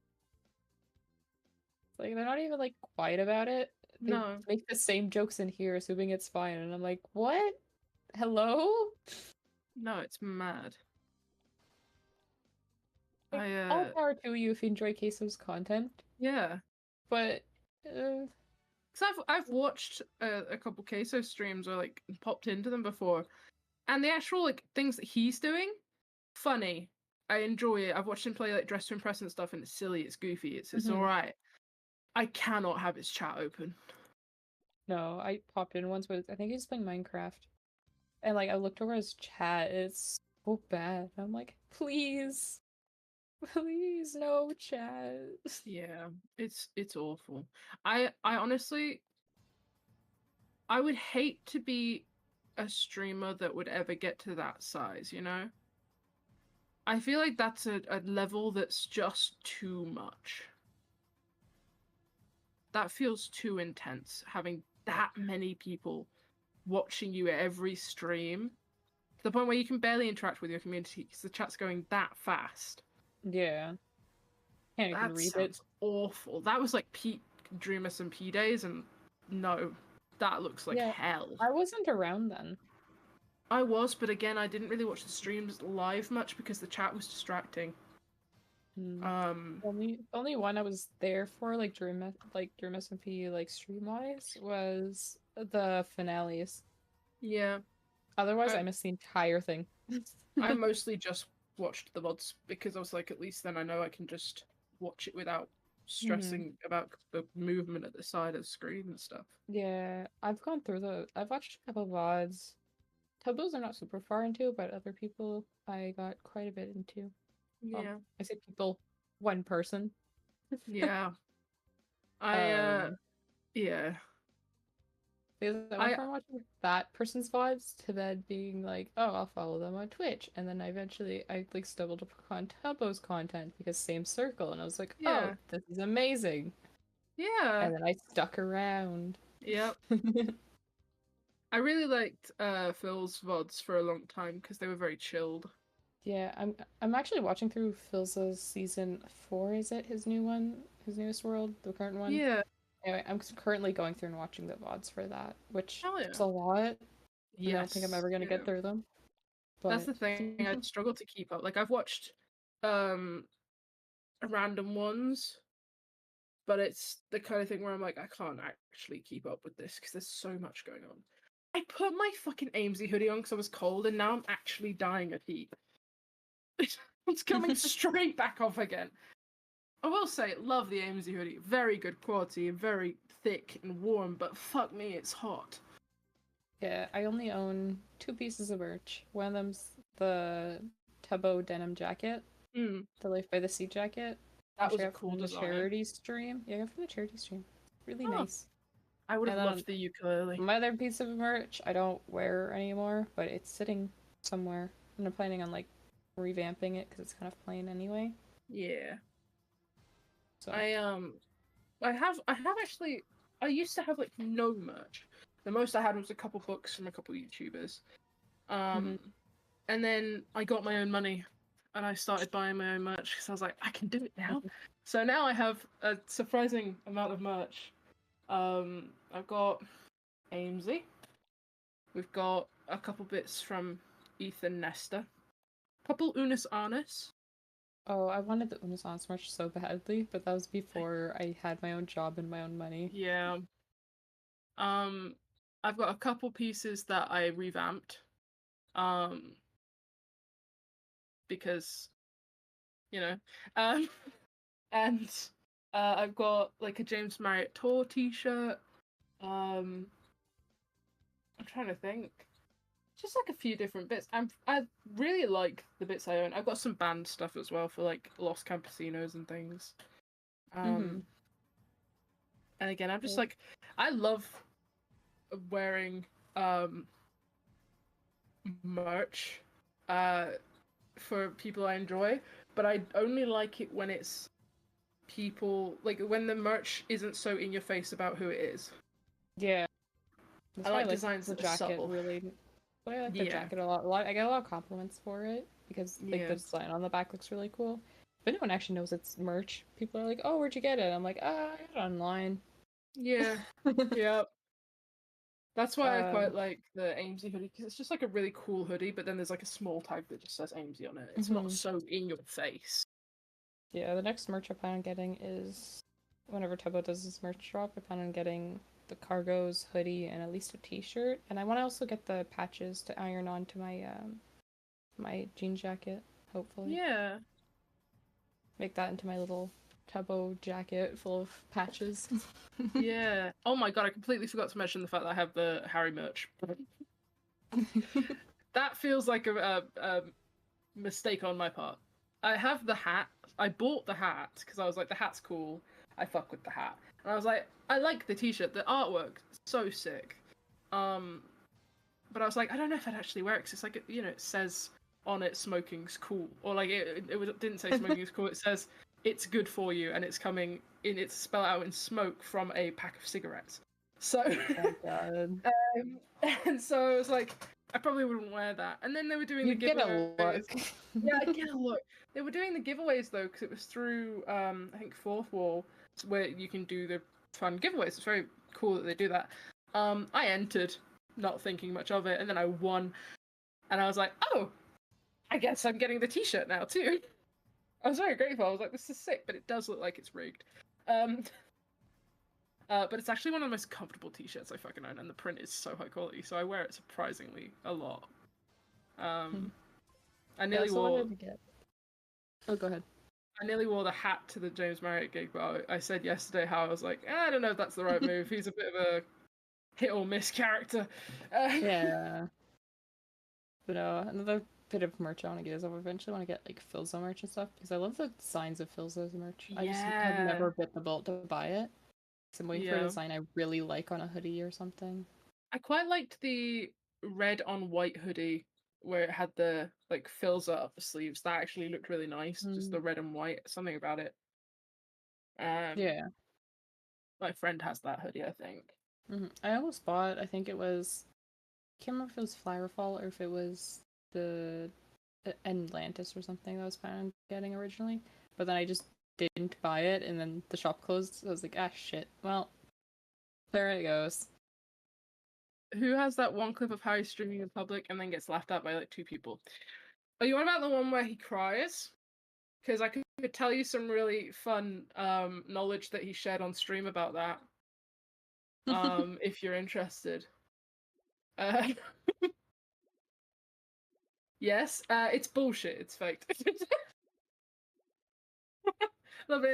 Like, they're not even like quiet about it. They No, make the same jokes in here, assuming it's fine, and I'm like, what? Hello? no, it's mad. Like, all power to you if you enjoy Queso's content, Yeah, but because I've watched a couple Queso streams or like popped into them before, and the actual like things that he's doing, funny. I enjoy it. I've watched him play like Dress to Impress and stuff, and it's silly, it's goofy, it's Mhm. alright. I cannot have his chat open. no, I popped in once, but I think he's playing Minecraft. And like I looked over his chat, it's so bad. I'm like, please, please, no chat. Yeah, it's awful. I honestly, I would hate to be a streamer that would ever get to that size, you know? I feel like that's a level that's just too much. That feels too intense, having that many people watching you at every stream. To the point where you can barely interact with your community because the chat's going that fast. Yeah. Can't even That read sounds it. awful. That was like peak Dream SMP days, and no, that looks like Yeah, hell. I wasn't around then. I was, but again, I didn't really watch the streams live much because the chat was distracting. Only one I was there for, like Dream SMP, like stream wise, was the finales. Yeah. Otherwise, I missed the entire thing. I mostly just watched the VODs because I was like, at least then I know I can just watch it without stressing about the movement at the side of the screen and stuff. Yeah, I've watched a couple of VODs. Tubbos are not super far into, but other people I got quite a bit into. Yeah. I say people, one person. Yeah. Yeah. Because I went from watching that person's VODs to then being like, oh, I'll follow them on Twitch. And then I like stumbled upon Tubbo's content because same circle. And I was like, oh, this is amazing. Yeah. And then I stuck around. Yep. I really liked Phil's VODs for a long time because they were very chilled. Yeah, I'm actually watching through Phil's season 4, is it? His new one? His newest world? The current one? Yeah. Anyway, I'm currently going through and watching the VODs for that, which yeah. is a lot. Yes. I don't think I'm ever gonna get through them. But that's the thing, I struggle to keep up. Like I've watched random ones, but it's the kind of thing where I'm like, I can't actually keep up with this because there's so much going on. I put my fucking Amesy hoodie on because I was cold, and now I'm actually dying of heat. It's coming straight back off again. I will say, love the AMZ hoodie. Very good quality, very thick and warm, but fuck me, it's hot. Yeah, I only own 2 pieces of merch. One of them's the Tubbo denim jacket, Mm, the Life by the Sea jacket. that was which I a got cool from the design. charity stream. Yeah, I got from the charity stream. Really Oh. nice. I would have And then loved the ukulele. my other piece of merch I don't wear anymore, but it's sitting somewhere. And I'm planning on like revamping it because it's kind of plain anyway. Yeah. So I have actually, I used to have like no merch. The most I had was a couple books from a couple YouTubers. And then I got my own money and I started buying my own merch because I was like, I can do it now. So now I have a surprising amount of merch. I've got AMZ. We've got a couple bits from Ethan Nesta. Couple Unis Arnis. Oh, I wanted the Unisons merch so badly, but that was before I had my own job and my own money. Yeah. I've got a couple pieces that I revamped. Because, you know. And I've got like a James Marriott tour t-shirt. I'm trying to think. Just like a few different bits. I really like the bits I own. I've got some band stuff as well for like Los Campesinos and things. And again, I'm just like, I love wearing merch for people I enjoy, but I only like it when it's people, like when the merch isn't so in your face about who it is. Yeah. I like designs the that are jacket subtle. really. I like the jacket a lot. I get a lot of compliments for it because like the design on the back looks really cool. But no one actually knows it's merch. People are like, "Oh, where'd you get it?" I'm like, I got it online." Yeah. Yeah. That's why I quite like the AMZ hoodie, because it's just like a really cool hoodie, but then there's like a small tag that just says AMZ on it. It's not so in your face. Yeah, the next merch I plan on getting is whenever Tubbo does his merch drop, I plan on getting the cargo's hoodie and at least a t-shirt. And I want to also get the patches to iron on to my my jean jacket, hopefully. Yeah. Make that into my little Tubbo jacket full of patches. Yeah. Oh my god, I completely forgot to mention the fact that I have the Harry merch. That feels like a mistake on my part. I have the hat. I bought the hat because I was like, the hat's cool. I fuck with the hat. And I was like, I like the t-shirt. The artwork, so sick. But I was like, I don't know if I'd actually wear it because it's like, you know, it says on it smoking's cool. Or like, it didn't say smoking's cool. It says it's good for you and it's coming in, it's spelled out in smoke from a pack of cigarettes. So, Oh god. And so I was like, I probably wouldn't wear that. And then they were doing You the get a giveaways. look. Yeah, I get a look. They were doing the giveaways though, because it was through I think Fourth Wall, where you can do the fun giveaways. It's very cool that they do that. I entered, not thinking much of it, and then I won, and I was like, oh, I guess I'm getting the t-shirt now too. I was very grateful. I was like, this is sick, but it does look like it's rigged. But it's actually one of the most comfortable t-shirts I fucking own, and the print is so high quality, so I wear it surprisingly a lot. I nearly wore. Oh, go ahead. I nearly wore the hat to the James Marriott gig, but I said yesterday how I was like, I don't know if that's the right move. He's a bit of a hit or miss character. Yeah. But another bit of merch I want to get is I eventually want to get like Philza merch and stuff because I love the designs of Philza's merch. I just have never bit the bullet to buy it. So I'm waiting for a design I really like on a hoodie or something. I quite liked the red on white hoodie where it had the like Philza up the sleeves. That actually looked really nice. Just the red and white, something about it. Yeah. My friend has that hoodie, I think. I almost bought, I think it was, I can't remember if it was Flowerfall or if it was the Atlantis or something that I was planning on getting originally. But then I just didn't buy it and then the shop closed. So I was like, ah, shit. Well, there it goes. Who has that one clip of Harry streaming in public and then gets laughed at by like 2 people? Are you on about the one where he cries? Because I could tell you some really fun knowledge that he shared on stream about that. If you're interested. Yes, it's bullshit. It's faked. little bit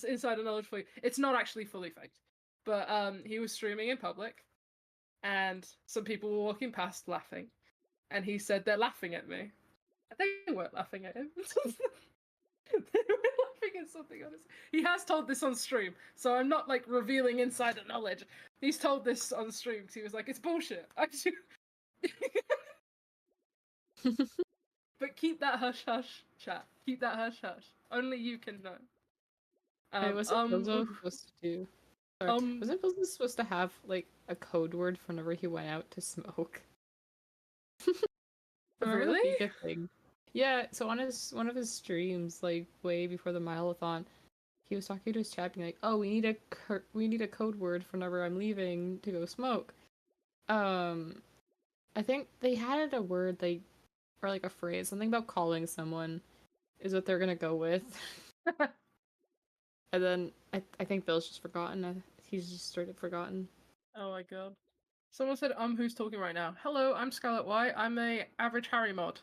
insider knowledge for you. It's not actually fully faked, but he was streaming in public, and some people were walking past laughing, and he said they're laughing at me. They weren't laughing at him. They were laughing at something else. He has told this on stream, so I'm not like revealing insider knowledge. He's told this on stream because he was like, "It's bullshit." But keep that hush hush, chat. Keep that hush hush. Only you can know. Wait, wasn't Bozo supposed to? Sorry, wasn't Bozo supposed to have like a code word for whenever he went out to smoke? Really? Like, a thing. Yeah. So on one of his streams, like way before the MILE-ATHON, he was talking to his chat, being like, "Oh, we need a code word for whenever I'm leaving to go smoke." I think they had a word or like a phrase, something about calling someone is what they're gonna go with. And then I think Bill's just forgotten. He's just straight up forgotten. Oh my god. Someone said, who's talking right now? Hello, I'm Scarlet White. I'm a average Harry mod.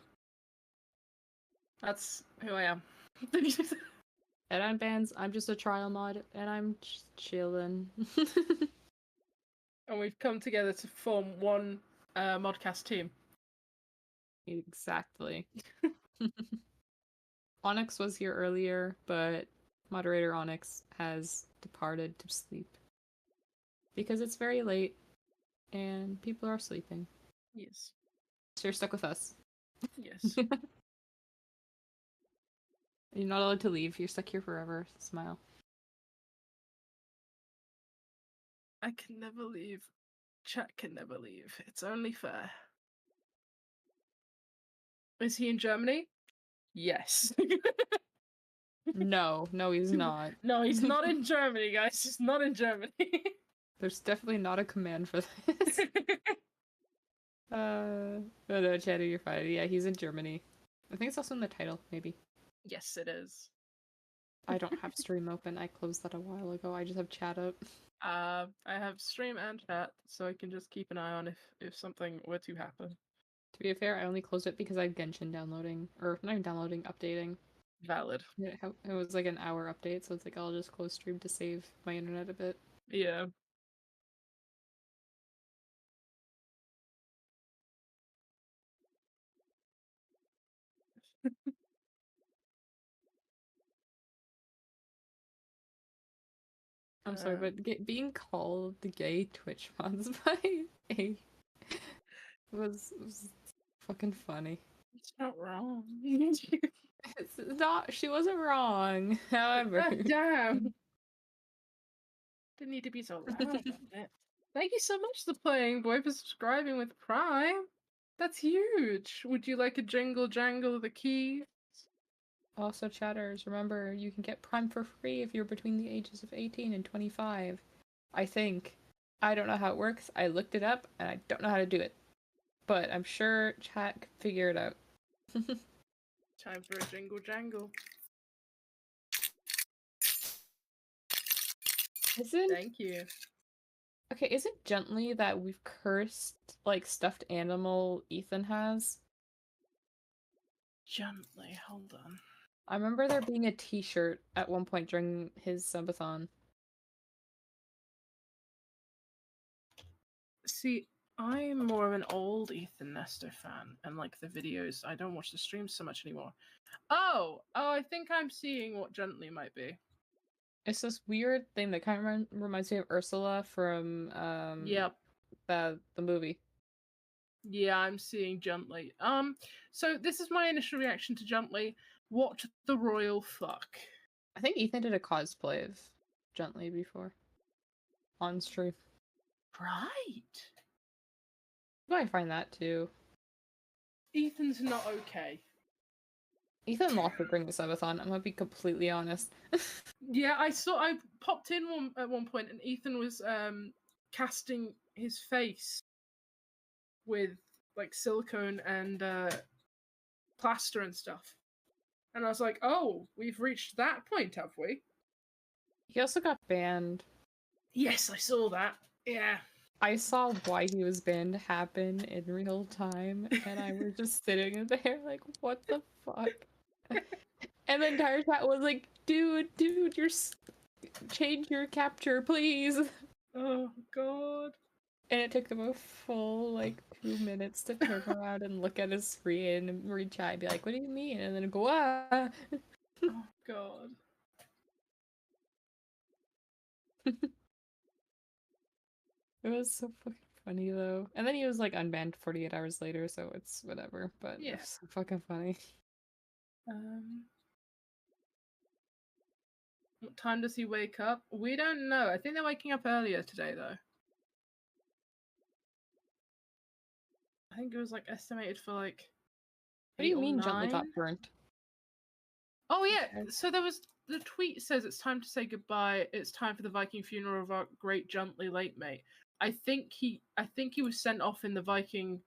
That's who I am. And I'm Bands. I'm just a trial mod, and I'm just chilling. And we've come together to form one Modcast team. Exactly. Onyx was here earlier, but moderator Onyx has departed to sleep. Because it's very late, and people are sleeping. Yes. So you're stuck with us. Yes. You're not allowed to leave. You're stuck here forever. Smile. I can never leave. Chat can never leave. It's only fair. Is he in Germany? Yes. No, he's not. No, he's not in Germany, guys. He's not in Germany. There's definitely not a command for this. No, Cheddar, you're fine. Yeah, he's in Germany. I think it's also in the title, maybe. Yes, it is. I don't have stream open. I closed that a while ago. I just have chat up. I have stream and chat, so I can just keep an eye on if something were to happen. To be fair, I only closed it because I have Genshin downloading. Or, not even downloading, updating. Valid. It was like an hour update, so it's like I'll just close stream to save my internet a bit. Yeah. I'm sorry, but being called the gay Twitch mods by A was fucking funny. It's not wrong. It's not. She wasn't wrong. However, God damn. Didn't need to be so loud about it. Thank you so much for playing, boy, for subscribing with Prime. That's huge. Would you like a jingle jangle the key? also chatters, remember you can get Prime for free if you're between the ages of 18 and 25. I think. I don't know how it works. I looked it up and I don't know how to do it. But I'm sure chat can figure it out. Time for a jingle jangle. Thank you. Okay, is it gently that we've cursed, like, stuffed animal Ethan has? Gently, hold on. I remember there being a t-shirt at one point during his subathon. See, I'm more of an old Ethan Nestor fan, and like the videos, I don't watch the streams so much anymore. Oh, I think I'm seeing what gently might be. It's this weird thing that kind of reminds me of Ursula from Yep. the movie. Yeah, I'm seeing gently. So this is my initial reaction to gently. What the royal fuck? I think Ethan did a cosplay of Gently before. On stream. Right. I find that too. Ethan's not okay. Ethan lost it during the subathon, I'm gonna be completely honest. Yeah, I popped in at one point and Ethan was casting his face with like silicone and plaster and stuff. And I was like, oh, we've reached that point, have we? He also got banned. Yes, I saw that. Yeah. I saw why he was banned happen in real time, and I was just sitting there like, what the fuck? And the entire chat was like, dude, you're change your capture, please. Oh god. And it took them a full like 2 minutes to turn around and look at his screen and read chat and be like, what do you mean? And then go, ah. Oh god. It was so fucking funny though. And then he was like unbanned 48 hours later, so it's whatever. But Yeah. it's so fucking funny. What time does he wake up? We don't know. I think they're waking up earlier today though. I think it was like estimated for like. What do you 8 or mean Gently got 9? burnt? Oh yeah. So there was the tweet says it's time to say goodbye. It's time for the Viking funeral of our great Gently late mate. I think he was sent off in the Viking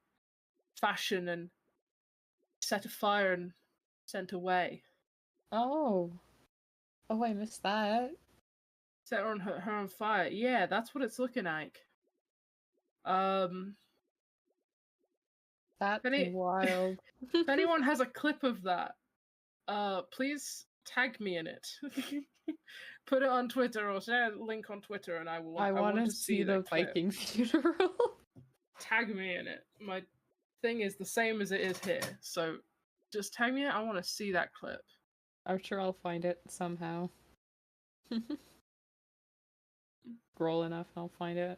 fashion and set afire and sent away. Oh. Oh, I missed that. Set her on fire. Yeah, that's what it's looking like. That's Any- wild. If anyone has a clip of that, please tag me in it. Put it on Twitter or share a link on Twitter, and I will. I want to see the that clip. Viking funeral. Tag me in it. My thing is the same as it is here, so just tag me in it. I want to see that clip. I'm sure I'll find it somehow. Scroll enough and I'll find it.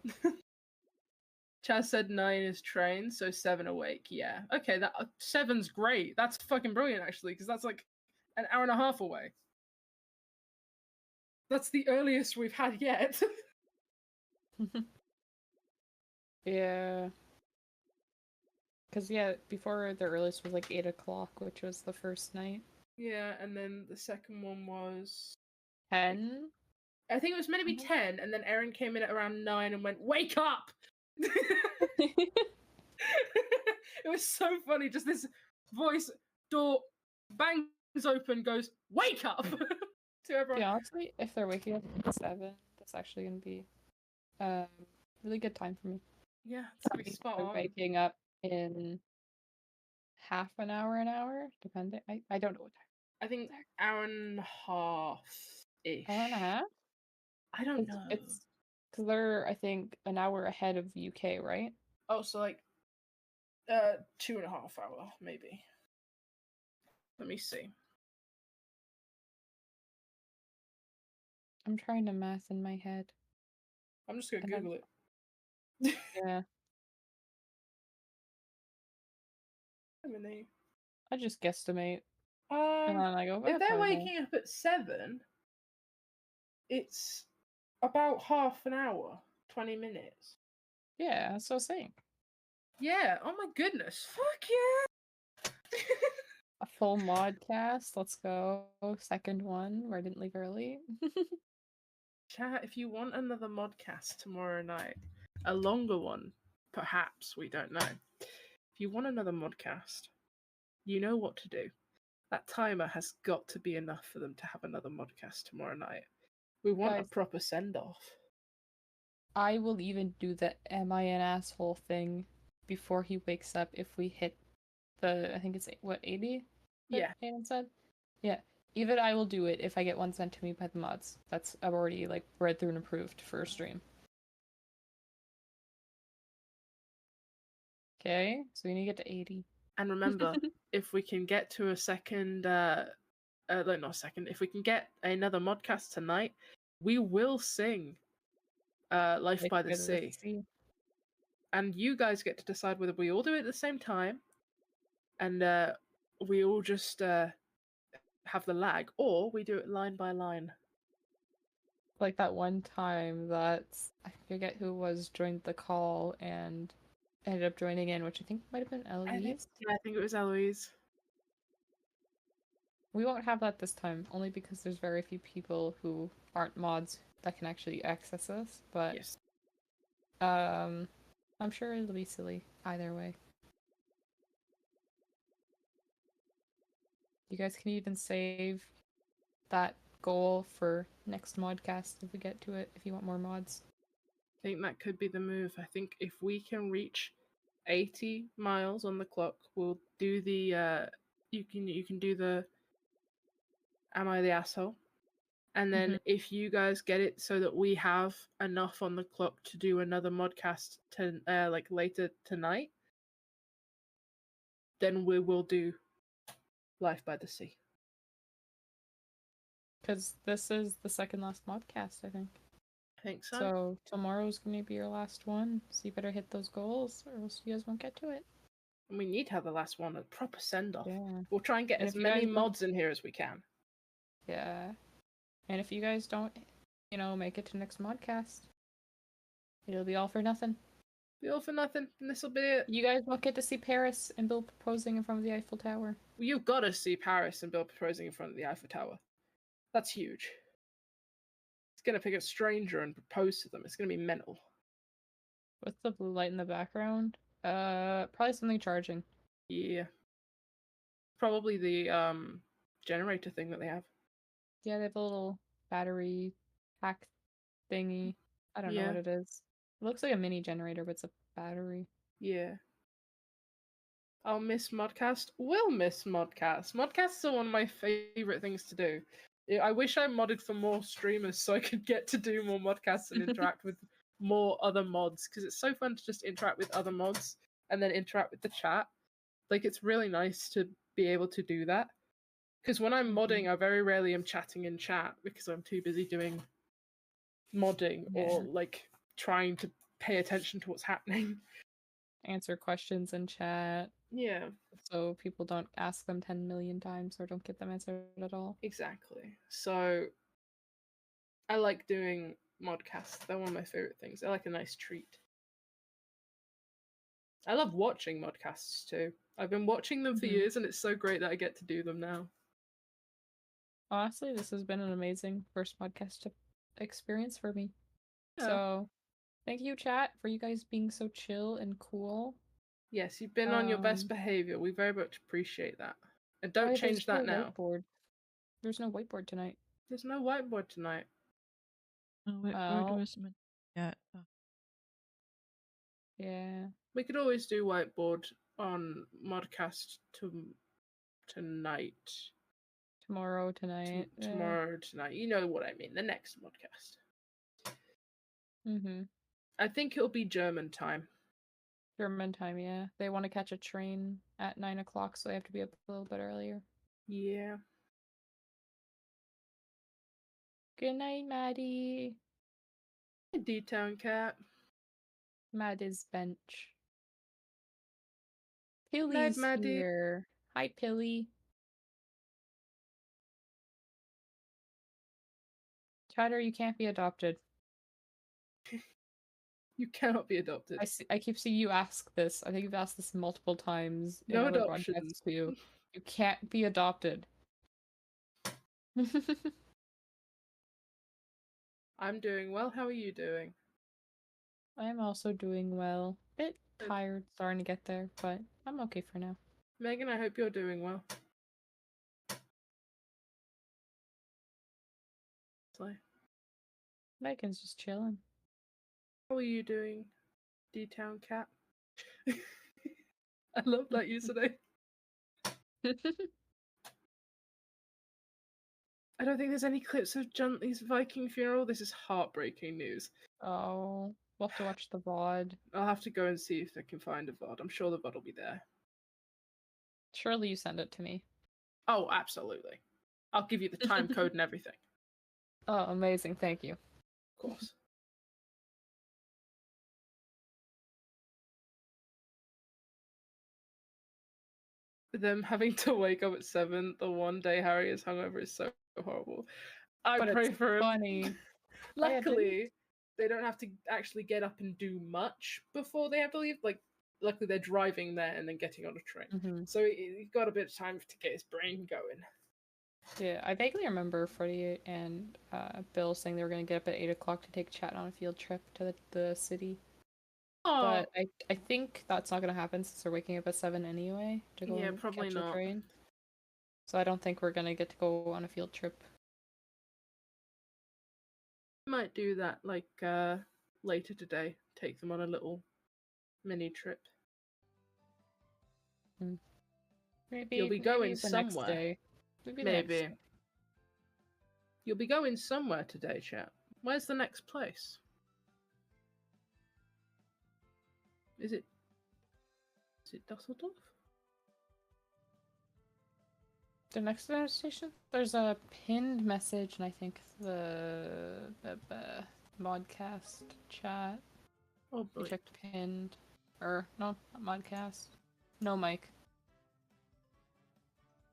Chaz said 9 is trained, so 7 awake. Yeah. Okay, that 7's great. That's fucking brilliant, actually, because that's like an hour and a half away. That's the earliest we've had yet. Yeah. Because, yeah, before the earliest was like 8 o'clock, which was the first night. Yeah, and then the second one was 10? I think it was meant to be 10, and then Erin came in at around 9 and went, "Wake up!" It was so funny. Just this voice, door bangs open, goes, "Wake up!" to everyone. Yeah, honestly, if they're waking up at 7, that's actually going to be really good time for me. Yeah, it's gonna be spot I'm on. waking up in half an hour, depending. I don't know what time. I think hour and a half ish. Hour and a half? I don't know. It's because they're, I think, an hour ahead of UK, right? Oh, so like 2.5 hour, maybe. Let me see. I'm trying to math in my head. I'm just gonna And then- Google it. Yeah, I just guesstimate. And then I go, If "That's they're fine, waking up at 7, it's about half an hour, 20 minutes. yeah, that's what I was saying. Yeah, oh my goodness. Fuck yeah! A full modcast, let's go. Second one, where I didn't leave early. Chat, if you want another modcast tomorrow night, a longer one, perhaps, we don't know. If you want another modcast, you know what to do. That timer has got to be enough for them to have another modcast tomorrow night. We want a Guys. proper send-off. I will even do the am I an asshole thing before he wakes up if we hit the, I think it's, what, 80? Yeah. Aiden said? Yeah. Even I will do it if I get one sent to me by the mods. That's, I've already, like, read through and approved for a stream. Okay, so we need to get to 80. And remember, if we can get to a second, if we can get another modcast tonight, we will sing Life by the Sea. And you guys get to decide whether we all do it at the same time, and we all just have the lag, or we do it line by line. Like that one time that, I forget who was, joined the call and ended up joining in, which I think might have been Eloise. I think it was Eloise. We won't have that this time, only because there's very few people who aren't mods that can actually access this, but Yes. I'm sure it'll be silly either way. You guys can even save that goal for next modcast if we get to it, if you want more mods. I think that could be the move. I think if we can reach 80 miles on the clock, we'll do the you can do the Am I the asshole? And then if you guys get it so that we have enough on the clock to do another modcast to like later tonight, then we will do Life by the Sea. Because this is the second last modcast, I think. I think so. So tomorrow's gonna be your last one. So you better hit those goals, or else you guys won't get to it. And we need to have the last one, a proper send off. Yeah. We'll try and get And as if you many guys don't- mods in here as we can. Yeah. And if you guys don't, make it to next modcast, it'll be all for nothing. Be all for nothing, and this'll be it. You guys won't get to see Paris and Bill proposing in front of the Eiffel Tower. Well, you've got to see Paris and Bill proposing in front of the Eiffel Tower. That's huge. It's gonna pick a stranger and propose to them. It's gonna be mental. What's the blue light in the background? Probably something charging. Yeah. Probably the generator thing that they have. Yeah, they have a little battery pack thingy. I don't know what it is. It looks like a mini generator, but it's a battery. Yeah. I'll miss Modcast. We'll miss Modcast. Modcasts are one of my favorite things to do. I wish I modded for more streamers so I could get to do more modcasts and interact with more other mods, because it's so fun to just interact with other mods and then interact with the chat. Like, it's really nice to be able to do that. Because when I'm modding, I very rarely am chatting in chat because I'm too busy doing modding or like trying to pay attention to what's happening. Answer questions in chat. Yeah. So people don't ask them 10 million times or don't get them answered at all. Exactly. So I like doing modcasts. They're one of my favorite things. They're like a nice treat. I love watching modcasts too. I've been watching them for years and it's so great that I get to do them now. Honestly, this has been an amazing first podcast experience for me. Yeah. So, thank you, chat, for you guys being so chill and cool. Yes, you've been on your best behavior. We very much appreciate that. And don't change that now. Whiteboard. There's no whiteboard tonight. There's no whiteboard tonight. No, whiteboard was meant to get. Yeah. We could always do whiteboard on Modcast tonight. Tomorrow, tonight. Tomorrow, tonight. You know what I mean. The next Modcast. I think it'll be German time. German time, yeah. They want to catch a train at 9 o'clock, so they have to be up a little bit earlier. Yeah. Good night, Maddie. D-Town cat. Matt is bench. Pilly's here. Hi, Pilly. Chatter, you can't be adopted. You cannot be adopted. I keep seeing you ask this. I think you've asked this multiple times. No in other adoptions. Too. You can't be adopted. I'm doing well. How are you doing? I'm also doing well. Bit tired, starting to get there, but I'm okay for now. Megan, I hope you're doing well. Megan's just chilling. How are you doing, D-Town cat? I love that username. I don't think there's any clips of Juntley's Viking funeral. This is heartbreaking news. Oh, we'll have to watch the VOD. I'll have to go and see if I can find a VOD. I'm sure the VOD will be there. Surely you send it to me. Oh, absolutely. I'll give you the time code and everything. Oh, amazing. Thank you. Of course. Them having to wake up at 7 the one day Harry is hungover is so horrible. I pray for him. Funny. Luckily, they don't have to actually get up and do much before they have to leave. Like, luckily they're driving there and then getting on a train. So he's got a bit of time to get his brain going. Yeah, I vaguely remember Freddie and Bill saying they were going to get up at 8 o'clock to take Chat on a field trip to the city. Oh. But I think that's not going to happen since they're waking up at 7 anyway to go and probably catch not. a train. So I don't think we're going to get to go on a field trip. Might do that like later today. Take them on a little mini trip. Maybe you'll be going the somewhere. Next day. Maybe. You'll be going somewhere today, chat. Where's the next place? Is it Dusseldorf? The next station? There's a pinned message, and I think the Modcast chat. Oh, I boy. checked pinned. Or, no, not Modcast. No, Mike.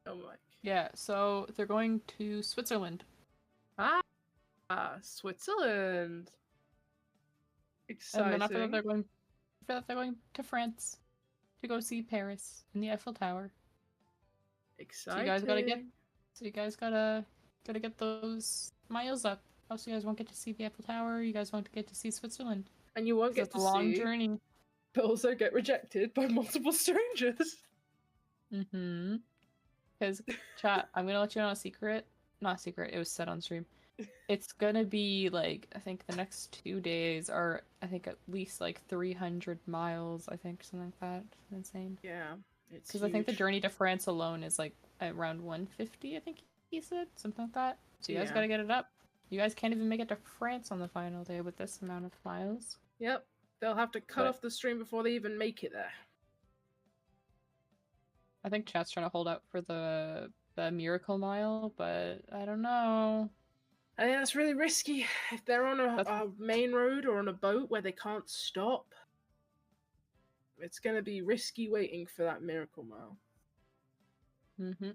Oh, Mike. Yeah, so they're going to Switzerland. Switzerland. Exciting. And then after that, they're going to France to go see Paris and the Eiffel Tower. Exciting. So you guys gotta get those miles up. Else you guys won't get to see the Eiffel Tower. You guys won't get to see Switzerland. And you won't get It's to a long see, journey. but also get rejected by multiple strangers. Mm-hmm. Because, chat, I'm gonna let you know a secret. Not a secret, it was said on stream. It's gonna be, like, I think the next 2 days are, I think, at least, like, 300 miles, I think, something like that. Insane. Yeah, it's Because I think the huge. journey to France alone is, like, around 150, I think he said. Something like that. So you guys Yeah. gotta get it up. You guys can't even make it to France on the final day with this amount of miles. Yep, they'll have to cut But- off the stream before they even make it there. I think chat's trying to hold out for the Miracle Mile, but I don't know. I think that's really risky. If they're on a That's- main road or on a boat where they can't stop, it's going to be risky waiting for that Miracle Mile. Mm-hmm.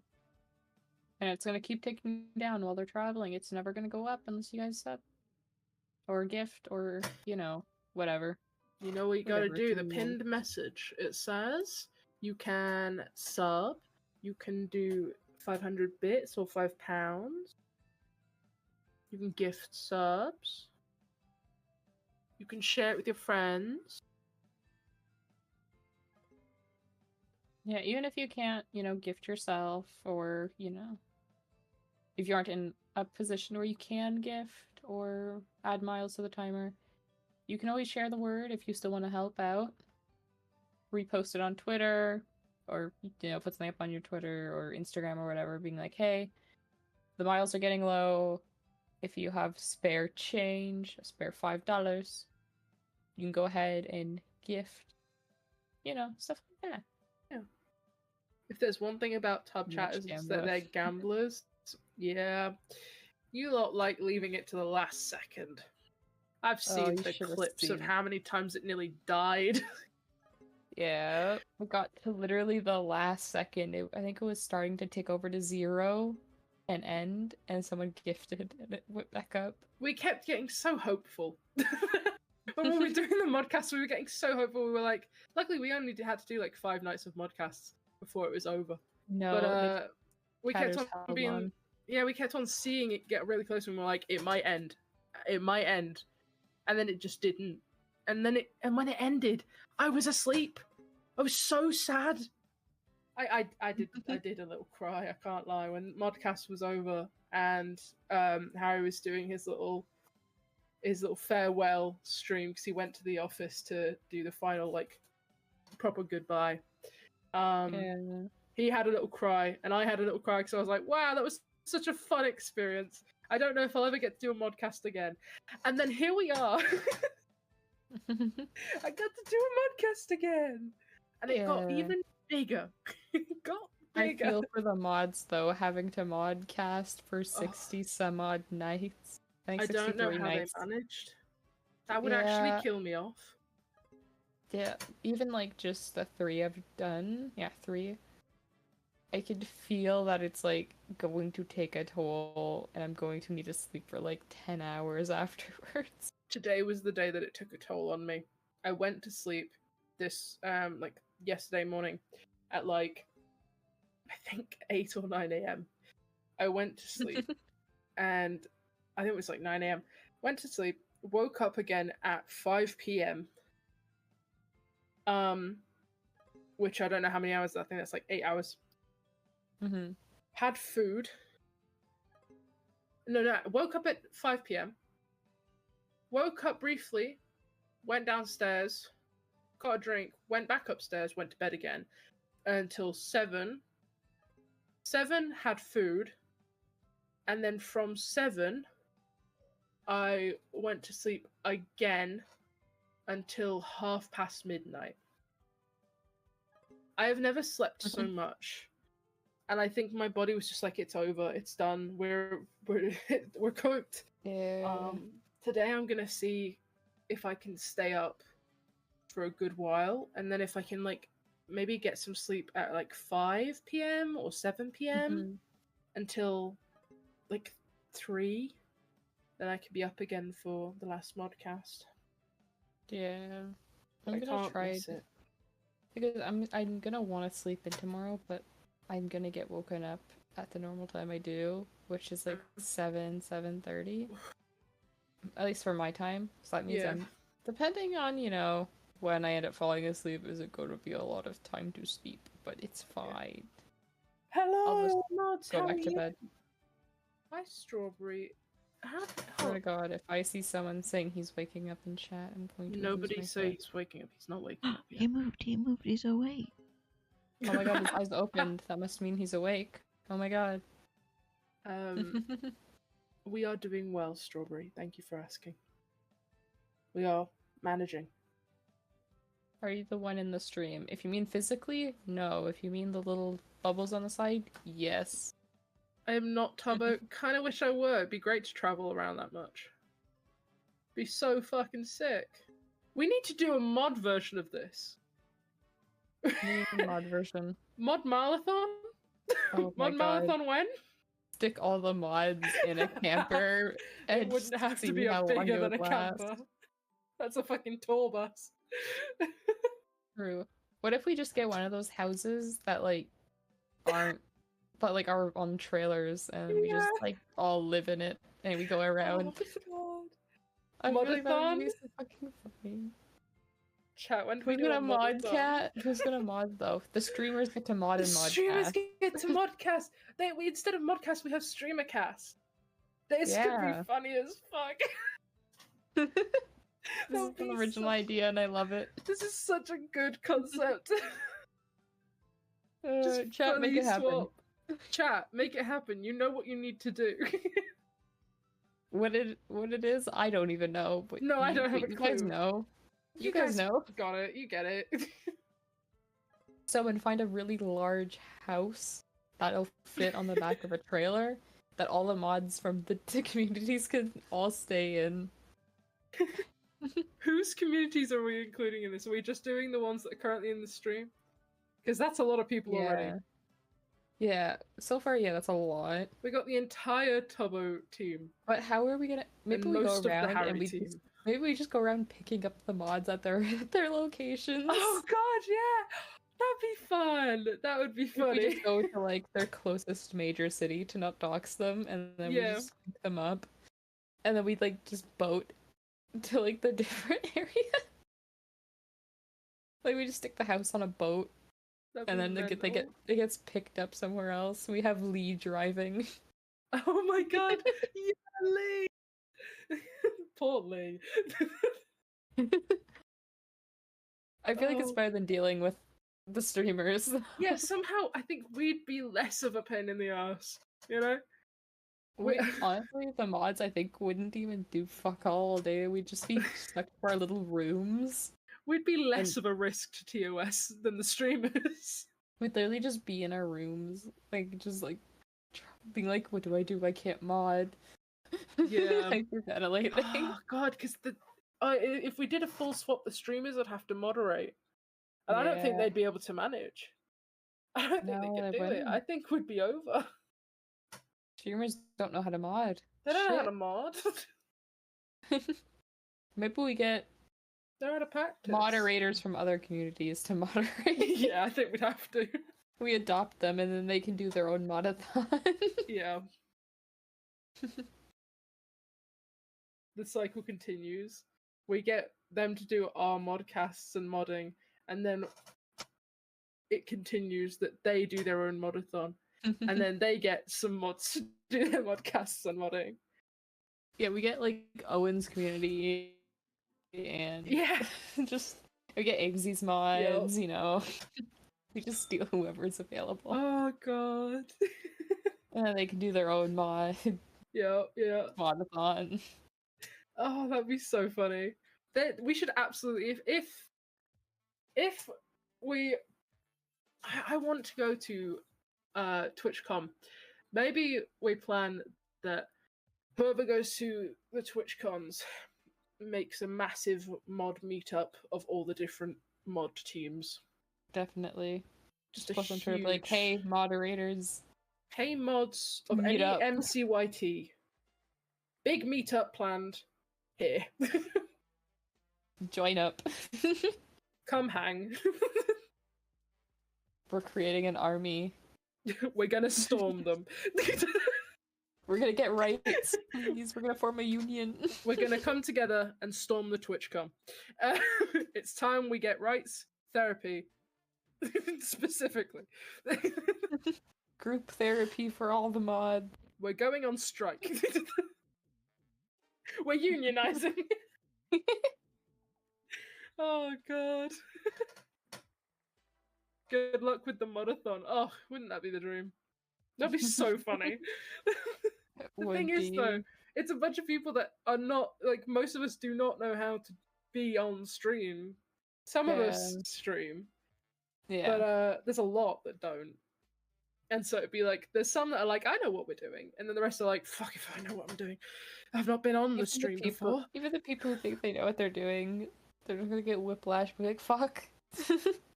And it's gonna keep ticking down while they're traveling. It's never gonna go up unless you guys sub. Or gift, or, you know, whatever. You know what you got to Whatever do? The you pinned want. message. It says you can sub, you can do 500 bits or £5. You can gift subs. You can share it with your friends. Yeah, even if you can't, you know, gift yourself, or, you know, if you aren't in a position where you can gift or add miles to the timer, you can always share the word if you still want to help out. Repost it on Twitter, or, you know, put something up on your Twitter or Instagram or whatever, being like, hey, the miles are getting low. If you have spare change, a spare $5, you can go ahead and gift, you know, stuff like that. If there's one thing about tub Much chatters, it's that gambler. they're gamblers. Yeah. You lot like leaving it to the last second. I've Oh, seen you the should've clips of seen. how many times it nearly died. Yeah, we got to literally the last second. I think it was starting to tick over to 0 and end, and someone gifted, and it went back up. We kept getting so hopeful. When we were doing the modcast, we were getting so hopeful. We were like, luckily we only had to do like 5 nights of modcasts before it was over. No, But we kept chatters on held being, on. yeah, we kept on seeing it get really close, and we're like, it might end, and then it just didn't. And when it ended, I was asleep. I was so sad. I did a little cry. I can't lie. When modcast was over and Harry was doing his little farewell stream because he went to the office to do the final like proper goodbye. Yeah. He had a little cry, and I had a little cry because I was like, wow, that was such a fun experience. I don't know if I'll ever get to do a modcast again. And then here we are. I got to do a modcast again. And it got Yeah. even bigger. It got I bigger. feel for the mods though, having to modcast for 60 some odd nights. I think I don't know 63 how nights. they managed. That would Yeah. actually kill me off. Yeah, even like just the 3 I've done. Yeah, 3. I could feel that it's like going to take a toll, and I'm going to need to sleep for like 10 hours afterwards. Today was the day that it took a toll on me. I went to sleep this like yesterday morning at like I think 8 or 9 a.m. I went to sleep and I think it was like 9 a.m. Went to sleep, woke up again at 5 p.m. Which I don't know how many hours. I think that's like 8 hours. Mm-hmm. Had food. No, woke up at 5 p.m. Woke up briefly, went downstairs, got a drink, went back upstairs, went to bed again until 7. 7 had food. And then from 7, I went to sleep again until past midnight. I have never slept so much. And I think my body was just like, it's over, it's done, we're cooked. Yeah. Today I'm gonna see if I can stay up for a good while, and then if I can like maybe get some sleep at like 5 p.m. or 7 p.m. until like 3, then I could be up again for the last modcast. Yeah. I I'm gonna can't try miss it. because I'm gonna want to sleep in tomorrow, but I'm gonna get woken up at the normal time I do, which is like 7:30. At least for my time. So that means Yeah. I'm depending on, you know, when I end up falling asleep, is it going to be a lot of time to sleep? But it's fine. Hello, just mods. Go How back are to you? bed. Hi, Strawberry. How? Swear to God, if I see someone saying he's waking up in chat, I'm going to lose Nobody my say shit. he's waking up. He's not waking up He yet. moved, he's awake. Oh my God, his eyes opened. That must mean he's awake. Oh my God. We are doing well, Strawberry. Thank you for asking. We are managing. Are you the one in the stream? If you mean physically, no. If you mean the little bubbles on the side, yes. I am not Tubbo. Kind of wish I were. It'd be great to travel around that much. Be so fucking sick. We need to do a mod version of this. Mod version. Mod MILE-ATHON? Oh my Mod God. MILE-ATHON when? Stick all the mods in a camper and It wouldn't just have to see be how a long bigger it than a would last. camper. That's a fucking tour bus. True. What if we just get one of those houses that like aren't, but like are on trailers, and we just like all live in it and we go around? Oh I feel like that would Modathon? be so fucking funny. Chat, when do we Who's do gonna a mod modathon? cat? Who's gonna mod though? The streamers get to mod The and mod streamers cast. get to modcast. We instead of modcast, we have streamercast. This could Yeah. be funny as fuck. This That is would an be original such- idea and I love it. This is such a good concept. Just Chat, make fully it happen. swap. Chat, make it happen. You know what you need to do. What it is, I don't even know. But No, I don't have a you guys clue. know. You guys know. Got it. You get it. Someone find a really large house that'll fit on the back of a trailer that all the mods from the communities can all stay in. Whose communities are we including in this? Are we just doing the ones that are currently in the stream? Because that's a lot of people already. Yeah, so far, yeah, that's a lot. We got the entire Tubbo team. But how are we gonna? Maybe and we most go of the around Harry and we team. maybe we just go around picking up the mods at their locations. Oh god, yeah! That'd be fun! That would be We funny. just go to like their closest major city to not dox them, and then we Yeah. just pick them up, and then we like just boat to like the different area. Like we just stick the house on a boat, That'd and be then mental. it gets picked up somewhere else. We have Lee driving. Oh my god! Yeah, Lee! Poor Lee. I feel like it's Oh. better than dealing with the streamers. Yeah, somehow I think we'd be less of a pain in the ass, you know? Honestly, the mods I think wouldn't even do fuck all day. We'd just be stuck to our little rooms. We'd be less of a risk to TOS than the streamers. We'd literally just be in our rooms, like just like being like, "What do I do? I can't mod." Yeah. Hyperventilating. Oh god, because if we did a full swap, the streamers would have to moderate, and I don't think Yeah. they'd be able to manage. I don't think No, they they could do it. wouldn't. I think we'd be over. Streamers don't know how to mod. They don't know how to Shit. mod. Maybe we get They're out of practice. moderators from other communities to moderate. Yeah, I think we'd have to. We adopt them, and then they can do their own modathon. Yeah. The cycle continues. We get them to do our modcasts and modding, and then it continues that they do their own modathon, and then they get some mods to do their modcasts and modding. Yeah, we get like Owen's community, and Yeah. just we get Eggsy's mods. You know, we just steal whoever's available. Oh god. And then they can do their own Yeah. modathon. Oh, that'd be so funny. We should absolutely if we I want to go to TwitchCon. Maybe we plan that whoever goes to the TwitchCons makes a massive mod meetup of all the different mod teams. Definitely. Just a Plus, I'm huge... sure, like, hey, moderators. Hey, mods of Meet any up. MCYT. Big meetup planned here. Join up. Come hang. We're creating an army. We're gonna storm them. We're gonna get rights, please. We're gonna form a union. We're gonna come together and storm the TwitchCon. It's time we get rights, therapy, specifically. Group therapy for all the mods. We're going on strike. We're unionizing. Oh god. Good luck with the modathon. Oh, wouldn't that be the dream? That'd be so funny. The thing is, though, it's a bunch of people that are not, like, most of us do not know how to be on stream. Some of us stream. Yeah. But there's a lot that don't. And so it'd be like, there's some that are like, I know what we're doing. And then the rest are like, fuck if I know what I'm doing. I've not been on the stream before. Even the people who think they know what they're doing, they're just gonna get whiplash, be like, fuck.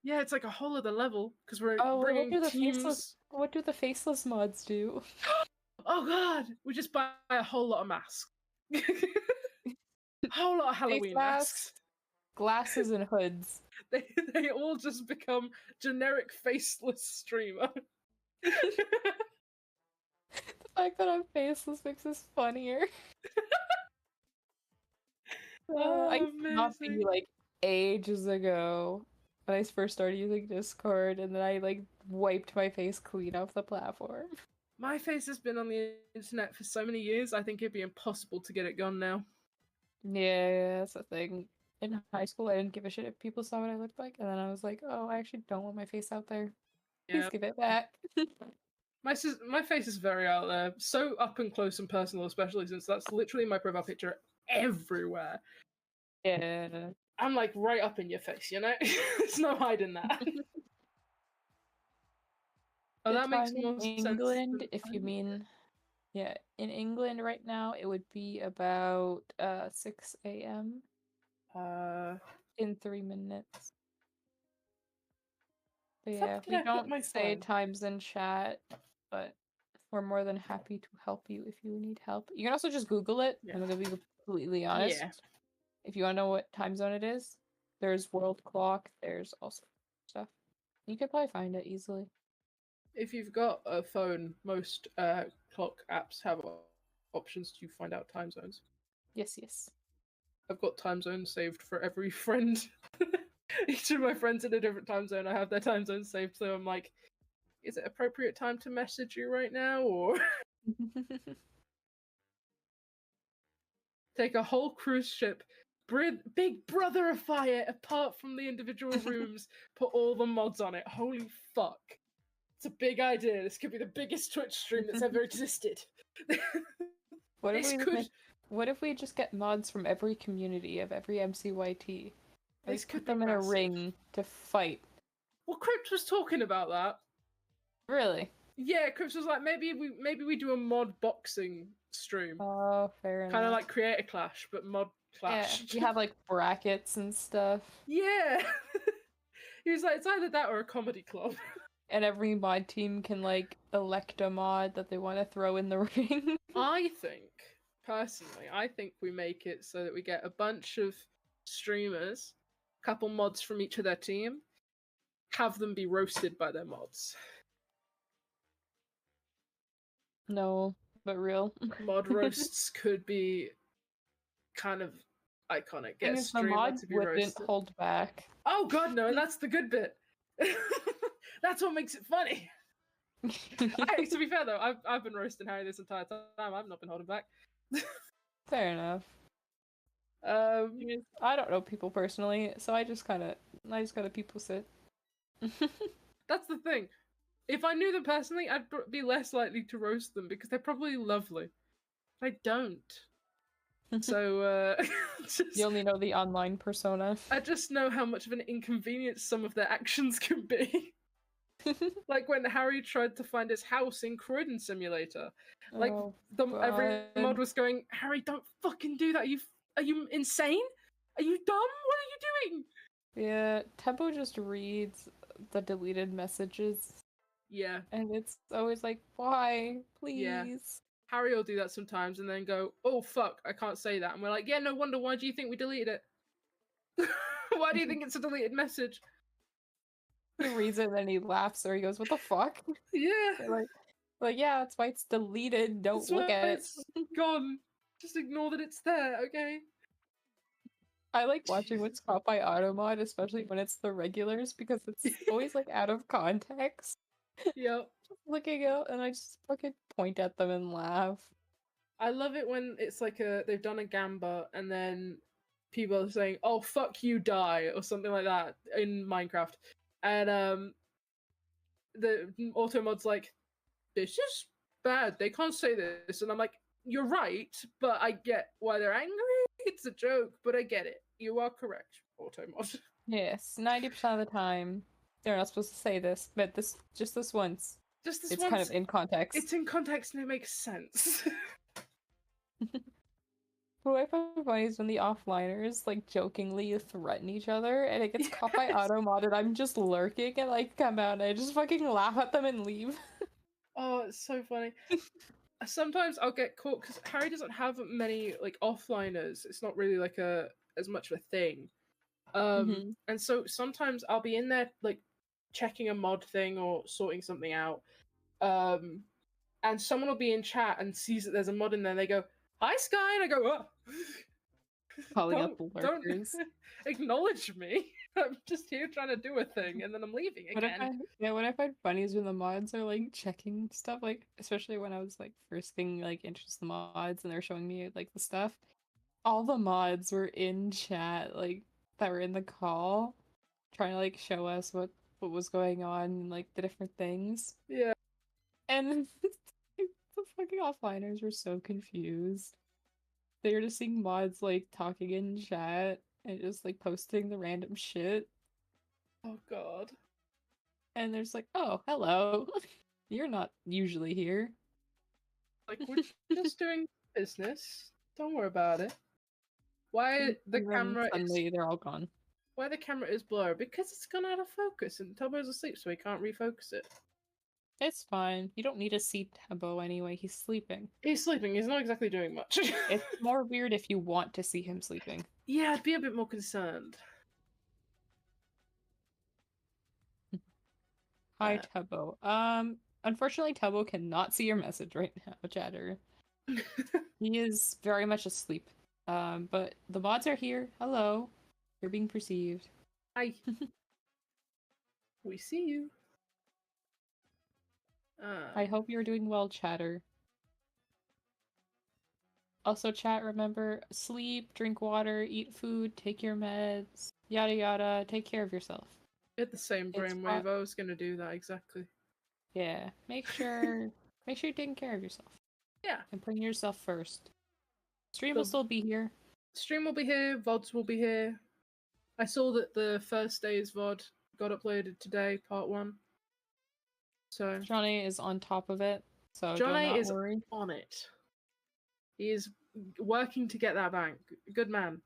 Yeah, it's like a whole other level, because we're Oh, bringing what do the teams... What do the faceless mods do? Oh god! We just buy a whole lot of masks. Whole lot of Halloween masks. Glasses and hoods. They all just become generic faceless streamer. The fact that I'm faceless makes this funnier. I cannot be like ages ago when I first started using Discord, and then I like wiped my face clean off the platform. My face has been on the internet for so many years, I think it'd be impossible to get it gone now. Yeah, that's the thing. In high school, I didn't give a shit if people saw what I looked like, and then I was like, oh, I actually don't want my face out there. Please Yeah. give it back. My face is very out there, so up and close and personal, especially since that's literally my profile picture everywhere. Yeah. I'm like right up in your face, you know? There's no hiding that. Oh, that makes more sense. England, if you mean, yeah, in England right now, it would be about 6 a.m. In 3 minutes. But yeah, we don't say times in chat, but we're more than happy to help you if you need help. You can also just Google it, and I'm gonna be completely honest. Yeah. If you want to know what time zone it is, there's world clock, there's also stuff. You could probably find it easily. If you've got a phone, most clock apps have options to find out time zones. Yes, yes. I've got time zones saved for every friend. Each of my friends in a different time zone, I have their time zones saved, so I'm like, is it appropriate time to message you right now, or take a whole cruise ship, big brotherify it apart from the individual rooms, put all the mods on it. Holy fuck. It's a big idea. This could be the biggest Twitch stream that's ever existed. What if we just get mods from every community of every MCYT? This could put them be in a massive. ring to fight. Well, Crypt was talking about that. Really? Yeah, Crypt was like, maybe we do a mod boxing stream. Oh, fair enough. Kind of like create a clash, but mod clash. Yeah, you have like brackets and stuff. Yeah. He was like, it's either that or a comedy club. And every mod team can like elect a mod that they want to throw in the ring. I think, personally, we make it so that we get a bunch of streamers, couple mods from each of their team, have them be roasted by their mods. No, but real. Mod roasts could be kind of iconic. Get a The streamer mod to be wouldn't roasted. hold back. Oh god, no, and that's the good bit. That's what makes it funny. To be fair though, I've been roasting Harry this entire time. I've not been holding back. Fair enough. I don't know people personally, so I just gotta people sit. That's the thing. If I knew them personally, I'd be less likely to roast them because they're probably lovely. I don't. So, You only know the online persona. I just know how much of an inconvenience some of their actions can be. Like when Harry tried to find his house in Croydon Simulator. Like, Oh, every mod God. was going, Harry, don't fucking do that. Are you insane? Are you dumb? What are you doing? Yeah, Tubbo just reads the deleted messages, Yeah, and it's always like, why? Yeah. Please. Harry will do that sometimes and then go, oh fuck, I can't say that. And we're like, yeah, no wonder, why do you think we deleted it? Why do you think it's a deleted message? He reads it and then he laughs or he goes, what the fuck? Yeah, Like, yeah, that's why it's deleted. Don't that's look why at it. it's gone. Just ignore that it's there, okay? I like watching what's caught by Automod, especially when it's the regulars, because it's always like out of context. Yep. Just looking out and I just fucking point at them and laugh. I love it when it's like they've done a gamba and then people are saying, oh fuck you, die, or something like that in Minecraft. And the Automod's like, this is bad, they can't say this. And I'm like, you're right, but I get why they're angry. It's a joke, but I get it. You are correct, Automod. Yes, 90% of the time they're not supposed to say this, but this once. Just this It's once, kind of in context. it's in context and it makes sense. What I find funny is when the offliners like jokingly threaten each other and it gets caught by Automod and I'm just lurking and like come out and I just fucking laugh at them and leave. Oh, it's so funny. Sometimes I'll get caught because Harry doesn't have many like offliners. It's not really like as much of a thing. And so sometimes I'll be in there like checking a mod thing or sorting something out. And someone will be in chat and sees that there's a mod in there. And they go, "Hi, Sky," and I go, "Oh." Calling up Don't lurkers. acknowledge me. I'm just here trying to do a thing, and then I'm leaving What again. I find funny is when the mods are like checking stuff, like especially when I was like first getting like interested in the mods and they're showing me like the stuff. All the mods were in chat, like that were in the call, trying to like show us what was going on and like the different things. Yeah. And the fucking offliners were so confused. They were just seeing mods like talking in chat and just like posting the random shit. Oh god. And there's like, oh, hello. You're not usually here. Like, we're just doing business. Don't worry about it. Why the And then camera suddenly is they're all gone. why the camera is blurred? Because it's gone out of focus and Tubbo's asleep, so he can't refocus it. It's fine. You don't need to see Tubbo anyway. He's sleeping. He's sleeping. He's not exactly doing much. It's more weird if you want to see him sleeping. Yeah, I'd be a bit more concerned. Hi, Tubbo. Unfortunately, Tubbo cannot see your message right now, chatter. He is very much asleep. But the mods are here. Hello. You're being perceived. Hi. We see you. I hope you're doing well, chatter. Also, chat, remember, sleep, drink water, eat food, take your meds, yada yada, take care of yourself. At the same brainwave, I was gonna do that exactly. Yeah, make sure you're taking care of yourself. Yeah. And putting yourself first. Stream will still be here. Stream will be here, VODs will be here. I saw that the first day's VOD got uploaded today, part 1. So Johnny is on top of it, so Johnny do not is worry. on it. He is working to get that bank. Good man.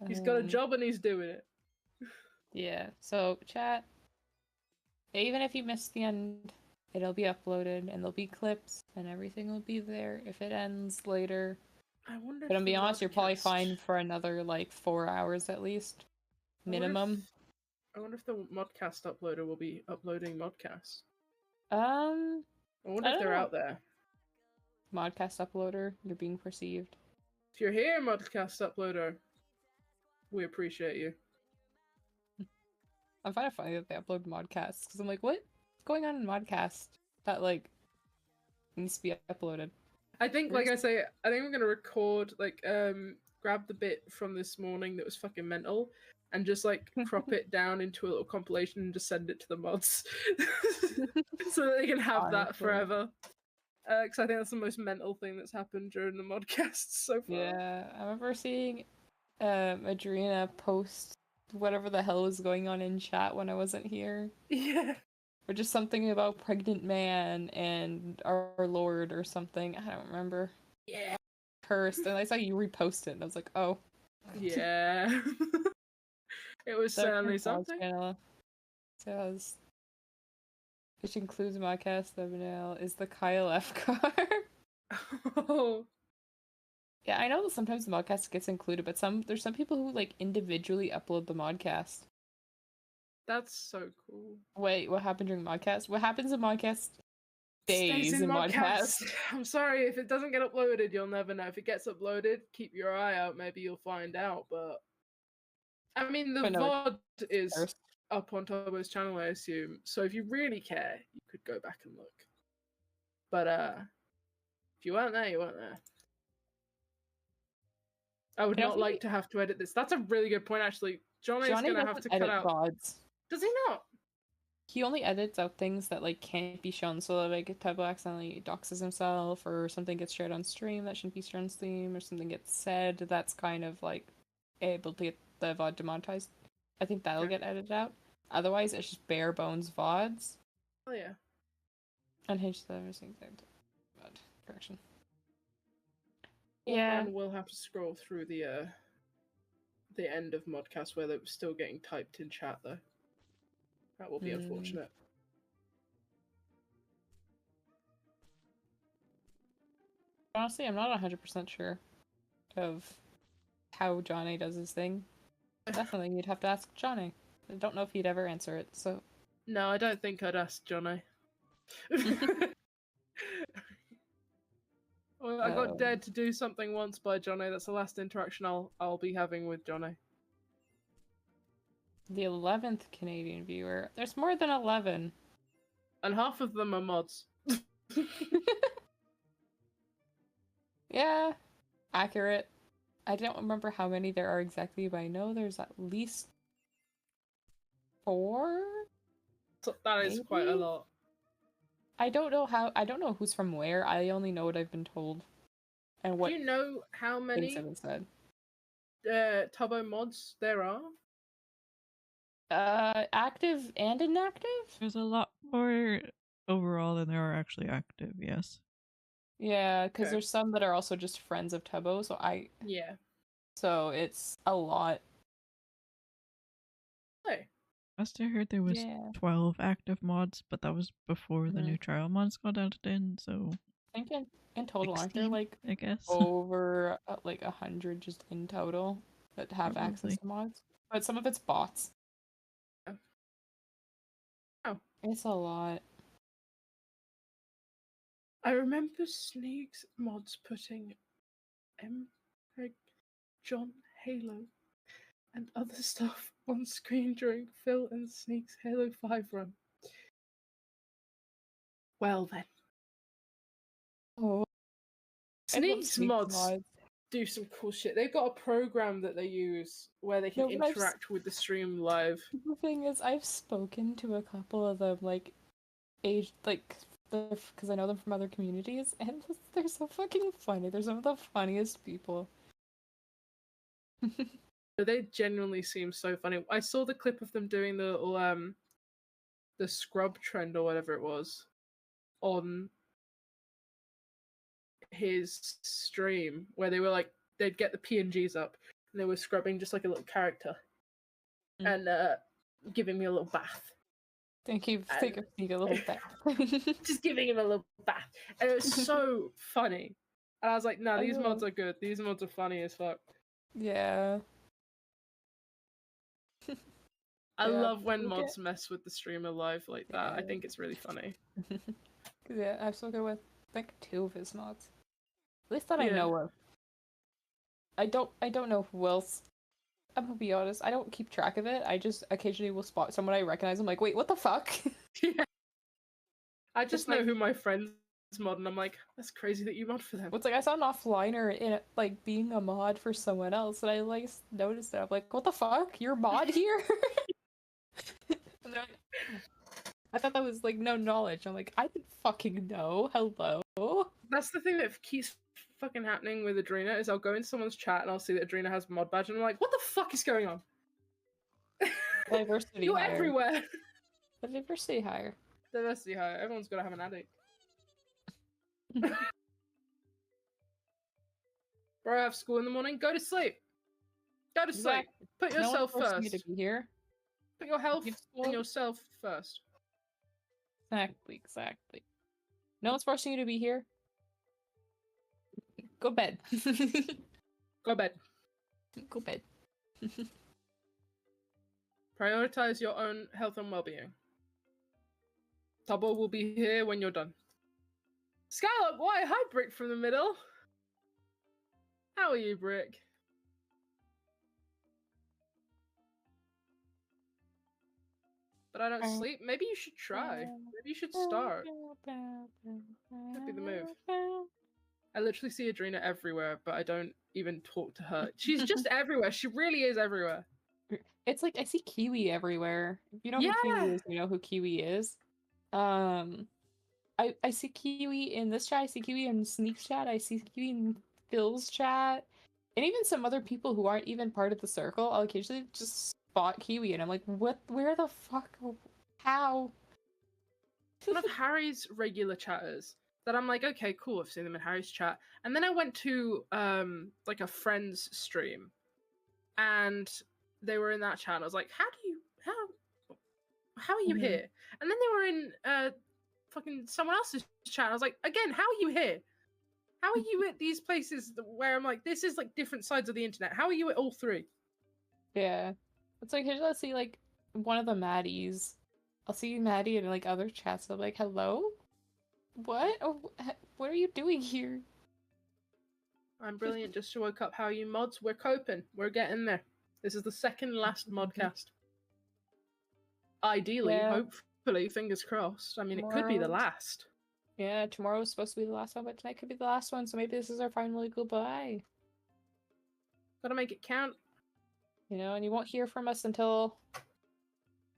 He's got a job and he's doing it. Yeah, so chat, even if you missed the end, it'll be uploaded and there'll be clips and everything will be there if it ends later. I wonder. But to be honest, you're probably fine for another like 4 hours at least, minimum. I wonder if the Modcast uploader will be uploading Modcast. I wonder if they're out there. Modcast uploader, you're being perceived. If you're here, Modcast uploader, we appreciate you. I find it funny that they upload Modcasts because I'm like, what's going on in Modcast that like needs to be uploaded? I think, like I say, I think we're gonna record, like, grab the bit from this morning that was fucking mental, and just like crop it down into a little compilation and just send it to the mods so that they can have that Honestly. forever. Because I think that's the most mental thing that's happened during the modcast so far. Yeah, I remember seeing Adrena post whatever the hell was going on in chat when I wasn't here. Yeah. Or just something about pregnant man and our Lord or something. I don't remember. Yeah. Cursed. And I saw you repost it and I was like, oh. Yeah. It was certainly something. Channel says, which includes Modcast thumbnail, is the Kyle F car. Oh. Yeah, I know that sometimes the Modcast gets included, but there's some people who like individually upload the Modcast. That's so cool. Wait, what happened during Modcast? What happens in Modcast Stays stays in Modcast. I'm sorry, if it doesn't get uploaded, you'll never know. If it gets uploaded, keep your eye out. Maybe you'll find out. But I mean, the But no, VOD is first. up on Tubbo's channel, I assume. So if you really care, you could go back and look. But if you weren't there, you weren't there. I would I don't not think like to have to edit this. That's a really good point, actually. Johnny's Johnny gonna have doesn't to cut edit out. VODs. Does he not? He only edits out things that like can't be shown. So like if Tubbo accidentally doxes himself, or something gets shared on stream that shouldn't be shared on stream, or something gets said that's kind of like able to get the VOD demonetized. I think that'll Okay. get edited out. Otherwise, it's just bare bones VODs. Oh yeah. Unhinged everything. VOD correction. Well, Yeah. then we'll have to scroll through the end of Modcast where they were still getting typed in chat, though. That will be unfortunate. Honestly, I'm not 100% sure of how Johnny does his thing. That's something you'd have to ask Johnny. I don't know if he'd ever answer it, so... No, I don't think I'd ask Johnny. Well, I got dared to do something once by Johnny. That's the last interaction I'll be having with Johnny. The 11th Canadian viewer. There's more than 11. And half of them are mods. Yeah, accurate. I don't remember how many there are exactly, but I know there's at least 4? So that is quite a Maybe? lot. I don't know who's from where. I only know what I've been told. And what Do you know how things many have been said. Tubbo mods there are? Active and inactive? There's a lot more overall than there are actually active, yes. Yeah, because Okay. there's some that are also just friends of Tubbo, Yeah. so it's a lot. Hey. Last I heard there was Yeah. 12 active mods, but that was before the Mhm. new trial mods got added in, so I think in total, aren't there 16, like I guess. over like 100 just in total that have Probably. access to mods? But some of it's bots. Oh. It's a lot. I remember Sneak's mods putting Greg, John, Halo, and other stuff on screen during Phil and Sneak's Halo 5 run. Well then. Oh, Sneak's mods do some cool shit. They've got a program that they use where they can No, but interact with the stream live. The thing is, I've spoken to a couple of them, like, because I know them from other communities, and they're so fucking funny. They're some of the funniest people. They genuinely seem so funny. I saw the clip of them doing the little, the scrub trend or whatever it was on his stream, where they were like, they'd get the PNGs up and they were scrubbing just like a little character and giving me a little bath. Thank you. Take a little bath. Just giving him a little bath. And it was so funny. And I was like, no, these mods are good. These mods are funny as fuck. Yeah. I Yeah, love when okay. mods mess with the streamer live like that. I think it's really funny. Yeah, I've spoken with, I think, 2 of his mods. At least that I Yeah. know of. I don't know who else. I'm gonna be honest, I don't keep track of it. I just occasionally will spot someone I recognize. I'm like, wait, what the fuck? I just know who my friends mod, and I'm like, that's crazy that you mod for them. It's like I saw an offliner in it, like being a mod for someone else, and I like noticed it. I'm like, what the fuck? You're a mod here? And they're like, I thought that was like no knowledge. I'm like, I didn't fucking know. Hello. That's the thing that keeps fucking happening with Adrena is I'll go into someone's chat and I'll see that Adrena has a mod badge, and I'm like, what the fuck is going on? Diversity You're higher. everywhere. The diversity higher. Diversity higher. Everyone's got to have an addict. Bro, I have school in the morning. Go to sleep. Go to sleep. Exactly. Put No one's yourself forcing you first. to be here. Put your health Give and school- yourself first. Exactly. No one's forcing you to be here. Go bed. Go bed. Go bed. Prioritize your own health and well-being. Tubbo will be here when you're done. Scallop, why? Hi, Brick from the middle. How are you, Brick? But I don't sleep. Maybe you should try. Maybe you should start. That'd be the move. I literally see Adrena everywhere, but I don't even talk to her. She's just everywhere. She really is everywhere. It's like I see Kiwi everywhere. If you know who Kiwi is, you know who Kiwi is. I see Kiwi in this chat, I see Kiwi in Sneak's chat, I see Kiwi in Phil's chat, and even some other people who aren't even part of the circle. I'll occasionally just spot Kiwi and I'm like, what? Where the fuck? How? One of Harry's regular chatters that I'm like, okay, cool, I've seen them in Harry's chat. And then I went to like a friend's stream and they were in that chat and I was like, how are you here? And then they were in fucking someone else's chat. I was like, again, how are you here? How are you at these places where I'm like, this is like different sides of the internet? How are you at all three? Yeah. It's like, I'll see like one of the Maddies. I'll see Maddie in like other chats. I'm like, hello? What? Oh, what are you doing here? I'm brilliant, just woke up. How are you mods? We're coping. We're getting there. This is the second last modcast. Ideally, hopefully, fingers crossed. I mean, it could be the last. Yeah, tomorrow's supposed to be the last one, but tonight could be the last one, so maybe this is our final goodbye. Gotta make it count. You know, and you won't hear from us until,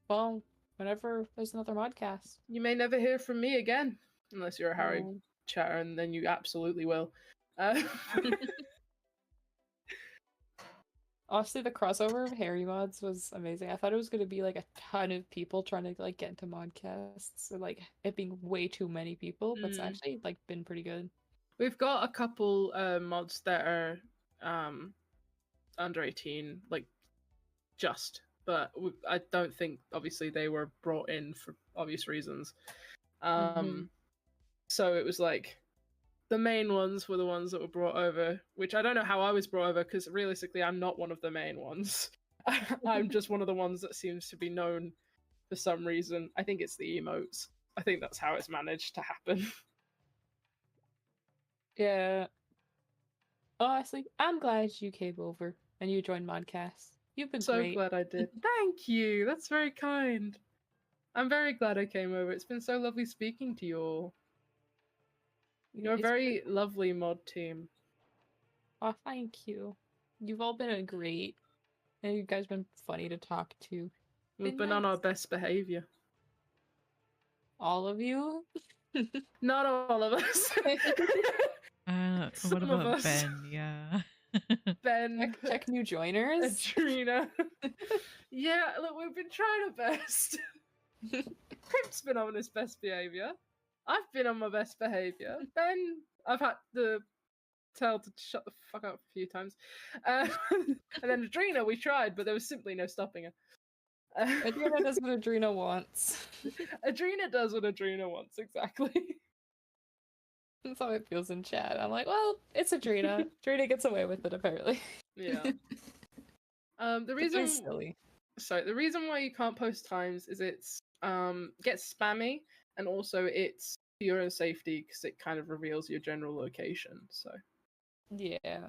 well, whenever there's another modcast. You may never hear from me again, unless you're a Harry chatter, and then you absolutely will. Honestly, the crossover of Harry mods was amazing. I thought it was going to be like a ton of people trying to like get into modcasts, or like it being way too many people, but it's actually like been pretty good. We've got a couple mods that are under 18, like but I don't think obviously they were brought in for obvious reasons. So it was like the main ones were the ones that were brought over, which I don't know how I was brought over because realistically I'm not one of the main ones. I'm just one of the ones that seems to be known for some reason. I think it's the emotes. I think that's how it's managed to happen. Yeah. Honestly, I'm glad you came over and you joined Modcast. You've been so great. glad I did. Thank you. That's very kind. I'm very glad I came over. It's been so lovely speaking to you all. You're a very lovely mod team. Oh, thank you. You've all been great. And you guys been funny to talk to. We've been on our best behavior. All of you? Not all of us. What about Ben? Yeah. Ben. Check new joiners. Adrena. Yeah, look, we've been trying our best. Crip's been on his best behavior. I've been on my best behavior. Ben, I've had to tell to shut the fuck up a few times. And then Adrena, we tried, but there was simply no stopping her. Adrena does what Adrena wants. Adrena does what Adrena wants, exactly. That's how it feels in chat. I'm like, well, it's Adrena. Adrena gets away with it, apparently. Yeah. The reason silly. So the reason why you can't post times is it's gets spammy, and also it's for your own safety because it kind of reveals your general location. So yeah,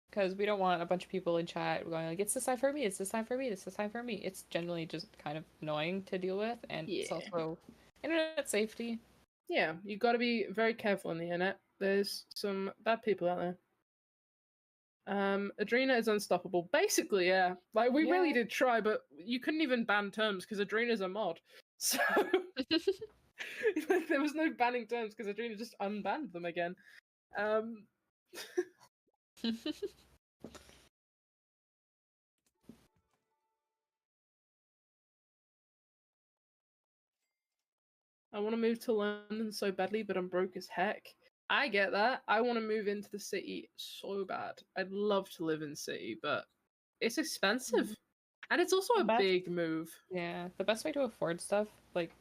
because we don't want a bunch of people in chat going like, it's this time for me, it's this time for me, it's this time for me. It's generally just kind of annoying to deal with, and it's also internet safety. Yeah, you got to be very careful on the internet. There's some bad people out there. Adrena is unstoppable. Basically, yeah. Like, we really Yeah. did try, but you couldn't even ban terms because Adrena's a mod. So, like, there was no banning terms because Adrena just unbanned them again. I want to move to London so badly, but I'm broke as heck. I get that. I want to move into the city so bad. I'd love to live in the city, but it's expensive. And it's also The a best- big move. Yeah, the best way to afford stuff, like,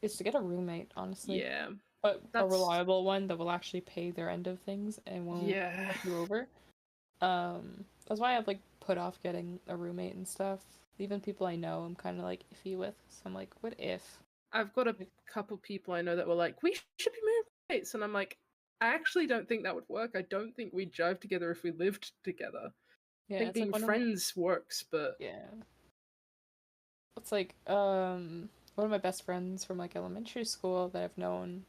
is to get a roommate, honestly. Yeah. But a That's- reliable one that will actually pay their end of things and won't Yeah. fuck you over. That's why I've, like, put off getting a roommate and stuff. Even people I know I'm kind of, like, iffy with. So I'm like, what if? I've got a couple people I know that were like, we should be roommates. And I'm like, I actually don't think that would work. I don't think we'd jive together if we lived together. Yeah, I think it's like being one of friends works, but yeah. It's like, one of my best friends from, like, elementary school that I've known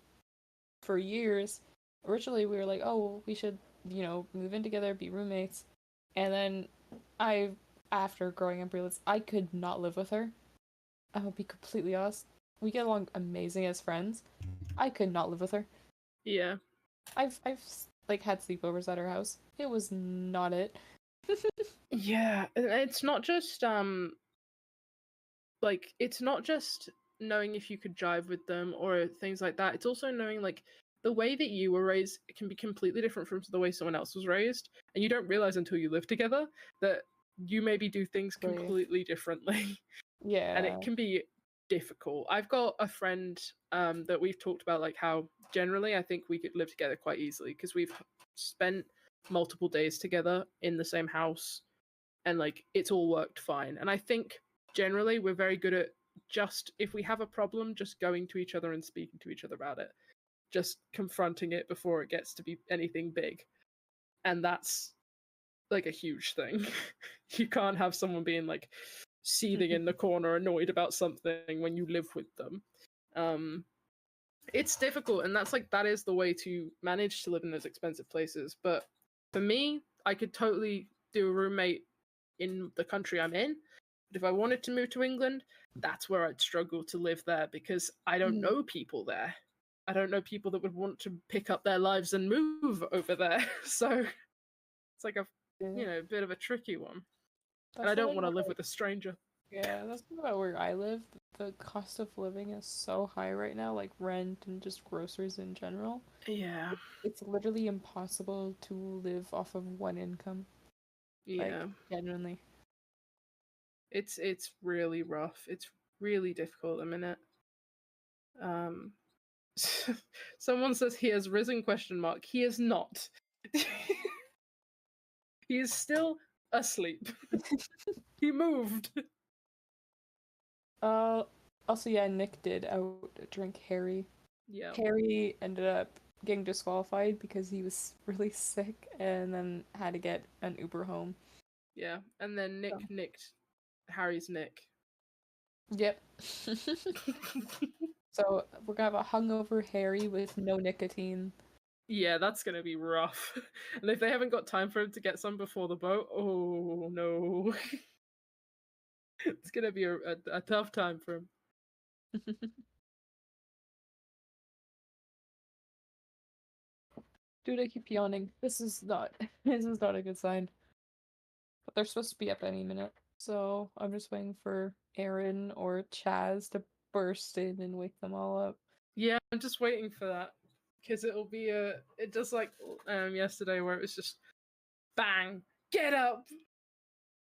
for years. Originally, we were like, oh, we should, move in together, be roommates. And then after growing up, realized I could not live with her. I will be completely honest. We get along amazing as friends. I could not live with her. yeah. I've like had sleepovers at her house. It was not it. Yeah, it's not just like, it's not just knowing if you could jive with them or things like that. It's also knowing, like, the way that you were raised can be completely different from the way someone else was raised, and you don't realize until you live together that you maybe do things Right. completely differently. Yeah. And it can be difficult. I've got a friend that we've talked about, like, how generally I think we could live together quite easily because we've spent multiple days together in the same house, and, like, it's all worked fine. And I think generally we're very good at, just if we have a problem, just going to each other and speaking to each other about it, just confronting it before it gets to be anything big. And that's, like, a huge thing. You can't have someone being, like, seething in the corner annoyed about something when you live with them. It's difficult, and that is the way to manage to live in those expensive places. But for me, I could totally do a roommate in the country I'm in. But if I wanted to move to England, that's where I'd struggle to live there because I don't know people there. I don't know people that would want to pick up their lives and move over there. So it's like a bit of a tricky one. And I don't want to live with a stranger. Yeah, that's the thing about where I live. The cost of living is so high right now, like rent and just groceries in general. Yeah. It's literally impossible to live off of one income. Yeah. Like, genuinely. It's really rough. It's really difficult at the minute. Someone says he has risen ? He is not. He is still asleep. He moved. Also, yeah, Nick did drink Harry. Yeah. Harry ended up getting disqualified because he was really sick and then had to get an Uber home. Yeah, and then Nick nicked Harry's Nick. Yep. So we're gonna have a hungover Harry with no nicotine. Yeah, that's gonna be rough. And if they haven't got time for him to get some before the boat, oh no. It's gonna be a tough time for him. Dude, I keep yawning. This is not a good sign. But they're supposed to be up any minute. So I'm just waiting for Aaron or Chaz to burst in and wake them all up. Yeah, I'm just waiting for that. Because it'll be it does like yesterday where it was just bang, get up.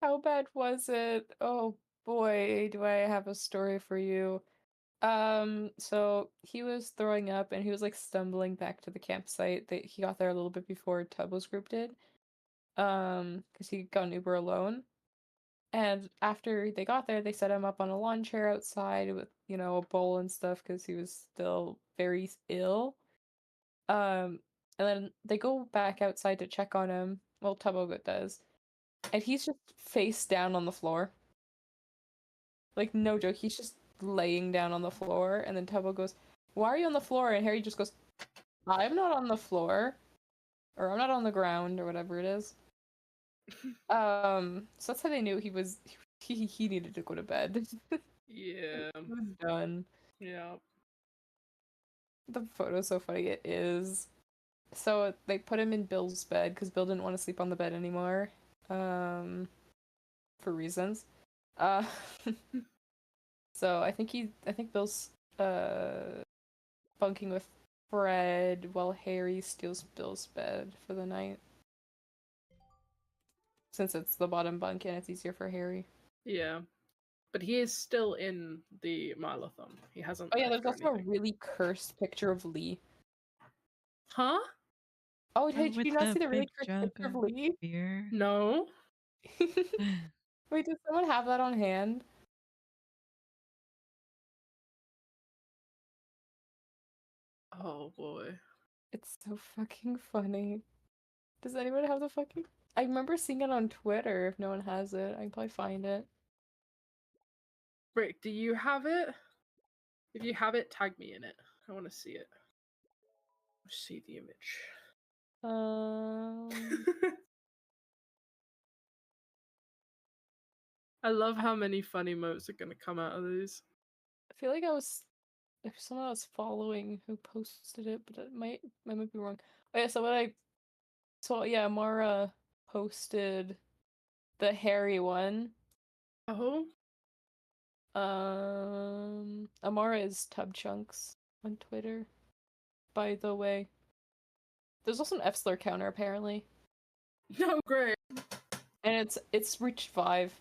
How bad was it? Oh boy, do I have a story for you. So he was throwing up and he was like stumbling back to the campsite. He got there a little bit before Tubbo's group did. Because he got an Uber alone. And after they got there, they set him up on a lawn chair outside with, a bowl and stuff because he was still very ill. And then they go back outside to check on him. Well, Tubbo does. And he's just face down on the floor. Like, no joke, he's just laying down on the floor. And then Tubbo goes, why are you on the floor? And Harry just goes, I'm not on the floor. Or I'm not on the ground, or whatever it is. So that's how they knew he needed to go to bed. Yeah. He was done. Yeah. The photo's so funny, it is. So they put him in Bill's bed, because Bill didn't want to sleep on the bed anymore. For reasons. So I think Bill's bunking with Fred while Harry steals Bill's bed for the night. Since it's the bottom bunk and it's easier for Harry. Yeah. But he is still in the MILE-ATHON. He hasn't. Oh yeah, left there's or also a anything. really cursed picture of Lee. Huh? Oh, did with you not the see the really big cursed jug picture of of Lee? beer. No. Wait, does someone have that on hand? Oh boy. It's so fucking funny. Does anyone have the fucking... I remember seeing it on Twitter. If no one has it, I can probably find it. Rick, do you have it? If you have it, tag me in it. I want to see it. See the image. I love how many funny motes are gonna come out of these. I feel like if someone I was following who posted it, but I might be wrong. Oh yeah, so yeah, Mara posted the Harry one. Oh. Amara is Tub Chunks on Twitter, by the way. There's also an F-slur counter apparently, No, great. and it's reached 5.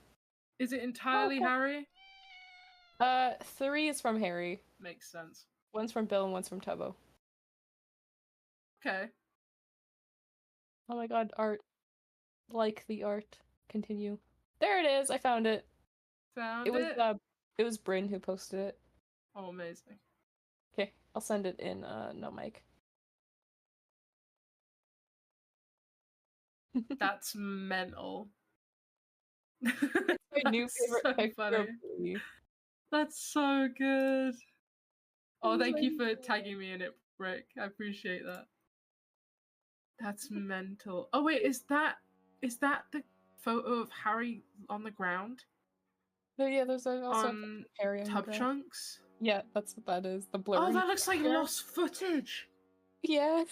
Is it entirely Okay. Harry? 3 is from Harry. Makes sense. 1's from Bill and 1's from Tubbo. Okay. Oh my god, art. Like the art. Continue. There it is. I found it. Found It was it. it was Bryn who posted it. Oh, amazing. Okay, I'll send it in no mic. That's mental. It's my new favorite so picture funny. of Lee. That's so good. Oh, It's thank my you for favorite. tagging me in it, Rick. I appreciate that. That's mental. Oh wait, is that the photo of Harry on the ground? Oh yeah, there's also On Harry on the Tub ground. Chunks? Yeah, that's what that is. The blurry. Oh, that looks like picture. lost footage. Yeah,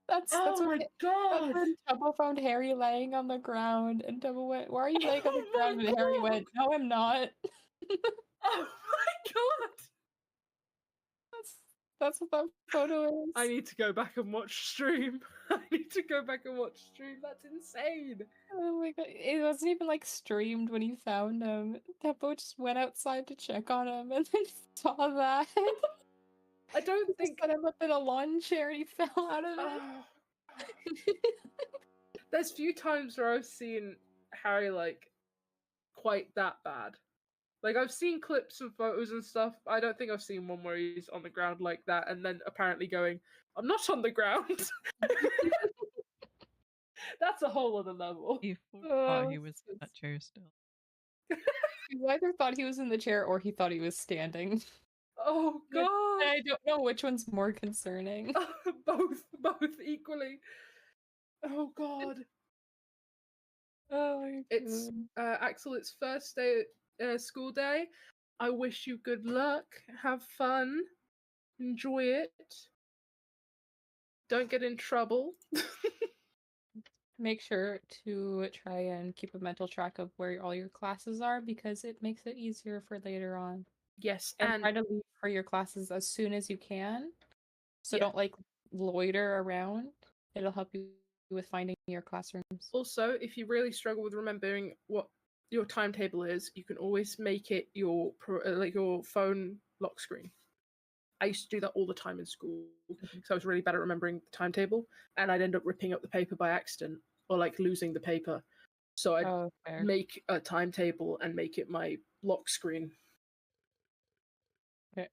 that's Oh what my That's god. when Tubbo found Harry laying on the ground, and Tubbo went, "Why are you laying on the Oh my ground?" And Harry God. went, "No, I'm not." Oh my god. That's what that photo is. I need to go back and watch stream. I need to go back and watch stream. That's insane. Oh my god, it wasn't even like streamed when he found him. Tubbo just went outside to check on him, and then saw that. I don't He think set him up in a lawn chair, and he fell out of it. There's few times where I've seen Harry like quite that bad. Like I've seen clips and photos and stuff. I don't think I've seen one where he's on the ground like that and then apparently going, "I'm not on the ground." That's a whole other level. He thought he was in that chair still. He either thought he was in the chair or he thought he was standing. Oh And god. I don't know which one's more concerning. both equally. Oh god. Oh my It's god. Axel, it's first day school day. I wish you good luck. Have fun. Enjoy it. Don't get in trouble. Make sure to try and keep a mental track of where all your classes are because it makes it easier for later on. Yes, And try to leave for your classes as soon as you can. So Yeah. don't like loiter around. It'll help you with finding your classrooms. Also, if you really struggle with remembering what your timetable is, you can always make it your your phone lock screen. I used to do that all the time in school because I was really bad at remembering the timetable, and I'd end up ripping up the paper by accident or like losing the paper. So I'd make a timetable and make it my lock screen. Okay.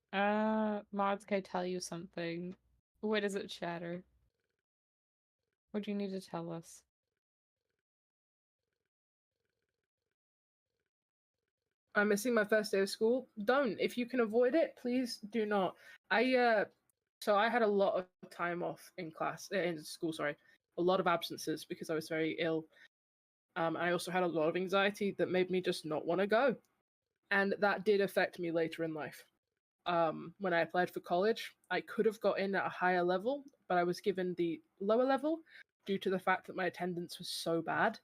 Mods, can I tell you something? What is it, Chatter? What do you need to tell us? I'm missing my first day of school. Don't. If you can avoid it, please do not. I So I had a lot of time off in school, sorry. A lot of absences because I was very ill. I also had a lot of anxiety that made me just not want to go. And that did affect me later in life. When I applied for college, I could have got in at a higher level, but I was given the lower level due to the fact that my attendance was so bad.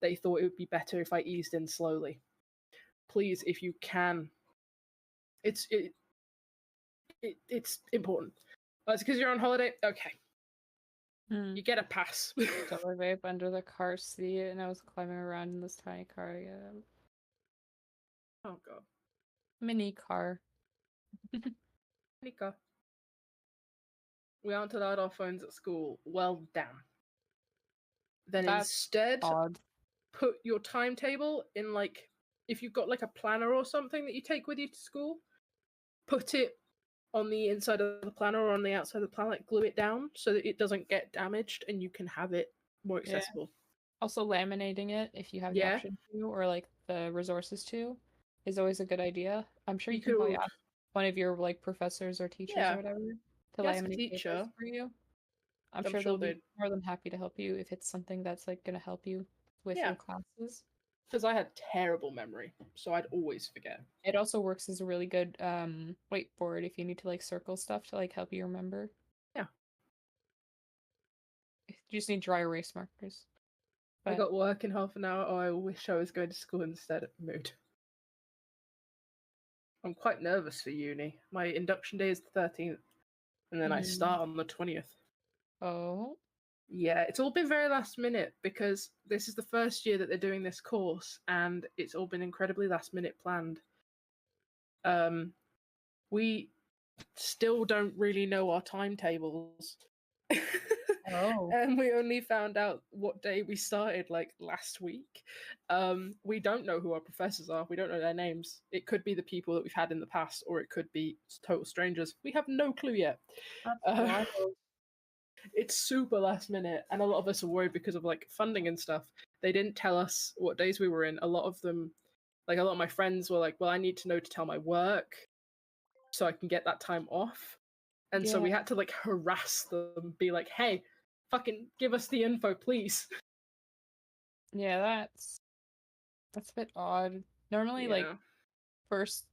They thought it would be better if I eased in slowly. Please, if you can, it's important. It's because you're on holiday. Okay, you get a pass. So I vape under the car seat, and I was climbing around in this tiny car. Yeah. Oh god, Mini car. Nika. We aren't allowed our phones at school. Well, damn. Then That's instead, odd. put your timetable in, like, if you've got like a planner or something that you take with you to school, put it on the inside of the planner or on the outside of the planner, like glue it down so that it doesn't get damaged and you can have it more Yeah. accessible. Also, laminating it if you have the Yeah. option to, or like the resources to, is always a good idea. I'm sure You you can probably could- ask one of your like professors or teachers Yeah. or whatever to You ask a laminate teacher. papers for you. I'm I'm sure sure they'll be they'd- more than happy to help you if it's something that's like gonna help you with Yeah. your classes. Because I had terrible memory, so I'd always forget. It also works as a really good whiteboard if you need to like circle stuff to like help you remember. Yeah. You just need dry erase markers. I But got work in half an hour. Oh, I wish I was going to school instead. Mood. I'm quite nervous for uni. My induction day is the 13th, and then I start on the 20th. oh, Yeah, it's all been very last minute because this is the first year that they're doing this course, and it's all been incredibly last minute planned. We still don't really know our timetables. Oh. And we only found out what day we started like last week. We don't know who our professors are. We don't know their names. It could be the people that we've had in the past, or it could be total strangers. We have no clue yet. That's Uh, wild. It's super last minute, and a lot of us are worried because of like funding and stuff. They didn't tell us what days we were in. A lot of them, like a lot of my friends were like, well, I need to know to tell my work so I can get that time off. And so we Yeah. had to like harass them, be like, hey, fucking give us the info, please. Yeah, that's a bit odd. Normally, like first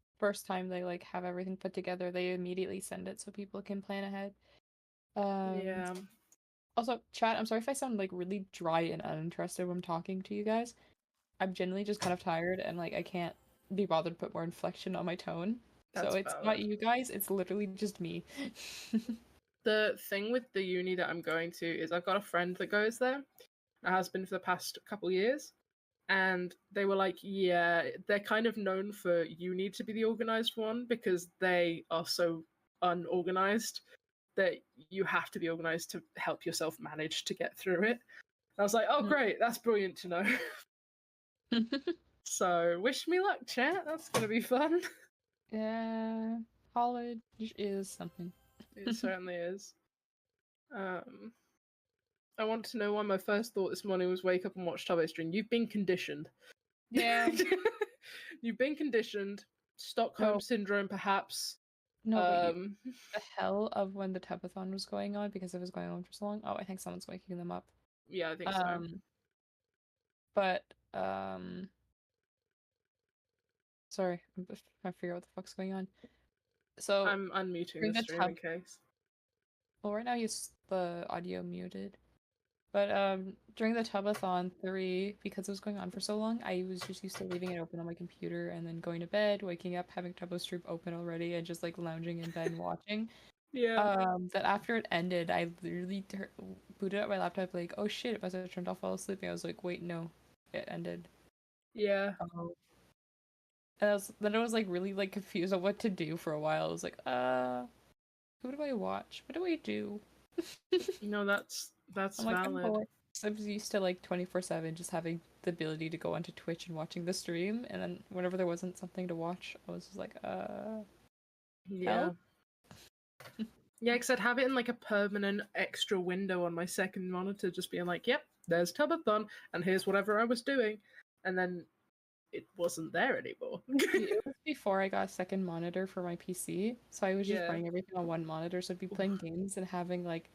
time they like have everything put together, they immediately send it so people can plan ahead. Yeah. Also, chat, I'm sorry if I sound like really dry and uninterested when I'm talking to you guys. I'm genuinely just kind of tired and like I can't be bothered to put more inflection on my tone. That's So it's valid. not you guys, it's literally just me. The thing with the uni that I'm going to is I've got a friend that goes there. It has been for the past couple years. And they were like, yeah, they're kind of known for you need to be the organized one because they are so unorganized that you have to be organized to help yourself manage to get through it. And I was like, oh, great, that's brilliant to know. So, wish me luck, chat. That's going to be fun. Yeah, college is something. It certainly is. I want to know why my first thought this morning was wake up and watch Tubbo stream. You've been conditioned. Yeah. You've been conditioned. Stockholm syndrome, perhaps. No, but the hell of when the Tubathon was going on because it was going on for so long. Oh, I think someone's waking them up. Yeah, I think so. But sorry, I'm trying to figure out what the fuck's going on. So I'm unmuting the stream in case. Well, right now the audio muted. But during the Tubathon 3, because it was going on for so long, I was just used to leaving it open on my computer and then going to bed, waking up, having Tubbo stream open already, and just like lounging in bed and watching. Yeah. That after it ended, I literally booted up my laptop like, oh shit, if I turned off while sleeping, I was like, wait, no, it ended. Yeah. And then I was like really like confused on what to do for a while. I was like, who do I watch? What do I do? No, that's I'm like, valid. I was used to like 24/7 just having the ability to go onto Twitch and watching the stream, and then whenever there wasn't something to watch, I was just like, Yeah. Yeah, because I'd have it in like a permanent extra window on my second monitor, just being like, yep, there's Tubathon, and here's whatever I was doing. And then it wasn't there anymore. It was before I got a second monitor for my PC, so I was just Yeah. running everything on one monitor. So I'd be playing games and having like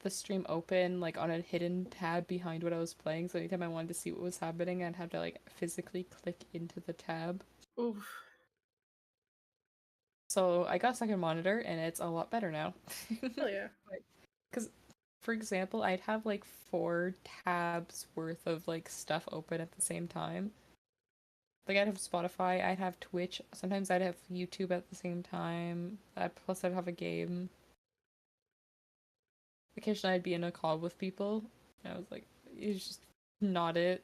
the stream open like on a hidden tab behind what I was playing. So anytime I wanted to see what was happening, I'd have to like physically click into the tab. Oof. So I got a second monitor, and it's a lot better now. Hell yeah. Because, for example, I'd have like 4 tabs worth of like stuff open at the same time. Like I'd have Spotify, I'd have Twitch, sometimes I'd have YouTube at the same time. Plus I'd have a game. Occasionally I'd be in a call with people. And I was like, it's just not it.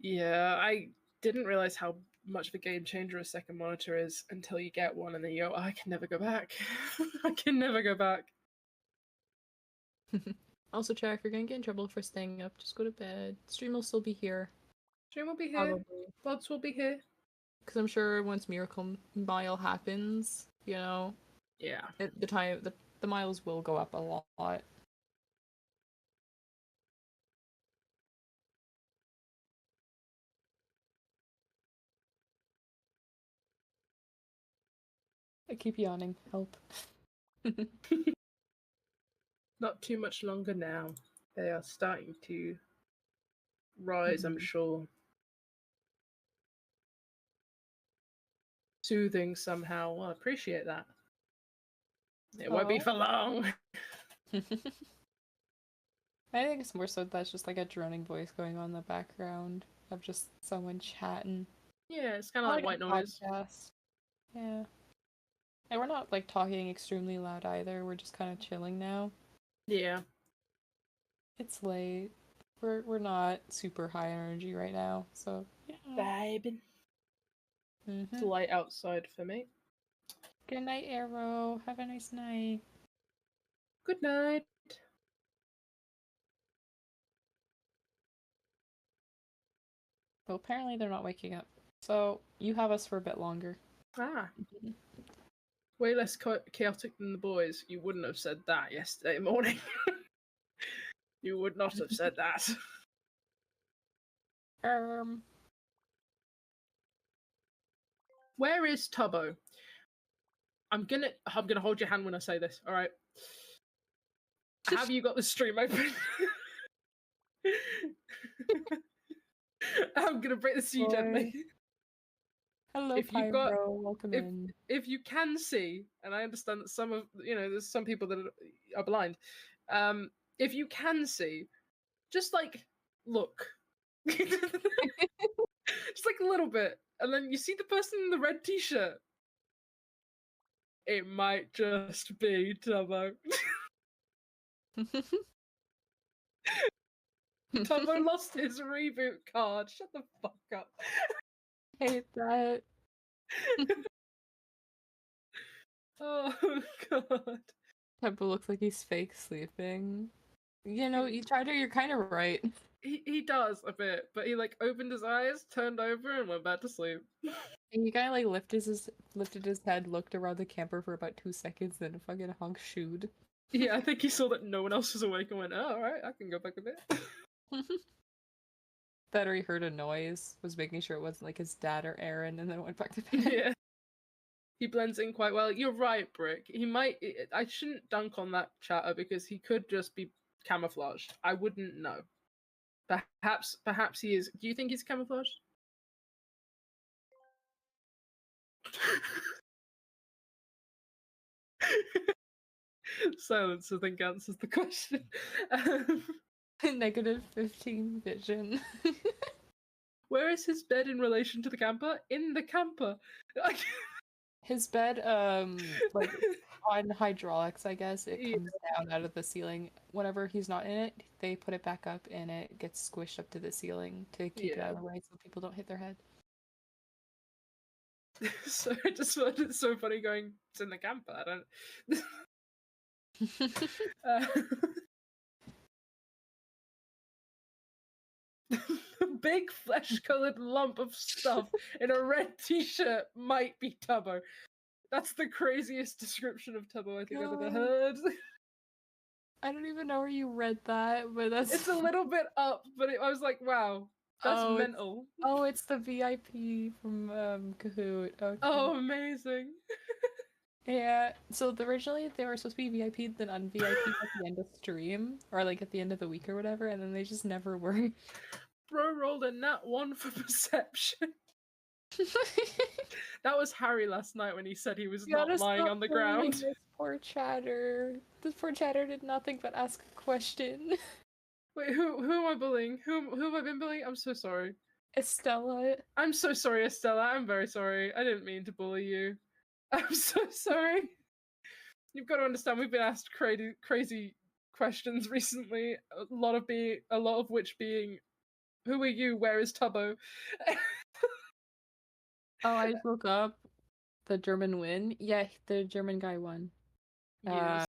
Yeah, I didn't realize how much of a game changer a second monitor is until you get one and then you go, I can never go back. I can never go back. Also, chat, if you're gonna get in trouble for staying up, just go to bed. Stream will still be here. Stream will be here. Probably. VODs will be here. Because I'm sure once Miracle Mile happens, you know, Yeah. the miles will go up a lot. I keep yawning. Help. Not too much longer now. They are starting to rise, I'm sure. Soothing somehow. Well, I appreciate that. It won't be Oh. for long. I think it's more so that's just like a droning voice going on in the background of just someone chatting. Yeah, it's kind of like white a noise. podcast. Yeah. And we're not like talking extremely loud either. We're just kind of chilling now. Yeah. It's late. We're not super high energy right now, so yeah. Vibing. It's light outside for me. Good night, Arrow. Have a nice night. Good night. Well, apparently they're not waking up. So you have us for a bit longer. Ah. Way less chaotic than the boys. You wouldn't have said that yesterday morning. You would not have said that. Where is Tubbo? I'm gonna hold your hand when I say this, alright? Have you got the stream open? I'm gonna break this to you gently. Hello, If you've Pyro. Welcome in. If you can see, and I understand that some of there's some people that are blind. If you can see, just like look. Just like a little bit. And then you see the person in the red t-shirt. It might just be Tubbo. Tubbo lost his reboot card. Shut the fuck up. Hate that. Oh god. Tubbo looks like he's fake sleeping. You know, you're kind of right. He does a bit, but he like opened his eyes, turned over, and went back to sleep. And he kind of like lifted his head, looked around the camper for about 2 seconds, then fucking honk shooed. Yeah, I think he saw that no one else was awake and went, oh, alright, I can go back a bit. That or he heard a noise, was making sure it wasn't like his dad or Aaron, and then went back to bed. Yeah. He blends in quite well. You're right, Brick. He might. I shouldn't dunk on that chatter because he could just be camouflaged. I wouldn't know. Perhaps he is. Do you think he's camouflaged? Silence, I think, answers the question. Negative 15 vision. Where is his bed in relation to the camper? In the camper. His bed, like on hydraulics, I guess. It comes down out of the ceiling. Whenever he's not in it, they put it back up and it gets squished up to the ceiling to keep it out of the way so people don't hit their head. So I just found it so funny going, it's in the camper. I don't. Big flesh-colored lump of stuff in a red t-shirt might be Tubbo. That's the craziest description of Tubbo I think I've ever heard. I don't even know where you read that, but that's... It's a little bit up, but I was like, wow, That's Oh, it's- mental. Oh, it's the VIP from Kahoot. Okay. Oh, amazing. Yeah. So originally they were supposed to be VIP'd, then un-VIP'd at the end of stream, or like at the end of the week or whatever, and then they just never were. Bro rolled a nat 1 for perception. That was Harry last night when he said he was not lying on the ground. This poor chatter. This poor chatter did nothing but ask a question. Wait, who am I bullying? Who have I been bullying? I'm so sorry. Estella. I'm so sorry, Estella. I'm very sorry. I didn't mean to bully you. I'm so sorry. You've got to understand, we've been asked crazy questions recently. A lot of which being, who are you? Where is Tubbo? Oh, I just woke up. The German win. Yeah, the German guy won. Yes.